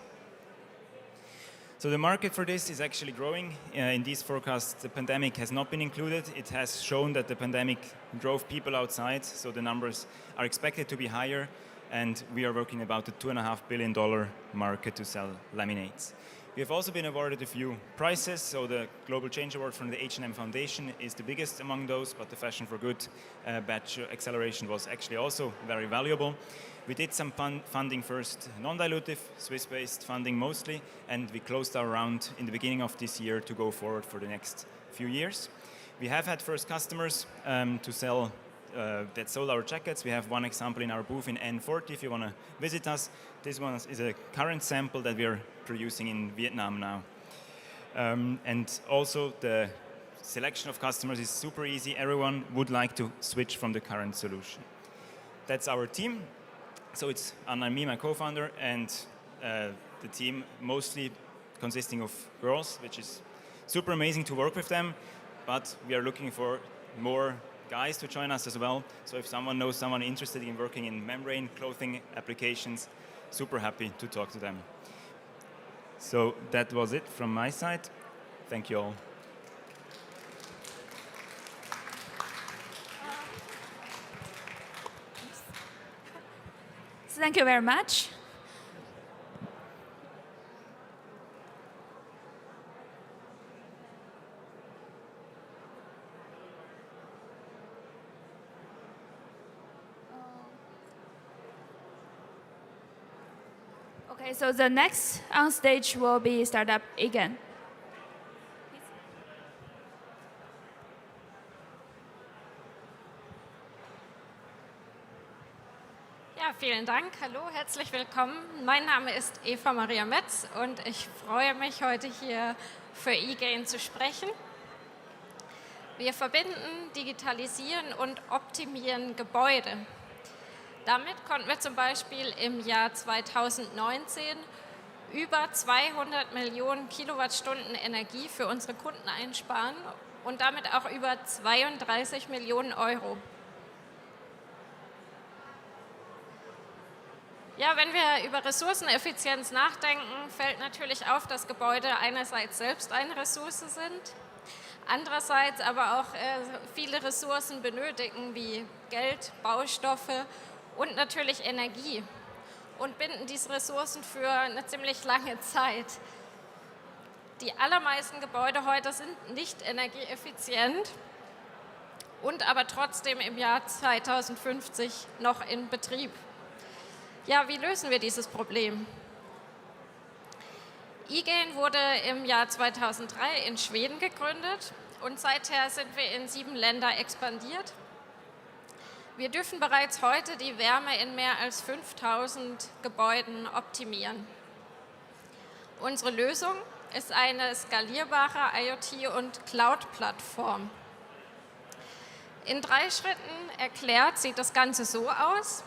So the market for this is actually growing. In these forecasts, the pandemic has not been included. It has shown that the pandemic drove people outside, so the numbers are expected to be higher, and we are working about a $2.5 billion market to sell laminates. We have also been awarded a few prizes, so the Global Change Award from the H&M Foundation is the biggest among those, but the Fashion for Good batch acceleration was actually also very valuable. We did some funding first, non-dilutive, Swiss-based funding mostly, and we closed our round in the beginning of this year to go forward for the next few years. We have had first customers to sell that solar jackets. We have one example in our booth in N40 if you want to visit us. This one is a current sample that we are producing in Vietnam now. And also the selection of customers is super easy. Everyone would like to switch from the current solution. That's our team. So it's Anna and me, my co-founder, and the team mostly consisting of girls, which is super amazing to work with them. But we are looking for more guys to join us as well. So if someone knows someone interested in working in membrane clothing applications, super happy to talk to them. So that was it from my side. Thank you all. Thank you very much. Okay, so the next on stage will be startup again. Ja, vielen Dank. Hallo, herzlich willkommen. Mein Name ist Eva Maria Metz und ich freue mich, heute hier für eGain zu sprechen. Wir verbinden, digitalisieren und optimieren Gebäude. Damit konnten wir zum Beispiel im Jahr 2019 über 200 Millionen Kilowattstunden Energie für unsere Kunden einsparen und damit auch über 32 Millionen Euro. Ja, wenn wir über Ressourceneffizienz nachdenken, fällt natürlich auf, dass Gebäude einerseits selbst eine Ressource sind, andererseits aber auch viele Ressourcen benötigen, wie Geld, Baustoffe und natürlich Energie und binden diese Ressourcen für eine ziemlich lange Zeit. Die allermeisten Gebäude heute sind nicht energieeffizient und aber trotzdem im Jahr 2050 noch in Betrieb. Ja, wie lösen wir dieses Problem? eGain wurde im Jahr 2003 in Schweden gegründet und seither sind wir in 7 Länder expandiert. Wir dürfen bereits heute die Wärme in mehr als 5000 Gebäuden optimieren. Unsere Lösung ist eine skalierbare IoT- und Cloud-Plattform. In 3 Schritten erklärt sieht das Ganze so aus.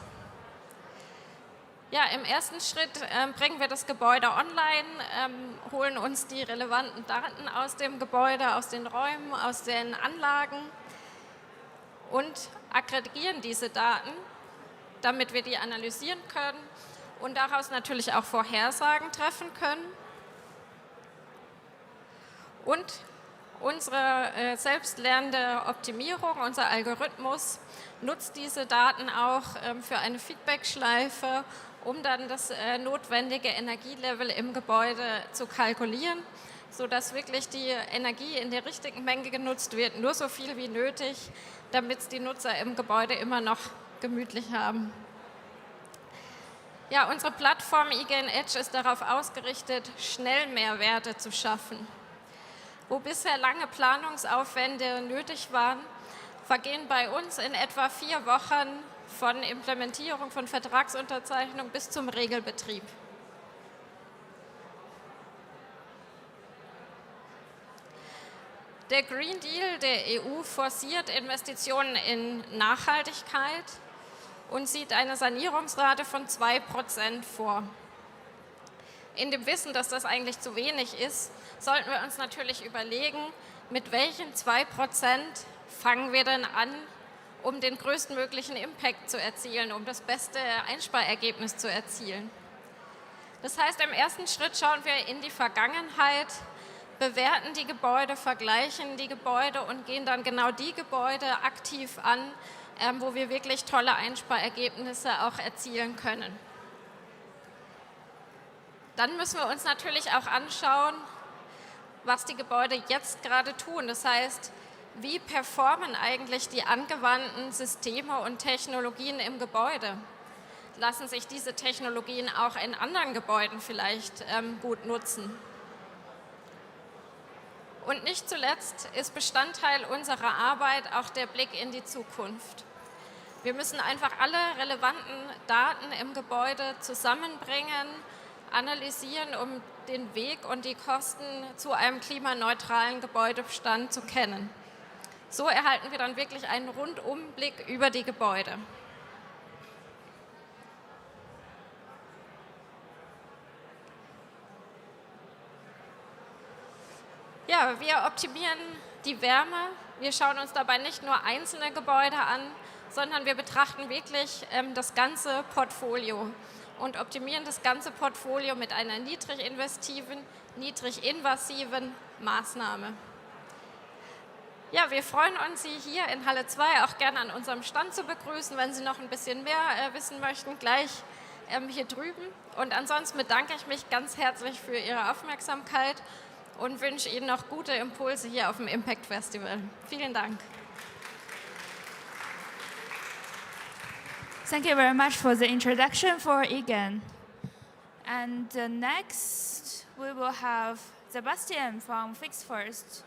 Ja, im ersten Schritt bringen wir das Gebäude online, holen uns die relevanten Daten aus dem Gebäude, aus den Räumen, aus den Anlagen und aggregieren diese Daten, damit wir die analysieren können und daraus natürlich auch Vorhersagen treffen können. Und unsere selbstlernende Optimierung, unser Algorithmus, nutzt diese Daten auch für eine Feedbackschleife, um dann das notwendige Energielevel im Gebäude zu kalkulieren, sodass wirklich die Energie in der richtigen Menge genutzt wird, nur so viel wie nötig, damit es die Nutzer im Gebäude immer noch gemütlich haben. Ja, unsere Plattform eGain Edge ist darauf ausgerichtet, schnell Mehrwerte zu schaffen. Wo bisher lange Planungsaufwände nötig waren, vergehen bei uns in etwa 4 Wochen von Implementierung, von Vertragsunterzeichnung bis zum Regelbetrieb. Der Green Deal der EU forciert Investitionen in Nachhaltigkeit und sieht eine Sanierungsrate von 2% vor. In dem Wissen, dass das eigentlich zu wenig ist, sollten wir uns natürlich überlegen, mit welchen 2% fangen wir denn an, um den größtmöglichen Impact zu erzielen, um das beste Einsparergebnis zu erzielen. Das heißt, im ersten Schritt schauen wir in die Vergangenheit, bewerten die Gebäude, vergleichen die Gebäude und gehen dann genau die Gebäude aktiv an, wo wir wirklich tolle Einsparergebnisse auch erzielen können. Dann müssen wir uns natürlich auch anschauen, was die Gebäude jetzt gerade tun. Das heißt, wie performen eigentlich die angewandten Systeme und Technologien im Gebäude? Lassen sich diese Technologien auch in anderen Gebäuden vielleicht gut nutzen? Und nicht zuletzt ist Bestandteil unserer Arbeit auch der Blick in die Zukunft. Wir müssen einfach alle relevanten Daten im Gebäude zusammenbringen, analysieren, um den Weg und die Kosten zu einem klimaneutralen Gebäudebestand zu kennen. So erhalten wir dann wirklich einen Rundumblick über die Gebäude. Ja, wir optimieren die Wärme. Wir schauen uns dabei nicht nur einzelne Gebäude an, sondern wir betrachten wirklich das ganze Portfolio und optimieren das ganze Portfolio mit einer niedriginvestiven, niedriginvasiven Maßnahme. Ja, wir freuen uns, Sie hier in Halle 2 auch gerne an unserem Stand zu begrüßen, wenn Sie noch ein bisschen mehr wissen möchten, gleich hier drüben. Und ansonsten bedanke ich mich ganz herzlich für Ihre Aufmerksamkeit und wünsche Ihnen noch gute Impulse hier auf dem Impact Festival. Vielen Dank. Thank you very much for the introduction for Egan. And next, we will have Sebastian from Fix First.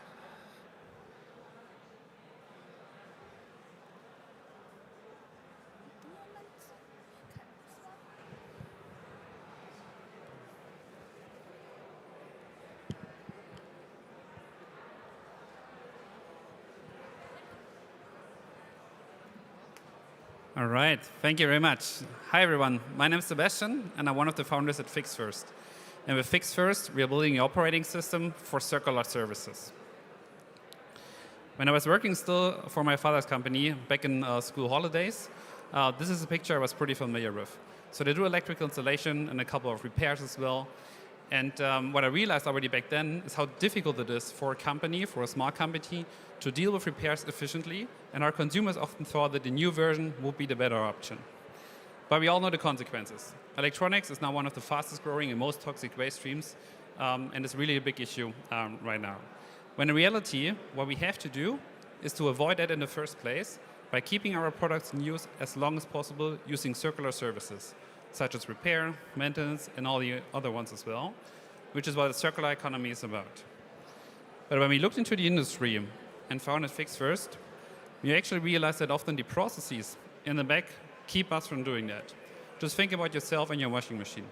All right, thank you very much. Hi everyone, my name is Sebastian and I'm one of the founders at Fix First. And with Fix First, we are building an operating system for circular services. When I was working still for my father's company back in school holidays, this is a picture I was pretty familiar with. So they do electrical installation and a couple of repairs as well. And what I realized already back then is how difficult it is for a company, for a small company, to deal with repairs efficiently, and our consumers often thought that the new version would be the better option. But we all know the consequences. Electronics is now one of the fastest growing and most toxic waste streams, and it's really a big issue right now. When in reality, what we have to do is to avoid that in the first place by keeping our products in use as long as possible using circular services, such as repair, maintenance, and all the other ones as well, which is what the circular economy is about. But when we looked into the industry and found it Fix First, we actually realized that often the processes in the back keep us from doing that. Just think about yourself and your washing machine.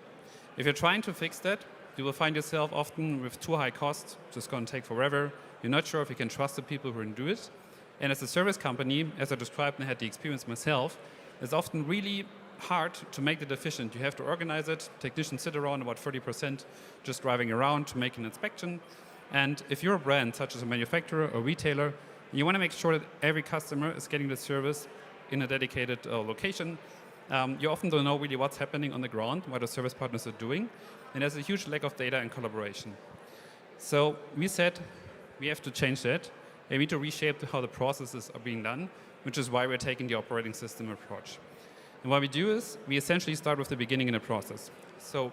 If you're trying to fix that, you will find yourself often with too high costs, just going to take forever. You're not sure if you can trust the people who can do it. And as a service company, as I described and had the experience myself, it's often really hard to make it efficient. You have to organize it. Technicians sit around about 30% just driving around to make an inspection. And if you're a brand, such as a manufacturer or retailer, you want to make sure that every customer is getting the service in a dedicated location. You often don't know really what's happening on the ground, what the service partners are doing, and there's a huge lack of data and collaboration. So we said we have to change that, and we need to reshape how the processes are being done, which is why we're taking the operating system approach. And what we do is we essentially start with the beginning in the process. So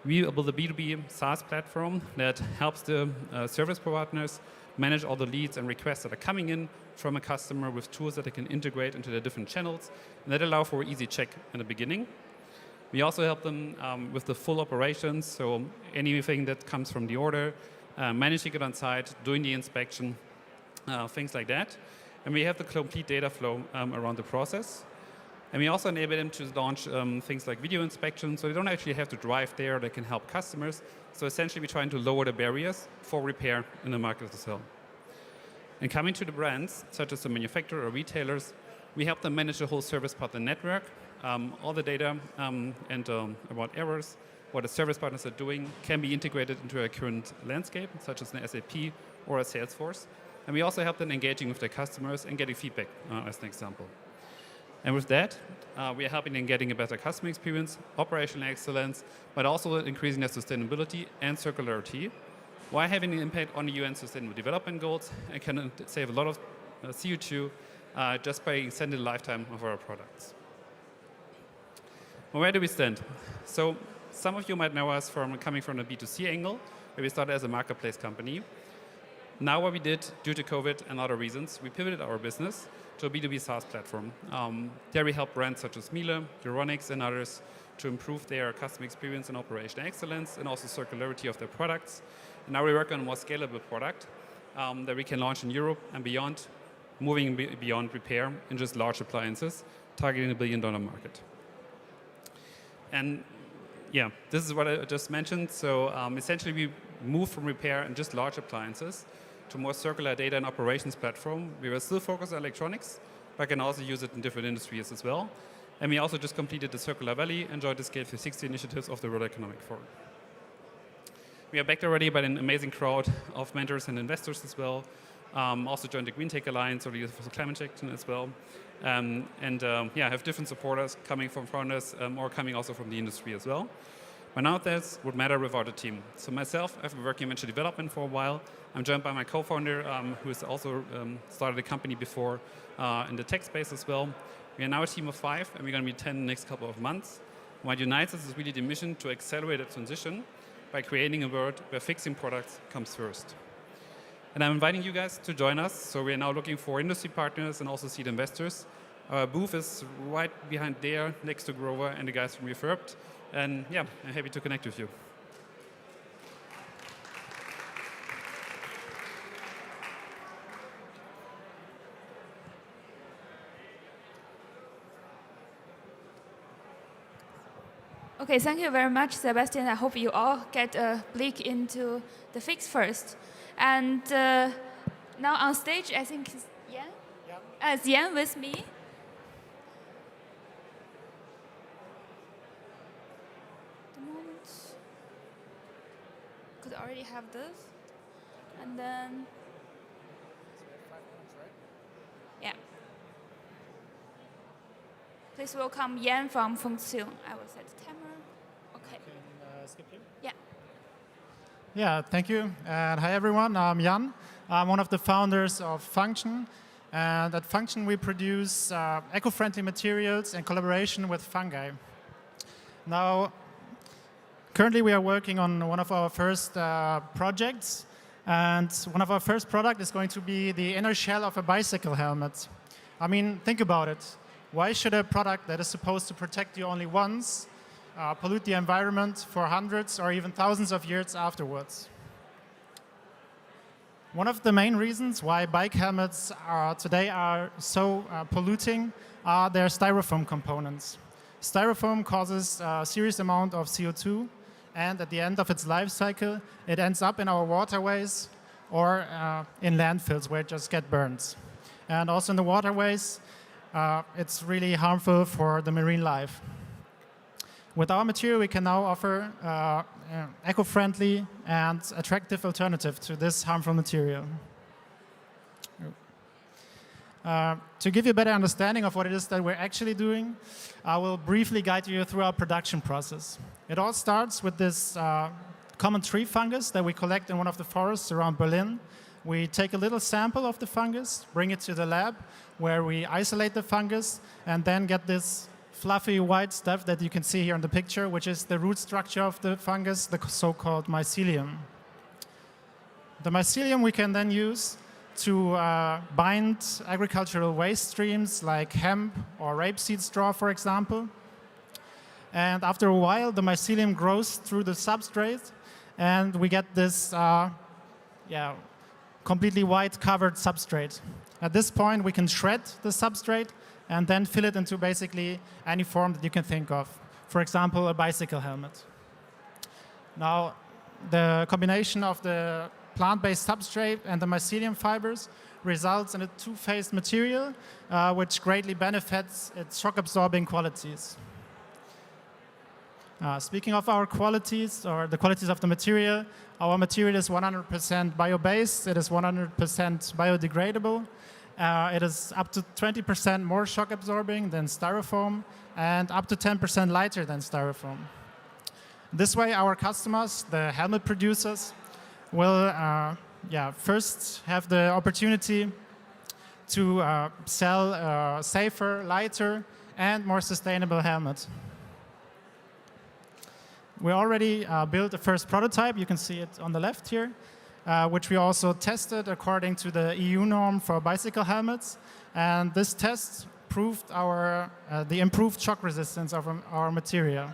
we build a B2B SaaS platform that helps the service providers manage all the leads and requests that are coming in from a customer with tools that they can integrate into their different channels and that allow for easy check in the beginning. We also help them with the full operations, so anything that comes from the order, managing it on site, doing the inspection, things like that. And we have the complete data flow around the process. And we also enable them to launch things like video inspection, so they don't actually have to drive there, they can help customers. So essentially we're trying to lower the barriers for repair in the market as well. And coming to the brands, such as the manufacturer or retailers, we help them manage the whole service partner network, all the data and about errors, what the service partners are doing can be integrated into a current landscape, such as an SAP or a Salesforce. And we also help them engaging with their customers and getting feedback, as an example. And with that, we are helping them getting a better customer experience, operational excellence, but also increasing their sustainability and circularity, while having an impact on the UN Sustainable Development Goals and can save a lot of CO2 just by extending the lifetime of our products. Well, where do we stand? So some of you might know us from coming from the B2C angle, where we started as a marketplace company. Now what we did, due to COVID and other reasons, we pivoted our business to a B2B SaaS platform. There we help brands such as Miele, Euronics, and others to improve their customer experience and operational excellence and also circularity of their products. And now we work on a more scalable product that we can launch in Europe and beyond, moving beyond repair and just large appliances, targeting a $1 billion market. And yeah, this is what I just mentioned. So essentially, we move from repair and just large appliances to more circular data and operations platform. We were still focused on electronics, but can also use it in different industries as well. And we also just completed the Circular Valley and joined the Scale 360 initiatives of the World Economic Forum. We are backed already by an amazing crowd of mentors and investors as well. Also joined the Green Tech Alliance or the Universal Climate Action as well. Yeah, have different supporters coming from founders or coming also from the industry as well. But none of this would matter without a team. So myself, I've been working in venture development for a while. I'm joined by my co-founder, who has also started a company before in the tech space as well. We are now a team of 5, and we're going to be 10 in the next couple of months. What unites us is really the mission to accelerate a transition by creating a world where fixing products comes first. And I'm inviting you guys to join us. So we are now looking for industry partners and also seed investors. Our booth is right behind there, next to Grover and the guys from Refurbed. And yeah, I'm happy to connect with you. Okay, thank you very much, Sebastian. I hope you all get a peek into the Fix First. And now on stage, I think is Yan? Yeah. Is Yan with me? The moment. Could already have this. And then, yeah. Please welcome Yan from Function. I will set the timer. Okay. Skip here? Yeah. Yeah, thank you. And hi, everyone. I'm Jan. I'm one of the founders of Function. And at Function, we produce eco-friendly materials in collaboration with fungi. Now, currently, we are working on one of our first projects. And one of our first products is going to be the inner shell of a bicycle helmet. I mean, think about it. Why should a product that is supposed to protect you only once pollute the environment for hundreds or even thousands of years afterwards? One of the main reasons why bike helmets today are so polluting are their styrofoam components. Styrofoam causes a serious amount of CO2, and at the end of its life cycle, it ends up in our waterways or in landfills where it just gets burned. And also in the waterways, it's really harmful for the marine life. With our material, we can now offer eco-friendly and attractive alternative to this harmful material. To give you a better understanding of what it is that we're actually doing, I will briefly guide you through our production process. It all starts with this common tree fungus that we collect in one of the forests around Berlin. We take a little sample of the fungus, bring it to the lab, where we isolate the fungus, and then get this fluffy white stuff that you can see here in the picture, which is the root structure of the fungus, the so-called mycelium. The mycelium we can then use to bind agricultural waste streams like hemp or rapeseed straw, for example. And after a while, the mycelium grows through the substrate, and we get this completely white covered substrate. At this point, we can shred the substrate and then fill it into basically any form that you can think of. For example, a bicycle helmet. Now, the combination of the plant-based substrate and the mycelium fibers results in a two-phased material, which greatly benefits its shock-absorbing qualities. Speaking of our qualities, or the qualities of the material, our material is 100% bio-based, it is 100% biodegradable, it is up to 20% more shock-absorbing than styrofoam, and up to 10% lighter than styrofoam. This way, our customers, the helmet producers, will first have the opportunity to sell a safer, lighter, and more sustainable helmet. We already built the first prototype. You can see it on the left here, which we also tested according to the EU norm for bicycle helmets. And this test proved the improved shock resistance of our material.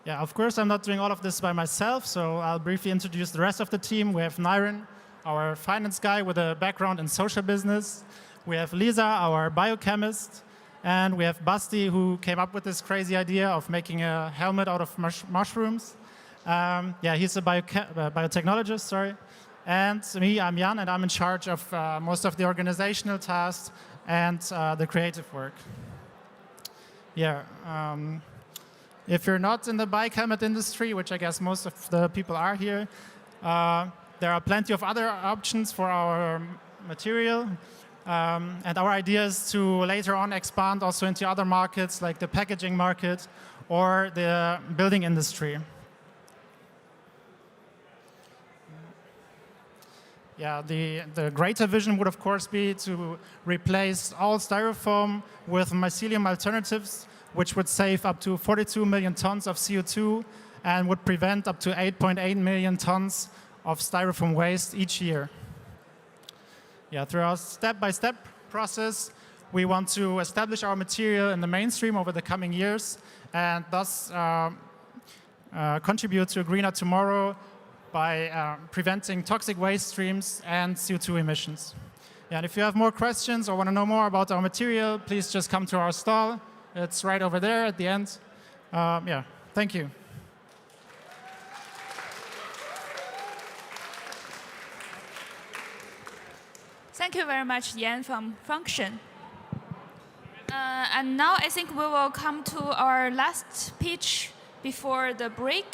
Yeah, of course, I'm not doing all of this by myself, so I'll briefly introduce the rest of the team. We have Nyren, our finance guy with a background in social business. We have Lisa, our biochemist, and we have Basti, who came up with this crazy idea of making a helmet out of mushrooms. Yeah, he's a biotechnologist, sorry. And me, I'm Jan, and I'm in charge of most of the organizational tasks and the creative work. Yeah. If you're not in the biochemist industry, which I guess most of the people are here, there are plenty of other options for our material. And our idea is to later on expand also into other markets like the packaging market or the building industry. Yeah, the greater vision would of course be to replace all styrofoam with mycelium alternatives, which would save up to 42 million tons of CO2 and would prevent up to 8.8 million tons of styrofoam waste each year. Yeah, through our step-by-step process, we want to establish our material in the mainstream over the coming years and thus contribute to a greener tomorrow by preventing toxic waste streams and CO2 emissions. Yeah, and if you have more questions or want to know more about our material, please just come to our stall. It's right over there at the end. Yeah, thank you. Thank you very much, Yan from Function. And now I think we will come to our last pitch before the break.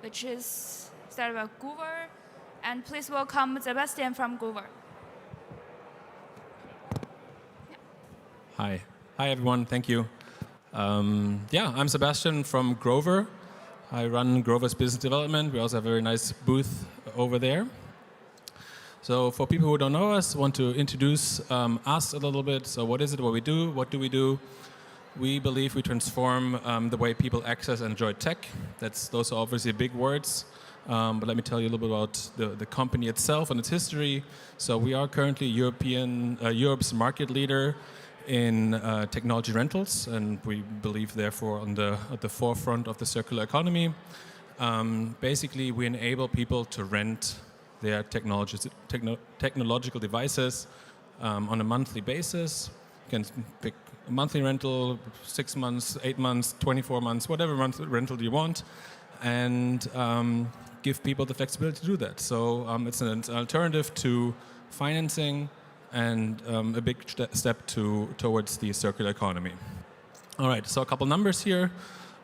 Which is started by Goover. And please welcome Sebastian from Goover. Hi. Hi, everyone. Thank you. Yeah, I'm Sebastian from Grover. I run Grover's business development. We also have a very nice booth over there. So for people who don't know us, want to introduce us a little bit. So what is it, what we do, what do we do? We believe we transform the way people access and enjoy tech. Those are obviously big words. But let me tell you a little bit about the company itself and its history. So we are currently Europe's market leader in technology rentals, and we believe therefore at the forefront of the circular economy. Basically, we enable people to rent their technological devices on a monthly basis. You can pick a monthly rental, 6 months, 8 months, 24 months, whatever monthly rental you want, and give people the flexibility to do that. So it's an alternative to financing and a big step towards the circular economy. All right, so a couple numbers here.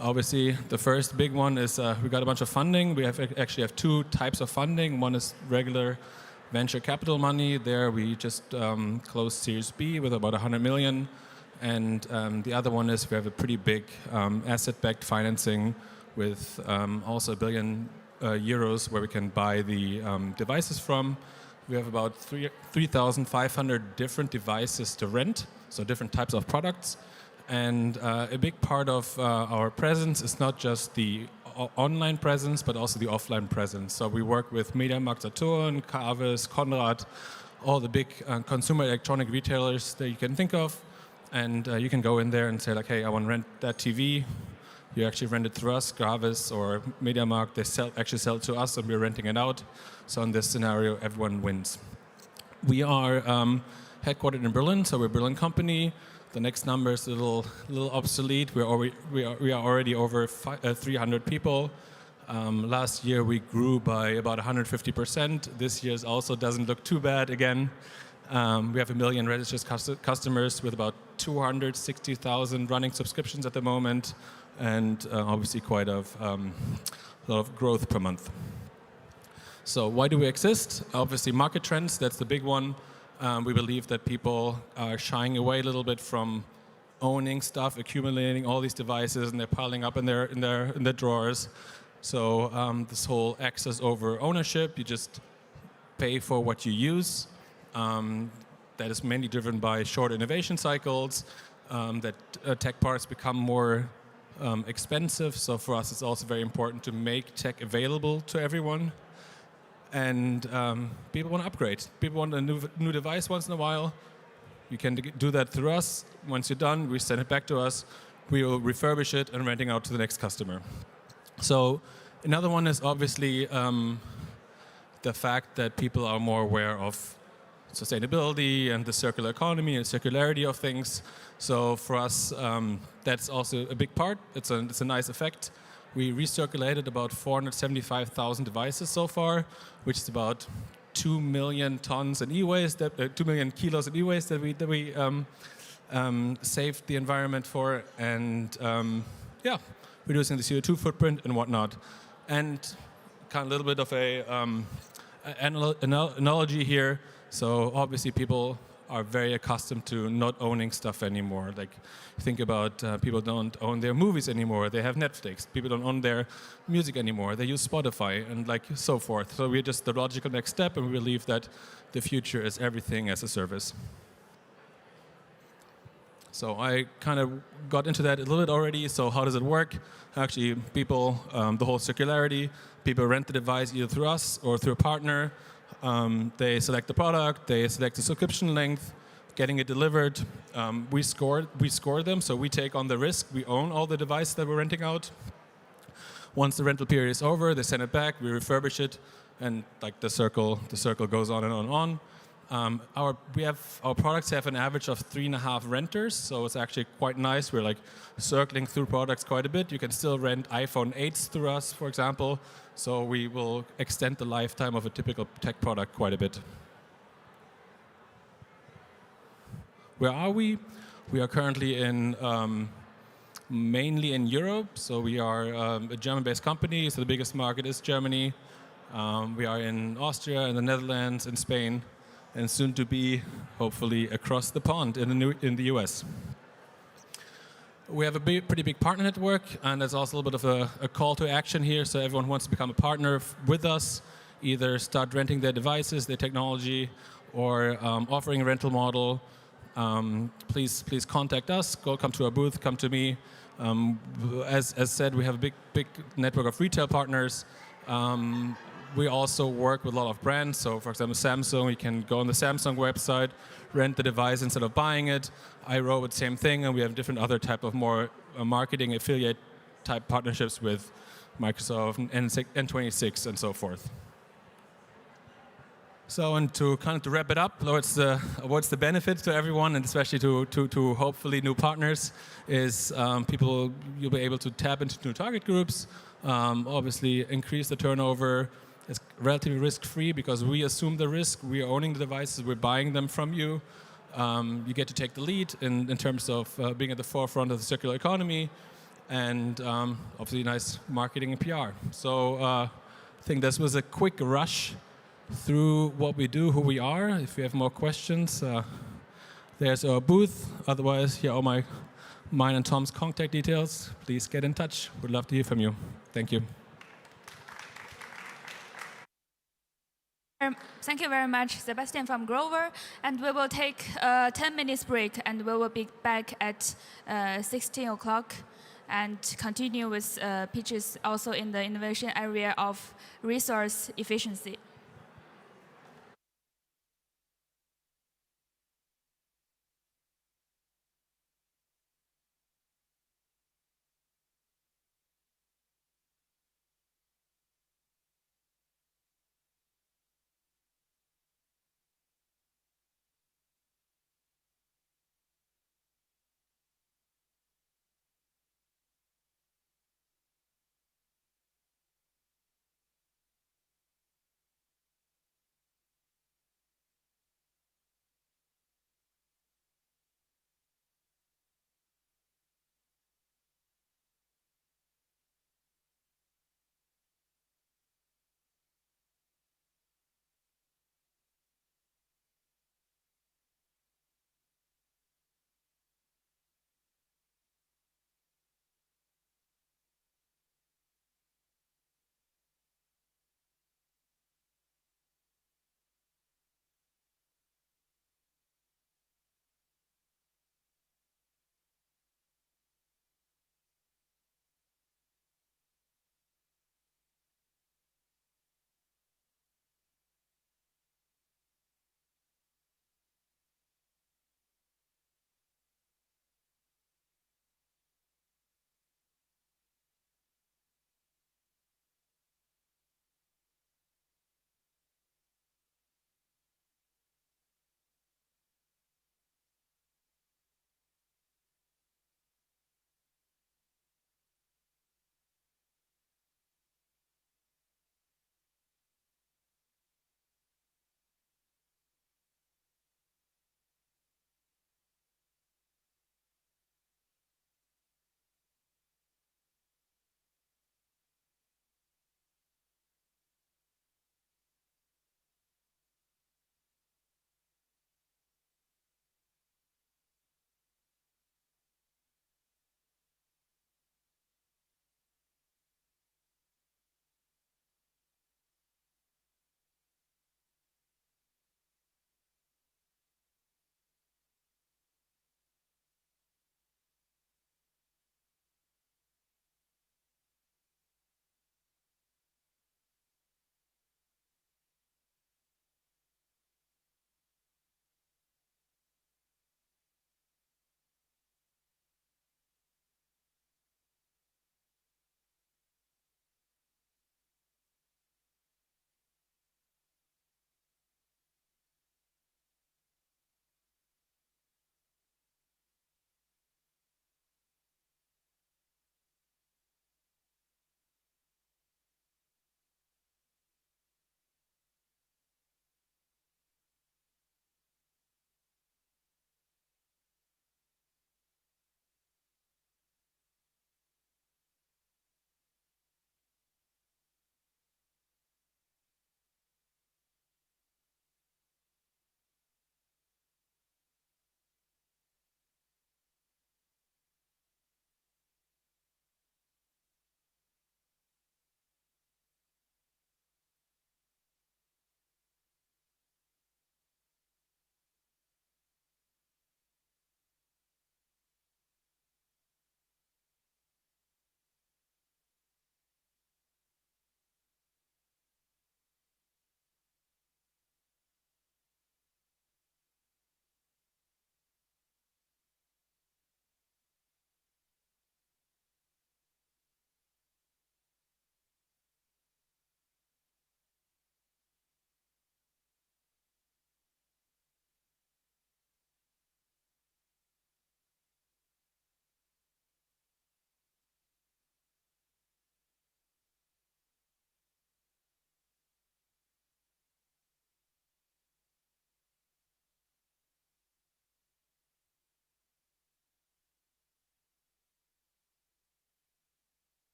Obviously, the first big one is we got a bunch of funding. We actually have two types of funding. One is regular venture capital money. There we just closed Series B with about 100 million. And the other one is we have a pretty big asset-backed financing with also 1 billion euros where we can buy the devices from. We have about 3,500 different devices to rent, so different types of products. And a big part of our presence is not just the online presence, but also the offline presence. So we work with MediaMarkt, Saturn, Carves, Conrad, all the big consumer electronic retailers that you can think of. And you can go in there and say, like, hey, I want to rent that TV. You actually rent it through us, Gravis or MediaMarkt. They actually sell it to us, and we're renting it out. So in this scenario, everyone wins. We are headquartered in Berlin, so we're a Berlin company. The next number is a little obsolete. We are already over 300 people. Last year we grew by about 150%. This year also doesn't look too bad again. We have 1 million registered customers with about 260,000 running subscriptions at the moment, and obviously quite a lot of growth per month. So why do we exist? Obviously market trends, that's the big one. We believe that people are shying away a little bit from owning stuff, accumulating all these devices, and they're piling up in their drawers. So this whole access over ownership, you just pay for what you use. That is mainly driven by short innovation cycles, that tech parts become more expensive. So for us, it's also very important to make tech available to everyone. And people want to upgrade. People want a new device once in a while. You can do that through us. Once you're done, we send it back to us. We will refurbish it and renting out to the next customer. So Another one is obviously the fact that people are more aware of sustainability and the circular economy and circularity of things. So for us, that's also a big part. It's a nice effect. We recirculated about 475,000 devices so far, which is about 2 million tons in e-waste, 2 million kilos in e-waste that we saved the environment for, and yeah, reducing the CO2 footprint and whatnot. And kind of a little bit of a analogy here. So obviously people are very accustomed to not owning stuff anymore. Like, think about people don't own their movies anymore. They have Netflix. People don't own their music anymore. They use Spotify and like so forth. So we're just the logical next step, and we believe that the future is everything as a service. So I kind of got into that a little bit already. So how does it work? Actually, people, the whole circularity, people rent the device either through us or through a partner. They select the product, they select the subscription length, getting it delivered. We score them, so we take on the risk. We own all the devices that we're renting out. Once the rental period is over, they send it back, we refurbish it, and like the circle goes on and on and on. Our products have an average of 3.5 renters, so it's actually quite nice. We're like circling through products quite a bit. You can still rent iPhone 8s through us, for example. So we will extend the lifetime of a typical tech product quite a bit. Where are we? We are currently in mainly in Europe. So we are a German-based company. So the biggest market is Germany. We are in Austria, in the Netherlands, in Spain, and soon to be, hopefully, across the pond in the US. We have a pretty big partner network, and there's also a little bit of a call to action here. So everyone who wants to become a partner with us, either start renting their devices, their technology, or offering a rental model, please contact us. Come to our booth, come to me. As said, we have a big network of retail partners. We also work with a lot of brands. So, for example, Samsung, you can go on the Samsung website, rent the device instead of buying it. iRobot, same thing, and we have different other type of more marketing affiliate type partnerships with Microsoft, N26, and so forth. So, and to wrap it up, what's the benefit to everyone, and especially to hopefully new partners, is you'll be able to tap into new target groups, obviously increase the turnover. It's relatively risk-free because we assume the risk. We are owning the devices. We're buying them from you. You get to take the lead in terms of being at the forefront of the circular economy, and obviously nice marketing and PR. So I think this was a quick rush through what we do, who we are. If you have more questions, there's our booth. Otherwise, here are mine and Tom's contact details. Please get in touch. We'd love to hear from you. Thank you. Thank you very much, Sebastian from Grover. And we will take a 10 minutes break, and we will be back at 16 o'clock and continue with pitches also in the innovation area of resource efficiency.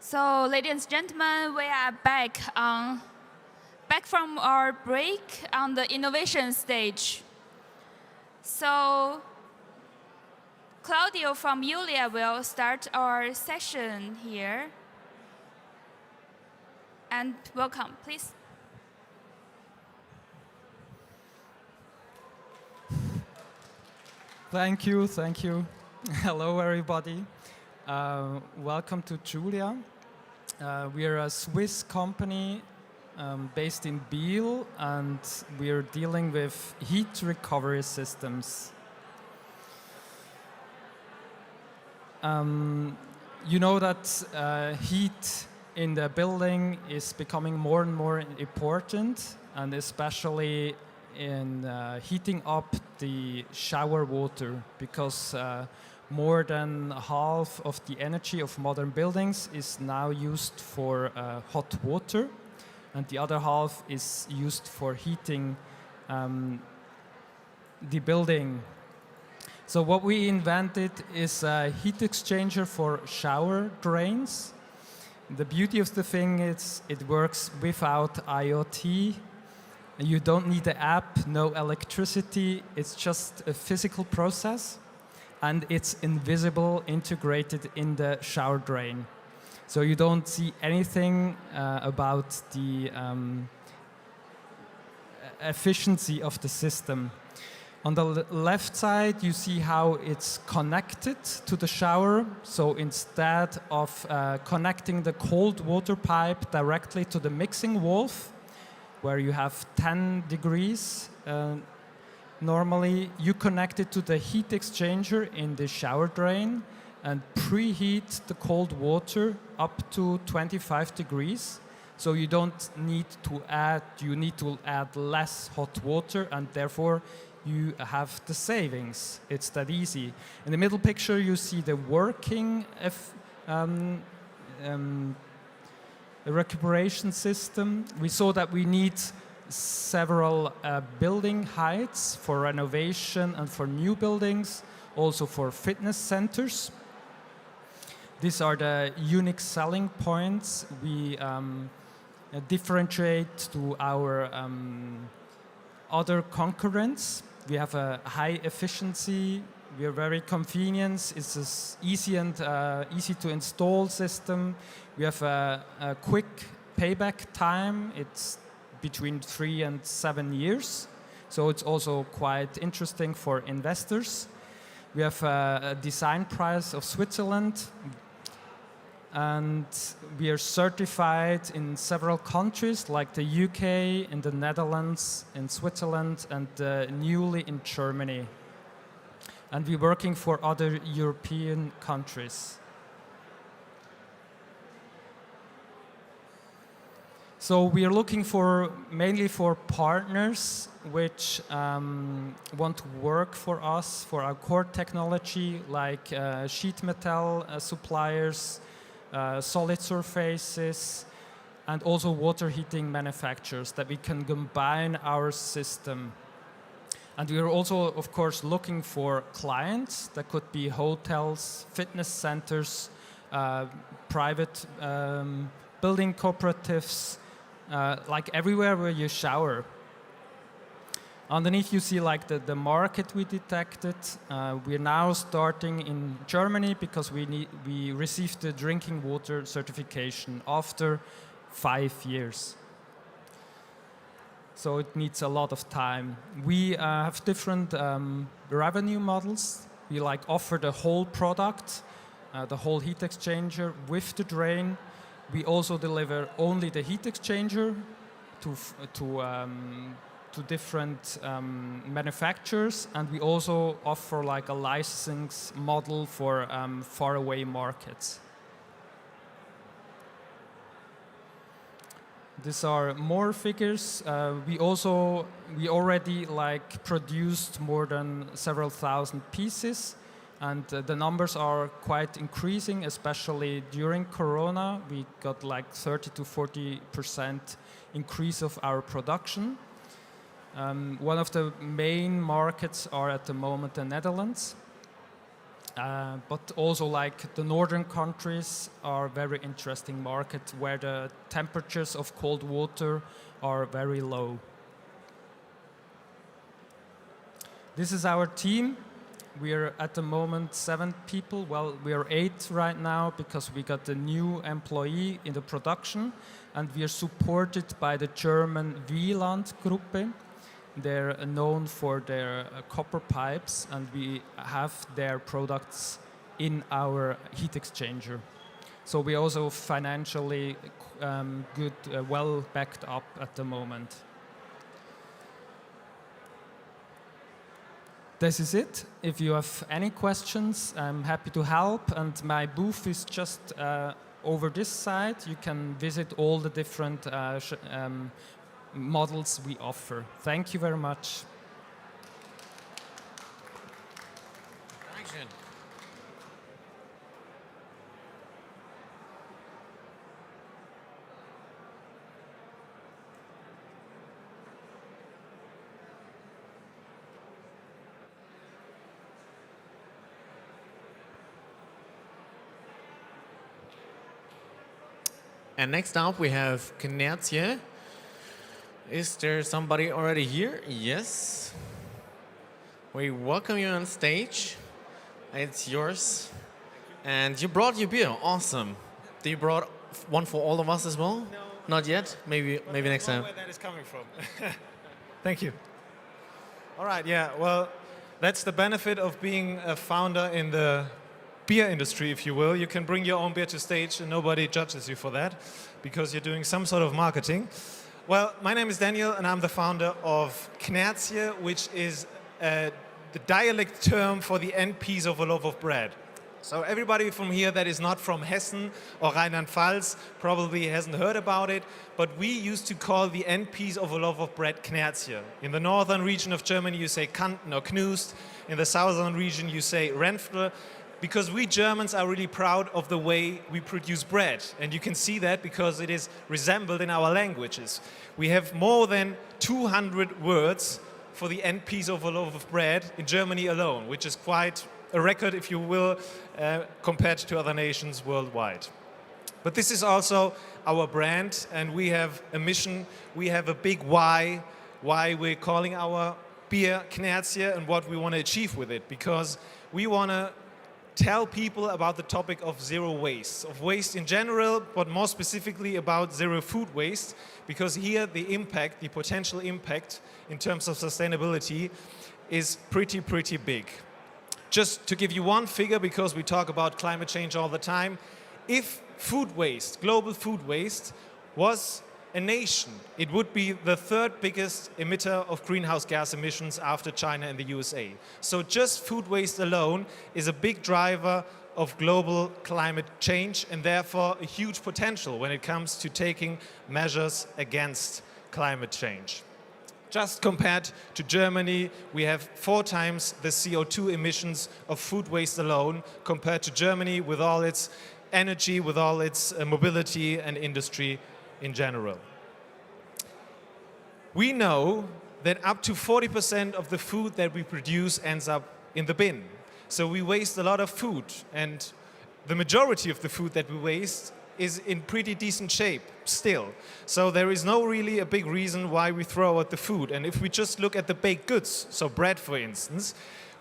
So, ladies and gentlemen, we are back from our break on the innovation stage. So, Claudio from Joulia will start our session here. And welcome, please. Thank you, thank you. Hello, everybody. Welcome to Joulia. We are a Swiss company based in Biel, and we are dealing with heat recovery systems. You know that heat in the building is becoming more and more important, and especially in heating up the shower water, because more than half of the energy of modern buildings is now used for hot water, and the other half is used for heating the building. So what we invented is a heat exchanger for shower drains. The beauty of the thing is it works without IoT. You don't need the app, no electricity. It's just a physical process, and it's invisible, integrated in the shower drain. So you don't see anything about the efficiency of the system. On the left side, you see how it's connected to the shower. So instead of connecting the cold water pipe directly to the mixing valve, where you have 10 degrees, normally you connect it to the heat exchanger in the shower drain and preheat the cold water up to 25 degrees. So you don't need to add, you need to add less hot water, and therefore you have the savings. It's that easy. In the middle picture, you see the working recuperation system. We saw that we need several building heights for renovation and for new buildings, also for fitness centers. These are the unique selling points we differentiate to our other concurrents. We have a high efficiency. We are very convenient. It's an easy and easy to install system. We have a quick payback time. It's between 3 and 7 years. So it's also quite interesting for investors. We have a design prize of Switzerland. And we are certified in several countries like the UK, in the Netherlands, in Switzerland, and newly in Germany. And we're working for other European countries. So we are looking for mainly for partners which want to work for us, for our core technology, like sheet metal suppliers, solid surfaces, and also water heating manufacturers, that we can combine our system. And we are also, of course, looking for clients. That could be hotels, fitness centers, private building cooperatives, like everywhere where you shower. Underneath you see like the market we detected. We're now starting in Germany because we received the drinking water certification after 5 years. So it needs a lot of time. We have different revenue models. We like offer the whole product, the whole heat exchanger with the drain. We also deliver only the heat exchanger to different manufacturers, and we also offer like a licensing model for faraway markets. These are more figures. We already like produced more than several thousand pieces, and the numbers are quite increasing, especially during Corona. We got like 30 to 40% increase of our production. One of the main markets are at the moment the Netherlands. but also like the northern countries are very interesting market where the temperatures of cold water are very low. This is our team. We are at the moment 7 people. Well, we are 8 right now because we got a new employee in the production, and we are supported by the German Wieland Gruppe. They're known for their copper pipes, and we have their products in our heat exchanger. So we also financially good, well backed up at the moment. This is it. If you have any questions, I'm happy to help. And my booth is just over this side. You can visit all the different models we offer. Thank you very much. And next up we have Knertje. Is there somebody already here? Yes. We welcome you on stage. It's yours. And you brought your beer. Awesome. Do you brought one for all of us as well? No. Not yet? Maybe next time. Where that is coming from. Thank you. All right, yeah, well, that's the benefit of being a founder in the beer industry, if you will. You can bring your own beer to stage and nobody judges you for that because you're doing some sort of marketing. Well, my name is Daniel and I'm the founder of Knertje, which is the dialect term for the end piece of a loaf of bread. So everybody from here that is not from Hessen or Rheinland-Pfalz probably hasn't heard about it, but we used to call the end piece of a loaf of bread Knertje. In the northern region of Germany you say Kanten or Knust, in the southern region you say Renftel, because we Germans are really proud of the way we produce bread. And you can see that because it is resembled in our languages. We have more than 200 words for the end piece of a loaf of bread in Germany alone, which is quite a record, if you will, compared to other nations worldwide. But this is also our brand, and we have a mission, we have a big why we're calling our beer Knertje and what we want to achieve with it, because we want to tell people about the topic of zero waste, of waste in general, but more specifically about zero food waste, because here the impact, the potential impact in terms of sustainability is pretty big. Just to give you one figure, because we talk about climate change all the time, if food waste, global food waste, was a nation, it would be the 3rd biggest emitter of greenhouse gas emissions after China and the USA. So just food waste alone is a big driver of global climate change and therefore a huge potential when it comes to taking measures against climate change. Just compared to Germany, we have 4 times the CO2 emissions of food waste alone compared to Germany with all its energy, with all its mobility and industry in general. We know that up to 40% of the food that we produce ends up in the bin. So we waste a lot of food, and the majority of the food that we waste is in pretty decent shape still. So there is no really a big reason why we throw out the food. And if we just look at the baked goods, so bread for instance,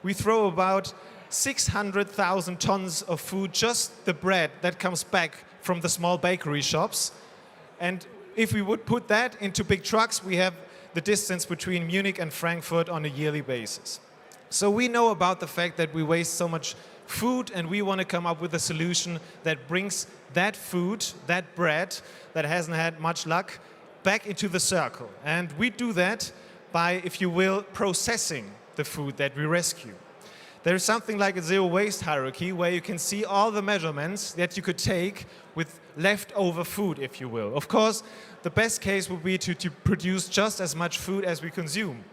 we throw about 600,000 tons of food, just the bread that comes back from the small bakery shops. And if we would put that into big trucks, we have the distance between Munich and Frankfurt on a yearly basis. So we know about the fact that we waste so much food, and we want to come up with a solution that brings that food, that bread that hasn't had much luck, back into the circle. And we do that by, if you will, processing the food that we rescue. There is something like a zero waste hierarchy where you can see all the measurements that you could take with leftover food, if you will. Of course, the best case would be to produce just as much food as we consume.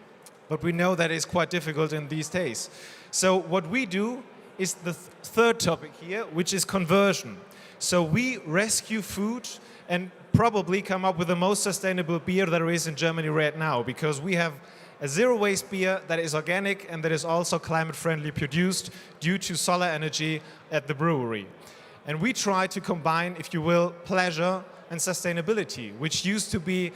But we know that is quite difficult in these days. So what we do is the 3rd topic here, which is conversion. So we rescue food and probably come up with the most sustainable beer there is in Germany right now, because we have a zero-waste beer that is organic and that is also climate-friendly produced due to solar energy at the brewery. And we try to combine, if you will, pleasure and sustainability, which used to be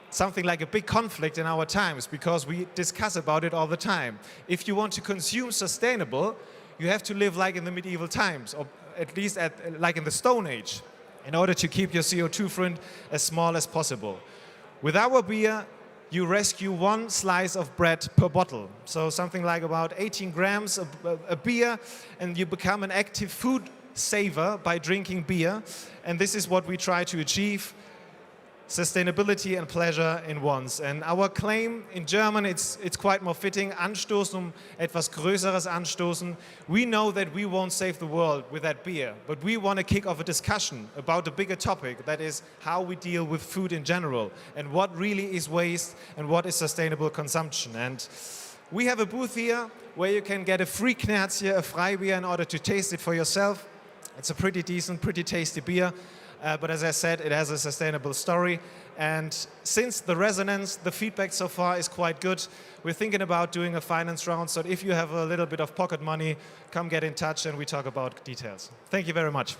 something like a big conflict in our times because we discuss about it all the time. If you want to consume sustainable, you have to live like in the medieval times, or at least like in the Stone Age, in order to keep your CO2 footprint as small as possible. With our beer, you rescue 1 slice of bread per bottle. So something like about 18 grams a beer, and you become an active food saver by drinking beer. And this is what we try to achieve: sustainability and pleasure in once. And our claim in German, it's quite more fitting: Anstoßen, etwas Größeres anstoßen. We know that we won't save the world with that beer, but we want to kick off a discussion about a bigger topic, that is how we deal with food in general, and what really is waste and what is sustainable consumption. And we have a booth here where you can get a free Knerz, a Freibier, in order to taste it for yourself. It's a pretty decent, pretty tasty beer. But as I said, it has a sustainable story. And since the resonance, the feedback so far is quite good, we're thinking about doing a finance round. So if you have a little bit of pocket money, come get in touch and we talk about details. Thank you very much.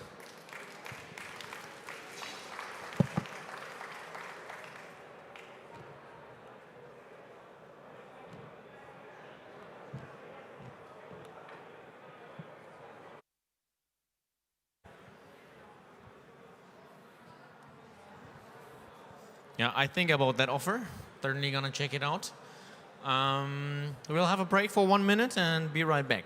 Yeah, I think about that offer. Certainly gonna check it out. We'll have a break for 1 minute and be right back.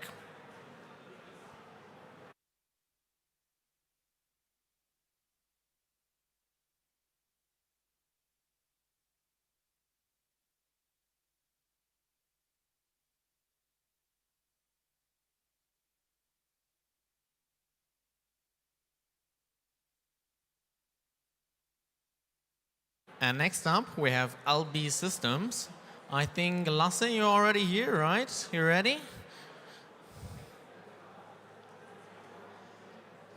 And next up, we have LB.Systems. I think, Lasse, you're already here, right? You ready?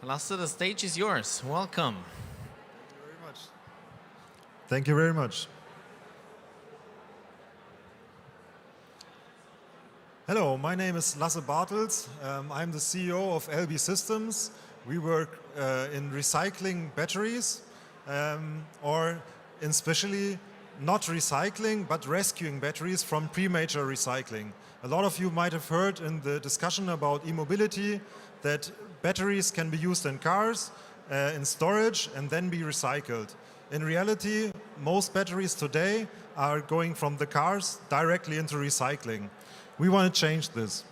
Lasse, the stage is yours. Welcome. Thank you very much. Hello, my name is Lasse Bartels. I'm the CEO of LB.Systems. We work in recycling batteries, or especially not recycling, but rescuing batteries from premature recycling. A lot of you might have heard in the discussion about e-mobility that batteries can be used in cars, in storage, and then be recycled. In reality, most batteries today are going from the cars directly into recycling. We want to change this.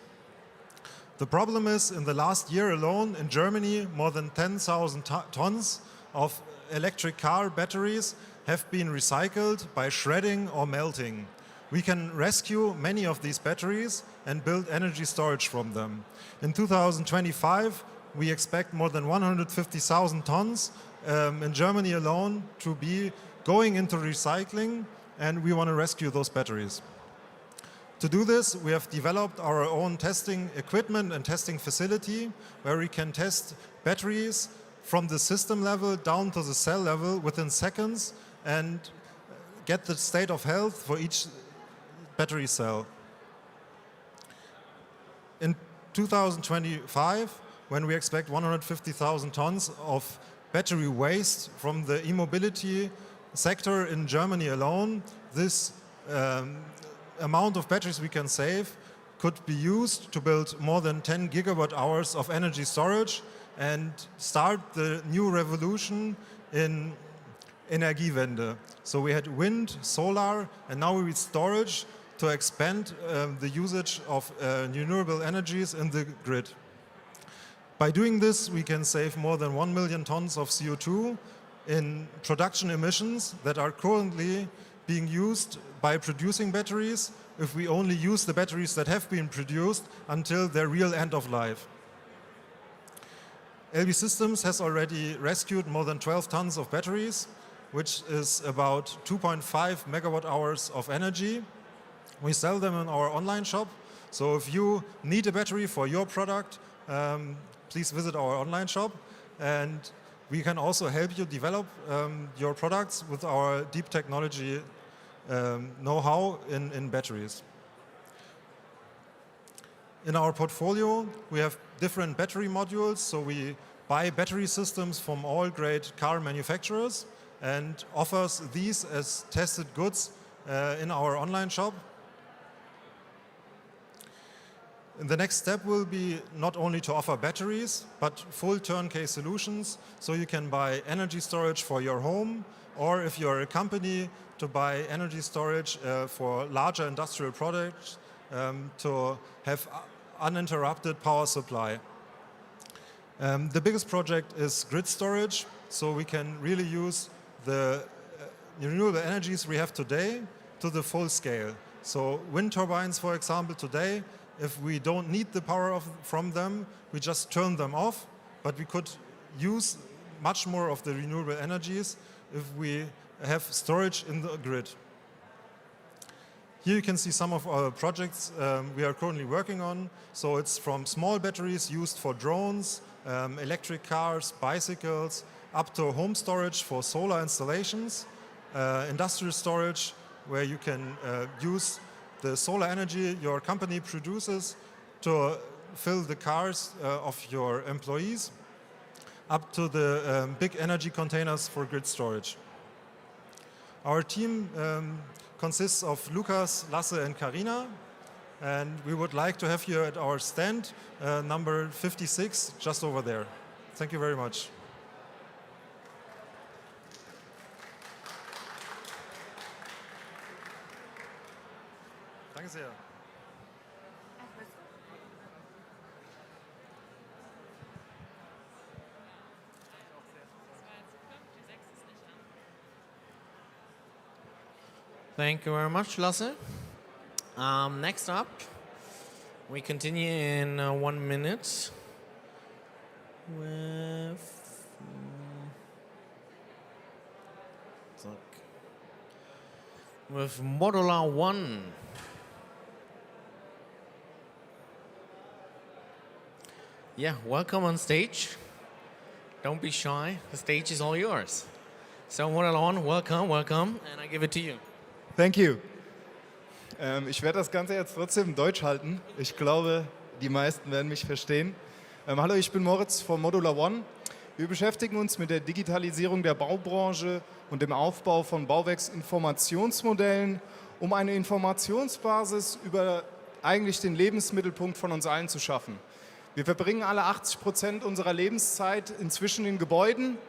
The problem is, in the last year alone, in Germany, more than 10,000 tons of electric car batteries have been recycled by shredding or melting. We can rescue many of these batteries and build energy storage from them. In 2025, we expect more than 150,000 tons in Germany alone to be going into recycling, and we want to rescue those batteries. To do this, we have developed our own testing equipment and testing facility where we can test batteries from the system level down to the cell level within seconds and get the state of health for each battery cell. In 2025, when we expect 150,000 tons of battery waste from the e-mobility sector in Germany alone, this amount of batteries we can save could be used to build more than 10 gigawatt hours of energy storage and start the new revolution in Energiewende. So we had wind, solar, and now we need storage to expand the usage of renewable energies in the grid. By doing this, we can save more than 1 million tons of CO2 in production emissions that are currently being used by producing batteries if we only use the batteries that have been produced until their real end of life. LB.Systems has already rescued more than 12 tons of batteries, which is about 2.5 megawatt hours of energy. We sell them in our online shop. So if you need a battery for your product, please visit our online shop. And we can also help you develop your products with our deep technology know-how in batteries. In our portfolio, we have different battery modules, so we buy battery systems from all great car manufacturers and offers these as tested goods in our online shop. And the next step will be not only to offer batteries, but full turnkey solutions, so you can buy energy storage for your home, or if you're a company, to buy energy storage for larger industrial products to have uninterrupted power supply. The biggest project is grid storage, so we can really use the renewable energies we have today to the full scale. So wind turbines, for example, today, if we don't need the power from them, we just turn them off, but we could use much more of the renewable energies if we have storage in the grid. Here you can see some of our projects we are currently working on. So it's from small batteries used for drones, electric cars, bicycles, up to home storage for solar installations, industrial storage where you can use the solar energy your company produces to fill the cars of your employees, up to the big energy containers for grid storage. Our team consists of Lukas, Lasse and Karina, and we would like to have you at our stand, number 56, just over there. Thank you very much. Danke sehr. Thank you very much, Lasse. Next up, we continue in 1 minute with Modular One. Yeah, welcome on stage. Don't be shy. The stage is all yours. So Modular One, welcome, and I give it to you. Thank you. Ich werde das Ganze jetzt trotzdem in Deutsch halten. Ich glaube, die meisten werden mich verstehen. Hallo, ich bin Moritz von Modular One. Wir beschäftigen uns mit der Digitalisierung der Baubranche und dem Aufbau von Bauwerksinformationsmodellen, um eine Informationsbasis über eigentlich den Lebensmittelpunkt von uns allen zu schaffen. Wir verbringen alle 80% unserer Lebenszeit inzwischen in Gebäuden,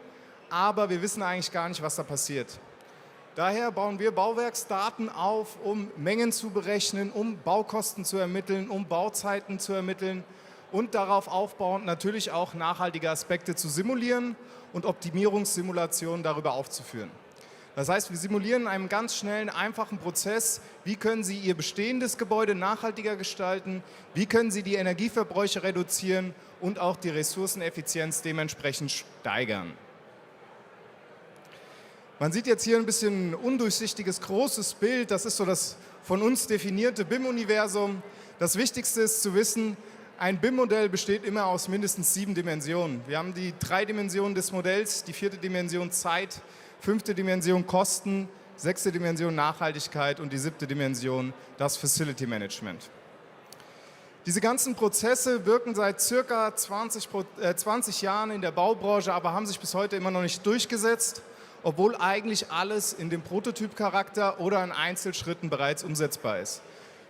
aber wir wissen eigentlich gar nicht, was da passiert. Daher bauen wir Bauwerksdaten auf, um Mengen zu berechnen, um Baukosten zu ermitteln, um Bauzeiten zu ermitteln und darauf aufbauend natürlich auch nachhaltige Aspekte zu simulieren und Optimierungssimulationen darüber aufzuführen. Das heißt, wir simulieren in einem ganz schnellen, einfachen Prozess, wie können Sie Ihr bestehendes Gebäude nachhaltiger gestalten, wie können Sie die Energieverbräuche reduzieren und auch die Ressourceneffizienz dementsprechend steigern. Man sieht jetzt hier ein bisschen ein undurchsichtiges, großes Bild. Das ist so das von uns definierte BIM-Universum. Das Wichtigste ist zu wissen, ein BIM-Modell besteht immer aus mindestens 7 Dimensionen. Wir haben die 3 Dimensionen des Modells, die 4. Dimension Zeit, 5. Dimension Kosten, 6. Dimension Nachhaltigkeit und die 7. Dimension das Facility Management. Diese ganzen Prozesse wirken seit circa 20 Jahren in der Baubranche, aber haben sich bis heute immer noch nicht durchgesetzt, obwohl eigentlich alles in dem Prototypcharakter oder in Einzelschritten bereits umsetzbar ist.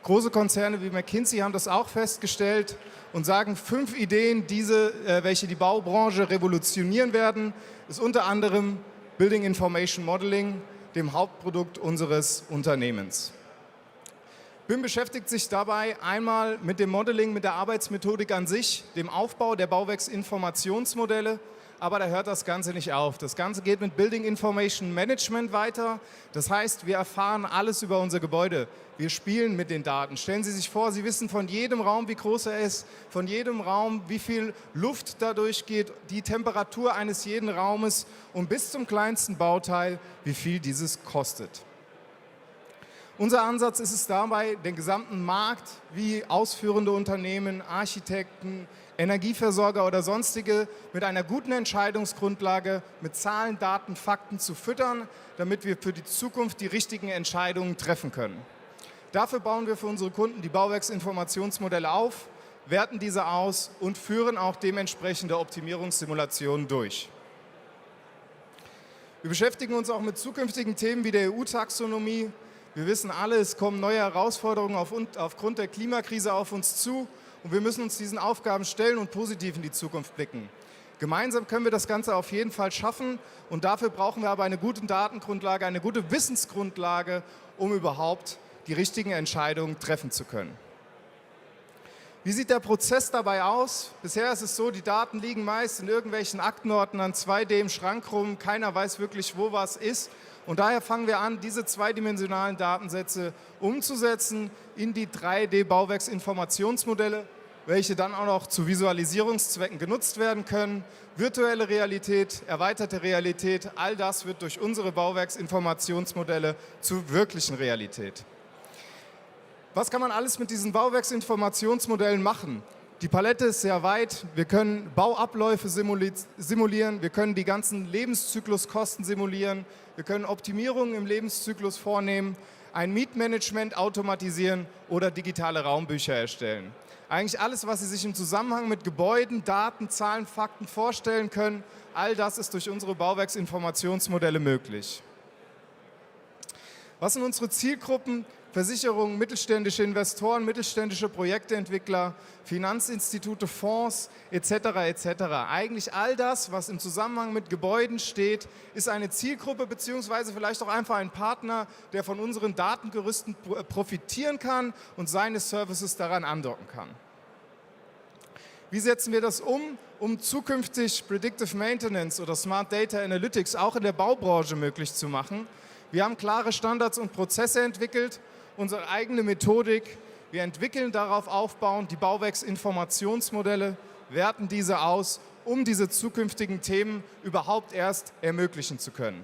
Große Konzerne wie McKinsey haben das auch festgestellt und sagen, 5 Ideen, welche die Baubranche revolutionieren werden, ist unter anderem Building Information Modeling, dem Hauptprodukt unseres Unternehmens. BIM beschäftigt sich dabei einmal mit dem Modeling, mit der Arbeitsmethodik an sich, dem Aufbau der Bauwerksinformationsmodelle, aber da hört das Ganze nicht auf. Das Ganze geht mit Building Information Management weiter. Das heißt, wir erfahren alles über unser Gebäude. Wir spielen mit den Daten. Stellen Sie sich vor, Sie wissen von jedem Raum, wie groß er ist, von jedem Raum, wie viel Luft da durchgeht, die Temperatur eines jeden Raumes und bis zum kleinsten Bauteil, wie viel dieses kostet. Unser Ansatz ist es dabei, den gesamten Markt wie ausführende Unternehmen, Architekten, Energieversorger oder sonstige mit einer guten Entscheidungsgrundlage, mit Zahlen, Daten, Fakten zu füttern, damit wir für die Zukunft die richtigen Entscheidungen treffen können. Dafür bauen wir für unsere Kunden die Bauwerksinformationsmodelle auf, werten diese aus und führen auch dementsprechende Optimierungssimulationen durch. Wir beschäftigen uns auch mit zukünftigen Themen wie der EU-Taxonomie. Wir wissen alle, es kommen neue Herausforderungen aufgrund der Klimakrise auf uns zu und wir müssen uns diesen Aufgaben stellen und positiv in die Zukunft blicken. Gemeinsam können wir das Ganze auf jeden Fall schaffen und dafür brauchen wir aber eine gute Datengrundlage, eine gute Wissensgrundlage, um überhaupt die richtigen Entscheidungen treffen zu können. Wie sieht der Prozess dabei aus? Bisher ist es so, die Daten liegen meist in irgendwelchen Aktenordnern 2D im Schrank rum, keiner weiß wirklich, wo was ist. Und daher fangen wir an, diese zweidimensionalen Datensätze umzusetzen in die 3D-Bauwerksinformationsmodelle, welche dann auch noch zu Visualisierungszwecken genutzt werden können. Virtuelle Realität, erweiterte Realität, all das wird durch unsere Bauwerksinformationsmodelle zur wirklichen Realität. Was kann man alles mit diesen Bauwerksinformationsmodellen machen? Die Palette ist sehr weit. Wir können Bauabläufe simulieren, wir können die ganzen Lebenszykluskosten simulieren, wir können Optimierungen im Lebenszyklus vornehmen, ein Mietmanagement automatisieren oder digitale Raumbücher erstellen. Eigentlich alles, was Sie sich im Zusammenhang mit Gebäuden, Daten, Zahlen, Fakten vorstellen können, all das ist durch unsere Bauwerksinformationsmodelle möglich. Was sind unsere Zielgruppen? Versicherungen, mittelständische Investoren, mittelständische Projekteentwickler, Finanzinstitute, Fonds etc. etc. Eigentlich all das, was im Zusammenhang mit Gebäuden steht, ist eine Zielgruppe bzw. vielleicht auch einfach ein Partner, der von unseren Datengerüsten profitieren kann und seine Services daran andocken kann. Wie setzen wir das um zukünftig Predictive Maintenance oder Smart Data Analytics auch in der Baubranche möglich zu machen? Wir haben klare Standards und Prozesse entwickelt, unsere eigene Methodik. Wir entwickeln darauf aufbauend die Bauwerksinformationsmodelle, werten diese aus, um diese zukünftigen Themen überhaupt erst ermöglichen zu können.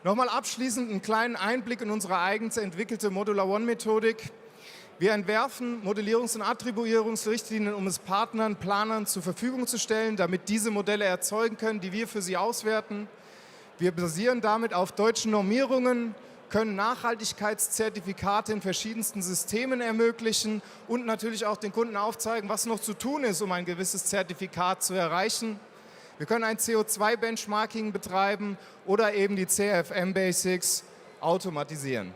Nochmal abschließend einen kleinen Einblick in unsere eigens entwickelte Modular One Methodik. Wir entwerfen Modellierungs- und Attribuierungsrichtlinien, um es Partnern, Planern zur Verfügung zu stellen, damit diese Modelle erzeugen können, die wir für sie auswerten. Wir basieren damit auf deutschen Normierungen, können Nachhaltigkeitszertifikate in verschiedensten Systemen ermöglichen und natürlich auch den Kunden aufzeigen, was noch zu tun ist, um ein gewisses Zertifikat zu erreichen. Wir können ein CO2-Benchmarking betreiben oder eben die CFM-Basics automatisieren.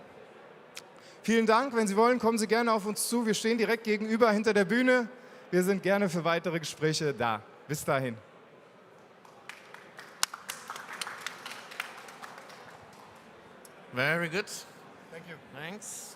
Vielen Dank. Wenn Sie wollen, kommen Sie gerne auf uns zu. Wir stehen direkt gegenüber hinter der Bühne. Wir sind gerne für weitere Gespräche da. Bis dahin. Very good. Thank you. Thanks.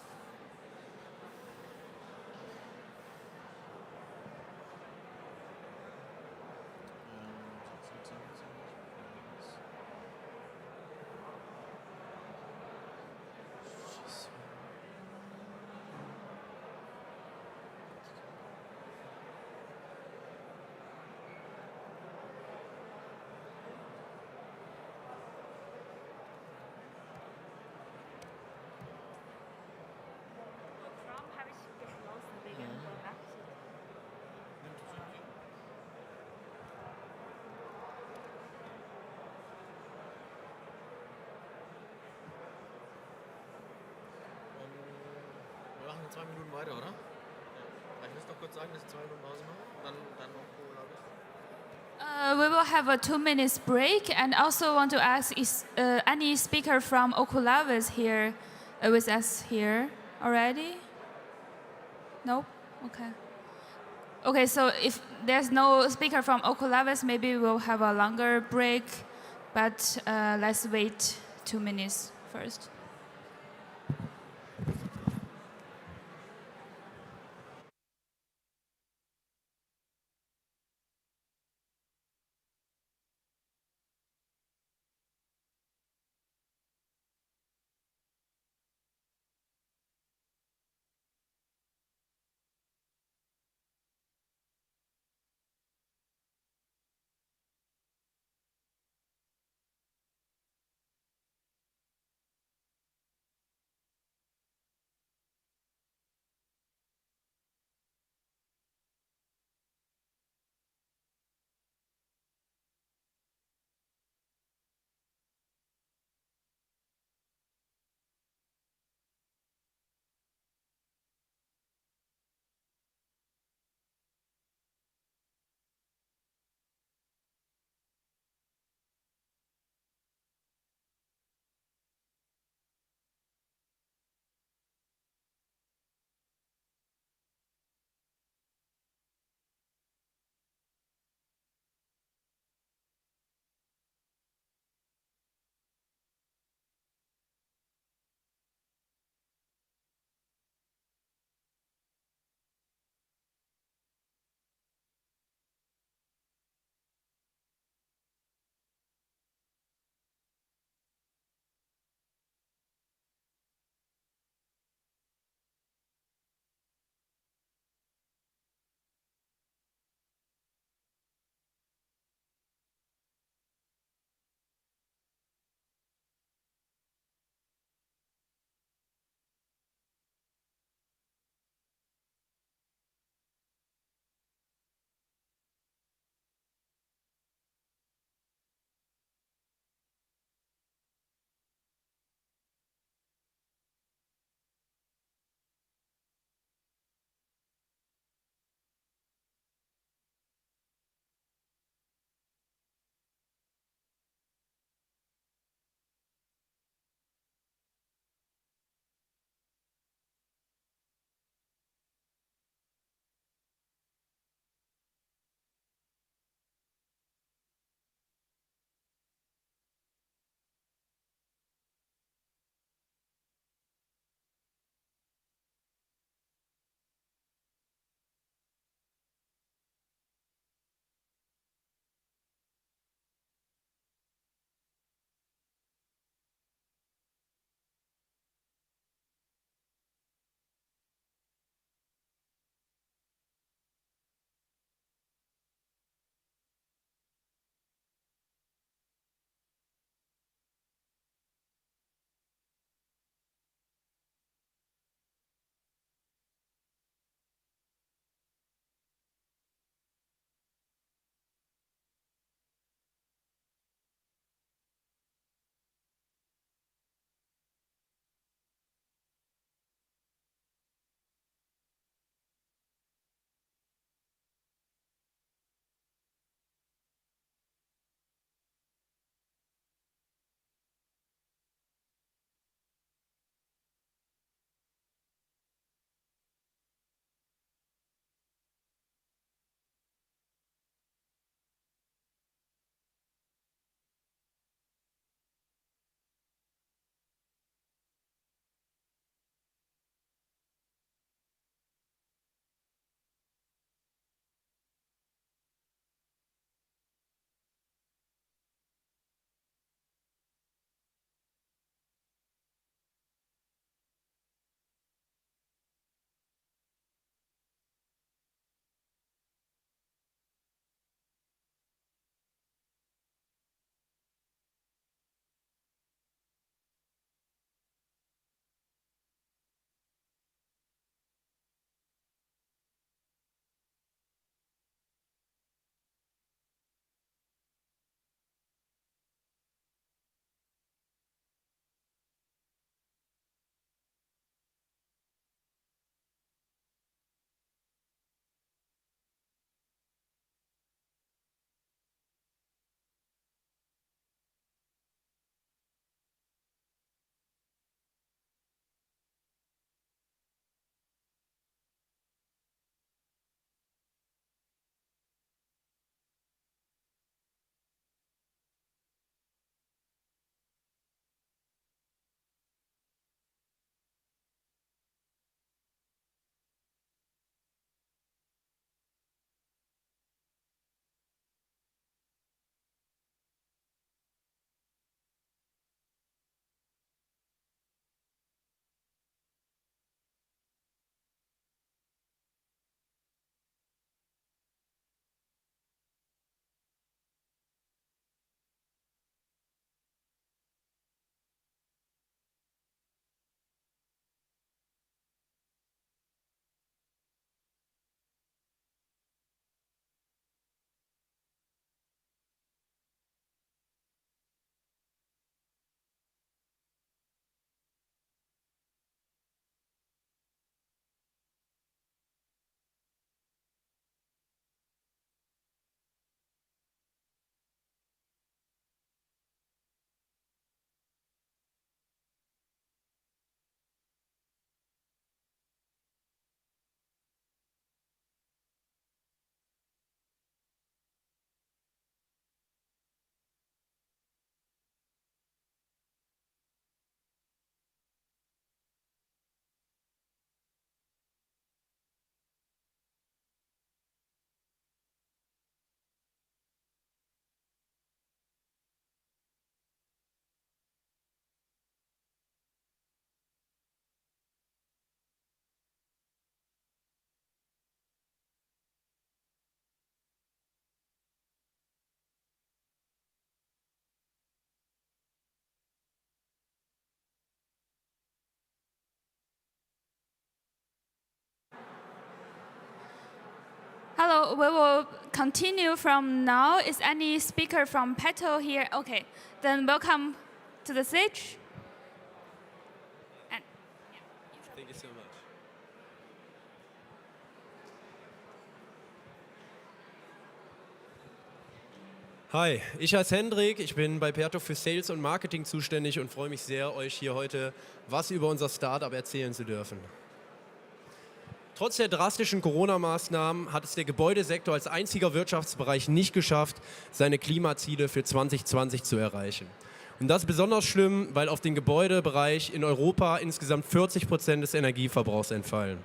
Wir machen 2 Minuten weiter, oder? Ja. Ich muss noch kurz sagen, dass wir 2 Minuten Pause machen. Dann noch We will have a 2 minutes break, and also want to ask, is any speaker from Oculavis here with us here already? No? Okay. Okay, so if there's no speaker from Oculavis, maybe we'll have a longer break, but let's wait 2 minutes first. Hello, we will continue from now. Is any speaker from Perto here? Okay, then welcome to the stage. And, Thank you so much. Hi, ich heiße Hendrik, ich bin bei Perto für Sales und Marketing zuständig und freue mich sehr, euch hier heute was über unser Startup erzählen zu dürfen. Trotz der drastischen Corona-Maßnahmen hat es der Gebäudesektor als einziger Wirtschaftsbereich nicht geschafft, seine Klimaziele für 2020 zu erreichen. Und das ist besonders schlimm, weil auf den Gebäudebereich in Europa insgesamt 40% des Energieverbrauchs entfallen.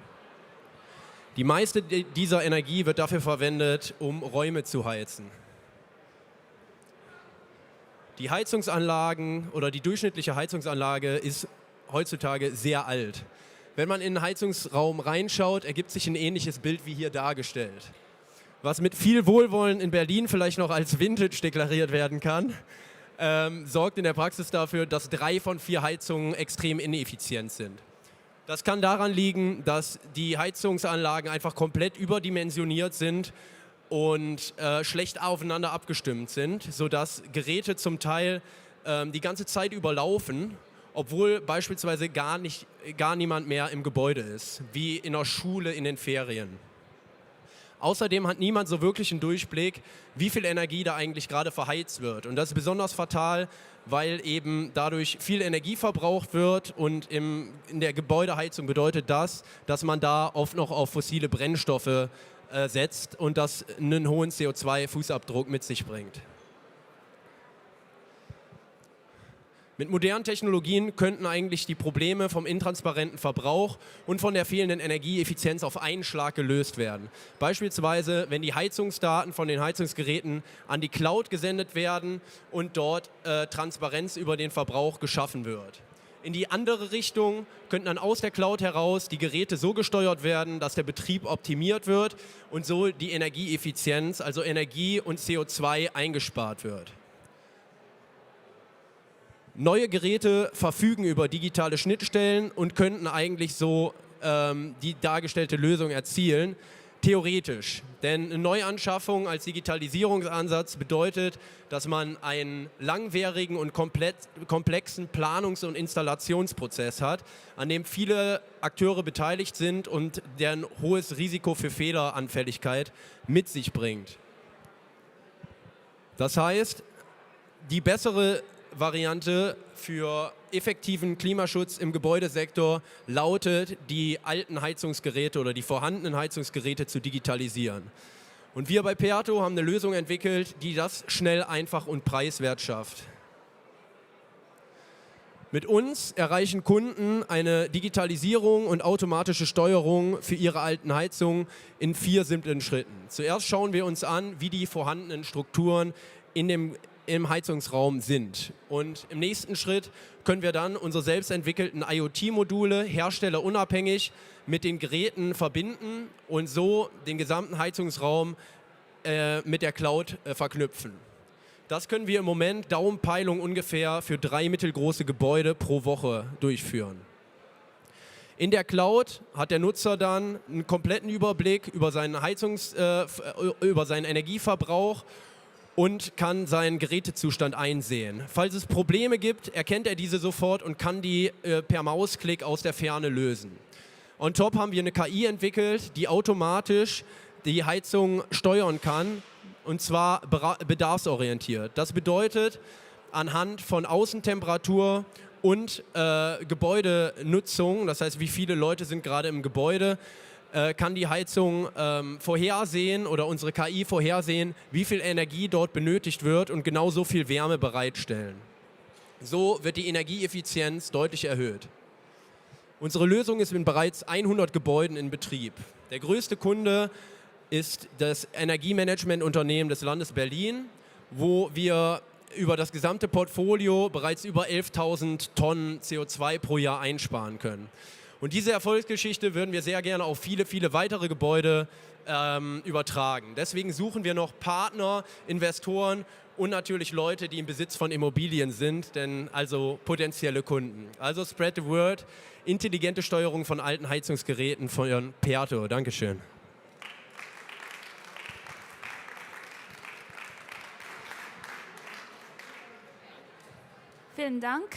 Die meiste dieser Energie wird dafür verwendet, um Räume zu heizen. Die Heizungsanlagen oder die durchschnittliche Heizungsanlage ist heutzutage sehr alt. Wenn man in den Heizungsraum reinschaut, ergibt sich ein ähnliches Bild wie hier dargestellt. Was mit viel Wohlwollen in Berlin vielleicht noch als Vintage deklariert werden kann, sorgt in der Praxis dafür, dass 3 von 4 Heizungen extrem ineffizient sind. Das kann daran liegen, dass die Heizungsanlagen einfach komplett überdimensioniert sind und schlecht aufeinander abgestimmt sind, sodass Geräte zum Teil die ganze Zeit überlaufen, obwohl beispielsweise gar niemand mehr im Gebäude ist, wie in der Schule in den Ferien. Außerdem hat niemand so wirklich einen Durchblick, wie viel Energie da eigentlich gerade verheizt wird. Und das ist besonders fatal, weil eben dadurch viel Energie verbraucht wird und in der Gebäudeheizung bedeutet das, dass man da oft noch auf fossile Brennstoffe setzt und das einen hohen CO2-Fußabdruck mit sich bringt. Mit modernen Technologien könnten eigentlich die Probleme vom intransparenten Verbrauch und von der fehlenden Energieeffizienz auf einen Schlag gelöst werden. Beispielsweise, wenn die Heizungsdaten von den Heizungsgeräten an die Cloud gesendet werden und dort Transparenz über den Verbrauch geschaffen wird. In die andere Richtung könnten dann aus der Cloud heraus die Geräte so gesteuert werden, dass der Betrieb optimiert wird und so die Energieeffizienz, also Energie und CO2 eingespart wird. Neue Geräte verfügen über digitale Schnittstellen und könnten eigentlich so die dargestellte Lösung erzielen, theoretisch. Denn eine Neuanschaffung als Digitalisierungsansatz bedeutet, dass man einen langwierigen und komplexen Planungs- und Installationsprozess hat, an dem viele Akteure beteiligt sind und der ein hohes Risiko für Fehleranfälligkeit mit sich bringt. Das heißt, die bessere Variante für effektiven Klimaschutz im Gebäudesektor lautet, die alten Heizungsgeräte oder die vorhandenen Heizungsgeräte zu digitalisieren. Und wir bei Perto haben eine Lösung entwickelt, die das schnell, einfach und preiswert schafft. Mit uns erreichen Kunden eine Digitalisierung und automatische Steuerung für ihre alten Heizungen in 4 simplen Schritten. Zuerst schauen wir uns an, wie die vorhandenen Strukturen im Heizungsraum sind. Und im nächsten Schritt können wir dann unsere selbst entwickelten IoT-Module herstellerunabhängig mit den Geräten verbinden und so den gesamten Heizungsraum mit der Cloud verknüpfen. Das können wir im Moment Daumenpeilung ungefähr für 3 mittelgroße Gebäude pro Woche durchführen. In der Cloud hat der Nutzer dann einen kompletten Überblick über seinen über seinen Energieverbrauch und kann seinen Gerätezustand einsehen. Falls es Probleme gibt, erkennt er diese sofort und kann die per Mausklick aus der Ferne lösen. On top haben wir eine KI entwickelt, die automatisch die Heizung steuern kann, und zwar bedarfsorientiert. Das bedeutet, anhand von Außentemperatur und Gebäudenutzung, das heißt, wie viele Leute sind gerade im Gebäude, kann die Heizung vorhersehen oder unsere KI vorhersehen, wie viel Energie dort benötigt wird und genau so viel Wärme bereitstellen. So wird die Energieeffizienz deutlich erhöht. Unsere Lösung ist in bereits 100 Gebäuden in Betrieb. Der größte Kunde ist das Energiemanagementunternehmen des Landes Berlin, wo wir über das gesamte Portfolio bereits über 11.000 Tonnen CO2 pro Jahr einsparen können. Und diese Erfolgsgeschichte würden wir sehr gerne auf viele, viele weitere Gebäude übertragen. Deswegen suchen wir noch Partner, Investoren und natürlich Leute, die im Besitz von Immobilien sind, also potenzielle Kunden. Also spread the word, intelligente Steuerung von alten Heizungsgeräten von Perto. Dankeschön. Vielen Dank.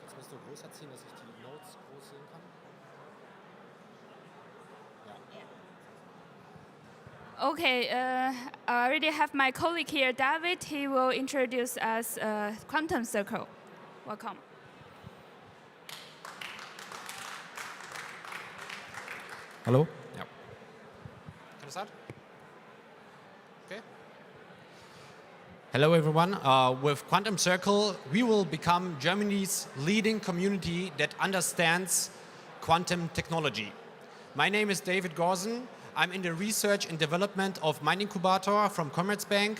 Jetzt musst du größer ziehen, dass ich die Notes groß sehen kann. Okay, I already have my colleague here, David. He will introduce us Quantum Circle. Welcome. Hello? Yeah. Can I start? Okay. Hello, everyone. With Quantum Circle, we will become Germany's leading community that understands quantum technology. My name is David Gorsen. I'm in the research and development of Mind Incubator from Commerzbank,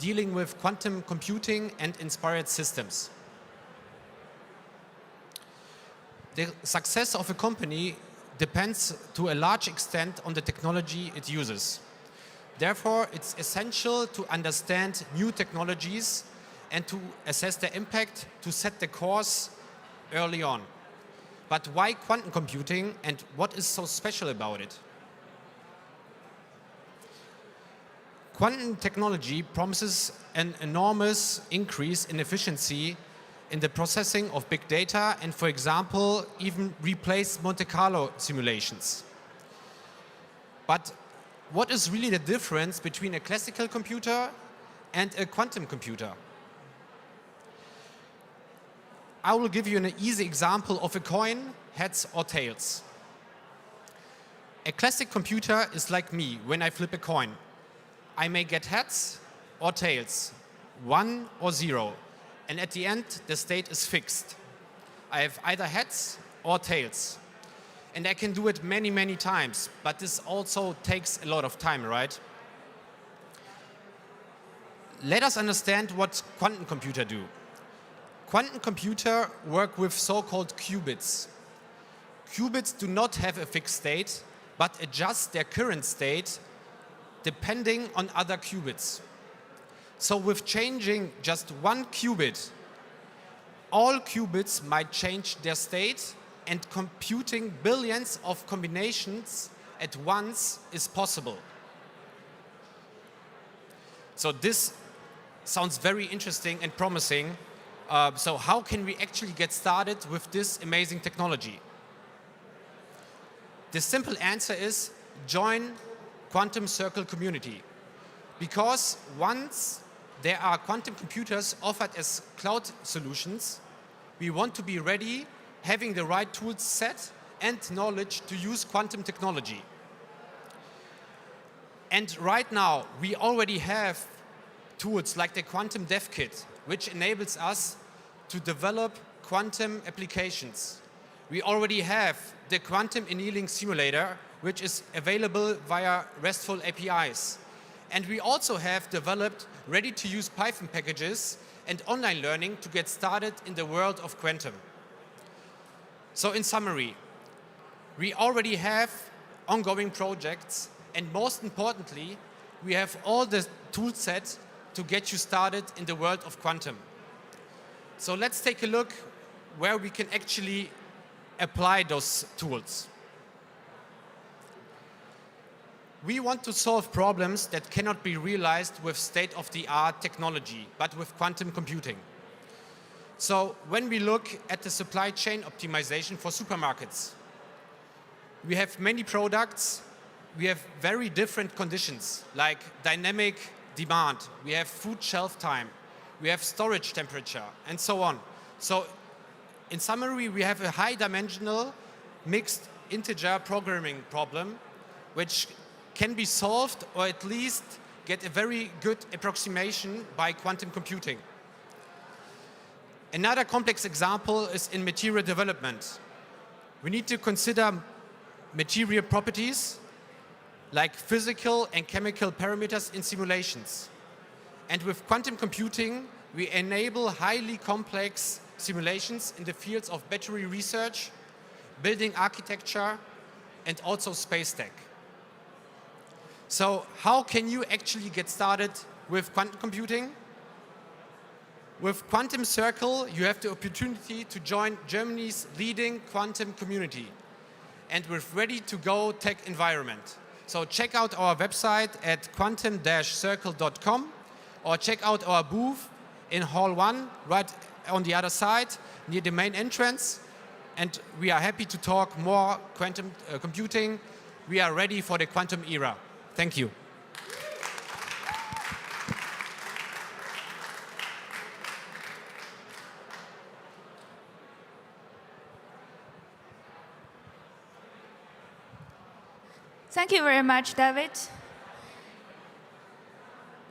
dealing with quantum computing and inspired systems. The success of a company depends to a large extent on the technology it uses. Therefore, it's essential to understand new technologies and to assess their impact to set the course early on. But why quantum computing and what is so special about it? Quantum technology promises an enormous increase in efficiency in the processing of big data and, for example, even replace Monte Carlo simulations. But what is really the difference between a classical computer and a quantum computer? I will give you an easy example of a coin, heads or tails. A classic computer is like me when I flip a coin. I may get heads or tails, 1 or 0, and at the end the state is fixed. I have either heads or tails, and I can do it many, many times, but this also takes a lot of time, right? Let us understand what quantum computer do. Quantum computer work with so-called qubits. Qubits do not have a fixed state, but adjust their current state depending on other qubits. So with changing just one qubit, all qubits might change their state, and computing billions of combinations at once is possible. So this sounds very interesting and promising. So how can we actually get started with this amazing technology? The simple answer is join Quantum Circle community. Because once there are quantum computers offered as cloud solutions, we want to be ready, having the right tools set and knowledge to use quantum technology. And right now, we already have tools like the Quantum Dev Kit, which enables us to develop quantum applications. We already have the Quantum Annealing Simulator, which is available via RESTful APIs. And we also have developed ready-to-use Python packages and online learning to get started in the world of quantum. So in summary, we already have ongoing projects, and most importantly, we have all the tool set to get you started in the world of quantum. So let's take a look where we can actually apply those tools. We want to solve problems that cannot be realized with state-of-the-art technology, but with quantum computing. So when we look at the supply chain optimization for supermarkets, we have many products, we have very different conditions, like dynamic demand, we have food shelf time, we have storage temperature, and so on. So in summary, we have a high-dimensional mixed integer programming problem, which can be solved or at least get a very good approximation by quantum computing. Another complex example is in material development. We need to consider material properties like physical and chemical parameters in simulations. And with quantum computing, we enable highly complex simulations in the fields of battery research, building architecture, and also space tech. So how can you actually get started with quantum computing? With Quantum Circle, you have the opportunity to join Germany's leading quantum community. and with ready-to-go tech environment. So check out our website at quantum-circle.com or check out our booth in Hall 1, right on the other side, near the main entrance. And we are happy to talk more quantum computing. We are ready for the quantum era. Thank you. Thank you very much, David.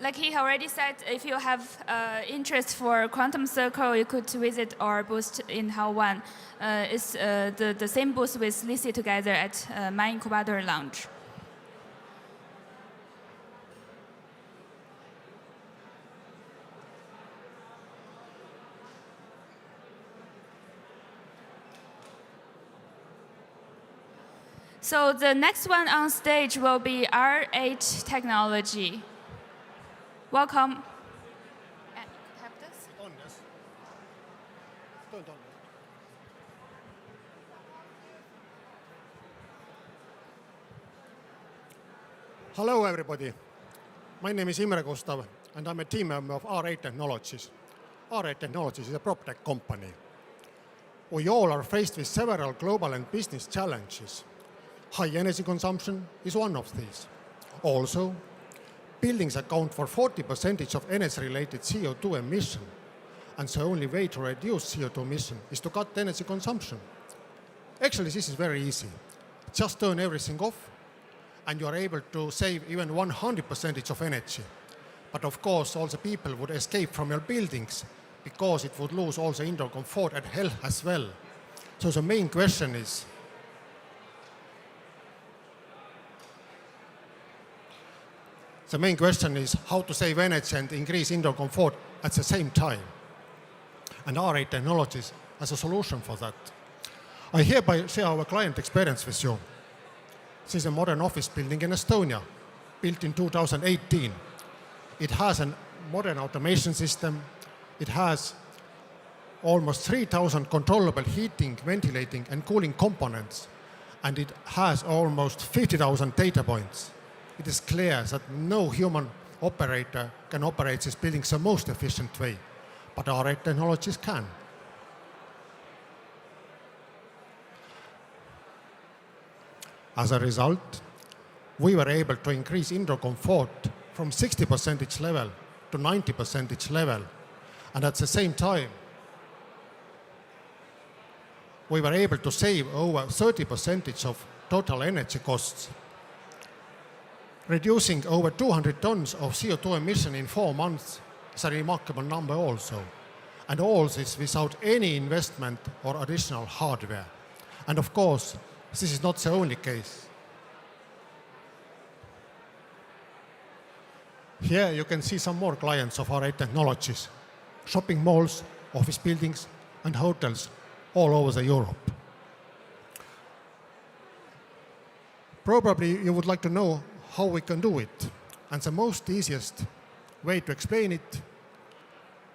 Like he already said, if you have interest for Quantum Circle, you could visit our booth in Hall 1. It's the same booth with Lissi together at My Incubator Lounge. So the next one on stage will be R8 technology. Welcome. And you could have this. Hello, everybody. My name is Imre Gustav, and I'm a team member of R8 Technologies. R8 Technologies is a PropTech company. We all are faced with several global and business challenges. High energy consumption is one of these. Also, buildings account for 40% of energy-related CO2 emission, and the only way to reduce CO2 emission is to cut energy consumption. Actually, this is very easy. Just turn everything off, and you are able to save even 100% of energy. But of course, all the people would escape from your buildings because it would lose all the indoor comfort and health as well. So the main question is, how to save energy and increase indoor comfort at the same time. And R8 Technologies has a solution for that. I hereby share our client experience with you. This is a modern office building in Estonia, built in 2018. It has a modern automation system. It has almost 3,000 controllable heating, ventilating, and cooling components. And it has almost 50,000 data points. It is clear that no human operator can operate this building the most efficient way, but R8 Technologies can. As a result, we were able to increase indoor comfort from 60% level to 90% level, and at the same time, we were able to save over 30% of total energy costs, reducing over 200 tons of CO2 emission in 4 months is a remarkable number also. And all this without any investment or additional hardware. And of course, this is not the only case. Here you can see some more clients of R8 Technologies. Shopping malls, office buildings, and hotels all over Europe. Probably you would like to know how we can do it. And the most easiest way to explain it,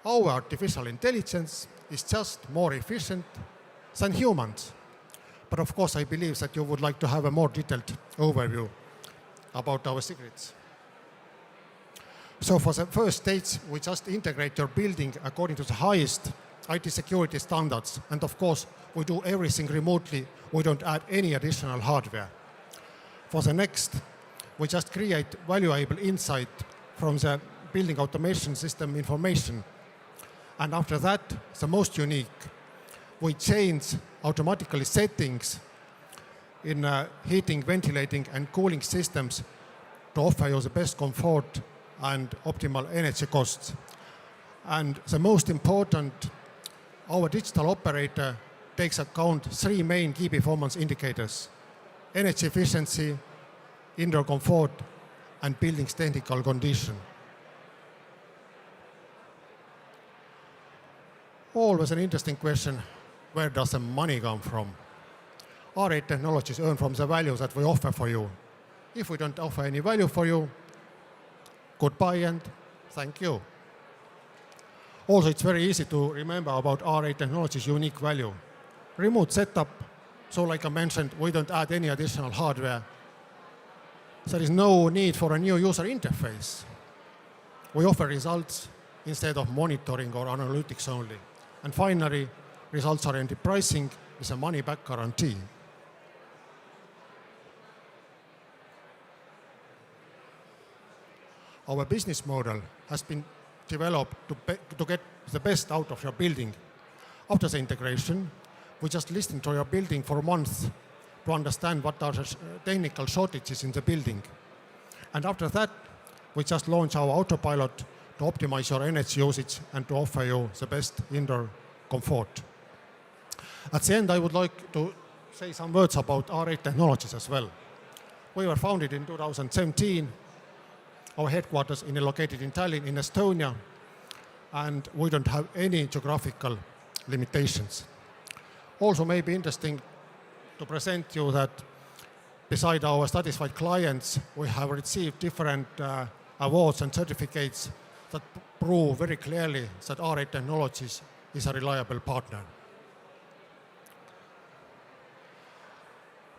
our artificial intelligence is just more efficient than humans. But of course, I believe that you would like to have a more detailed overview about our secrets. So for the first stage, we just integrate your building according to the highest IT security standards. And of course, we do everything remotely. We don't add any additional hardware. For the next, we just create valuable insight from the building automation system information. And after that, the most unique, we change automatically settings in heating, ventilating, and cooling systems to offer you the best comfort and optimal energy costs. And the most important, our digital operator takes account 3 main key performance indicators: energy efficiency, indoor comfort, and building's technical condition. Always an interesting question, where does the money come from? R8 Technologies earn from the value that we offer for you. If we don't offer any value for you, goodbye and thank you. Also, it's very easy to remember about R8 Technologies' unique value. Remote setup, So like I mentioned, we don't add any additional hardware. There is no need for a new user interface. We offer results instead of monitoring or analytics only. And finally, results-oriented pricing is a money-back guarantee. Our business model has been developed to get the best out of your building. After the integration, we just listen to your building for months to understand what are the technical shortages in the building. And after that, we just launch our autopilot to optimize your energy usage and to offer you the best indoor comfort. At the end, I would like to say some words about R8 technologies as well. We were founded in 2017. Our headquarters is located in Tallinn, in Estonia, and we don't have any geographical limitations. Also, may be interesting to present you that beside our satisfied clients, we have received different awards and certificates that prove very clearly that R8 Technologies is a reliable partner.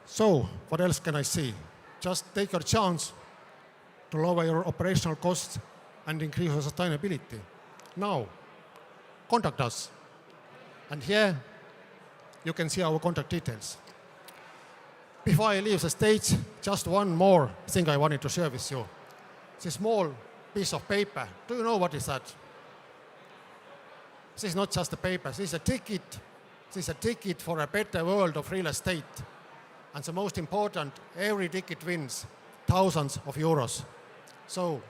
So, what else can I say? Just take your chance to lower your operational costs and increase your sustainability. Now, contact us. And here, you can see our contact details. Before I leave the stage, just one more thing I wanted to share with you. This small piece of paper, do you know what is that? This is not just a paper, this is a ticket. This is a ticket for a better world of real estate. And the most important, every ticket wins thousands of euros. So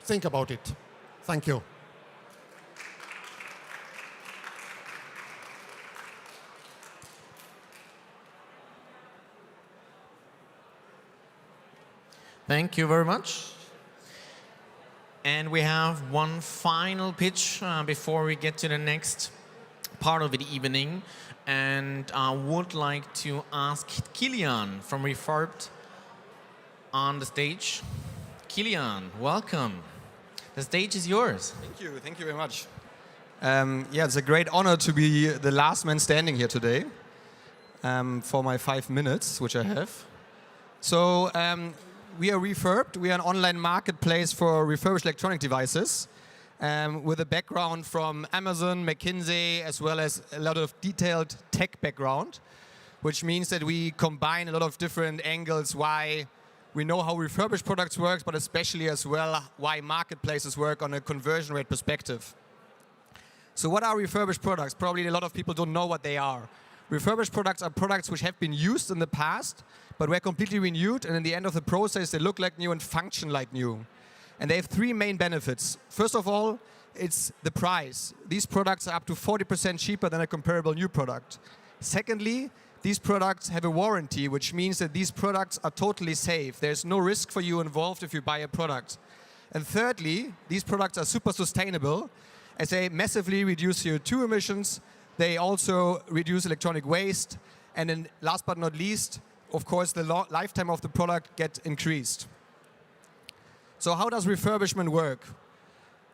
think about it. Thank you. Thank you very much. And we have one final pitch before we get to the next part of the evening. And I would like to ask Kilian from Refurbed on the stage. Kilian, welcome. The stage is yours. Thank you very much. Yeah, it's a great honor to be the last man standing here today for my 5 minutes, which I have. So we are Refurbed. We are an online marketplace for refurbished electronic devices with a background from Amazon, McKinsey, as well as a lot of detailed tech background, which means that we combine a lot of different angles why we know how refurbished products work, but especially as well why marketplaces work on a conversion rate perspective. So what are refurbished products? Probably a lot of people don't know what they are. Refurbished products are products which have been used in the past, but were completely renewed, and in the end of the process, they look like new and function like new. And they have 3 main benefits. First of all, it's the price. These products are up to 40% cheaper than a comparable new product. Secondly, these products have a warranty, which means that these products are totally safe. There's no risk for you involved if you buy a product. And thirdly, these products are super sustainable, as they massively reduce CO2 emissions. They also reduce electronic waste. And then last but not least, of course, the lifetime of the product gets increased. So how does refurbishment work?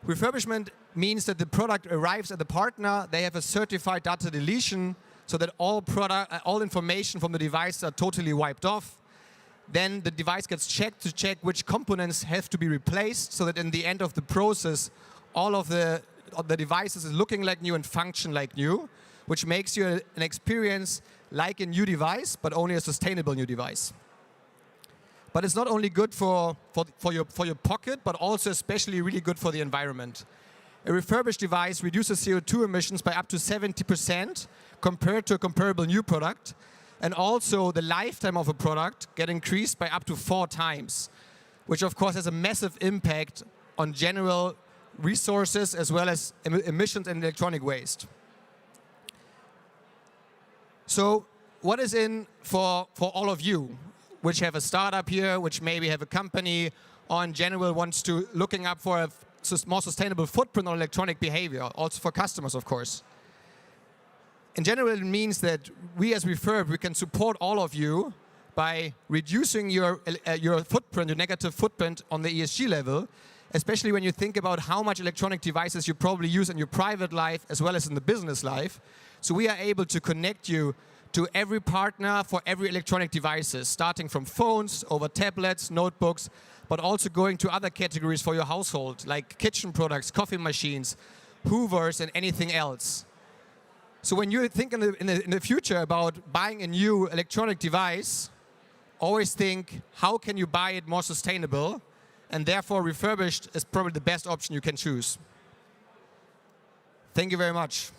Refurbishment means that the product arrives at the partner. They have a certified data deletion so that all information from the device are totally wiped off. Then the device gets checked to check which components have to be replaced so that in the end of the process, all of the devices is looking like new and function like new, which makes you an experience like a new device, but only a sustainable new device. But it's not only good for your pocket, but also especially really good for the environment. A refurbished device reduces CO2 emissions by up to 70% compared to a comparable new product. And also the lifetime of a product gets increased by up to 4 times, which of course has a massive impact on general resources as well as emissions and electronic waste. So what is in for all of you, which have a startup here, which maybe have a company, or in general wants to looking up for a more sustainable footprint on electronic behavior, also for customers, of course. In general, it means that we as Refurb, we can support all of you by reducing your footprint, your negative footprint on the ESG level, especially when you think about how much electronic devices you probably use in your private life as well as in the business life. So we are able to connect you to every partner for every electronic devices, starting from phones, over tablets, notebooks, but also going to other categories for your household, like kitchen products, coffee machines, hoovers, and anything else. So when you think in the future about buying a new electronic device, always think, how can you buy it more sustainable? And therefore, refurbished is probably the best option you can choose. Thank you very much.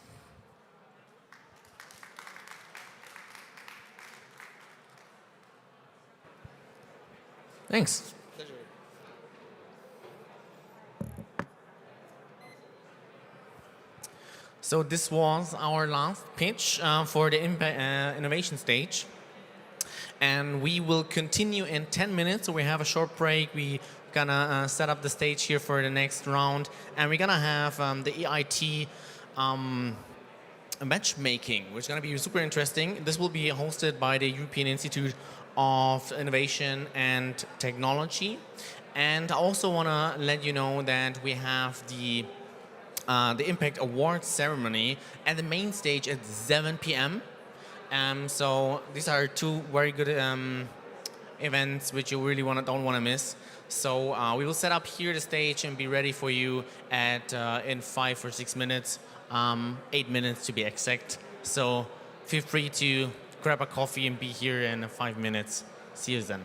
Thanks. So this was our last pitch for the innovation stage. And we will continue in 10 minutes. So we have a short break. We're gonna set up the stage here for the next round. And we're gonna have the EIT Matchmaking, which is gonna be super interesting. This will be hosted by the European Institute of Innovation and Technology. And I also wanna let you know that we have the Impact Awards ceremony at the main stage at 7 p.m. So these are two very good events which you really don't want to miss. So we will set up here the stage and be ready for you at in 5 or 6 minutes, 8 minutes to be exact. So feel free to grab a coffee and be here in 5 minutes. See you then.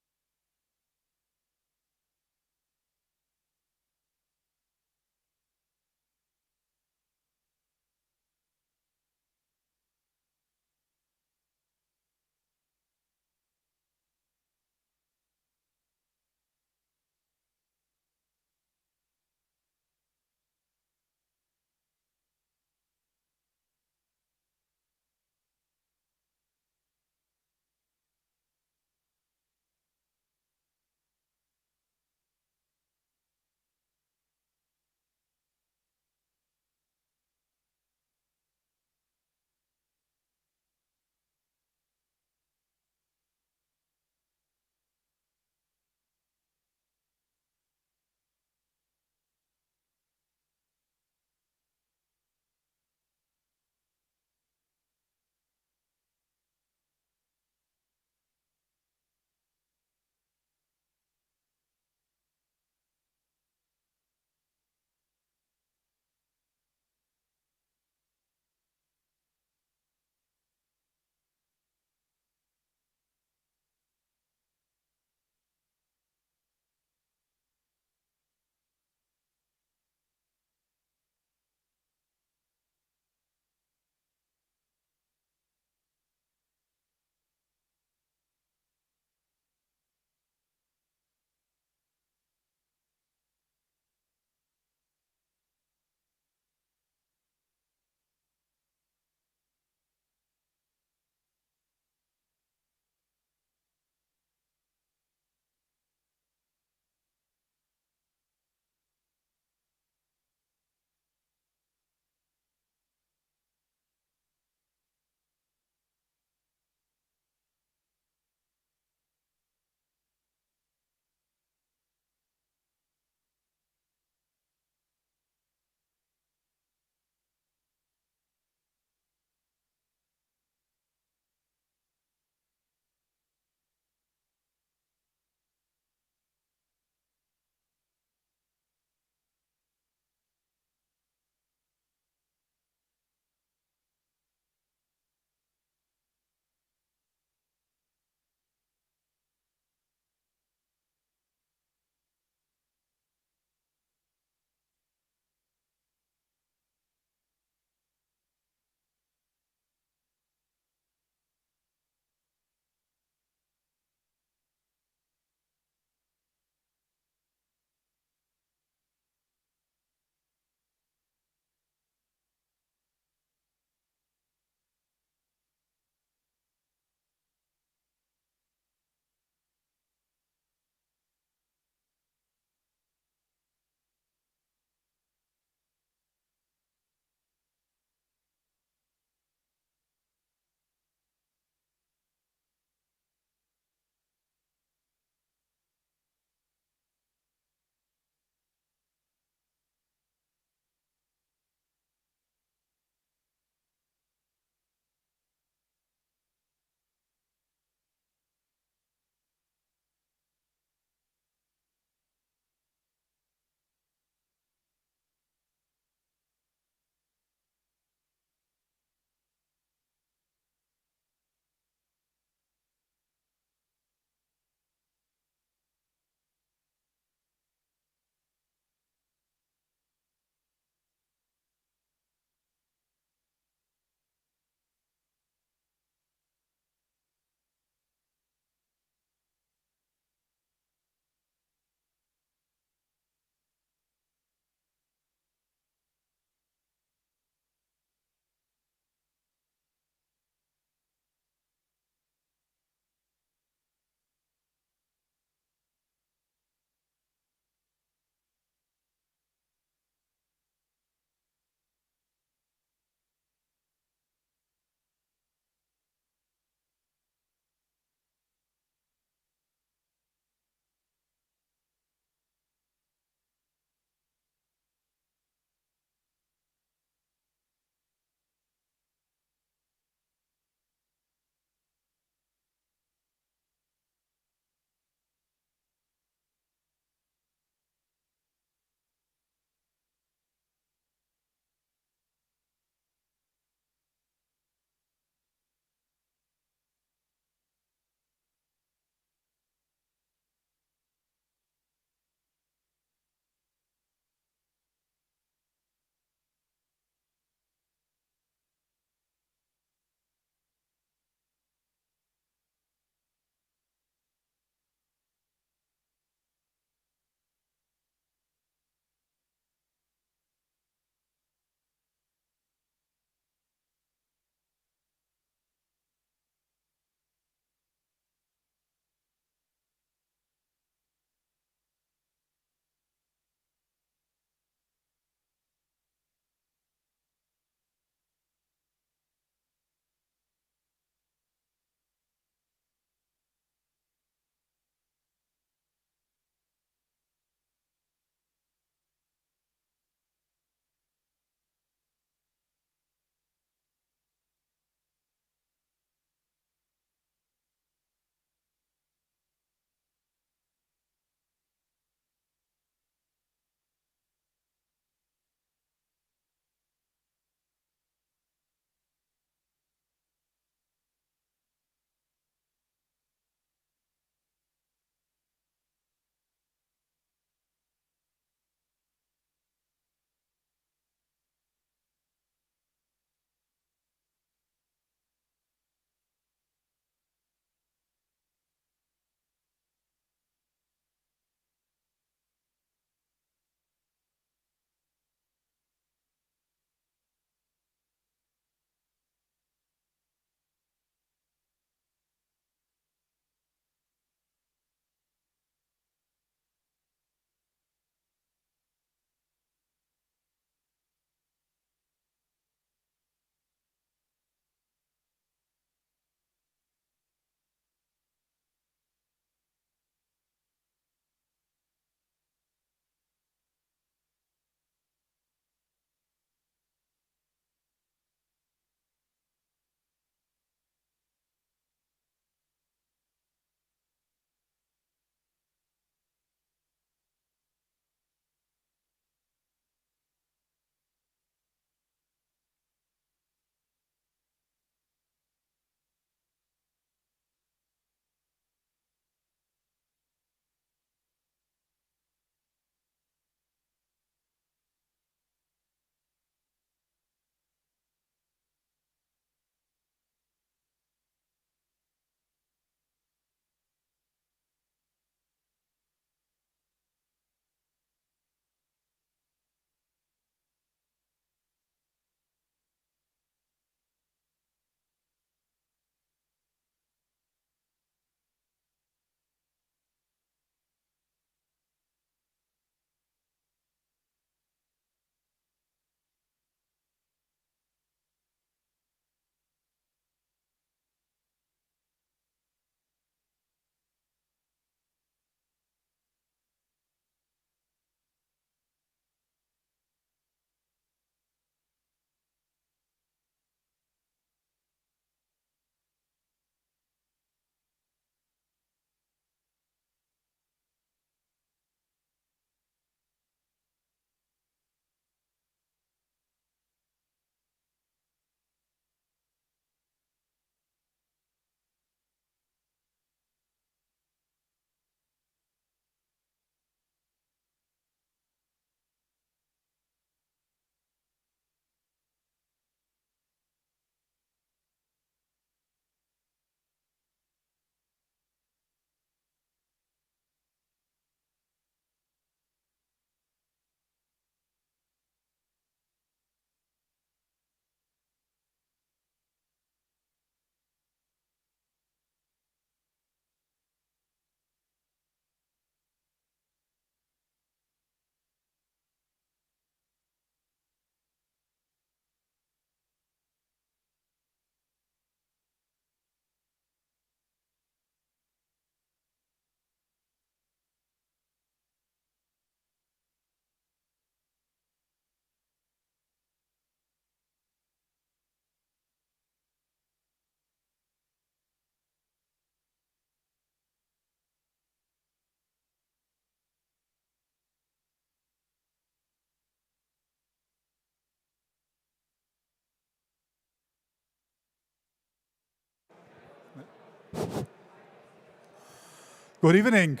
Good evening.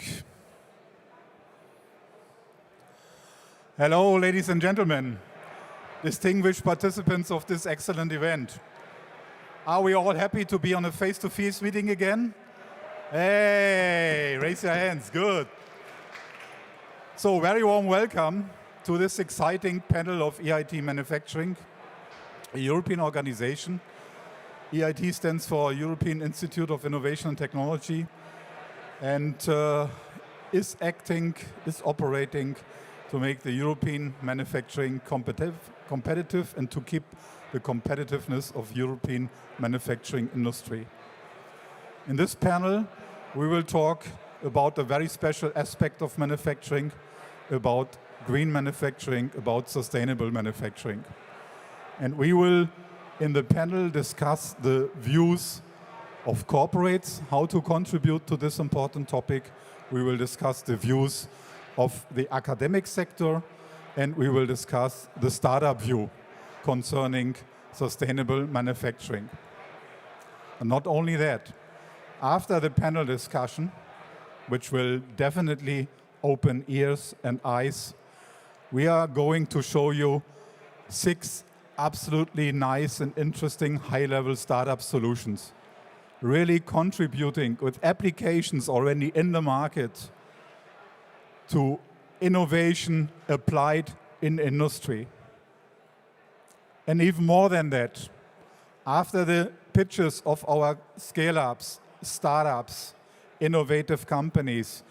Hello, ladies and gentlemen, distinguished participants of this excellent event. Are we all happy to be on a face-to-face meeting again? Hey, raise your hands, good. So, very warm welcome to this exciting panel of EIT Manufacturing, a European organization. EIT stands for European Institute of Innovation and Technology, and is operating to make the European manufacturing competitive and to keep the competitiveness of European manufacturing industry. In this panel, we will talk about a very special aspect of manufacturing, about green manufacturing, about sustainable manufacturing. And we will, in the panel, discuss the views of corporates, how to contribute to this important topic. We will discuss the views of the academic sector, and we will discuss the startup view concerning sustainable manufacturing. And not only that, after the panel discussion, which will definitely open ears and eyes, we are going to show you 6 absolutely nice and interesting high-level startup solutions, really contributing with applications already in the market to innovation applied in industry. And even more than that, after the pitches of our scale-ups, startups, innovative companies,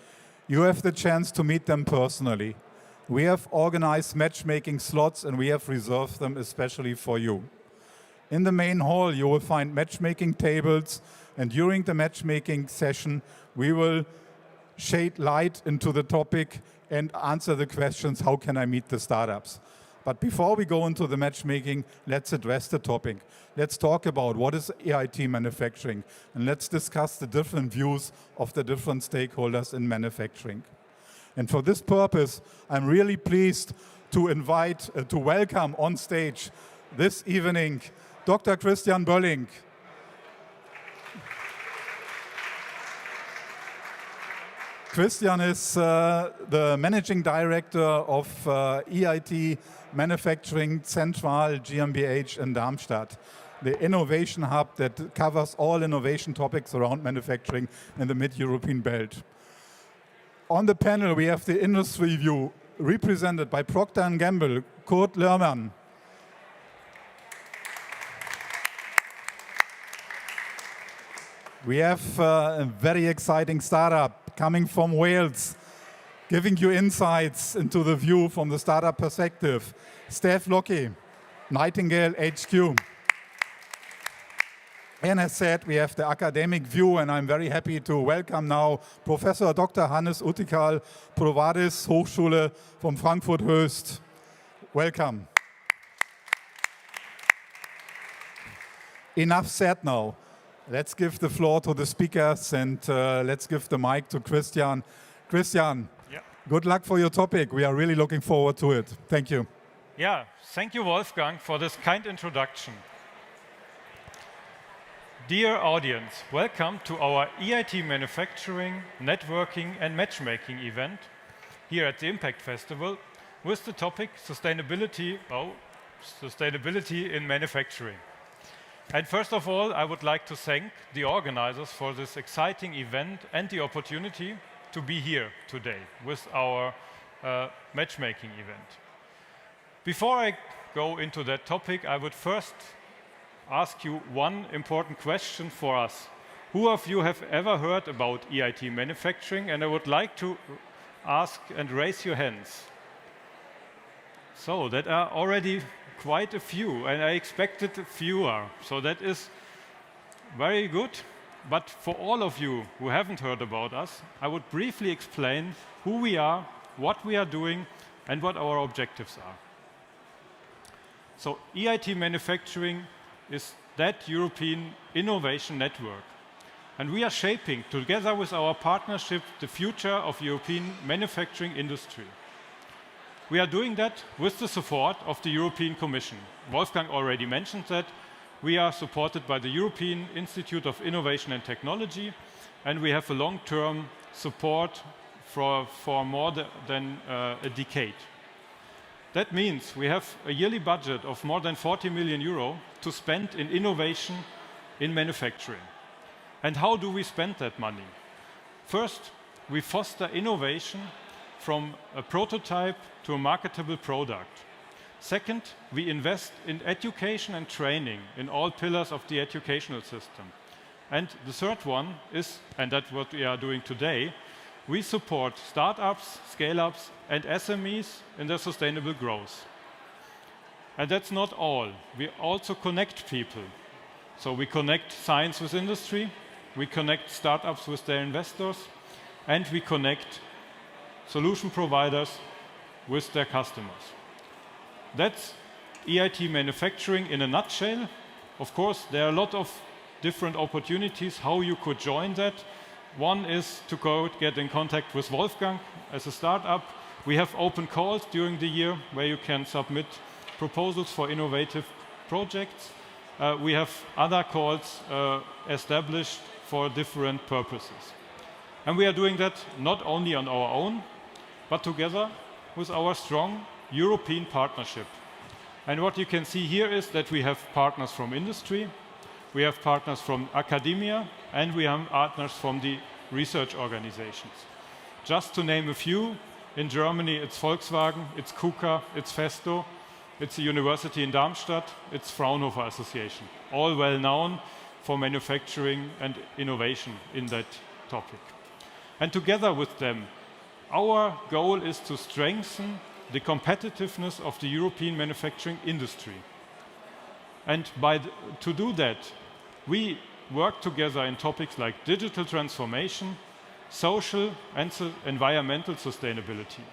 you have the chance to meet them personally. We have organized matchmaking slots and we have reserved them especially for you. In the main hall, you will find matchmaking tables, and during the matchmaking session, we will shade light into the topic and answer the questions, how can I meet the startups? But before we go into the matchmaking, let's address the topic. Let's talk about what is EIT manufacturing, and let's discuss the different views of the different stakeholders in manufacturing. And for this purpose, I'm really pleased to welcome on stage this evening Dr. Christian Bölling. Christian is the Managing Director of EIT Manufacturing Central GmbH in Darmstadt, the innovation hub that covers all innovation topics around manufacturing in the mid-European belt. On the panel, we have the industry view represented by Procter & Gamble, Kurt Lerman. We have a very exciting startup coming from Wales, giving you insights into the view from the startup perspective. Steph Locke, Nightingale HQ. And as said, we have the academic view, and I'm very happy to welcome now Professor Dr. Hannes Utikal, Provadis Hochschule from Frankfurt Höchst. Welcome. Enough said now. Let's give the floor to the speakers, and let's give the mic to Christian. Christian, yeah. Good luck for your topic. We are really looking forward to it. Thank you. Yeah, thank you, Wolfgang, for this kind introduction. Dear audience, welcome to our EIT Manufacturing, Networking and Matchmaking event here at the Impact Festival with the topic Sustainability in Manufacturing. And first of all, I would like to thank the organizers for this exciting event and the opportunity to be here today with our matchmaking event. Before I go into that topic, I would first ask you one important question for us. Who of you have ever heard about EIT manufacturing? And I would like to ask and raise your hands. So that are already quite a few, and I expected fewer. So that is very good. But for all of you who haven't heard about us, I would briefly explain who we are, what we are doing, and what our objectives are. So EIT Manufacturing is that European innovation network. And we are shaping, together with our partnership, the future of European manufacturing industry. We are doing that with the support of the European Commission. Wolfgang already mentioned that. We are supported by the European Institute of Innovation and Technology, and we have a long-term support for more than a decade. That means we have a yearly budget of more than 40 million euro to spend in innovation in manufacturing. And how do we spend that money? First, we foster innovation from a prototype to a marketable product. Second, we invest in education and training in all pillars of the educational system. And the third one is, and that's what we are doing today, we support startups, scale-ups, and SMEs in their sustainable growth. And that's not all. We also connect people. So we connect science with industry, we connect startups with their investors, and we connect solution providers with their customers. That's EIT manufacturing in a nutshell. Of course, there are a lot of different opportunities how you could join that. One is to get in contact with Wolfgang as a startup. We have open calls during the year where you can submit proposals for innovative projects. We have other calls established for different purposes. And we are doing that not only on our own, but together with our strong European partnership. And what you can see here is that we have partners from industry, we have partners from academia, and we have partners from the research organizations. Just to name a few, in Germany it's Volkswagen, it's KUKA, it's Festo, it's a university in Darmstadt, it's Fraunhofer Association, all well known for manufacturing and innovation in that topic. And together with them, our goal is to strengthen the competitiveness of the European manufacturing industry. And to do that, we work together in topics like digital transformation, social and environmental sustainability.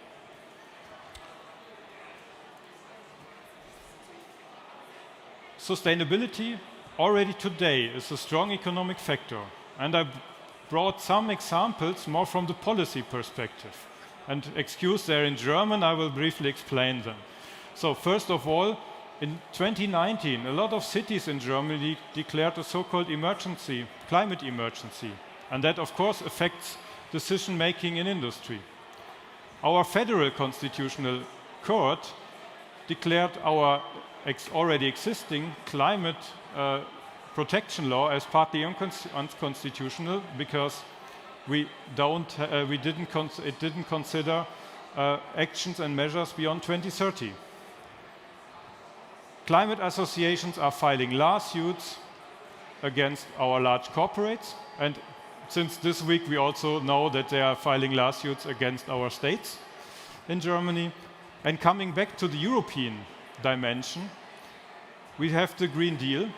Sustainability already today is a strong economic factor, and I brought some examples more from the policy perspective. And excuse they're in German, I will briefly explain them. So first of all, in 2019, a lot of cities in Germany declared a so-called emergency, climate emergency. And that, of course, affects decision-making in industry. Our federal constitutional court declared our already existing climate protection law as partly unconstitutional because it didn't consider actions and measures beyond 2030. Climate associations are filing lawsuits against our large corporates, and since this week we also know that they are filing lawsuits against our states in Germany. And coming back to the European dimension, we have the Green Deal,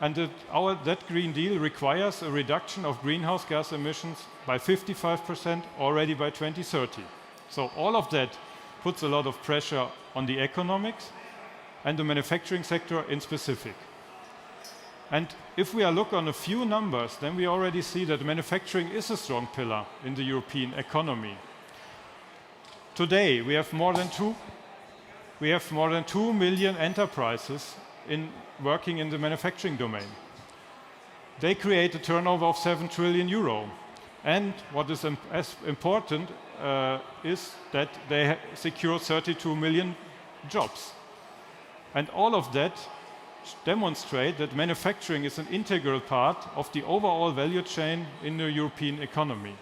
and that Green Deal requires a reduction of greenhouse gas emissions by 55% already by 2030. So all of that puts a lot of pressure on the economics and the manufacturing sector in specific. And if we look on a few numbers, then we already see that manufacturing is a strong pillar in the European economy. Today, we have more than 2 million enterprises working in the manufacturing domain. They create a turnover of 7 trillion euro. And what is as important is that they secure 32 million jobs. And all of that demonstrate that manufacturing is an integral part of the overall value chain in the European economy.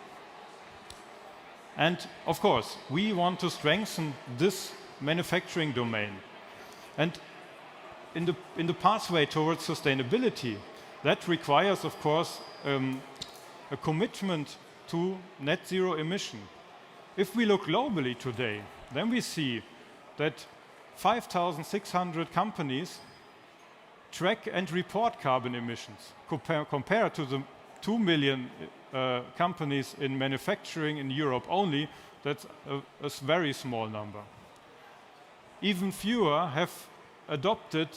And of course, we want to strengthen this manufacturing domain. And in the pathway towards sustainability, that requires, of course, a commitment to net zero emission. If we look globally today, then we see that 5,600 companies track and report carbon emissions compared to the 2 million companies in manufacturing in Europe only. That's a very small number. Even fewer have adopted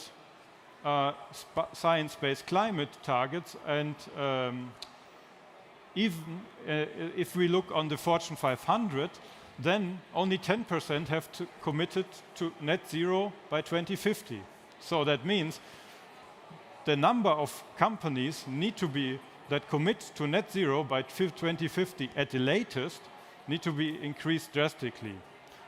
science-based climate targets, and even if we look on the Fortune 500, then only 10% have committed to net zero by 2050. So that means the number of companies need to be that commit to net zero by 2050 at the latest need to be increased drastically.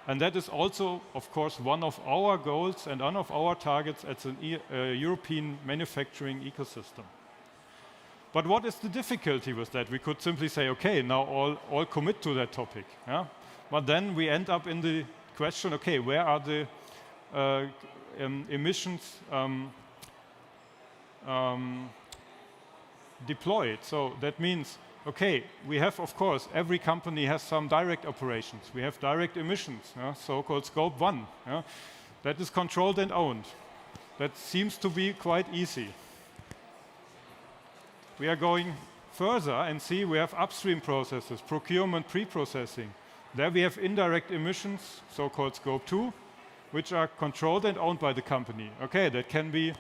And that is also, of course, one of our goals and one of our targets as a European manufacturing ecosystem. But what is the difficulty with that? We could simply say, okay, now all commit to that topic. Yeah? But then we end up in the question, okay, where are the emissions deployed? So that means, okay, we have, of course, every company has some direct operations. We have direct emissions, so-called scope 1. That is controlled and owned. That seems to be quite easy. We are going further and see we have upstream processes, procurement, pre-processing. There we have indirect emissions, so-called scope 2, which are controlled and owned by the company. Okay, that can be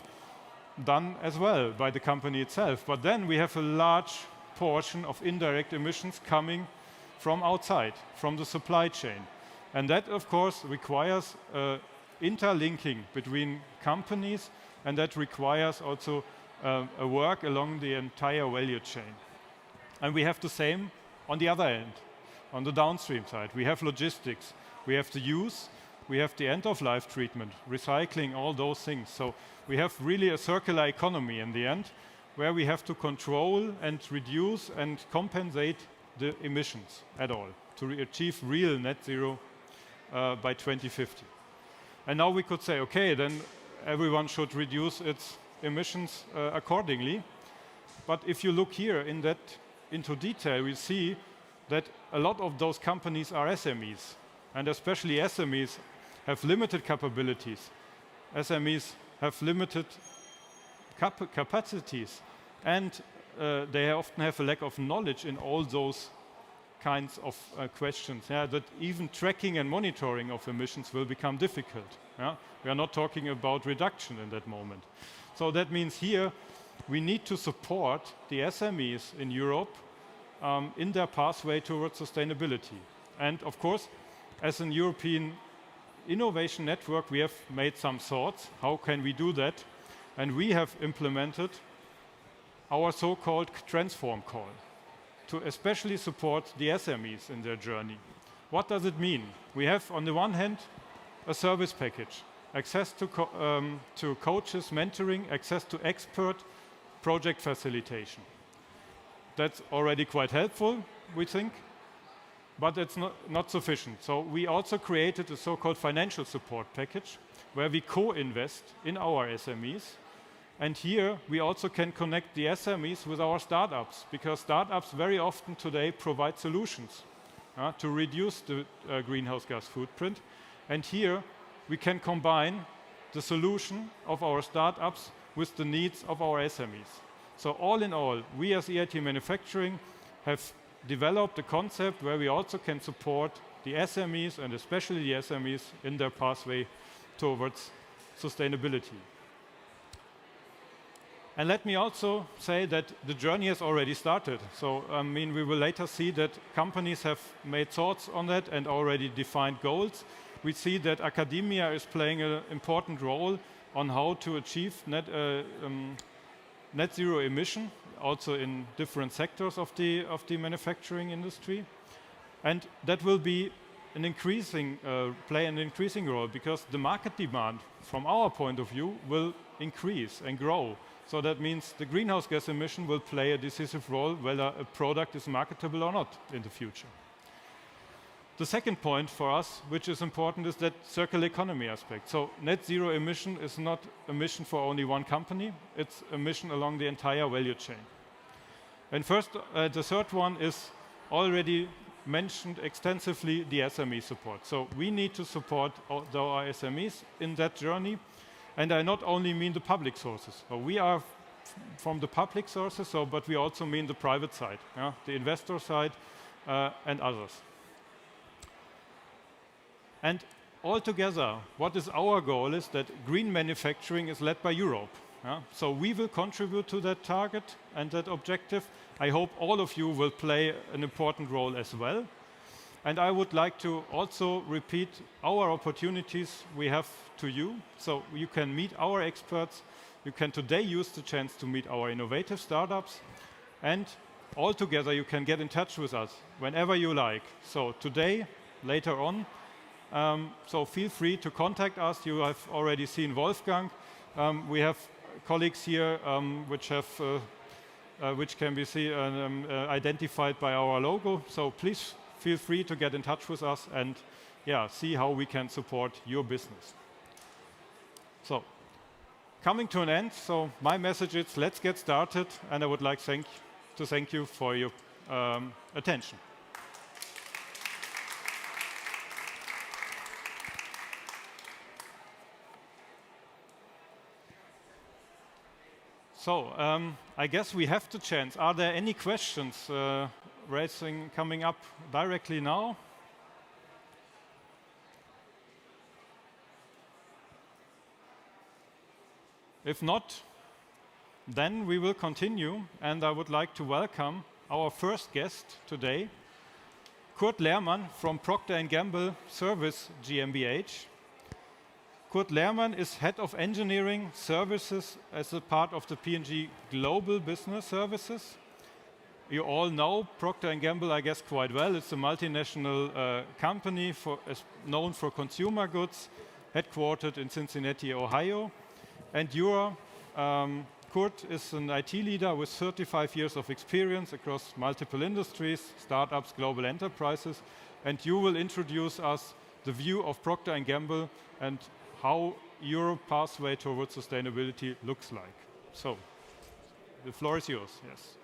done as well by the company itself. But then we have a large portion of indirect emissions coming from outside, from the supply chain. And that, of course, requires interlinking between companies, and that requires also a work along the entire value chain. And we have the same on the other end, on the downstream side. We have logistics, we have the use, we have the end-of-life treatment, recycling, all those things. So we have really a circular economy in the end, where we have to control and reduce and compensate the emissions at all to achieve real net zero by 2050. And now we could say, okay, then everyone should reduce its emissions accordingly. But if you look here into detail, we see that a lot of those companies are SMEs, and especially SMEs have limited capabilities. SMEs have limited capacities, and they often have a lack of knowledge in all those kinds of questions. Yeah, that even tracking and monitoring of emissions will become difficult. Yeah? We are not talking about reduction in that moment. So that means here we need to support the SMEs in Europe in their pathway towards sustainability. And of course, as an European innovation network, we have made some thoughts. How can we do that? And we have implemented our so-called transform call to especially support the SMEs in their journey. What does it mean? We have, on the one hand, a service package, access to coaches, mentoring, access to expert project facilitation. That's already quite helpful, we think, but it's not sufficient. So we also created a so-called financial support package where we co-invest in our SMEs. And here we also can connect the SMEs with our startups, because startups very often today provide solutions to reduce the greenhouse gas footprint. And here we can combine the solution of our startups with the needs of our SMEs. So all in all, we as EIT Manufacturing have developed a concept where we also can support the SMEs, and especially the SMEs, in their pathway towards sustainability. And let me also say that the journey has already started. So, I mean, we will later see that companies have made thoughts on that and already defined goals. We see that academia is playing an important role on how to achieve net zero emission, also in different sectors of the manufacturing industry. And that will be play an increasing role, because the market demand, from our point of view, will increase and grow. So that means the greenhouse gas emission will play a decisive role whether a product is marketable or not in the future. The second point for us, which is important, is that circular economy aspect. So net zero emission is not a mission for only one company, it's a mission along the entire value chain. And first, the third one is already mentioned extensively, the SME support. So we need to support our SMEs in that journey. And I not only mean the public sources. So we are from the public sources, but we also mean the private side, the investor side, and others. And altogether, what is our goal is that green manufacturing is led by Europe. So we will contribute to that target and that objective. I hope all of you will play an important role as well. And I would like to also repeat our opportunities we have to you. So you can meet our experts. You can today use the chance to meet our innovative startups. And all together, you can get in touch with us whenever you like. So today, later on, so feel free to contact us. You have already seen Wolfgang. We have colleagues here which can be identified by our logo. So please feel free to get in touch with us and see how we can support your business. So coming to an end, so my message is let's get started, and I would like to thank you for your attention. So I guess we have the chance. Are there any questions coming up directly now? If not, then we will continue, and I would like to welcome our first guest today, Kurt Lehrmann from Procter & Gamble Service GmbH. Kurt Lehrmann is Head of Engineering Services as a part of the P&G Global Business Services. You all know Procter & Gamble, I guess, quite well. It's a multinational company known for consumer goods, headquartered in Cincinnati, Ohio. And Kurt is an IT leader with 35 years of experience across multiple industries, startups, global enterprises. And you will introduce us the view of Procter & Gamble and how your pathway towards sustainability looks like. So, the floor is yours, yes.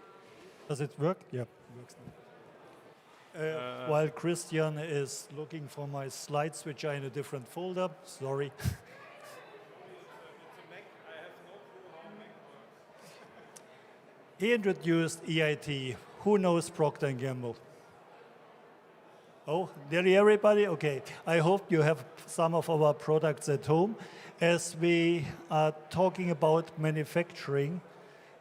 Does it work? Yeah, it works now. While Christian is looking for my slides, which are in a different folder, sorry. He introduced EIT. Who knows Procter & Gamble? Oh, nearly everybody? Okay. I hope you have some of our products at home. As we are talking about manufacturing,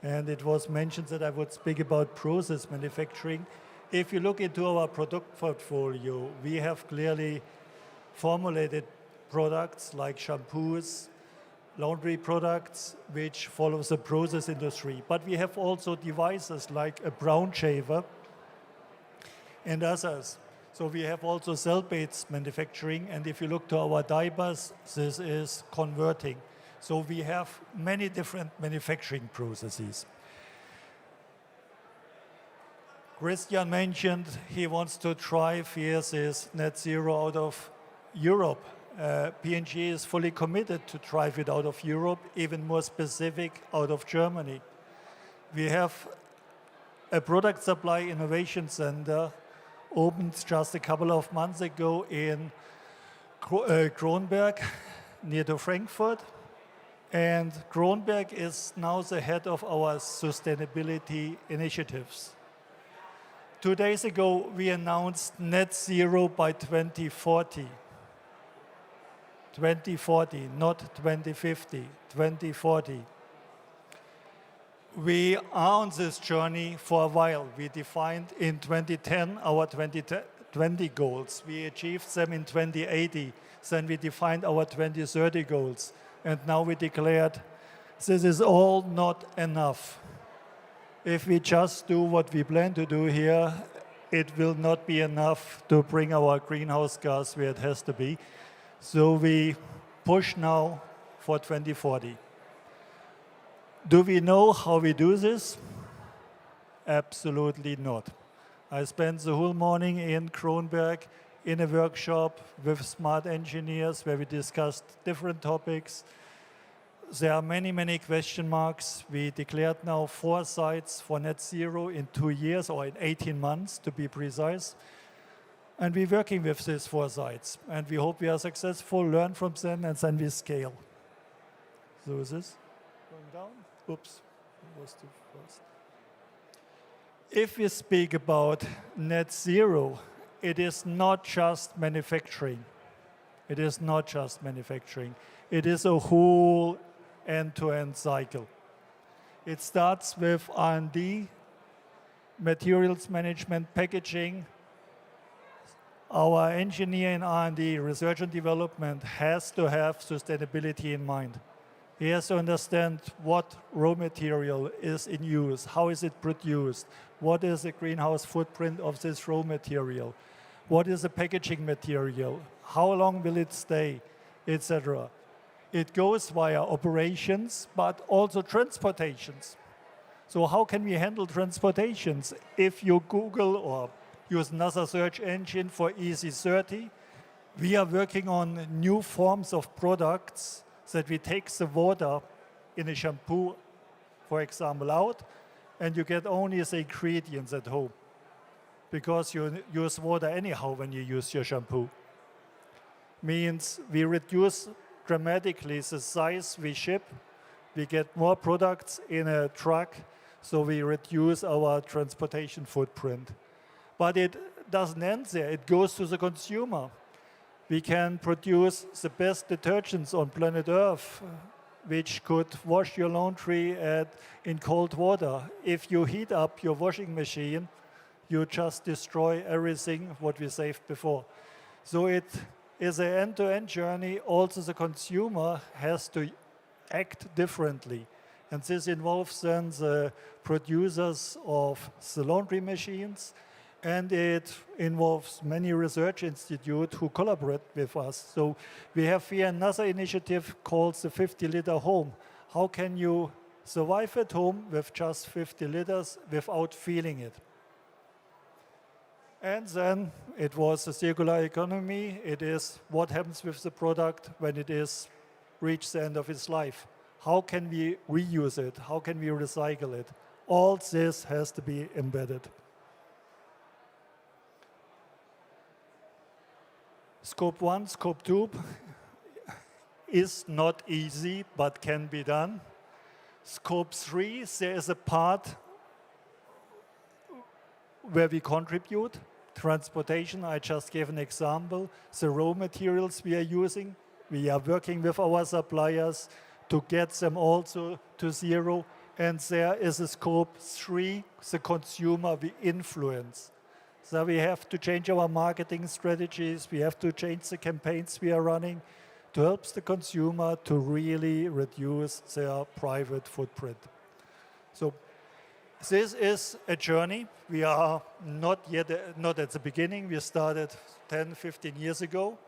and it was mentioned that I would speak about process manufacturing. If you look into our product portfolio, we have clearly formulated products like shampoos, laundry products, which follows the process industry. But we have also devices like a brown shaver and others. So we have also cell-based manufacturing, and if you look to our diapers, this is converting. So we have many different manufacturing processes. Christian mentioned he wants to drive this net zero out of Europe. P&G is fully committed to drive it out of Europe, even more specific, out of Germany. We have a product supply innovation center opened just a couple of months ago in Kronberg, near to Frankfurt. And Kronberg is now the head of our sustainability initiatives. 2 days ago, we announced net zero by 2040. 2040, not 2050, 2040. We are on this journey for a while. We defined in 2010 our 2020 goals. We achieved them in 2080. Then we defined our 2030 goals. And now we declared this is all not enough. If we just do what we plan to do here, it will not be enough to bring our greenhouse gas where it has to be. So we push now for 2040. Do we know how we do this? Absolutely not. I spent the whole morning in Kronberg in a workshop with smart engineers where we discussed different topics. There are many, many question marks. We declared now 4 sites for net zero in 2 years, or in 18 months to be precise. And we're working with these 4 sites. And we hope we are successful, learn from them, and then we scale. So is this going down? Oops, that was too fast. If we speak about net zero, it is not just manufacturing. It is not just manufacturing. It is a whole end-to-end cycle. It starts with R&D, materials management, packaging. Our engineer in R&D, research and development, has to have sustainability in mind. He has to understand what raw material is in use, how is it produced, what is the greenhouse footprint of this raw material, what is the packaging material, how long will it stay, etc. It goes via operations, but also transportations. So how can we handle transportations? If you Google or use another search engine for EC30, we are working on new forms of products that we take the water in a shampoo, for example, out, and you get only the ingredients at home, because you use water anyhow when you use your shampoo. Means we reduce dramatically the size we ship, we get more products in a truck, so we reduce our transportation footprint. But it doesn't end there, it goes to the consumer. We can produce the best detergents on planet Earth, which could wash your laundry in cold water. If you heat up your washing machine, you just destroy everything what we saved before. So it is an end-to-end journey. Also, the consumer has to act differently. And this involves then the producers of the laundry machines, and it involves many research institutes who collaborate with us. So we have here another initiative called the 50-liter home. How can you survive at home with just 50 liters without feeling it? And then it was a circular economy. It is what happens with the product when it is reached the end of its life. How can we reuse it? How can we recycle it? All this has to be embedded. Scope 1, Scope 2 is not easy, but can be done. Scope 3, there is a part where we contribute. Transportation, I just gave an example. The raw materials we are using, we are working with our suppliers to get them also to zero. And there is a Scope 3, the consumer we influence. So we have to change our marketing strategies, we have to change the campaigns we are running to help the consumer to really reduce their private footprint. So this is a journey. We are not at the beginning. We started 10, 15 years ago,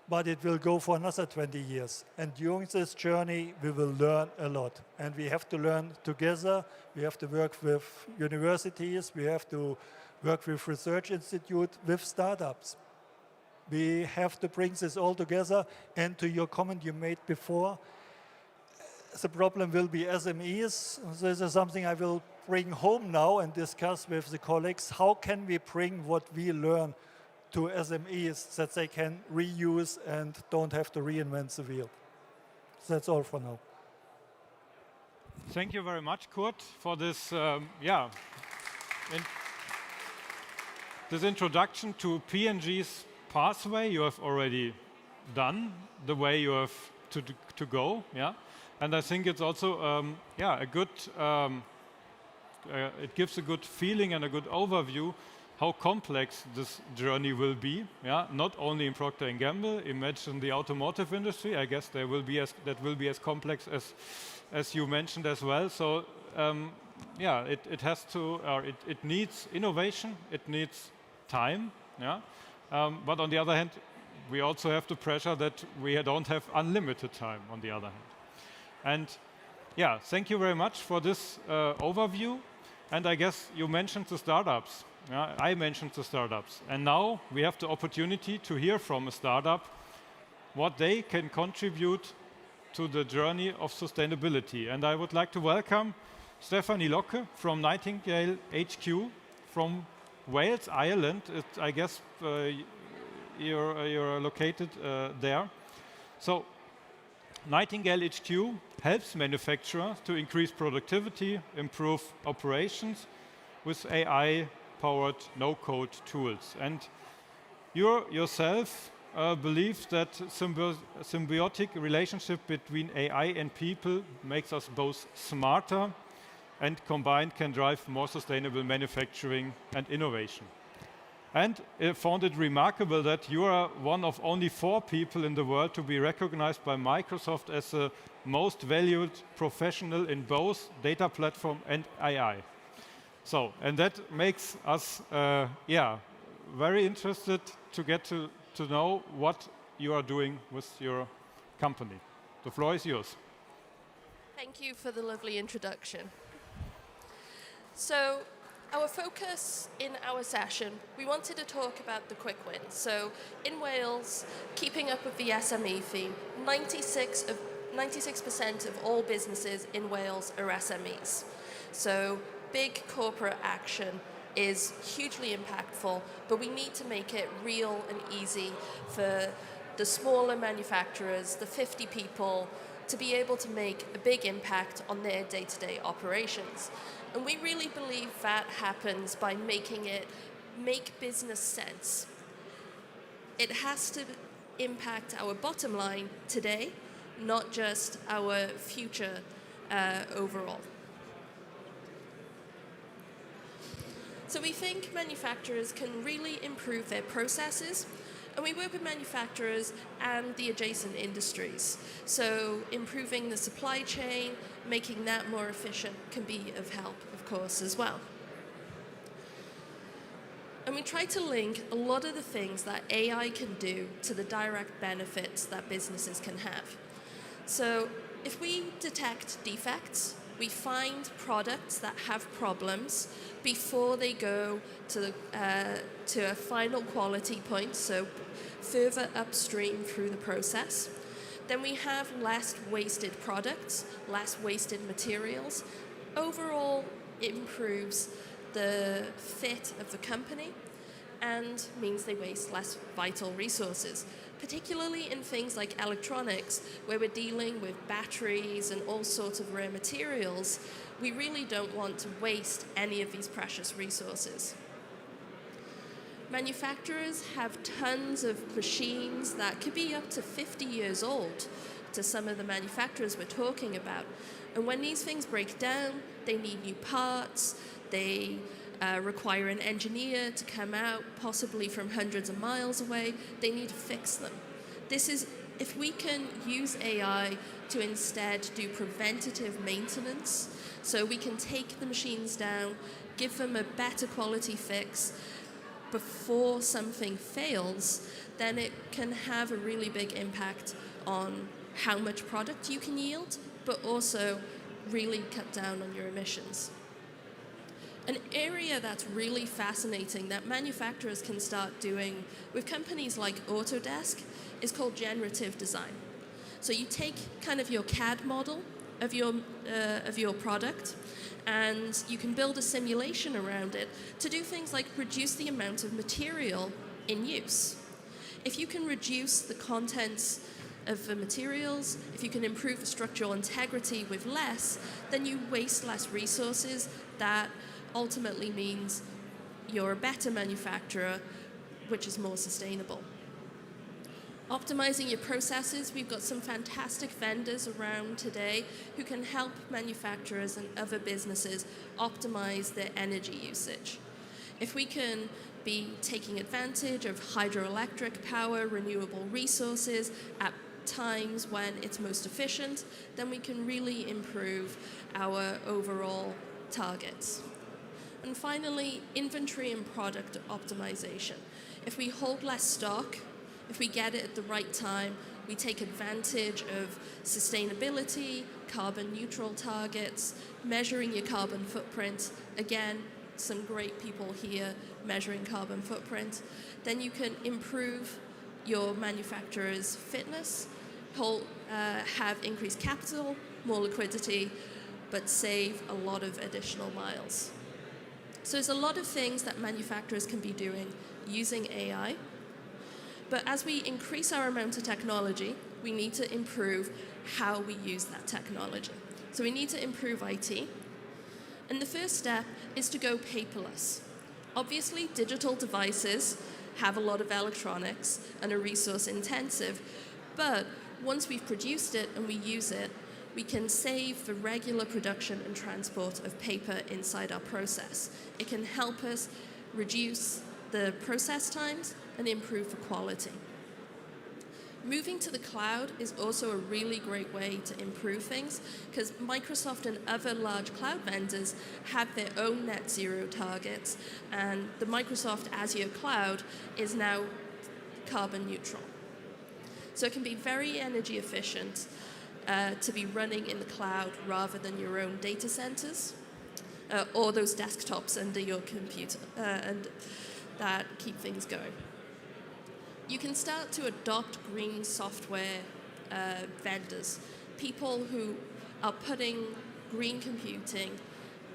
but it will go for another 20 years. And during this journey, we will learn a lot. And we have to learn together. We have to work with universities. We have to work with research institutes, with startups. We have to bring this all together. And to your comment you made before, the problem will be SMEs. This is something I will bring home now and discuss with the colleagues. How can we bring what we learn to SMEs that they can reuse and don't have to reinvent the wheel? That's all for now. Thank you very much, Kurt, for this, this introduction to P&G's pathway you have already done, the way you have to go, And I think it's also, a good, it gives a good feeling and a good overview how complex this journey will be, Not only in Procter & Gamble, imagine the automotive industry, I guess that will be as complex as you mentioned as well. So, it has to, it needs innovation, it needs time, But on the other hand, we also have the pressure that we don't have unlimited time on the other hand. And thank you very much for this overview. And I guess you mentioned the startups. I mentioned the startups. And now we have the opportunity to hear from a startup what they can contribute to the journey of sustainability. And I would like to welcome Stephanie Locke from Nightingale HQ from Wales, Ireland. I guess you're located there. So Nightingale HQ helps manufacturers to increase productivity, improve operations with AI-powered no-code tools. And you yourself believe that symbiotic relationship between AI and people makes us both smarter and combined can drive more sustainable manufacturing and innovation. And I found it remarkable that you are one of only 4 people in the world to be recognized by Microsoft as the most valued professional in both data platform and AI. So, and that makes us, very interested to get to know what you are doing with your company. The floor is yours. Thank you for the lovely introduction. So, our focus in our session, we wanted to talk about the quick wins. So in Wales, keeping up with the SME theme, 96% of all businesses in Wales are SMEs. So big corporate action is hugely impactful, but we need to make it real and easy for the smaller manufacturers, the 50 people, to be able to make a big impact on their day-to-day operations. And we really believe that happens by making it make business sense. It has to impact our bottom line today, not just our future overall. So we think manufacturers can really improve their processes, and we work with manufacturers and the adjacent industries. So improving the supply chain, making that more efficient can be of help, of course, as well. And we try to link a lot of the things that AI can do to the direct benefits that businesses can have. So if we detect defects, we find products that have problems before they go to a final quality point, so further upstream through the process. Then we have less wasted products, less wasted materials. Overall, it improves the fit of the company and means they waste less vital resources, particularly in things like electronics, where we're dealing with batteries and all sorts of rare materials. We really don't want to waste any of these precious resources. Manufacturers have tons of machines that could be up to 50 years old to some of the manufacturers we're talking about. And when these things break down, they need new parts, they require an engineer to come out, possibly from hundreds of miles away. They need to fix them. This is, if we can use AI to instead do preventative maintenance, so we can take the machines down, give them a better quality fix before something fails, then it can have a really big impact on how much product you can yield, but also really cut down on your emissions. An area that's really fascinating that manufacturers can start doing with companies like Autodesk is called generative design. So you take kind of your CAD model of your product, and you can build a simulation around it to do things like reduce the amount of material in use. If you can reduce the contents of the materials, if you can improve the structural integrity with less, then you waste less resources. That ultimately means you're a better manufacturer, which is more sustainable. Optimizing your processes, we've got some fantastic vendors around today who can help manufacturers and other businesses optimize their energy usage. If we can be taking advantage of hydroelectric power, renewable resources at times when it's most efficient, then we can really improve our overall targets. And finally, inventory and product optimization. If we hold less stock, if we get it at the right time, we take advantage of sustainability, carbon neutral targets, measuring your carbon footprint. Again, some great people here measuring carbon footprint. Then you can improve your manufacturer's fitness, have increased capital, more liquidity, but save a lot of additional miles. So there's a lot of things that manufacturers can be doing using AI. But as we increase our amount of technology, we need to improve how we use that technology. So we need to improve IT. And the first step is to go paperless. Obviously, digital devices have a lot of electronics and are resource intensive. But once we've produced it and we use it, we can save the regular production and transport of paper inside our process. It can help us reduce the process times and improve the quality. Moving to the cloud is also a really great way to improve things because Microsoft and other large cloud vendors have their own net zero targets, and the Microsoft Azure cloud is now carbon neutral. So it can be very energy efficient to be running in the cloud rather than your own data centers or those desktops under your computer and that keep things going. You can start to adopt green software vendors, people who are putting green computing,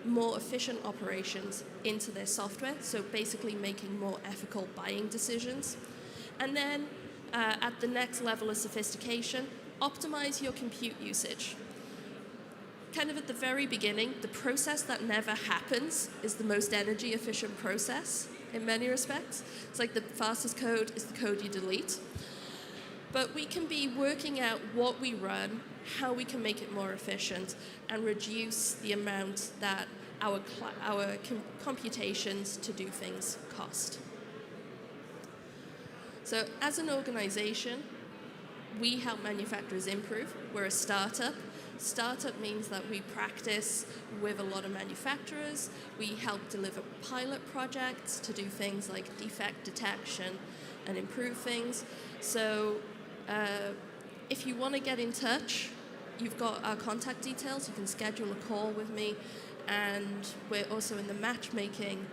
more efficient operations into their software, so basically making more ethical buying decisions. And then at the next level of sophistication, optimize your compute usage. Kind of at the very beginning, the process that never happens is the most energy efficient process in many respects. It's like the fastest code is the code you delete. But we can be working out what we run, how we can make it more efficient, and reduce the amount that our computations to do things cost. So as an organization, we help manufacturers improve. We're a startup. Startup means that we practice with a lot of manufacturers. We help deliver pilot projects to do things like defect detection and improve things. So if you want to get in touch, you've got our contact details. You can schedule a call with me. And we're also in the matchmaking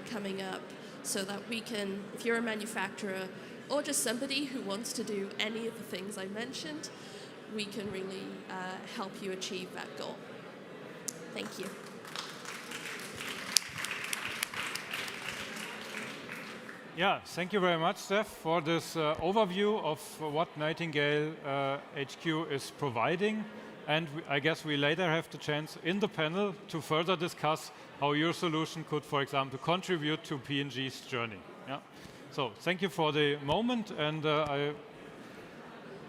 coming up so that we can, if you're a manufacturer or just somebody who wants to do any of the things I mentioned, we can really help you achieve that goal. Thank you. Yeah, thank you very much, Steph, for this overview of what Nightingale HQ is providing. And I guess we later have the chance in the panel to further discuss how your solution could, for example, contribute to P&G's journey. Yeah. So thank you for the moment, and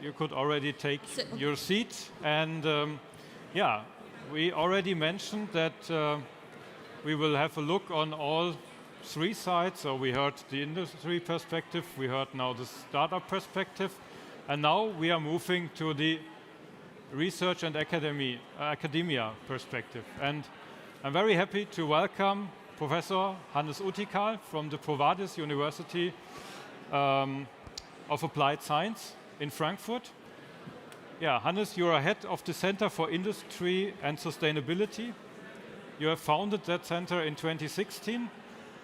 you could already take your seat. And yeah, we already mentioned that we will have a look on all three sides. So we heard the industry perspective, we heard now the startup perspective, and now we are moving to the research and academia perspective. And I'm very happy to welcome Professor Hannes Utikal from the Provadis University of Applied Science in Frankfurt. Yeah, Hannes, you are head of the Center for Industry and Sustainability. You have founded that center in 2016,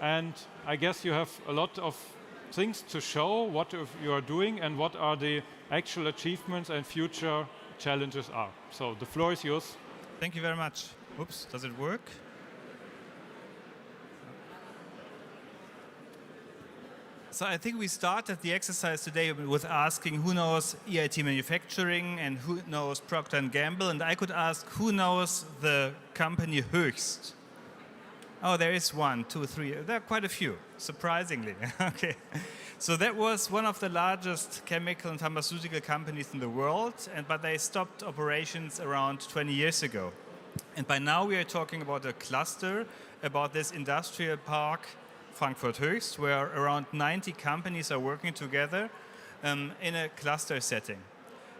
and I guess you have a lot of things to show what you are doing and what are the actual achievements and future challenges are. So the floor is yours. Thank you very much. Oops, does it work? So I think we started the exercise today with asking who knows EIT Manufacturing and who knows Procter & Gamble, and I could ask who knows the company Höchst. Oh, there is 1, 2, 3. There are quite a few, surprisingly. Okay. So that was one of the largest chemical and pharmaceutical companies in the world, but they stopped operations around 20 years ago. And by now we are talking about a cluster, about this industrial park, Frankfurt Höchst, where around 90 companies are working together in a cluster setting.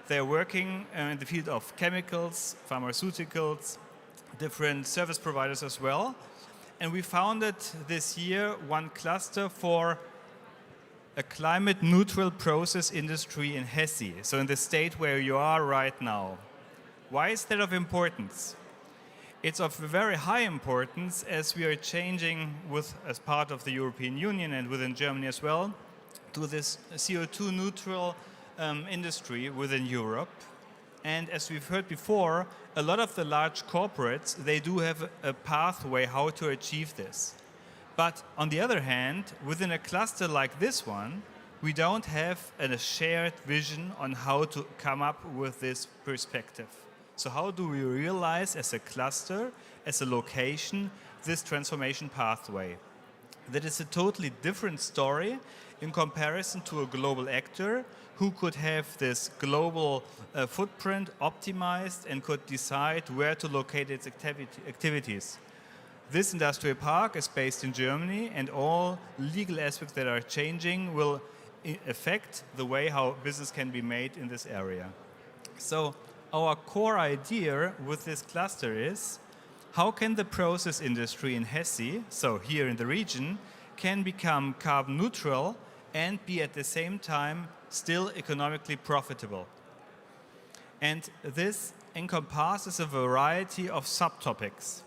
They're working in the field of chemicals, pharmaceuticals, different service providers as well. And we founded this year one cluster for a climate-neutral process industry in Hesse, so in the state where you are right now. Why is that of importance? It's of very high importance as we are changing as part of the European Union and within Germany as well, to this CO2 neutral industry within Europe. And as we've heard before, a lot of the large corporates, they do have a pathway how to achieve this. But on the other hand, within a cluster like this one, we don't have a shared vision on how to come up with this perspective. So how do we realize as a cluster, as a location, this transformation pathway? That is a totally different story in comparison to a global actor who could have this global footprint optimized and could decide where to locate its activities. This industrial park is based in Germany, and all legal aspects that are changing will affect the way how business can be made in this area. So our core idea with this cluster is, how can the process industry in Hesse, so here in the region, can become carbon neutral and be at the same time still economically profitable? And this encompasses a variety of subtopics.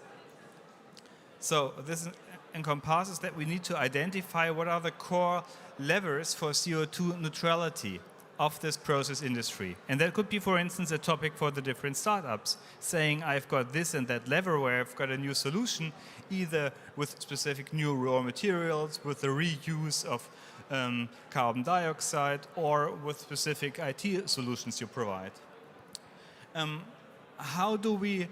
So this encompasses that we need to identify what are the core levers for CO2 neutrality of this process industry. And that could be, for instance, a topic for the different startups, saying I've got this and that lever where I've got a new solution, either with specific new raw materials, with the reuse of carbon dioxide, or with specific IT solutions you provide. How do we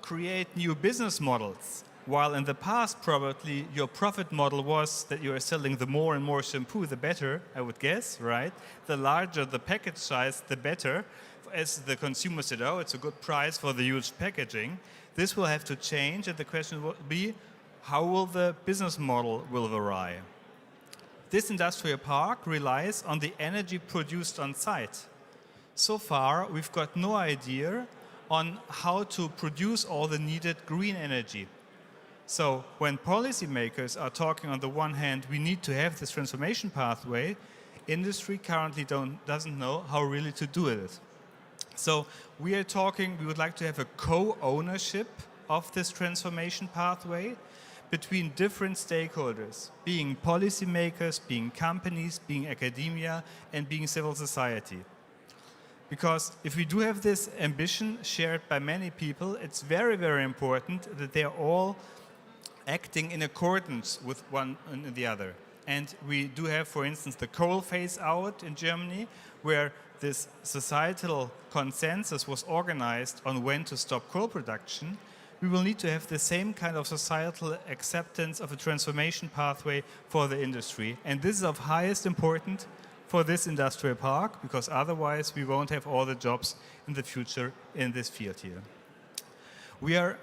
create new business models? While in the past, probably your profit model was that you are selling the more and more shampoo, the better, I would guess, right? The larger the package size, the better. As the consumer said, oh, it's a good price for the huge packaging. This will have to change, and the question will be, how will the business model will vary? This industrial park relies on the energy produced on site. So far, we've got no idea on how to produce all the needed green energy. So when policymakers are talking on the one hand, we need to have this transformation pathway, industry currently doesn't know how really to do it. So we are talking, we would like to have a co-ownership of this transformation pathway between different stakeholders, being policymakers, being companies, being academia, and being civil society. Because if we do have this ambition shared by many people, it's very, very important that they are all acting in accordance with one and the other. And we do have, for instance, the coal phase out in Germany, where this societal consensus was organized on when to stop coal production. We will need to have the same kind of societal acceptance of a transformation pathway for the industry. And this is of highest importance for this industrial park, because otherwise we won't have all the jobs in the future in this field here. We are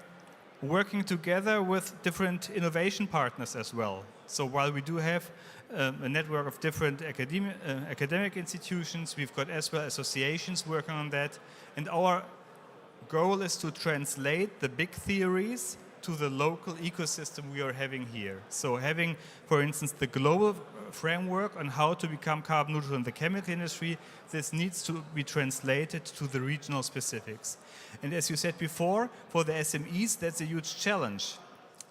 working together with different innovation partners as well. So while we do have a network of different academic institutions, we've got as well associations working on that. And our goal is to translate the big theories to the local ecosystem we are having here. So having, for instance, the global framework on how to become carbon neutral in the chemical industry, this needs to be translated to the regional specifics. And as you said before, for the SMEs, that's a huge challenge.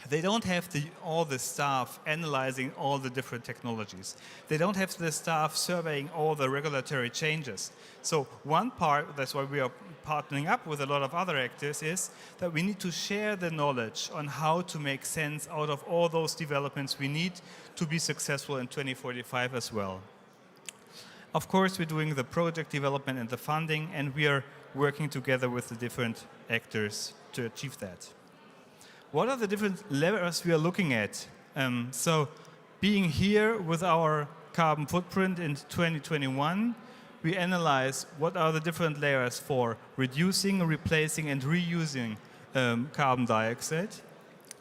They don't have all the staff analyzing all the different technologies. They don't have the staff surveying all the regulatory changes. So one part, that's why we are partnering up with a lot of other actors, is that we need to share the knowledge on how to make sense out of all those developments we need to be successful in 2045 as well. Of course, we're doing the project development and the funding, and we are working together with the different actors to achieve that. What are the different levers we are looking at? So being here with our carbon footprint in 2021, we analyze what are the different layers for reducing, replacing, and reusing carbon dioxide.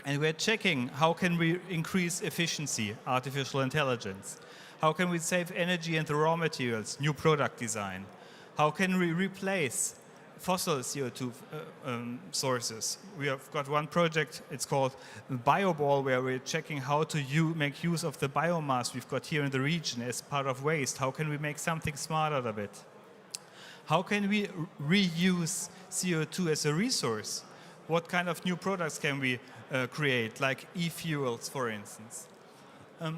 And we're checking how can we increase efficiency, artificial intelligence. How can we save energy and the raw materials, new product design. How can we replace fossil CO2 sources. We have got one project, it's called BioBall, where we're checking how to make use of the biomass we've got here in the region as part of waste. How can we make something smart out of it? How can we reuse CO2 as a resource? What kind of new products can we create, like e-fuels, for instance?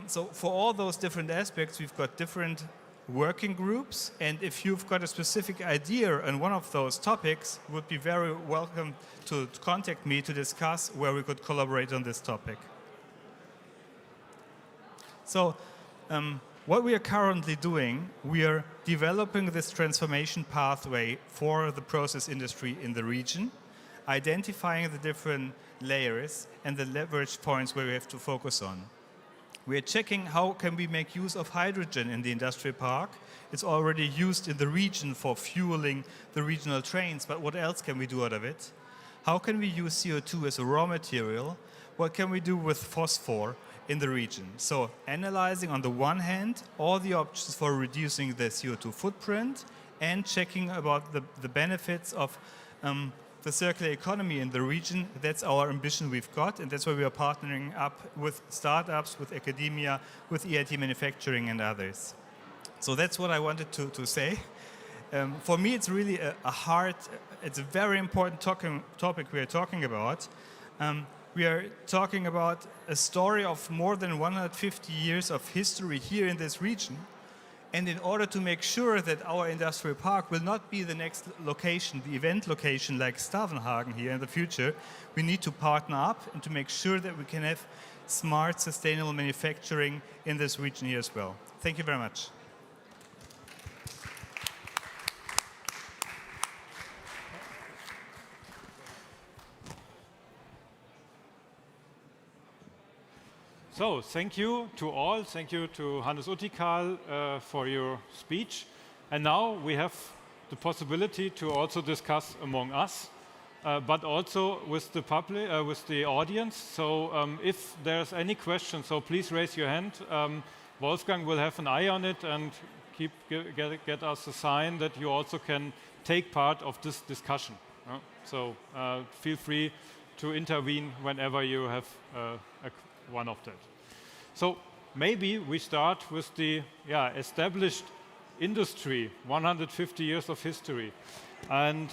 So for all those different aspects, we've got different working groups, and if you've got a specific idea on one of those topics, would be very welcome to contact me to discuss where we could collaborate on this topic. So what we are currently doing, we are developing this transformation pathway for the process industry in the region, identifying the different layers and the leverage points where we have to focus on. We are checking how can we make use of hydrogen in the industrial park. It's already used in the region for fueling the regional trains, but what else can we do out of it? How can we use CO2 as a raw material? what can we do with phosphor in the region? So analyzing on the one hand all the options for reducing the CO2 footprint and checking about the benefits of the circular economy in the region. That's our ambition we've got, and that's why we are partnering up with startups, with academia, with EIT Manufacturing and others. So that's what I wanted to say. For me, it's really it's a very important topic we are talking about. We are talking about a story of more than 150 years of history here in this region. And in order to make sure that our industrial park will not be the next location, the event location like Stavenhagen here in the future, we need to partner up and to make sure that we can have smart, sustainable manufacturing in this region here as well. Thank you very much. So, thank you to all. Thank you to Hannes Uttikal for your speech. And now we have the possibility to also discuss among us, but also with the public, with the audience. So, if there's any questions, so please raise your hand. Wolfgang will have an eye on it and get us a sign that you also can take part of this discussion. So, feel free to intervene whenever you have one of that. So maybe we start with the established industry, 150 years of history. And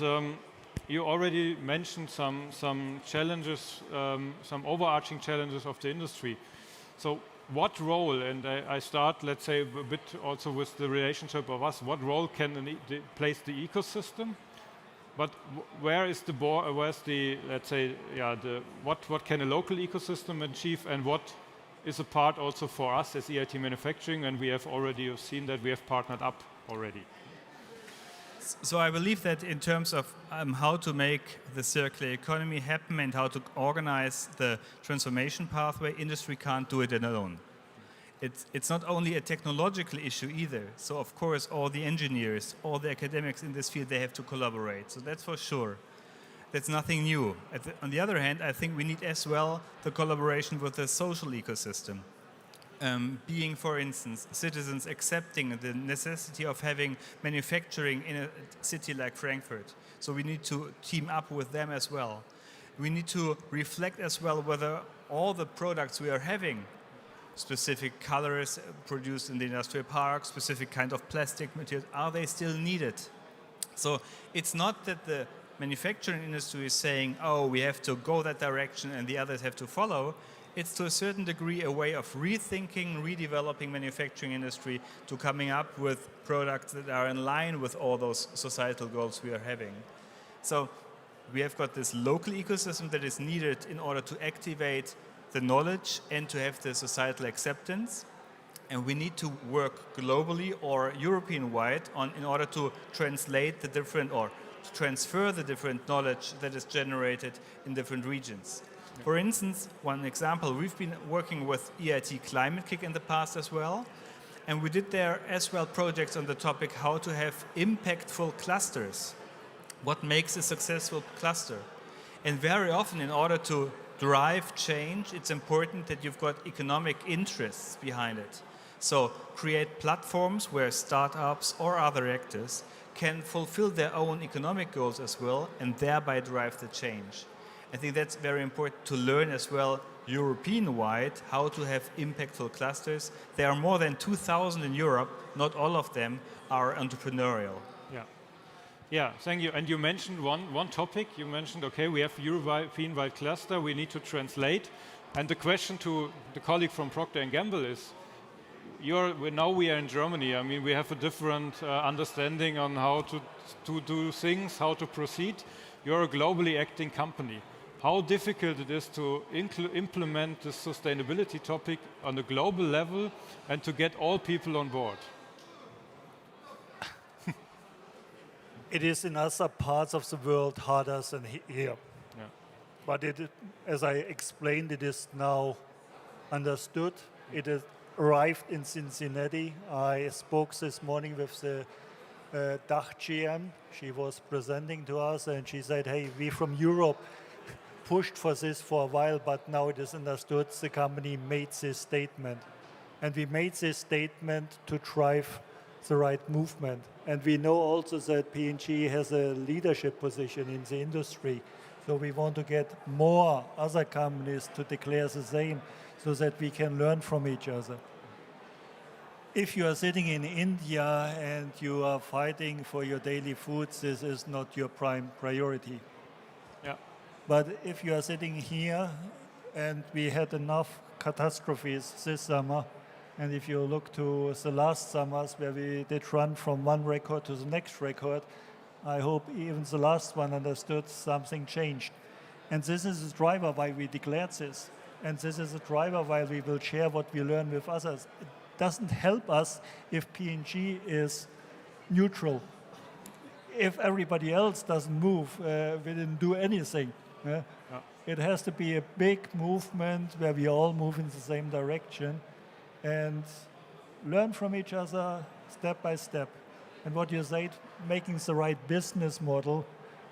you already mentioned some challenges, some overarching challenges of the industry. So what role, and I start, let's say, a bit also with the relationship of us, what role can plays the ecosystem? But where's the, let's say, what can a local ecosystem achieve, and what is a part also for us as EIT Manufacturing, and we have already seen that we have partnered up already. So I believe that in terms of how to make the circular economy happen and how to organize the transformation pathway, industry can't do it alone. It's not only a technological issue either. So of course all the engineers, all the academics in this field, they have to collaborate. So that's for sure. That's nothing new. On the other hand, I think we need as well the collaboration with the social ecosystem. Being, for instance, citizens accepting the necessity of having manufacturing in a city like Frankfurt. So we need to team up with them as well. We need to reflect as well whether all the products we are having, specific colors produced in the industrial park, specific kind of plastic materials, are they still needed? So it's not that the manufacturing industry is saying, oh, we have to go that direction and the others have to follow. It's to a certain degree a way of rethinking, redeveloping manufacturing industry to coming up with products that are in line with all those societal goals we are having. So we have got this local ecosystem that is needed in order to activate the knowledge and to have the societal acceptance. And we need to work globally or European-wide in order to translate the different or to transfer the different knowledge that is generated in different regions. For instance, one example, we've been working with EIT Climate-Kick in the past as well, and we did there as well projects on the topic how to have impactful clusters. What makes a successful cluster? And very often in order to drive change, it's important that you've got economic interests behind it. So create platforms where startups or other actors can fulfill their own economic goals as well and thereby drive the change. I think that's very important to learn as well European-wide how to have impactful clusters. There are more than 2,000 in Europe. Not all of them are entrepreneurial. Yeah, thank you. And you mentioned one topic. You mentioned, okay, we have European-wide cluster. We need to translate. And the question to the colleague from Procter & Gamble is, now we are in Germany. I mean, we have a different understanding on how to do things, how to proceed. You're a globally acting company. How difficult it is to implement the sustainability topic on a global level and to get all people on board? It is in other parts of the world harder than here. Yeah. But as I explained, it is now understood. It has arrived in Cincinnati. I spoke this morning with the Dach GM. She was presenting to us and she said, hey, we from Europe, pushed for this for a while, but now it is understood the company made this statement. And we made this statement to drive the right movement. And we know also that P&G has a leadership position in the industry. So we want to get more other companies to declare the same so that we can learn from each other. If you are sitting in India and you are fighting for your daily food, this is not your prime priority. Yeah. But if you are sitting here and we had enough catastrophes this summer, and if you look to the last summers where we did run from one record to the next record, I hope even the last one understood something changed. And this is the driver why we declared this. And this is the driver why we will share what we learn with others. It doesn't help us if P&G is neutral. If everybody else doesn't move, we didn't do anything. Yeah? Yeah. It has to be a big movement where we all move in the same direction and learn from each other step by step. And what you said, making the right business model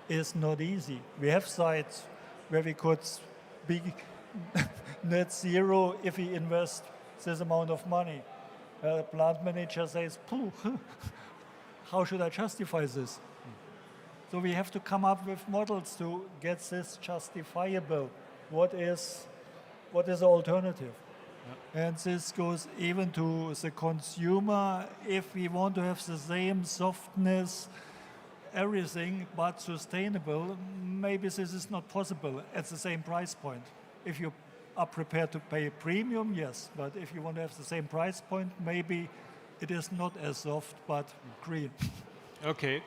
is not easy. We have sites where we could be net zero if we invest this amount of money. Plant manager says, "Pooh, how should I justify this?" So we have to come up with models to get this justifiable. What is the alternative? Yeah. And this goes even to the consumer. If we want to have the same softness, everything, but sustainable, maybe this is not possible at the same price point. If you are prepared to pay a premium, yes. But if you want to have the same price point, maybe it is not as soft, but green. Okay.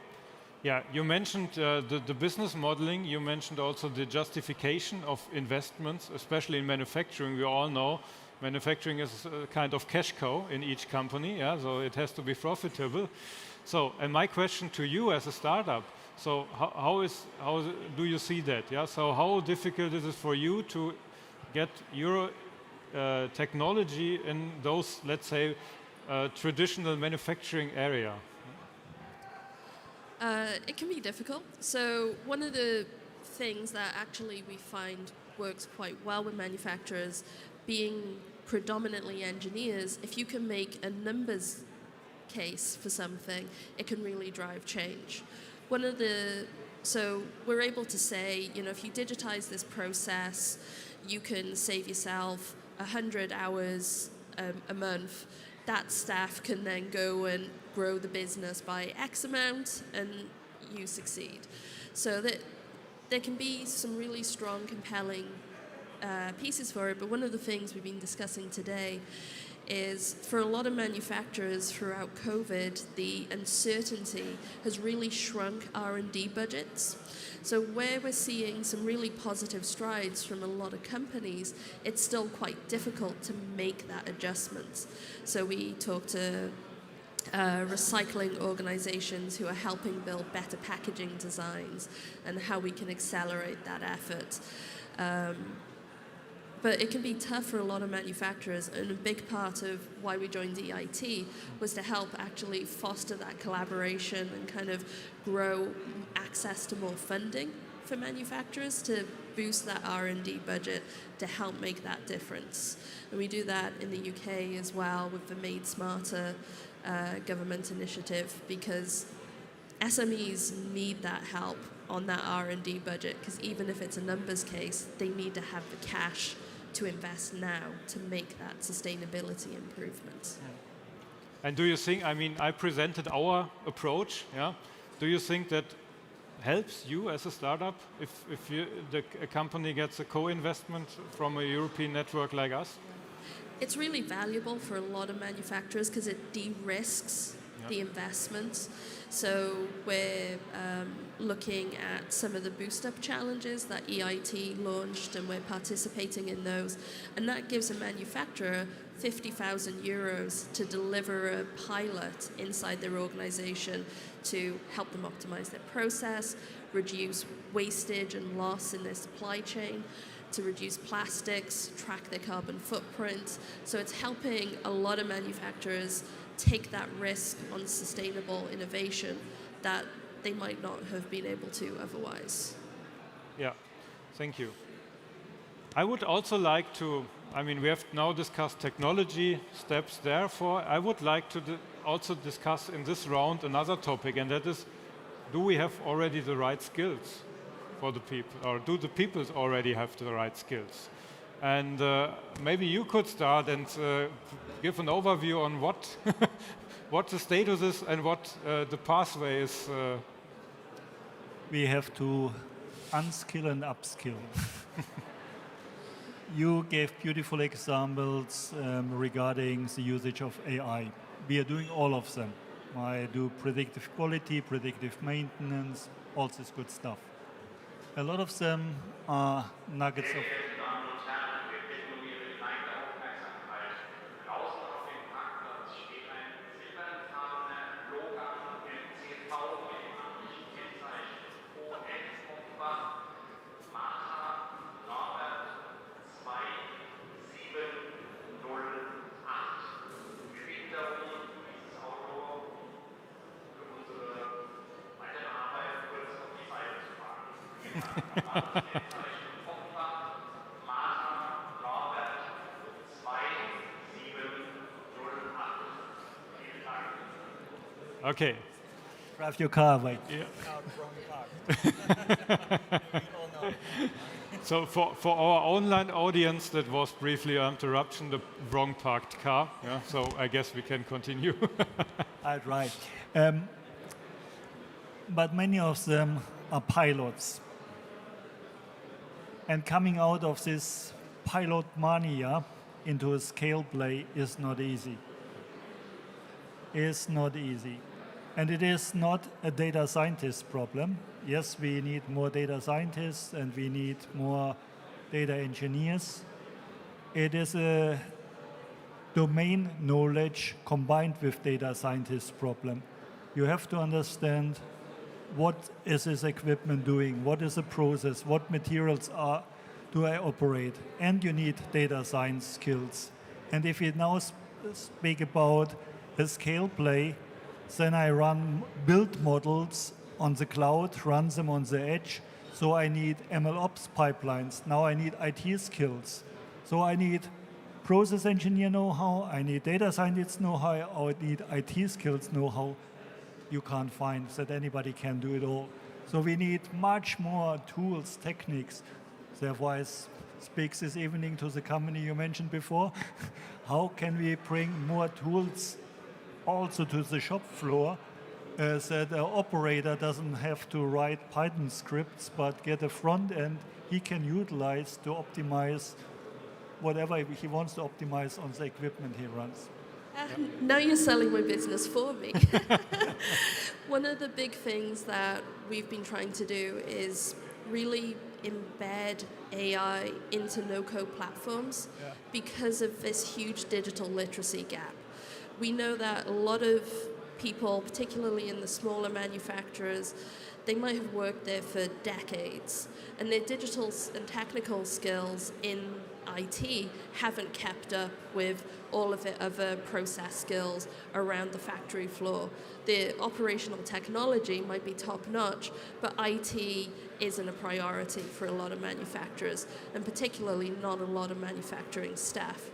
Yeah, you mentioned the business modeling. You mentioned also the justification of investments, especially in manufacturing. We all know manufacturing is a kind of cash cow in each company, yeah, so it has to be profitable. So, and my question to you as a startup, so how do you see that? Yeah, so how difficult is it for you to get your technology in those, let's say, traditional manufacturing area? It can be difficult. So one of the things that actually we find works quite well with manufacturers, being predominantly engineers, if you can make a numbers case for something, it can really drive change. So we're able to say, you know, if you digitize this process, you can save yourself 100 hours a month. That staff can then go and grow the business by X amount and you succeed. So that there can be some really strong, compelling pieces for it. But one of the things we've been discussing today is for a lot of manufacturers throughout COVID, the uncertainty has really shrunk R&D budgets. So where we're seeing some really positive strides from a lot of companies, it's still quite difficult to make that adjustment. So we talk to recycling organizations who are helping build better packaging designs and how we can accelerate that effort. But it can be tough for a lot of manufacturers, and a big part of why we joined EIT was to help actually foster that collaboration and kind of grow access to more funding for manufacturers to boost that R&D budget to help make that difference. And we do that in the UK as well with the Made Smarter government initiative, because SMEs need that help on that R&D budget, because even if it's a numbers case, they need to have the cash to invest now to make that sustainability improvement. And do you think, I mean, I presented our approach, yeah? Do you think that helps you as a startup if a company gets a co-investment from a European network like us? It's really valuable for a lot of manufacturers because it de-risks the investment. So we're looking at some of the boost-up challenges that EIT launched, and we're participating in those. And that gives a manufacturer 50,000 euros to deliver a pilot inside their organization to help them optimize their process, reduce wastage and loss in their supply chain, to reduce plastics, track their carbon footprint. So it's helping a lot of manufacturers take that risk on sustainable innovation that they might not have been able to otherwise. Yeah, thank you. I would also like to, I mean, we have now discussed technology steps. Therefore, I would like to also discuss in this round another topic, and that is, do we have already the right skills for the people, or do the people already have the right skills? And maybe you could start and give an overview on what what the status is and what the pathway is. We have to unskill and upskill. You gave beautiful examples regarding the usage of AI. We are doing all of them. I do predictive quality, predictive maintenance, all this good stuff. A lot of them are nuggets of... Okay. Drive your car away. Yeah. So for our online audience, that was briefly an interruption, the wrong parked car. Yeah? So I guess we can continue. Right. But many of them are pilots. And coming out of this pilot mania into a scale play is not easy. It's not easy. And it is not a data scientist problem. Yes, we need more data scientists and we need more data engineers. It is a domain knowledge combined with data scientist problem. You have to understand what is this equipment doing, what is the process, what materials do I operate, and you need data science skills. And if you now speak about a scale play, then I build models on the cloud, run them on the edge. So I need MLOps pipelines. Now I need IT skills. So I need process engineer know-how, I need data scientist know-how, I need IT skills know-how. You can't find that anybody can do it all. So we need much more tools, techniques. Therefore, I speak this evening to the company you mentioned before. How can we bring more tools also to the shop floor that an operator doesn't have to write Python scripts, but get a front end he can utilize to optimize whatever he wants to optimize on the equipment he runs. Now you're selling my business for me. One of the big things that we've been trying to do is really embed AI into no-code platforms because of this huge digital literacy gap. We know that a lot of people, particularly in the smaller manufacturers, they might have worked there for decades, and their digital and technical skills in IT haven't kept up with all of the other process skills around the factory floor. The operational technology might be top-notch, but IT isn't a priority for a lot of manufacturers, and particularly not a lot of manufacturing staff.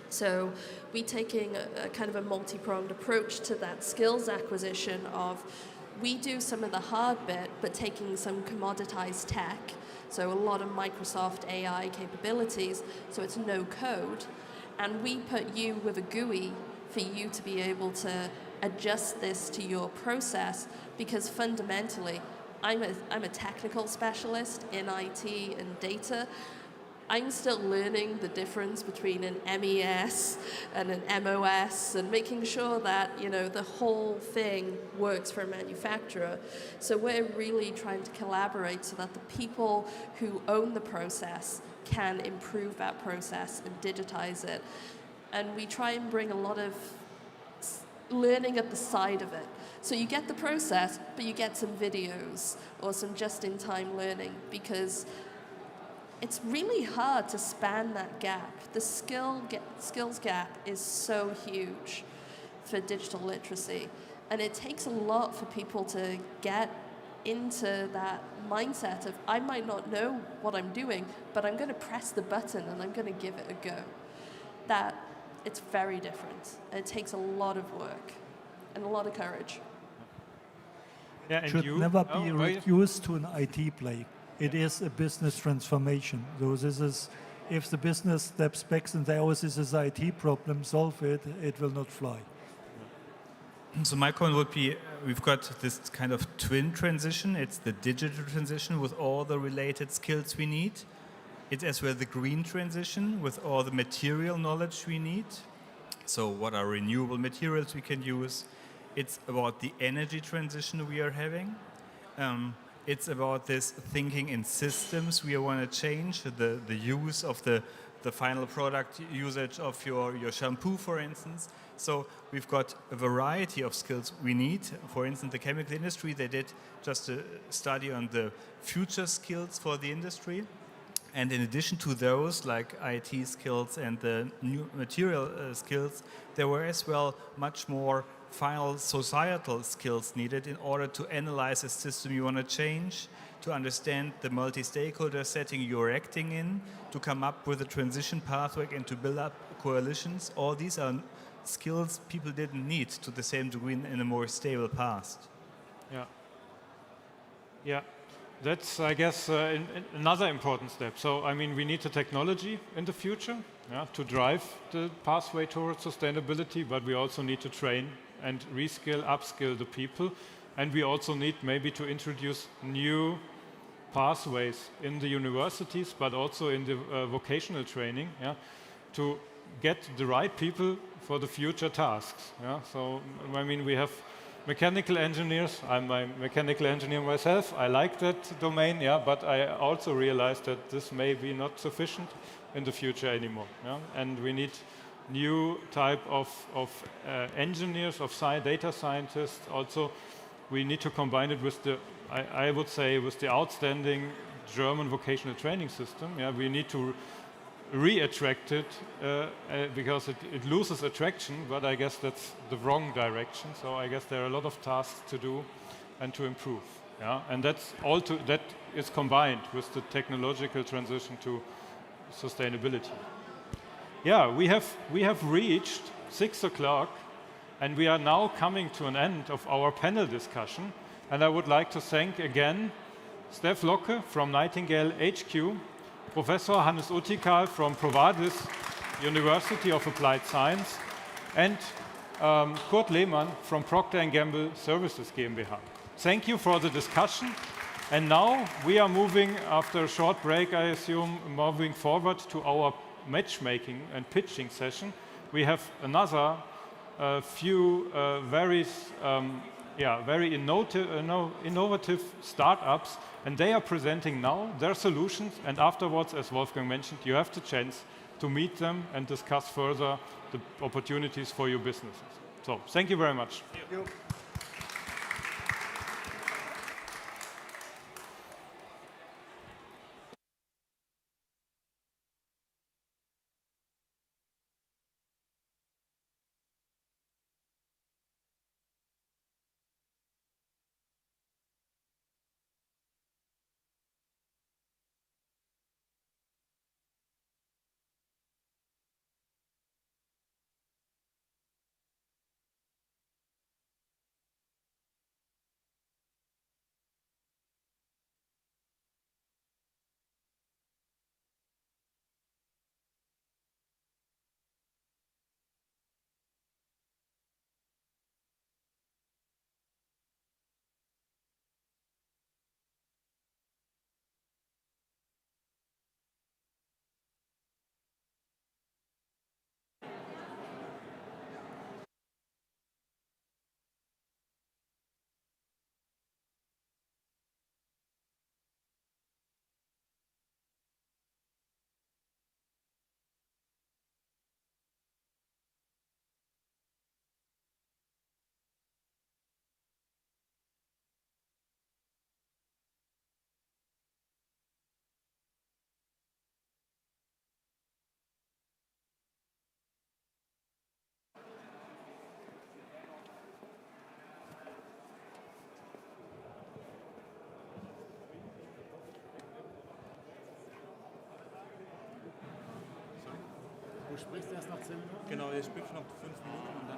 So we're taking a kind of a multi-pronged approach to that skills acquisition of, we do some of the hard bit, but taking some commoditized tech, so a lot of Microsoft AI capabilities, so it's no code, and we put you with a GUI for you to be able to adjust this to your process, because fundamentally, I'm a technical specialist in IT and data. I'm still learning the difference between an MES and an MOS and making sure that, you know, the whole thing works for a manufacturer. So we're really trying to collaborate so that the people who own the process can improve that process and digitize it. And we try and bring a lot of learning at the side of it. So you get the process, but you get some videos or some just-in-time learning, because it's really hard to span that gap. The skills gap is so huge for digital literacy, and it takes a lot for people to get into that mindset of I might not know what I'm doing, but I'm going to press the button and I'm going to give it a go. That it's very different. It takes a lot of work and a lot of courage. Yeah, and should never be reduced to an IT play. It is a business transformation. So this is, if the business steps back and says, oh, this is an IT problem, solve it, it will not fly. So my comment would be, we've got this kind of twin transition. It's the digital transition with all the related skills we need. It's as well the green transition with all the material knowledge we need. So what are renewable materials we can use? It's about the energy transition we are having. It's about this thinking in systems we want to change, the use of the final product usage of your shampoo, for instance. So we've got a variety of skills we need. For instance, the chemical industry, they did just a study on the future skills for the industry. And in addition to those, like IT skills and the new material skills, there were as well much more final societal skills needed in order to analyze a system you want to change, to understand the multi-stakeholder setting you're acting in, to come up with a transition pathway and to build up coalitions. All these are skills people didn't need to the same degree in a more stable past. Yeah. Yeah. That's, I guess, another important step. So, I mean, we need the technology in the future to drive the pathway towards sustainability, but we also need to train and reskill, upskill the people. And we also need maybe to introduce new pathways in the universities, but also in the vocational training, to get the right people for the future tasks. So, I mean, we have mechanical engineers. I'm a mechanical engineer myself. I like that domain, but I also realized that this may be not sufficient in the future anymore. And we need new type of engineers, of data scientists. Also, we need to combine it with the, I would say, with the outstanding German vocational training system. We need to re-attract it because it loses attraction, but I guess that's the wrong direction. So I guess there are a lot of tasks to do and to improve. And that's all that is combined with the technological transition to sustainability. We have reached 6 o'clock, and we are now coming to an end of our panel discussion. And I would like to thank again Steph Locke from Nightingale HQ, Professor Hannes Uttikal from Provadis University of Applied Science, and Kurt Lehmann from Procter & Gamble Services GmbH. Thank you for the discussion. And now we are moving, after a short break, I assume, moving forward to our matchmaking and pitching session. We have another few very innovative startups, and they are presenting now their solutions. And afterwards, as Wolfgang mentioned, you have the chance to meet them and discuss further the opportunities for your businesses. So, thank you very much. Thank you. Du sprichst erst nach 10 Minuten? Genau, ich spreche noch 5 Minuten und dann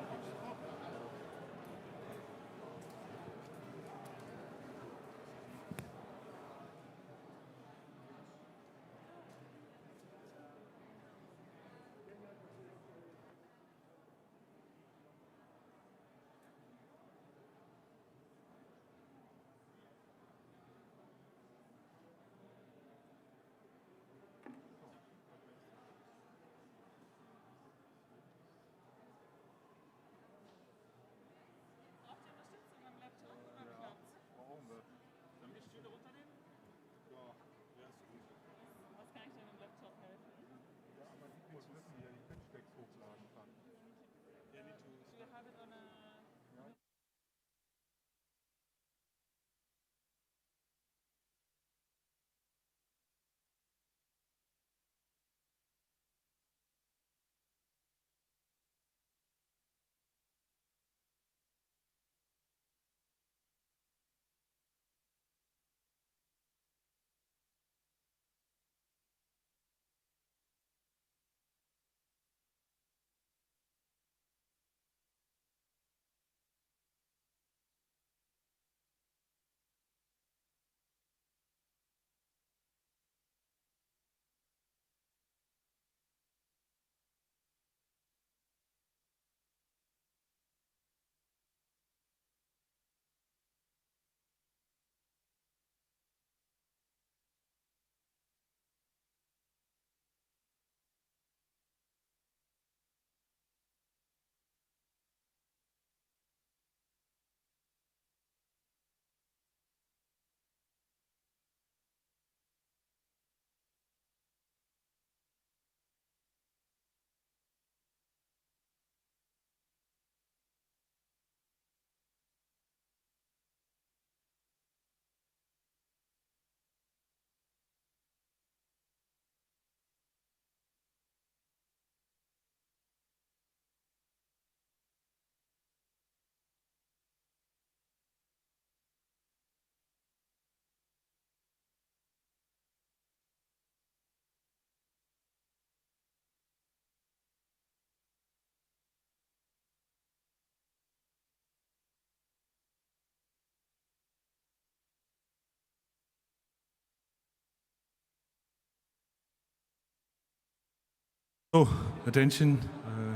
Oh, attention.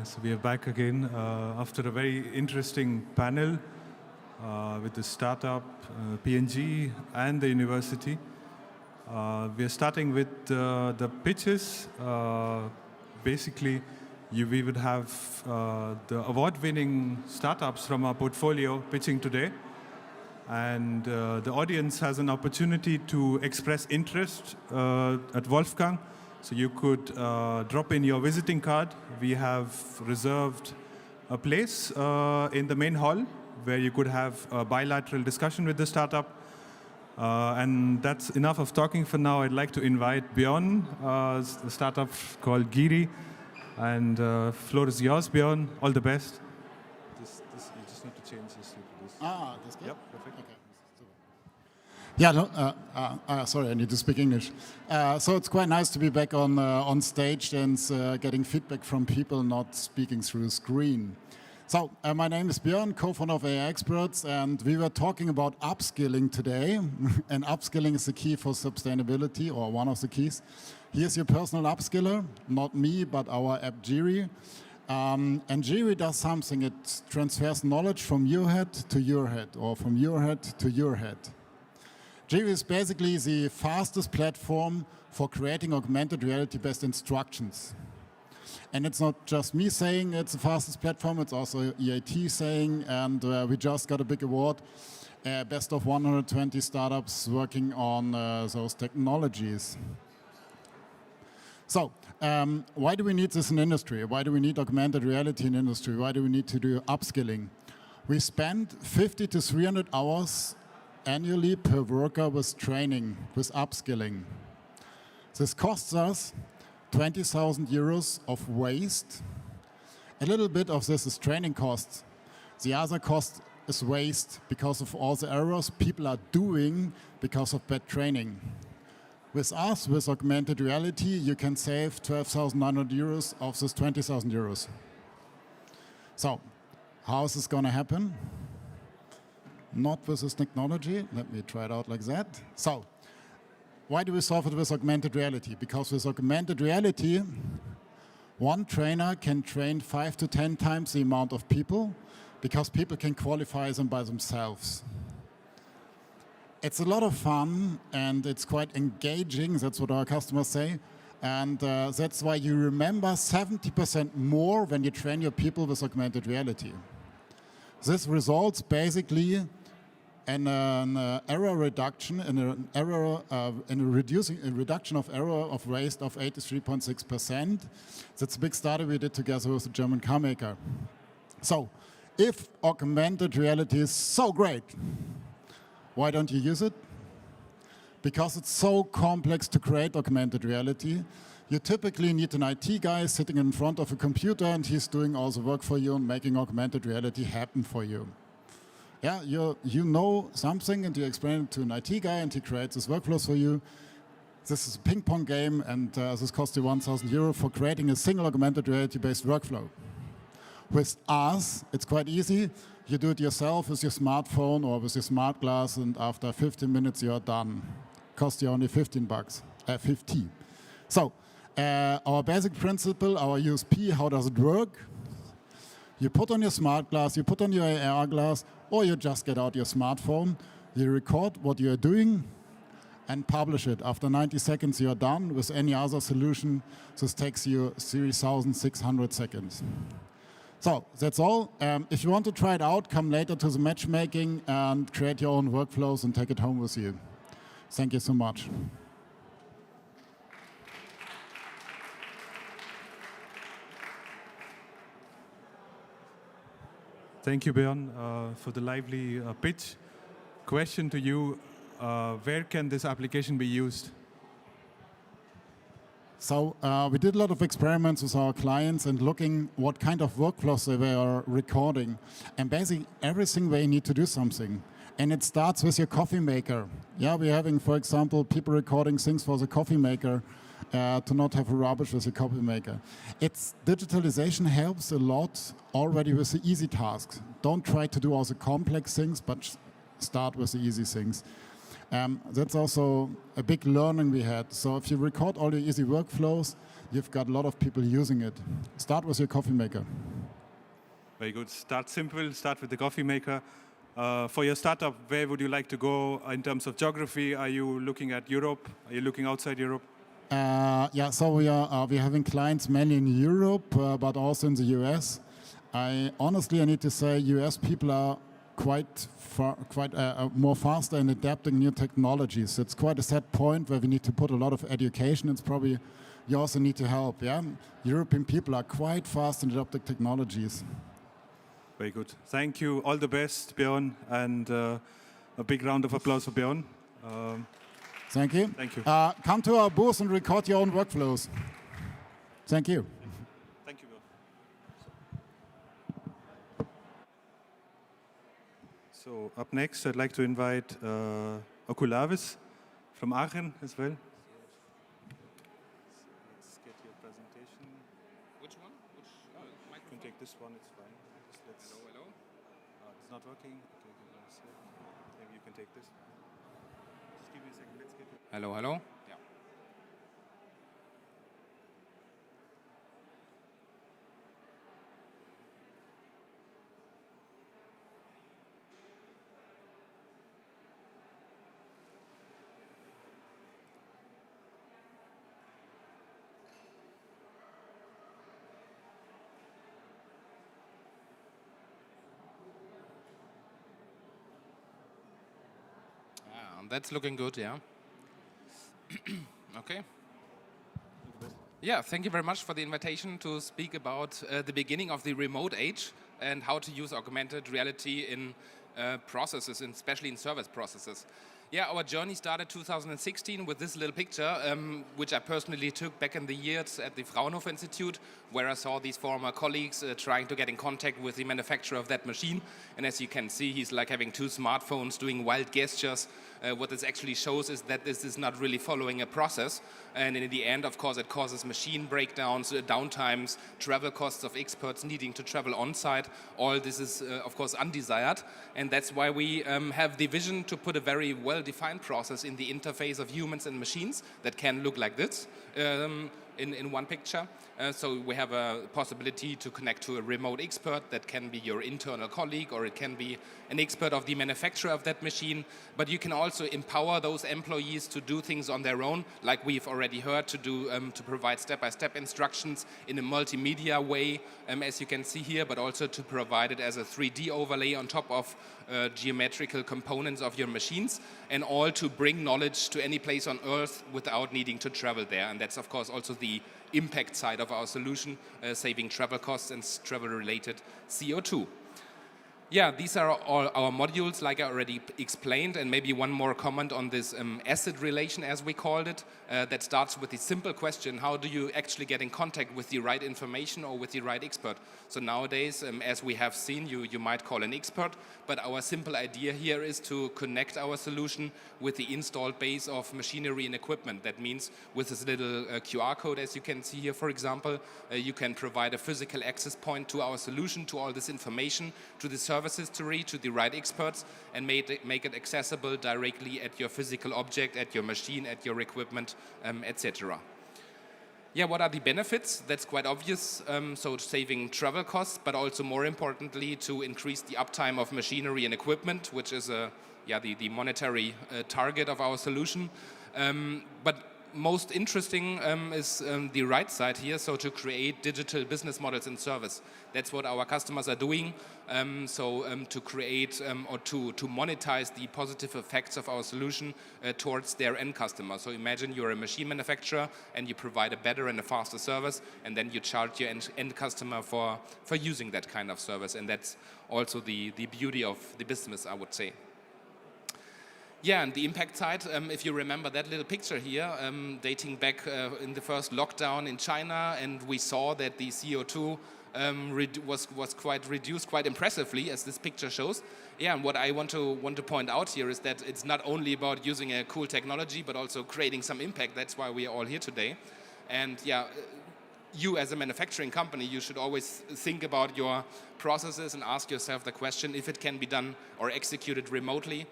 So we are back again after a very interesting panel with the startup, P&G and the university. We are starting with the pitches. Basically, we would have the award-winning startups from our portfolio pitching today. And the audience has an opportunity to express interest at Wolfgang. So you could drop in your visiting card. We have reserved a place in the main hall where you could have a bilateral discussion with the startup. And that's enough of talking for now. I'd like to invite Björn, the startup called Giri. And floor is yours, Björn. All the best. You just need to change this to this. Ah, that's good? Yep, perfect. Okay. Yeah, no, sorry, I need to speak English. So it's quite nice to be back on stage and getting feedback from people not speaking through a screen. So my name is Björn, co-founder of AI Experts, and we were talking about upskilling today. And upskilling is the key for sustainability, or one of the keys. Here's your personal upskiller, not me, but our app Jiri. And Jiri does something, it transfers knowledge from your head to your head, or from your head to your head. Jiri is basically the fastest platform for creating augmented reality-based instructions. And it's not just me saying it's the fastest platform, it's also EIT saying, and we just got a big award, best of 120 startups working on those technologies. So, why do we need this in industry? Why do we need augmented reality in industry? Why do we need to do upskilling? We spend 50 to 300 hours annually per worker with training, with upskilling. This costs us 20,000 euros of waste. A little bit of this is training costs. The other cost is waste because of all the errors people are doing because of bad training. With us, with augmented reality, you can save 12,900 euros of this 20,000 euros. So, how is this going to happen? Not with this technology. Let me try it out like that. So, why do we solve it with augmented reality? Because with augmented reality, one trainer can train 5 to 10 times the amount of people, because people can qualify them by themselves. It's a lot of fun and it's quite engaging, that's what our customers say. And that's why you remember 70% more when you train your people with augmented reality. This results basically in an error reduction, in a reduction of error of waste of 83.6%. That's a big study we did together with the German car maker. So, if augmented reality is so great, why don't you use it? Because it's so complex to create augmented reality. You typically need an IT guy sitting in front of a computer and he's doing all the work for you and making augmented reality happen for you. Yeah, you know something and you explain it to an IT guy and he creates this workflows for you. This is a ping pong game and this costs you 1,000 euro for creating a single augmented reality based workflow. With us, it's quite easy. You do it yourself with your smartphone or with your smart glass, and after 15 minutes you're done. Cost you only 15 bucks, 50. So, our basic principle, our USP, how does it work? You put on your smart glass, you put on your AR glass, or you just get out your smartphone, you record what you're doing, and publish it. After 90 seconds you're done. With any other solution, this takes you 3,600 seconds. So that's all. If you want to try it out, come later to the matchmaking and create your own workflows and take it home with you. Thank you so much. Thank you, Björn, for the lively pitch. Question to you, where can this application be used? So we did a lot of experiments with our clients and looking what kind of workflows they were recording. And basically everything where you need to do something. And it starts with your coffee maker. Yeah, we're having, for example, people recording things for the coffee maker to not have rubbish with the coffee maker. Digitalization helps a lot already with the easy tasks. Don't try to do all the complex things, but start with the easy things. That's also a big learning we had. So if you record all your easy workflows, you've got a lot of people using it. Start with your coffee maker. Very good. Start simple, start with the coffee maker. For your startup, where would you like to go in terms of geography? Are you looking at Europe? Are you looking outside Europe? Yeah, so we're having clients mainly in Europe, but also in the US. Honestly, I need to say US people are quite more faster in adapting new technologies. It's quite a set point where we need to put a lot of education. It's probably you also need to help. Yeah, European people are quite fast in adopting technologies. Very good. Thank you. All the best, Björn, and a big round of applause for Björn. Thank you. Thank you. Come to our booth and record your own workflows. Thank you. Thank you, Björn. So up next, I'd like to invite Oculavis from Aachen as well. Let's get your presentation. Which one? Which You can take this one, it's fine. Hello, hello. It's not working. Okay, give me a sec. Maybe you can take this. Just give me a second. Let's get it. Hello, hello. Yeah. That's looking good, yeah. Okay. Yeah, thank you very much for the invitation to speak about the beginning of the remote age and how to use augmented reality in processes, and especially in service processes. Yeah, our journey started 2016 with this little picture, which I personally took back in the years at the Fraunhofer Institute, where I saw these former colleagues trying to get in contact with the manufacturer of that machine. And as you can see, he's like having two smartphones doing wild gestures. What this actually shows is that this is not really following a process. And in the end, of course, it causes machine breakdowns, downtimes, travel costs of experts needing to travel on-site. All this is, of course, undesired. And that's why we have the vision to put a very well-defined process in the interface of humans and machines that can look like this in one picture. So we have a possibility to connect to a remote expert that can be your internal colleague, or it can be an expert of the manufacturer of that machine. But you can also empower those employees to do things on their own, like we've already heard, to provide step-by-step instructions in a multimedia way, as you can see here, but also to provide it as a 3D overlay on top of geometrical components of your machines, and all to bring knowledge to any place on Earth without needing to travel there. And that's, of course, also the impact side of our solution, saving travel costs and travel-related CO2. Yeah, these are all our modules, like I already explained, and maybe one more comment on this asset relation, as we called it, that starts with the simple question: how do you actually get in contact with the right information or with the right expert? So nowadays, as we have seen, you might call an expert, but our simple idea here is to connect our solution with the installed base of machinery and equipment. That means with this little QR code, as you can see here, for example, you can provide a physical access point to our solution, to all this information, to the service history, to the right experts, and make it accessible directly at your physical object, at your machine, at your equipment, etc. Yeah, what are the benefits? That's quite obvious. So saving travel costs, but also more importantly, to increase the uptime of machinery and equipment, which is the monetary target of our solution. But most interesting is the right side here, so to create digital business models and service. That's what our customers are doing, to create or to monetize the positive effects of our solution towards their end customer. So imagine you're a machine manufacturer and you provide a better and a faster service, and then you charge your end customer for using that kind of service. And that's also the beauty of the business, I would say. Yeah, and the impact side, if you remember that little picture here, dating back in the first lockdown in China, and we saw that the CO2 was quite reduced quite impressively, as this picture shows. Yeah, and what I want to point out here is that it's not only about using a cool technology, but also creating some impact. That's why we are all here today. And yeah, you as a manufacturing company, you should always think about your processes and ask yourself the question if it can be done or executed remotely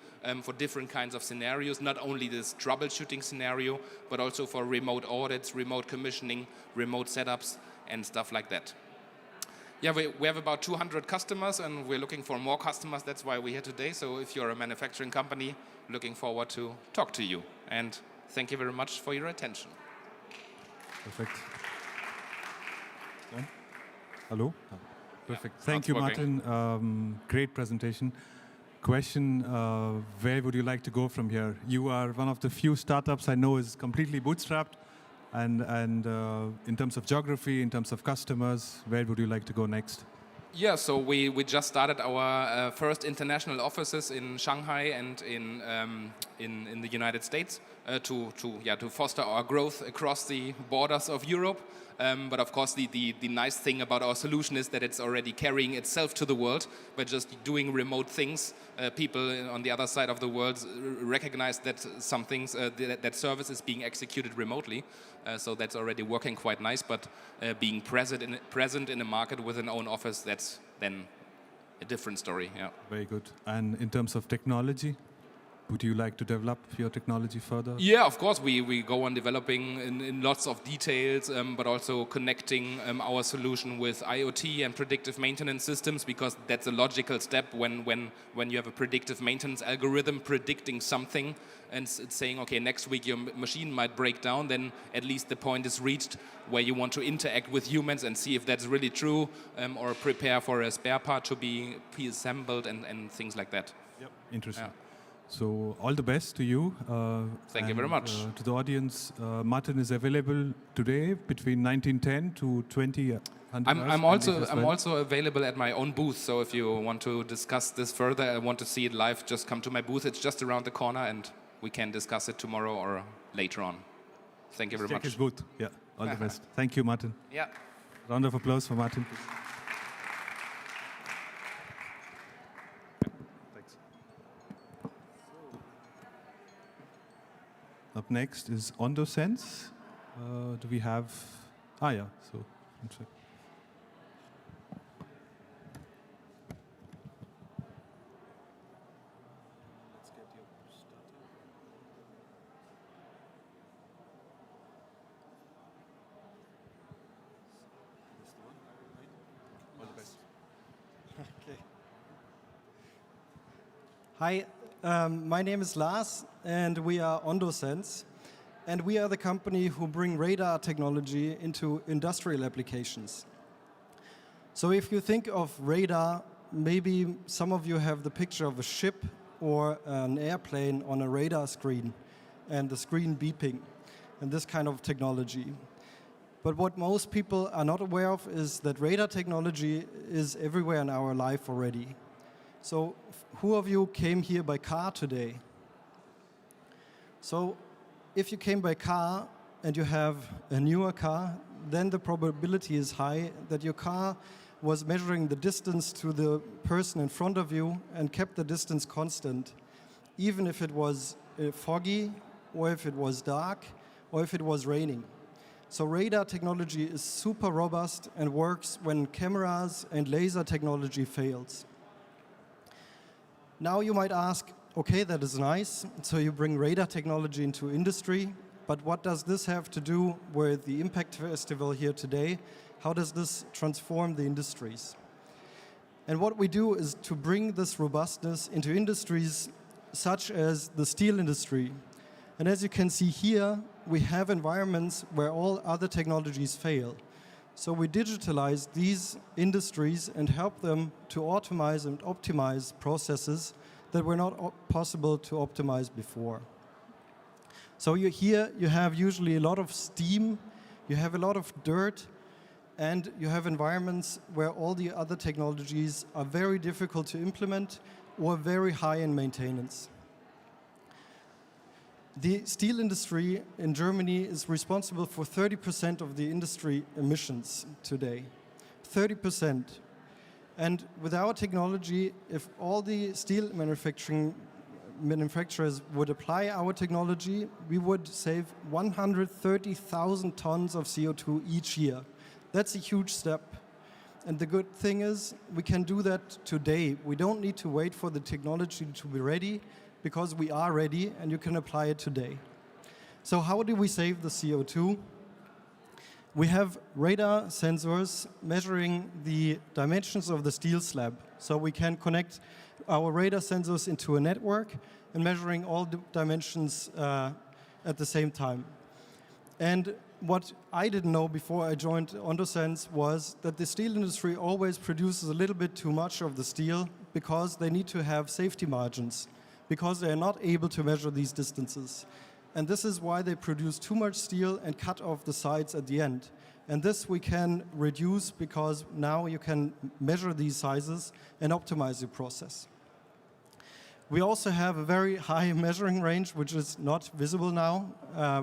for different kinds of scenarios, not only this troubleshooting scenario, but also for remote audits, remote commissioning, remote setups, and stuff like that. Yeah, we have about 200 customers, and we're looking for more customers. That's why we're here today. So if you're a manufacturing company, looking forward to talk to you. And thank you very much for your attention. Perfect. Hello? Perfect. Yeah, Thank you, Martin. Great presentation. Question, where would you like to go from here? You are one of the few startups I know is completely bootstrapped. And in terms of geography, in terms of customers, where would you like to go next? Yeah, so we just started our first international offices in Shanghai and in the United States to foster our growth across the borders of Europe. But of course, the nice thing about our solution is that it's already carrying itself to the world by just doing remote things. People on the other side of the world recognize that some things, that service is being executed remotely. So that's already working quite nice. But being present in a market with an own office, that's then a different story. Yeah. Very good. And in terms of technology? Would you like to develop your technology further? Yeah, of course. We go on developing in lots of details, but also connecting our solution with IoT and predictive maintenance systems, because that's a logical step when you have a predictive maintenance algorithm predicting something and it's saying, okay, next week your machine might break down, then at least the point is reached where you want to interact with humans and see if that's really true, or prepare for a spare part to be assembled and things like that. Yep. Interesting. Yeah. So all the best to you. Thank you very much. To the audience, Martin is available today between 1910 to 20. I'm also available at my own booth. So if you want to discuss this further, I want to see it live, just come to my booth. It's just around the corner, and we can discuss it tomorrow or later on. Thank you very much. Check is good. Yeah, all the best. Thank you, Martin. Yeah. Round of applause for Martin. Thanks. Up next is OndoSense. Do we have? Yeah. So. Hi, my name is Lars, and we are OndoSense, and we are the company who bring radar technology into industrial applications. So if you think of radar, maybe some of you have the picture of a ship or an airplane on a radar screen, and the screen beeping, and this kind of technology. But what most people are not aware of is that radar technology is everywhere in our life already. So who of you came here by car today? So if you came by car and you have a newer car, then the probability is high that your car was measuring the distance to the person in front of you and kept the distance constant, even if it was foggy, or if it was dark, or if it was raining. So radar technology is super robust and works when cameras and laser technology fails. Now you might ask, okay, that is nice, so you bring radar technology into industry, but what does this have to do with the Impact Festival here today? How does this transform the industries? And what we do is to bring this robustness into industries such as the steel industry. And as you can see here, we have environments where all other technologies fail. So we digitalize these industries and help them to automate and optimize processes that were not possible to optimize before. So here you have usually a lot of steam, you have a lot of dirt, and you have environments where all the other technologies are very difficult to implement or very high in maintenance. The steel industry in Germany is responsible for 30% of the industry emissions today. 30%. And with our technology, if all the steel manufacturers would apply our technology, we would save 130,000 tons of CO2 each year. That's a huge step. And the good thing is, we can do that today. We don't need to wait for the technology to be ready, because we are ready and you can apply it today. So how do we save the CO2? We have radar sensors measuring the dimensions of the steel slab. So we can connect our radar sensors into a network and measuring all the dimensions at the same time. And what I didn't know before I joined OndoSense was that the steel industry always produces a little bit too much of the steel because they need to have safety margins, because they are not able to measure these distances. And this is why they produce too much steel and cut off the sides at the end. And this we can reduce because now you can measure these sizes and optimize your process. We also have a very high measuring range, which is not visible now.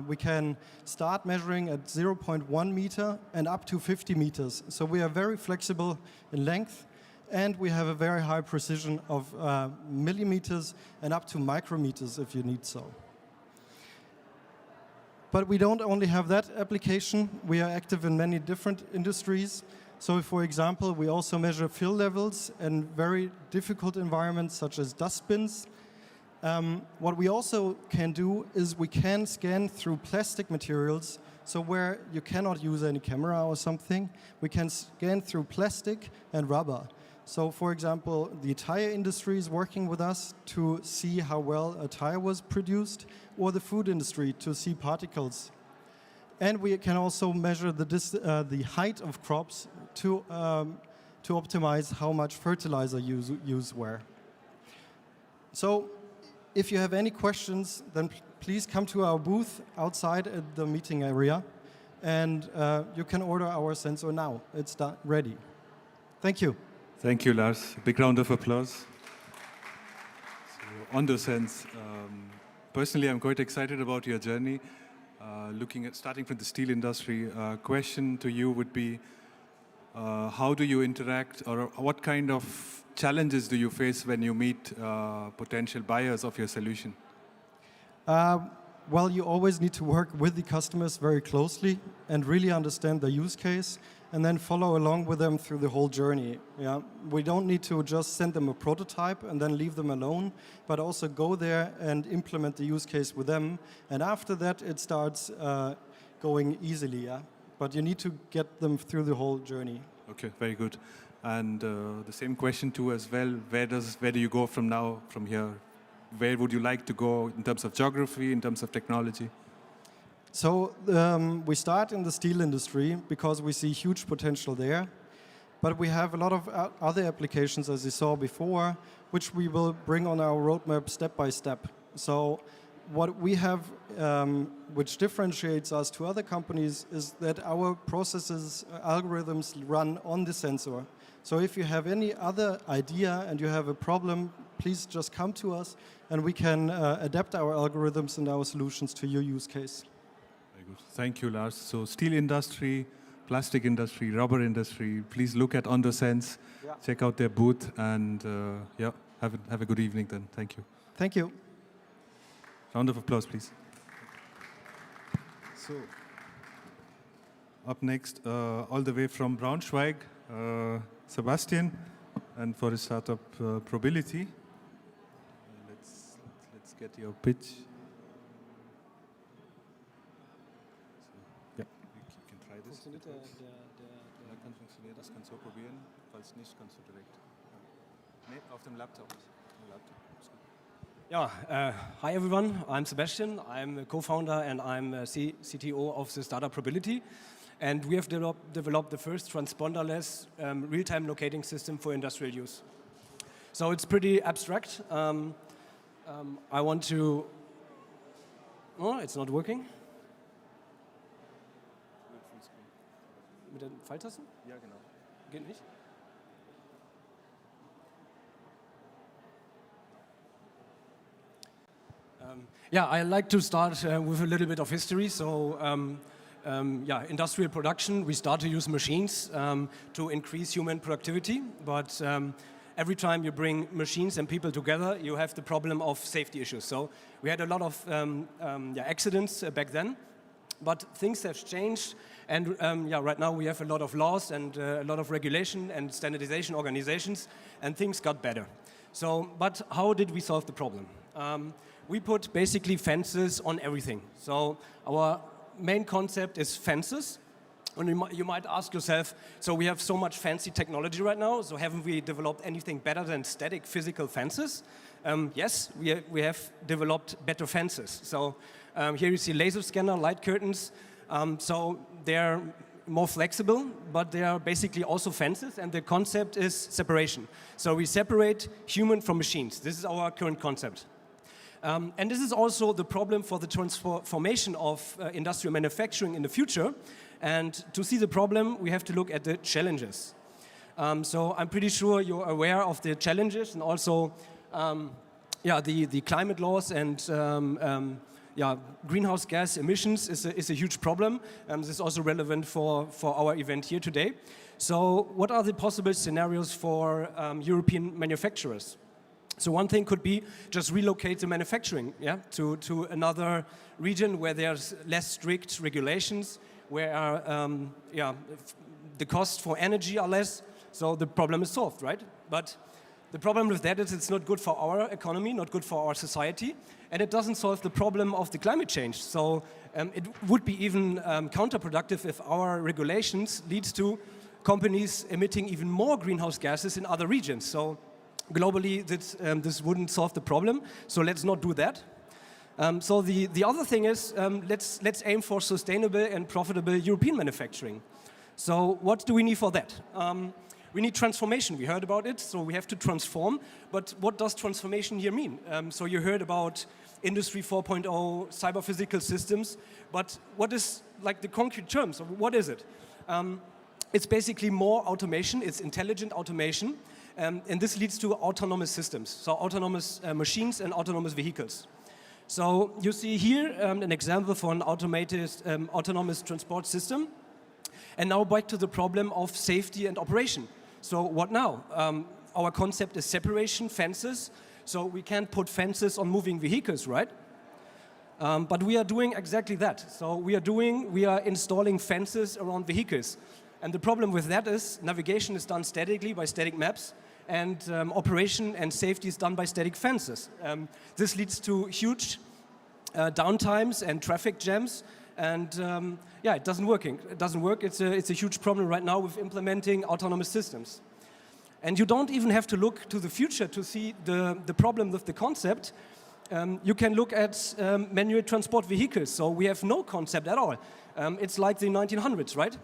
We can start measuring at 0.1 meter and up to 50 meters. So we are very flexible in length, and we have a very high precision of millimeters and up to micrometers if you need so. But we don't only have that application. We are active in many different industries. So for example, we also measure fill levels in very difficult environments such as dust bins. What we also can do is we can scan through plastic materials. So where you cannot use any camera or something, we can scan through plastic and rubber. So for example, the tire industry is working with us to see how well a tire was produced, or the food industry to see particles. And we can also measure the height of crops to optimize how much fertilizer use where. So if you have any questions, then please come to our booth outside at the meeting area, and you can order our sensor now. It's ready. Thank you. Thank you, Lars. A big round of applause. So, OndoSense, personally, I'm quite excited about your journey. Starting from the steel industry, question to you would be, how do you interact, or what kind of challenges do you face when you meet potential buyers of your solution? Well, you always need to work with the customers very closely and really understand the use case, and then follow along with them through the whole journey. Yeah, we don't need to just send them a prototype and then leave them alone, but also go there and implement the use case with them. And after that, it starts going easily. Yeah, but you need to get them through the whole journey. Okay, very good. And the same question too as well. Where do you go from here? Where would you like to go in terms of geography, in terms of technology? So we start in the steel industry because we see huge potential there, but we have a lot of other applications, as you saw before, which we will bring on our roadmap step by step. So what we have, which differentiates us to other companies, is that our processes, algorithms run on the sensor. So if you have any other idea and you have a problem, please just come to us and we can adapt our algorithms and our solutions to your use case. Very good. Thank you, Lars. So steel industry, plastic industry, rubber industry, please look at Undersense, check out their booth, and have a good evening then. Thank you. Thank you. Round of applause, please. So, up next, all the way from Braunschweig, Sebastian, and for his startup Probability. Let's get your pitch. So, ja, you can try this. Funktioniert der kann funktionieren, das kannst du probieren. Falls nicht, kannst du direkt. Nee, auf dem Laptop. Yeah, hi everyone, I'm Sebastian. I'm a co-founder and I'm a CTO of the startup Probability. And we have developed the first transponderless real-time locating system for industrial use. So it's pretty abstract. I want to... Oh, it's not working. Mit den Pfeiltasten? Ja, genau. Geht nicht? Yeah, I like to start with a little bit of history. So, industrial production, we start to use machines to increase human productivity. But every time you bring machines and people together, you have the problem of safety issues. So we had a lot of accidents back then. But things have changed. And right now we have a lot of laws and a lot of regulation and standardization organizations. And things got better. So, but how did we solve the problem? We put basically fences on everything. So our main concept is fences. And you might ask yourself, so we have so much fancy technology right now, so haven't we developed anything better than static physical fences? Yes, we have developed better fences. So here you see laser scanner, light curtains. So they're more flexible, but they are basically also fences, and the concept is separation. So we separate human from machines. This is our current concept. And this is also the problem for the transformation of industrial manufacturing in the future. And to see the problem, we have to look at the challenges. So I'm pretty sure you're aware of the challenges and also the climate laws and greenhouse gas emissions is a huge problem. This is also relevant for our event here today. So what are the possible scenarios for European manufacturers? So one thing could be just relocate the manufacturing to another region where there's less strict regulations, where the costs for energy are less, so the problem is solved, right? But the problem with that is it's not good for our economy, not good for our society, and it doesn't solve the problem of the climate change. So it would be even counterproductive if our regulations leads to companies emitting even more greenhouse gases in other regions. So globally, this wouldn't solve the problem, so let's not do that. So the other thing is, let's aim for sustainable and profitable European manufacturing. So what do we need for that? We need transformation, we heard about it, so we have to transform, but what does transformation here mean? So you heard about Industry 4.0, cyber-physical systems, but what is like the concrete terms? What is it? It's basically more automation, it's intelligent automation, and this leads to autonomous systems, so autonomous machines and autonomous vehicles. So you see here an example for an automated autonomous transport system. And now back to the problem of safety and operation. So what now? Our concept is separation, fences. So we can't put fences on moving vehicles, right? But we are doing exactly that. So we are installing fences around vehicles. And the problem with that is navigation is done statically by static maps, and operation and safety is done by static fences. This leads to huge downtimes and traffic jams, and yeah, it doesn't work. It's a huge problem right now with implementing autonomous systems. And you don't even have to look to the future to see the problem with the concept. You can look at manual transport vehicles. So we have no concept at all. It's like the 1900s, right?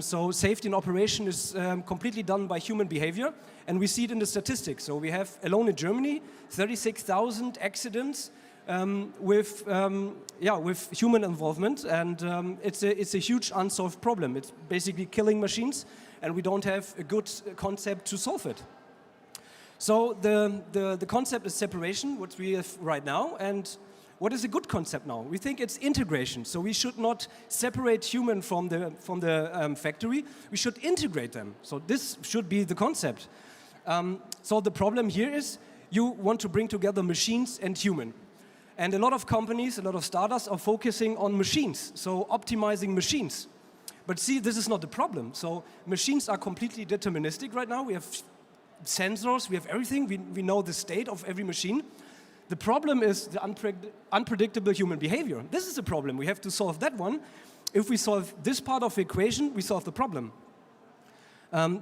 So safety and operation is completely done by human behavior, and we see it in the statistics. So we have, alone in Germany, 36,000 accidents with human involvement, and it's a huge unsolved problem. It's basically killing machines, and we don't have a good concept to solve it. So the concept is separation, what we have right now, and what is a good concept now? We think it's integration. So we should not separate human from the factory. We should integrate them. So this should be the concept. So the problem here is you want to bring together machines and human. And a lot of companies, a lot of startups are focusing on machines, so optimizing machines. But see, this is not the problem. So machines are completely deterministic right now. We have sensors, we have everything. We know the state of every machine. The problem is the unpredictable human behavior. This is the problem. We have to solve that one. If we solve this part of the equation, we solve the problem.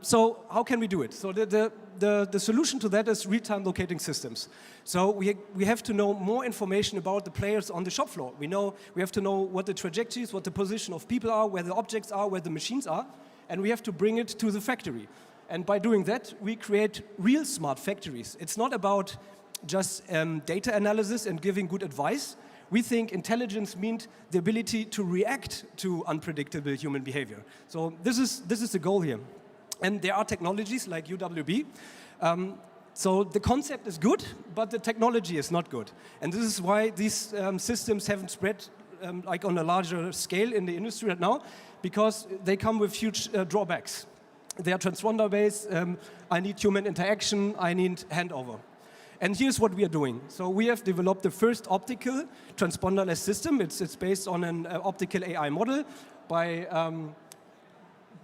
So how can we do it? So the solution to that is real-time locating systems. So we have to know more information about the players on the shop floor. We have to know what the trajectories, what the position of people are, where the objects are, where the machines are, and we have to bring it to the factory. And by doing that, we create real smart factories. It's not about just data analysis and giving good advice. We think intelligence means the ability to react to unpredictable human behavior. So this is the goal here. And there are technologies like UWB. So the concept is good, but the technology is not good. And this is why these systems haven't spread like on a larger scale in the industry right now, because they come with huge drawbacks. They are transponder-based. I need human interaction. I need handover. And here's what we are doing. So we have developed the first optical transponderless system. It's based on an optical AI model. By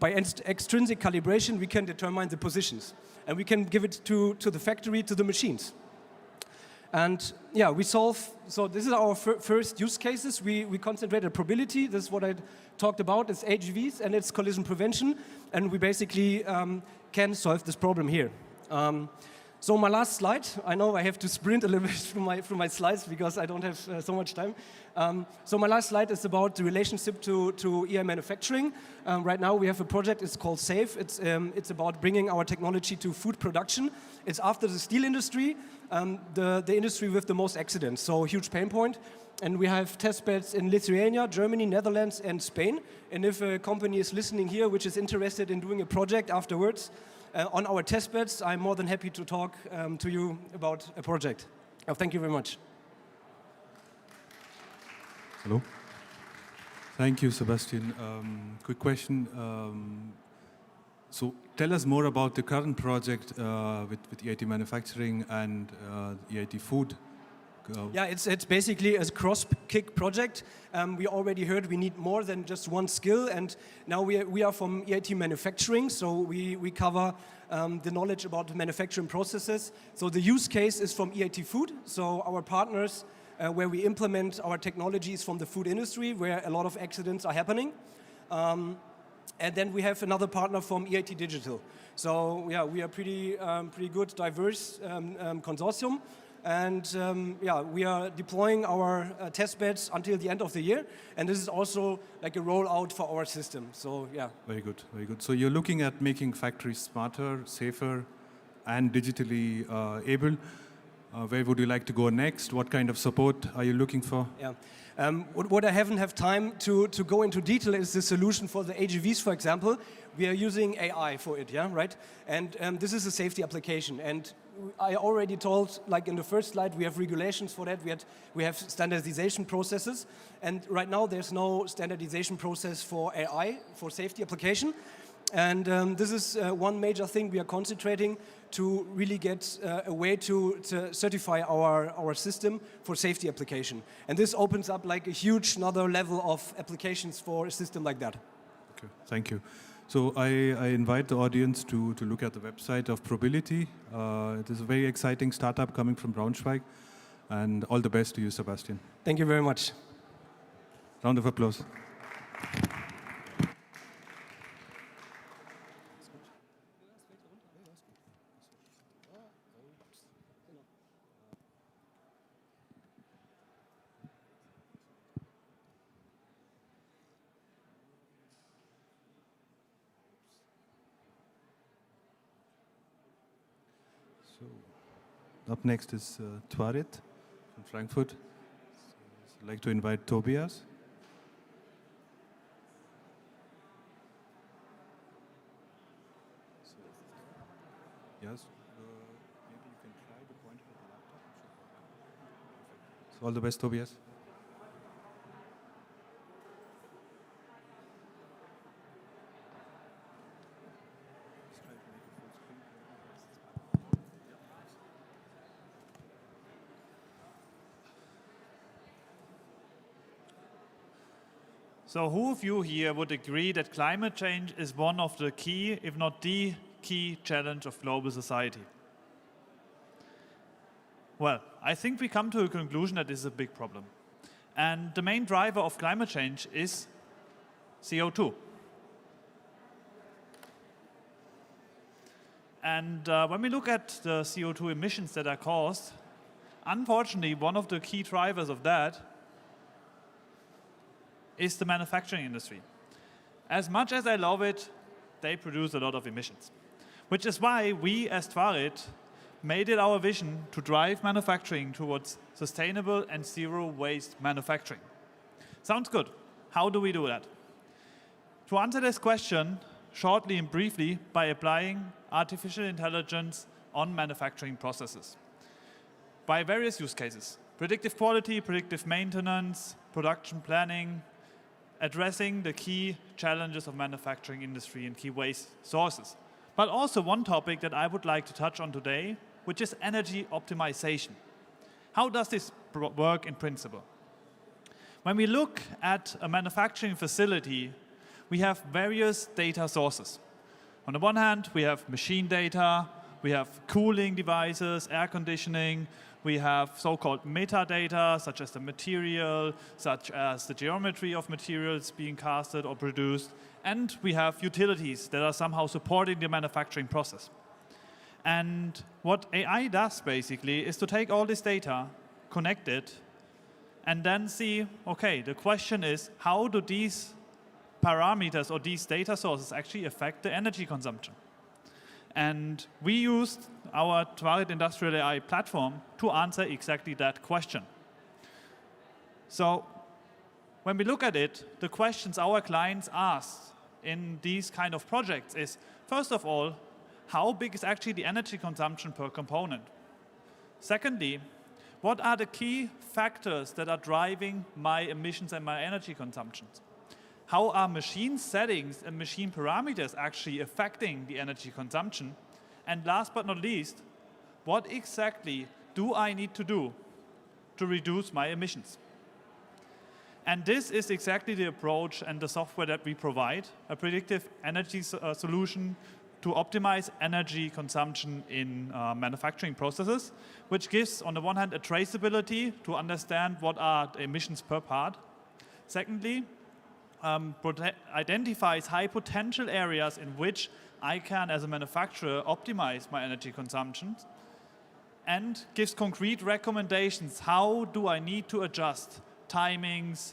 extrinsic calibration, we can determine the positions. And we can give it to the factory, to the machines. And yeah, we solve, so this is our first use cases. We concentrate on probability. This is what I talked about. It's AGVs and it's collision prevention. And we basically can solve this problem here. So my last slide, I know I have to sprint a little bit through my slides because I don't have so much time. So my last slide is about the relationship to EI manufacturing. Right now we have a project, it's called SAFE. It's about bringing our technology to food production. It's after the steel industry, the industry with the most accidents, so huge pain point. And we have test beds in Lithuania, Germany, Netherlands, and Spain. And if a company is listening here which is interested in doing a project afterwards, on our test beds, I'm more than happy to talk to you about a project. Thank you very much. Hello. Thank you, Sebastian. Quick question. So tell us more about the current project with EIT Manufacturing and EIT Food. Yeah, it's basically a cross-kick project. We already heard we need more than just one skill, and now we are from EIT Manufacturing, so we cover the knowledge about manufacturing processes. So the use case is from EIT Food, so our partners where we implement our technologies from the food industry, where a lot of accidents are happening. And then we have another partner from EIT Digital. So yeah, we are pretty good, diverse consortium. And yeah, we are deploying our test beds until the end of the year. And this is also like a rollout for our system. So yeah. Very good, very good. So you're looking at making factories smarter, safer, and digitally able. Where would you like to go next? What kind of support are you looking for? Yeah. What I haven't have time to go into detail is the solution for the AGVs, for example. We are using AI for it, yeah, right? And this is a safety application. And I already told, like in the first slide, we have regulations for that. We have standardization processes. And right now, there's no standardization process for AI, for safety application. And this is one major thing we are concentrating to really get a way to certify our system for safety application. And this opens up like a huge another level of applications for a system like that. Okay, thank you. So I invite the audience to look at the website of Probability. It is a very exciting startup coming from Braunschweig. And all the best to you, Sebastian. Thank you very much. Round of applause. Up next is Twarit from Frankfurt. I'd like to invite Tobias. Yes, maybe you can try the pointer at the laptop. So all the best, Tobias. So who of you here would agree that climate change is one of the key, if not the key challenge of global society? Well, I think we come to a conclusion that this is a big problem. And the main driver of climate change is CO2. And when we look at the CO2 emissions that are caused, unfortunately, one of the key drivers of that is the manufacturing industry. As much as I love it, they produce a lot of emissions. Which is why we as Twarit made it our vision to drive manufacturing towards sustainable and zero waste manufacturing. Sounds good. How do we do that? To answer this question, shortly and briefly, by applying artificial intelligence on manufacturing processes. By various use cases: predictive quality, predictive maintenance, production planning, addressing the key challenges of manufacturing industry and key waste sources. But also one topic that I would like to touch on today, which is energy optimization. How does this work in principle? When we look at a manufacturing facility, we have various data sources. On the one hand, we have machine data, we have cooling devices, air conditioning, we have so-called metadata, such as the material, such as the geometry of materials being casted or produced, and we have utilities that are somehow supporting the manufacturing process. And what AI does basically is to take all this data, connect it, and then see, okay, the question is, how do these parameters or these data sources actually affect the energy consumption? And we used our Twarit Industrial AI platform to answer exactly that question. So when we look at it, the questions our clients ask in these kind of projects is, first of all, how big is actually the energy consumption per component? Secondly, what are the key factors that are driving my emissions and my energy consumptions? How are machine settings and machine parameters actually affecting the energy consumption? And last but not least, what exactly do I need to do to reduce my emissions? And this is exactly the approach and the software that we provide, a predictive energy solution to optimize energy consumption in manufacturing processes, which gives, on the one hand, a traceability to understand what are the emissions per part. Secondly, identifies high potential areas in which I can, as a manufacturer, optimize my energy consumption, and gives concrete recommendations. How do I need to adjust timings,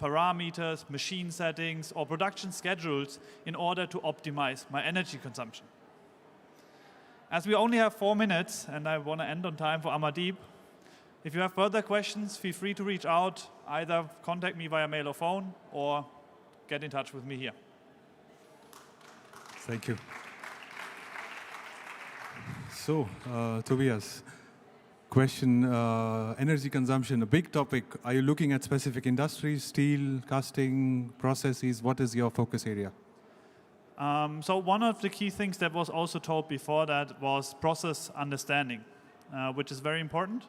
parameters, machine settings, or production schedules in order to optimize my energy consumption? As we only have 4 minutes, and I want to end on time for Amardeep, if you have further questions, feel free to reach out. Either contact me via mail or phone, or get in touch with me here. Thank you. So, Tobias, question, energy consumption, a big topic. Are you looking at specific industries, steel, casting, processes? What is your focus area? So one of the key things that was also told before that was process understanding, which is very important.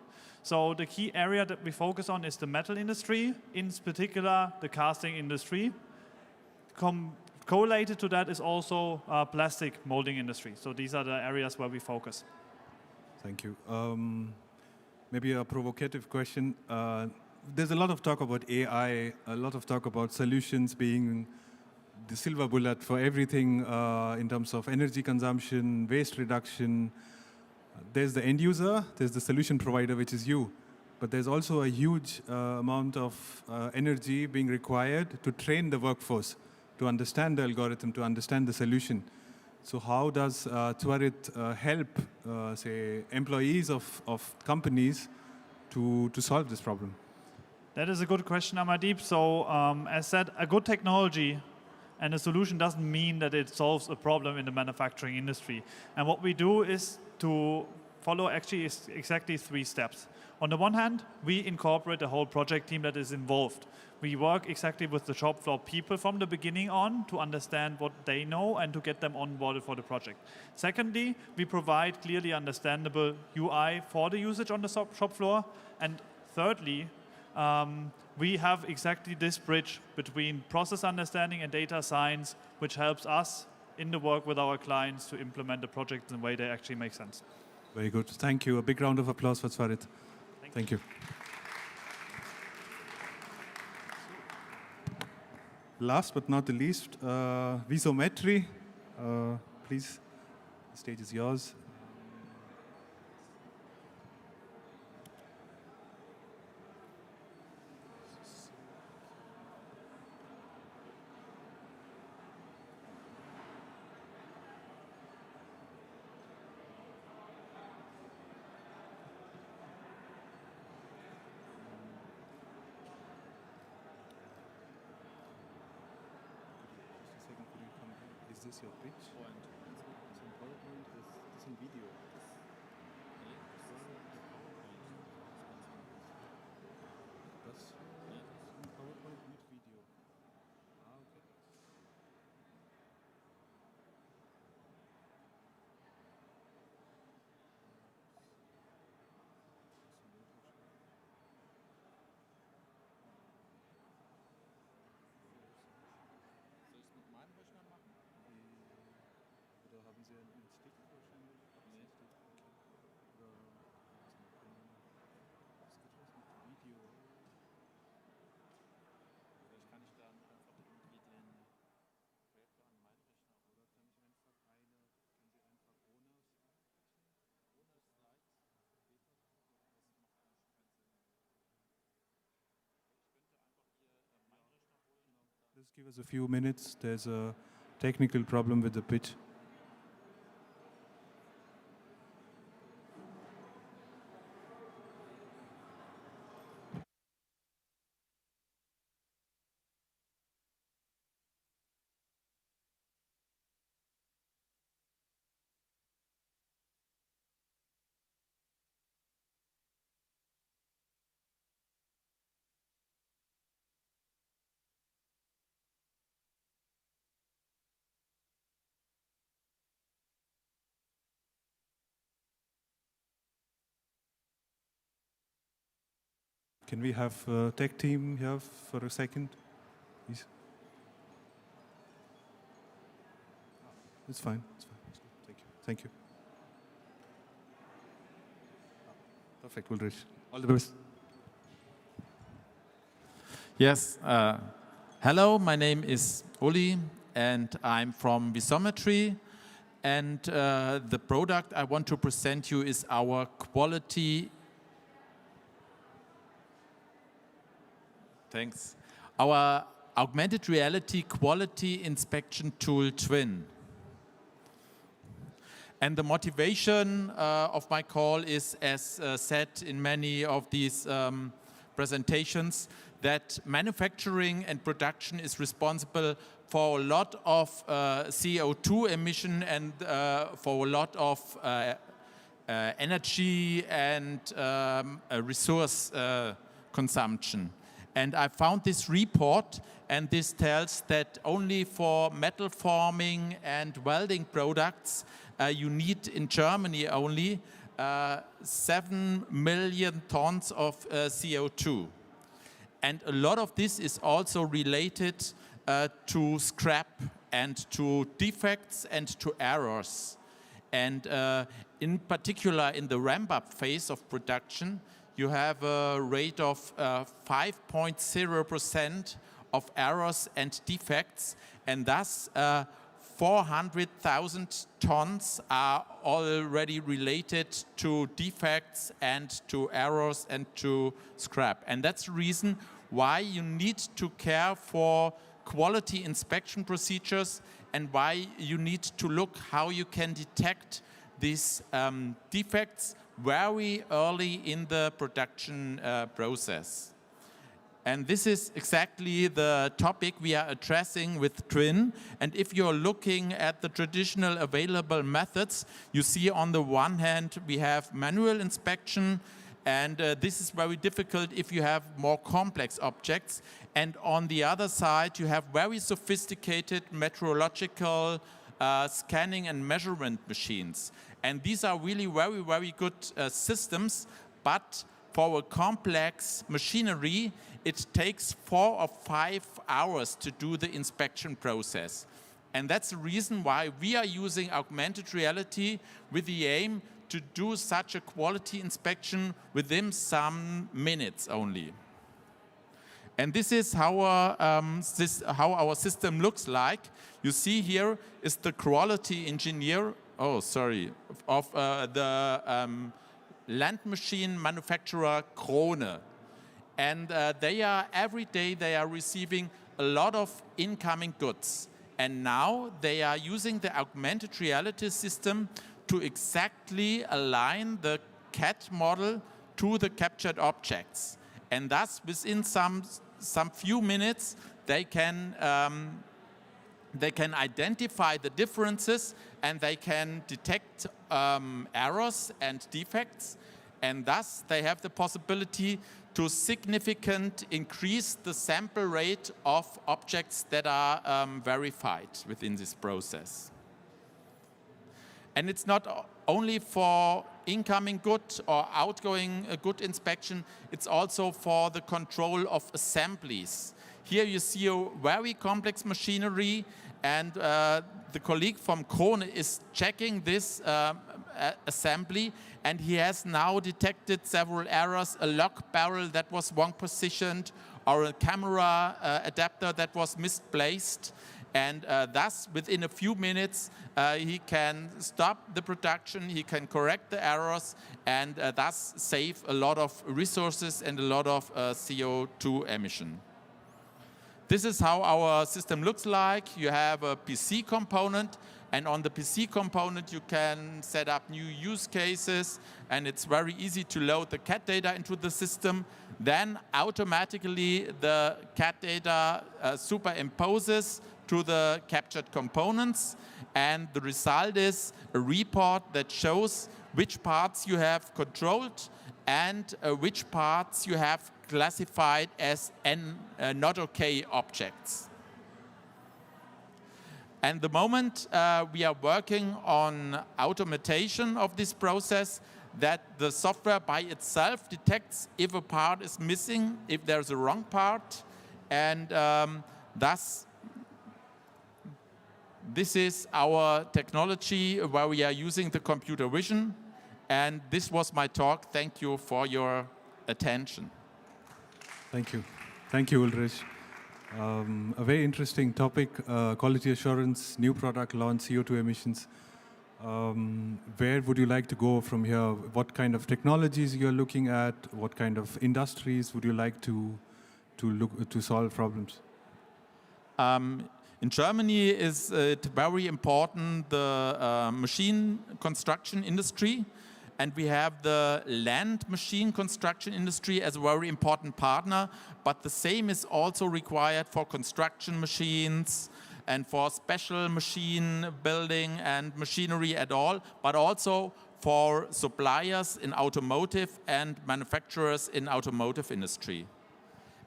So the key area that we focus on is the metal industry, in particular the casting industry. Correlated to that is also plastic molding industry. So these are the areas where we focus. Thank you. Maybe a provocative question. There's a lot of talk about AI, a lot of talk about solutions being the silver bullet for everything in terms of energy consumption, waste reduction. There's the end user, there's the solution provider, which is you. But there's also a huge amount of energy being required to train the workforce, to understand the algorithm, to understand the solution. So how does Twarit help, say, employees of companies to solve this problem? That is a good question, Amardeep. So as said, a good technology and a solution doesn't mean that it solves a problem in the manufacturing industry. And what we do is to follow actually exactly 3 steps. On the one hand, we incorporate the whole project team that is involved. We work exactly with the shop floor people from the beginning on to understand what they know and to get them onboarded for the project. Secondly, we provide clearly understandable UI for the usage on the shop floor. And thirdly, we have exactly this bridge between process understanding and data science, which helps us in the work with our clients to implement the project in a way that actually makes sense. Very good. Thank you. A big round of applause for Twarit. Thank you. Last but not the least, Visometry. Please, the stage is yours. Is this your pitch? Some PowerPoint, is this in video? Das PowerPoint mit Video. Ah, okay. Oder haben Sie einen Stick wahrscheinlich? Nee. Okay. Oder was geht los mit Video? Vielleicht kann ich dann einfach irgendwie den Projektor an meinen Rechner, oder kann ich einfach können Sie einfach ohne Slides geht das? Das macht eigentlich keinen Sinn. Ich könnte einfach hier meinen Rechner holen. Just give us a few minutes. There's a technical problem with the pitch. Can we have a tech team here for a second, please? It's fine. It's fine. It's good. Thank you. Thank you. Perfect, Ulrich. All the best. Yes. Hello, my name is Uli, and I'm from Visometry. And the product I want to present you is our quality. Thanks. Our augmented reality quality inspection tool, Twin. And the motivation of my call is, as said in many of these presentations, that manufacturing and production is responsible for a lot of CO2 emission and for a lot of energy and resource consumption. And I found this report, and this tells that only for metal forming and welding products, you need in Germany only 7 million tons of CO2. And a lot of this is also related to scrap and to defects and to errors. And in particular, in the ramp-up phase of production, you have a rate of 5.0% of errors and defects, and thus 400,000 tons are already related to defects and to errors and to scrap. And that's the reason why you need to care for quality inspection procedures and why you need to look how you can detect these defects very early in the production process. And this is exactly the topic we are addressing with Twin. And if you're looking at the traditional available methods, you see on the one hand we have manual inspection, and this is very difficult if you have more complex objects. And on the other side you have very sophisticated metrological scanning and measurement machines. And these are really very, very good systems, but for a complex machinery, it takes 4 or 5 hours to do the inspection process. And that's the reason why we are using augmented reality with the aim to do such a quality inspection within some minutes only. And this is how our system looks like. You see here is the quality engineer, of the land machine manufacturer Krone. And every day they are receiving a lot of incoming goods. And now they are using the augmented reality system to exactly align the CAD model to the captured objects. And thus, within some few minutes, they can identify the differences and they can detect errors and defects. And thus, they have the possibility to significantly increase the sample rate of objects that are verified within this process. And it's not only for incoming good or outgoing good inspection, it's also for the control of assemblies. Here you see a very complex machinery, and the colleague from Krone is checking this assembly, and he has now detected several errors, a lock barrel that was wrong positioned, or a camera adapter that was misplaced. And thus, within a few minutes, he can stop the production, he can correct the errors, and thus save a lot of resources and a lot of CO2 emission. This is how our system looks like. You have a PC component, and on the PC component you can set up new use cases, and it's very easy to load the CAD data into the system. Then automatically the CAD data superimposes to the captured components, and the result is a report that shows which parts you have controlled and which parts you have classified as not okay objects. And the moment we are working on automation of this process, that the software by itself detects if a part is missing, if there's a wrong part, and thus this is our technology where we are using the computer vision. And this was my talk. Thank you for your attention. Thank you. Thank you, Ulrich. A very interesting topic, quality assurance, new product launch, CO2 emissions. Where would you like to go from here? What kind of technologies you're looking at? What kind of industries would you like to look to solve problems? In Germany is it very important the machine construction industry, and we have the land machine construction industry as a very important partner, but the same is also required for construction machines and for special machine building and machinery at all, but also for suppliers in automotive and manufacturers in automotive industry.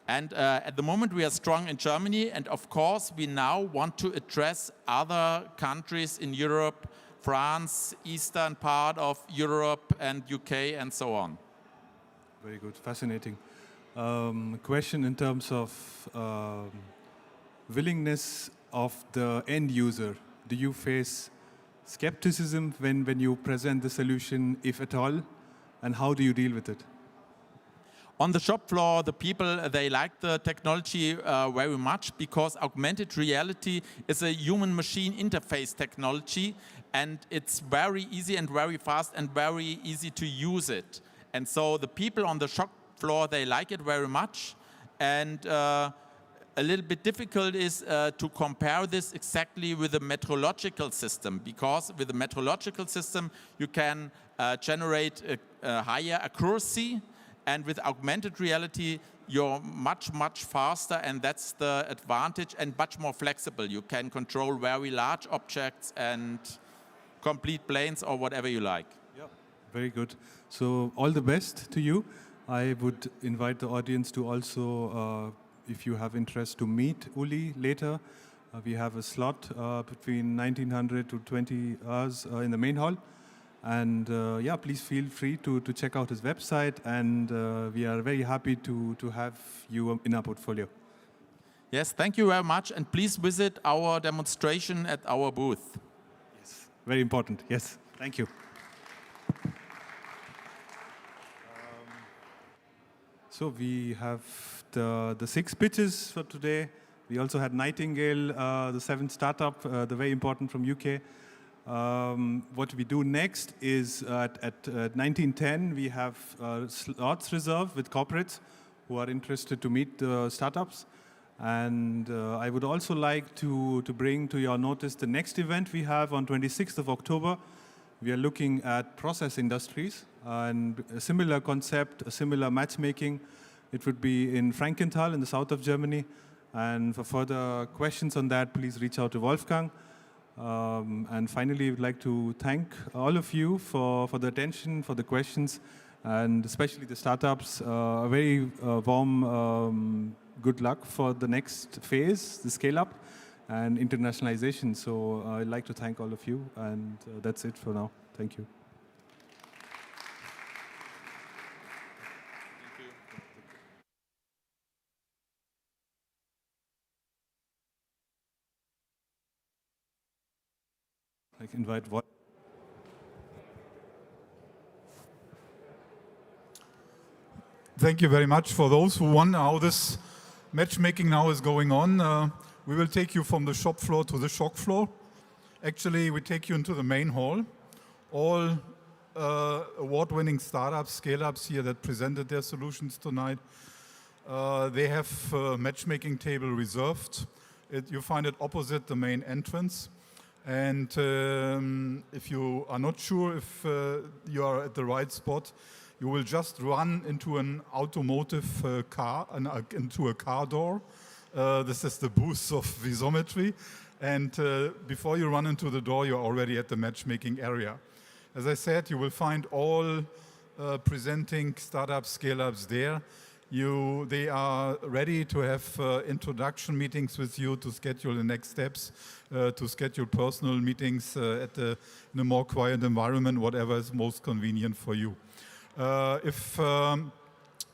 And at the moment we are strong in Germany, and of course we now want to address other countries in Europe, France, eastern part of Europe and UK and so on. Very good, fascinating. Question in terms of willingness of the end user. Do you face skepticism when you present the solution, if at all, and how do you deal with it? On the shop floor, the people, they like the technology very much because augmented reality is a human-machine interface technology, and it's very easy and very fast and very easy to use it. And so the people on the shop floor, they like it very much. And a little bit difficult is to compare this exactly with a metrological system, because with a metrological system you can generate a higher accuracy, and with augmented reality you're much faster, and that's the advantage, and much more flexible. You can control very large objects and complete planes or whatever you like. Yeah. Very good. So all the best to you. I would invite the audience to also, if you have interest, to meet Uli later. We have a slot between 1900 to 20 hours in the main hall. And yeah, please feel free to check out his website, and we are very happy to have you in our portfolio. Yes, thank you very much, and please visit our demonstration at our booth. Yes, very important. Yes, thank you. So we have the 6 pitches for today. We also had Nightingale, the 7th startup, the very important from UK. What we do next is at 19:10 we have slots reserved with corporates who are interested to meet the startups. And I would also like to bring to your notice the next event we have on 26th of October. We are looking at process industries and a similar concept, a similar matchmaking. It would be in Frankenthal in the south of Germany. And for further questions on that, please reach out to Wolfgang. And finally, we'd like to thank all of you for the attention, for the questions, and especially the startups. A very warm good luck for the next phase, the scale-up and internationalization. So I'd like to thank all of you, and that's it for now. Thank you. I can invite what? Thank you very much. For those who wonder how this matchmaking now is going on, we will take you from the shop floor to the shock floor. Actually, we take you into the main hall. All award-winning startups, scale-ups here that presented their solutions tonight, they have a matchmaking table reserved. You find it opposite the main entrance. And if you are not sure if you are at the right spot, you will just run into an automotive car, into a car door. This is the booth of Visometry. And before you run into the door, you're already at the matchmaking area. As I said, you will find all presenting startups, scale-ups there. They are ready to have introduction meetings with you to schedule the next steps, to schedule personal meetings in a more quiet environment, whatever is most convenient for you. If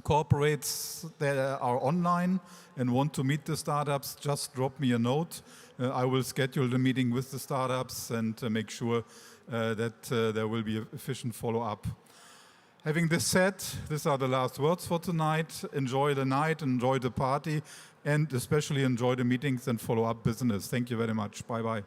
corporates that are online and want to meet the startups, just drop me a note. I will schedule the meeting with the startups and make sure that there will be efficient follow-up. Having this said, these are the last words for tonight. Enjoy the night, enjoy the party, and especially enjoy the meetings and follow-up business. Thank you very much. Bye-bye.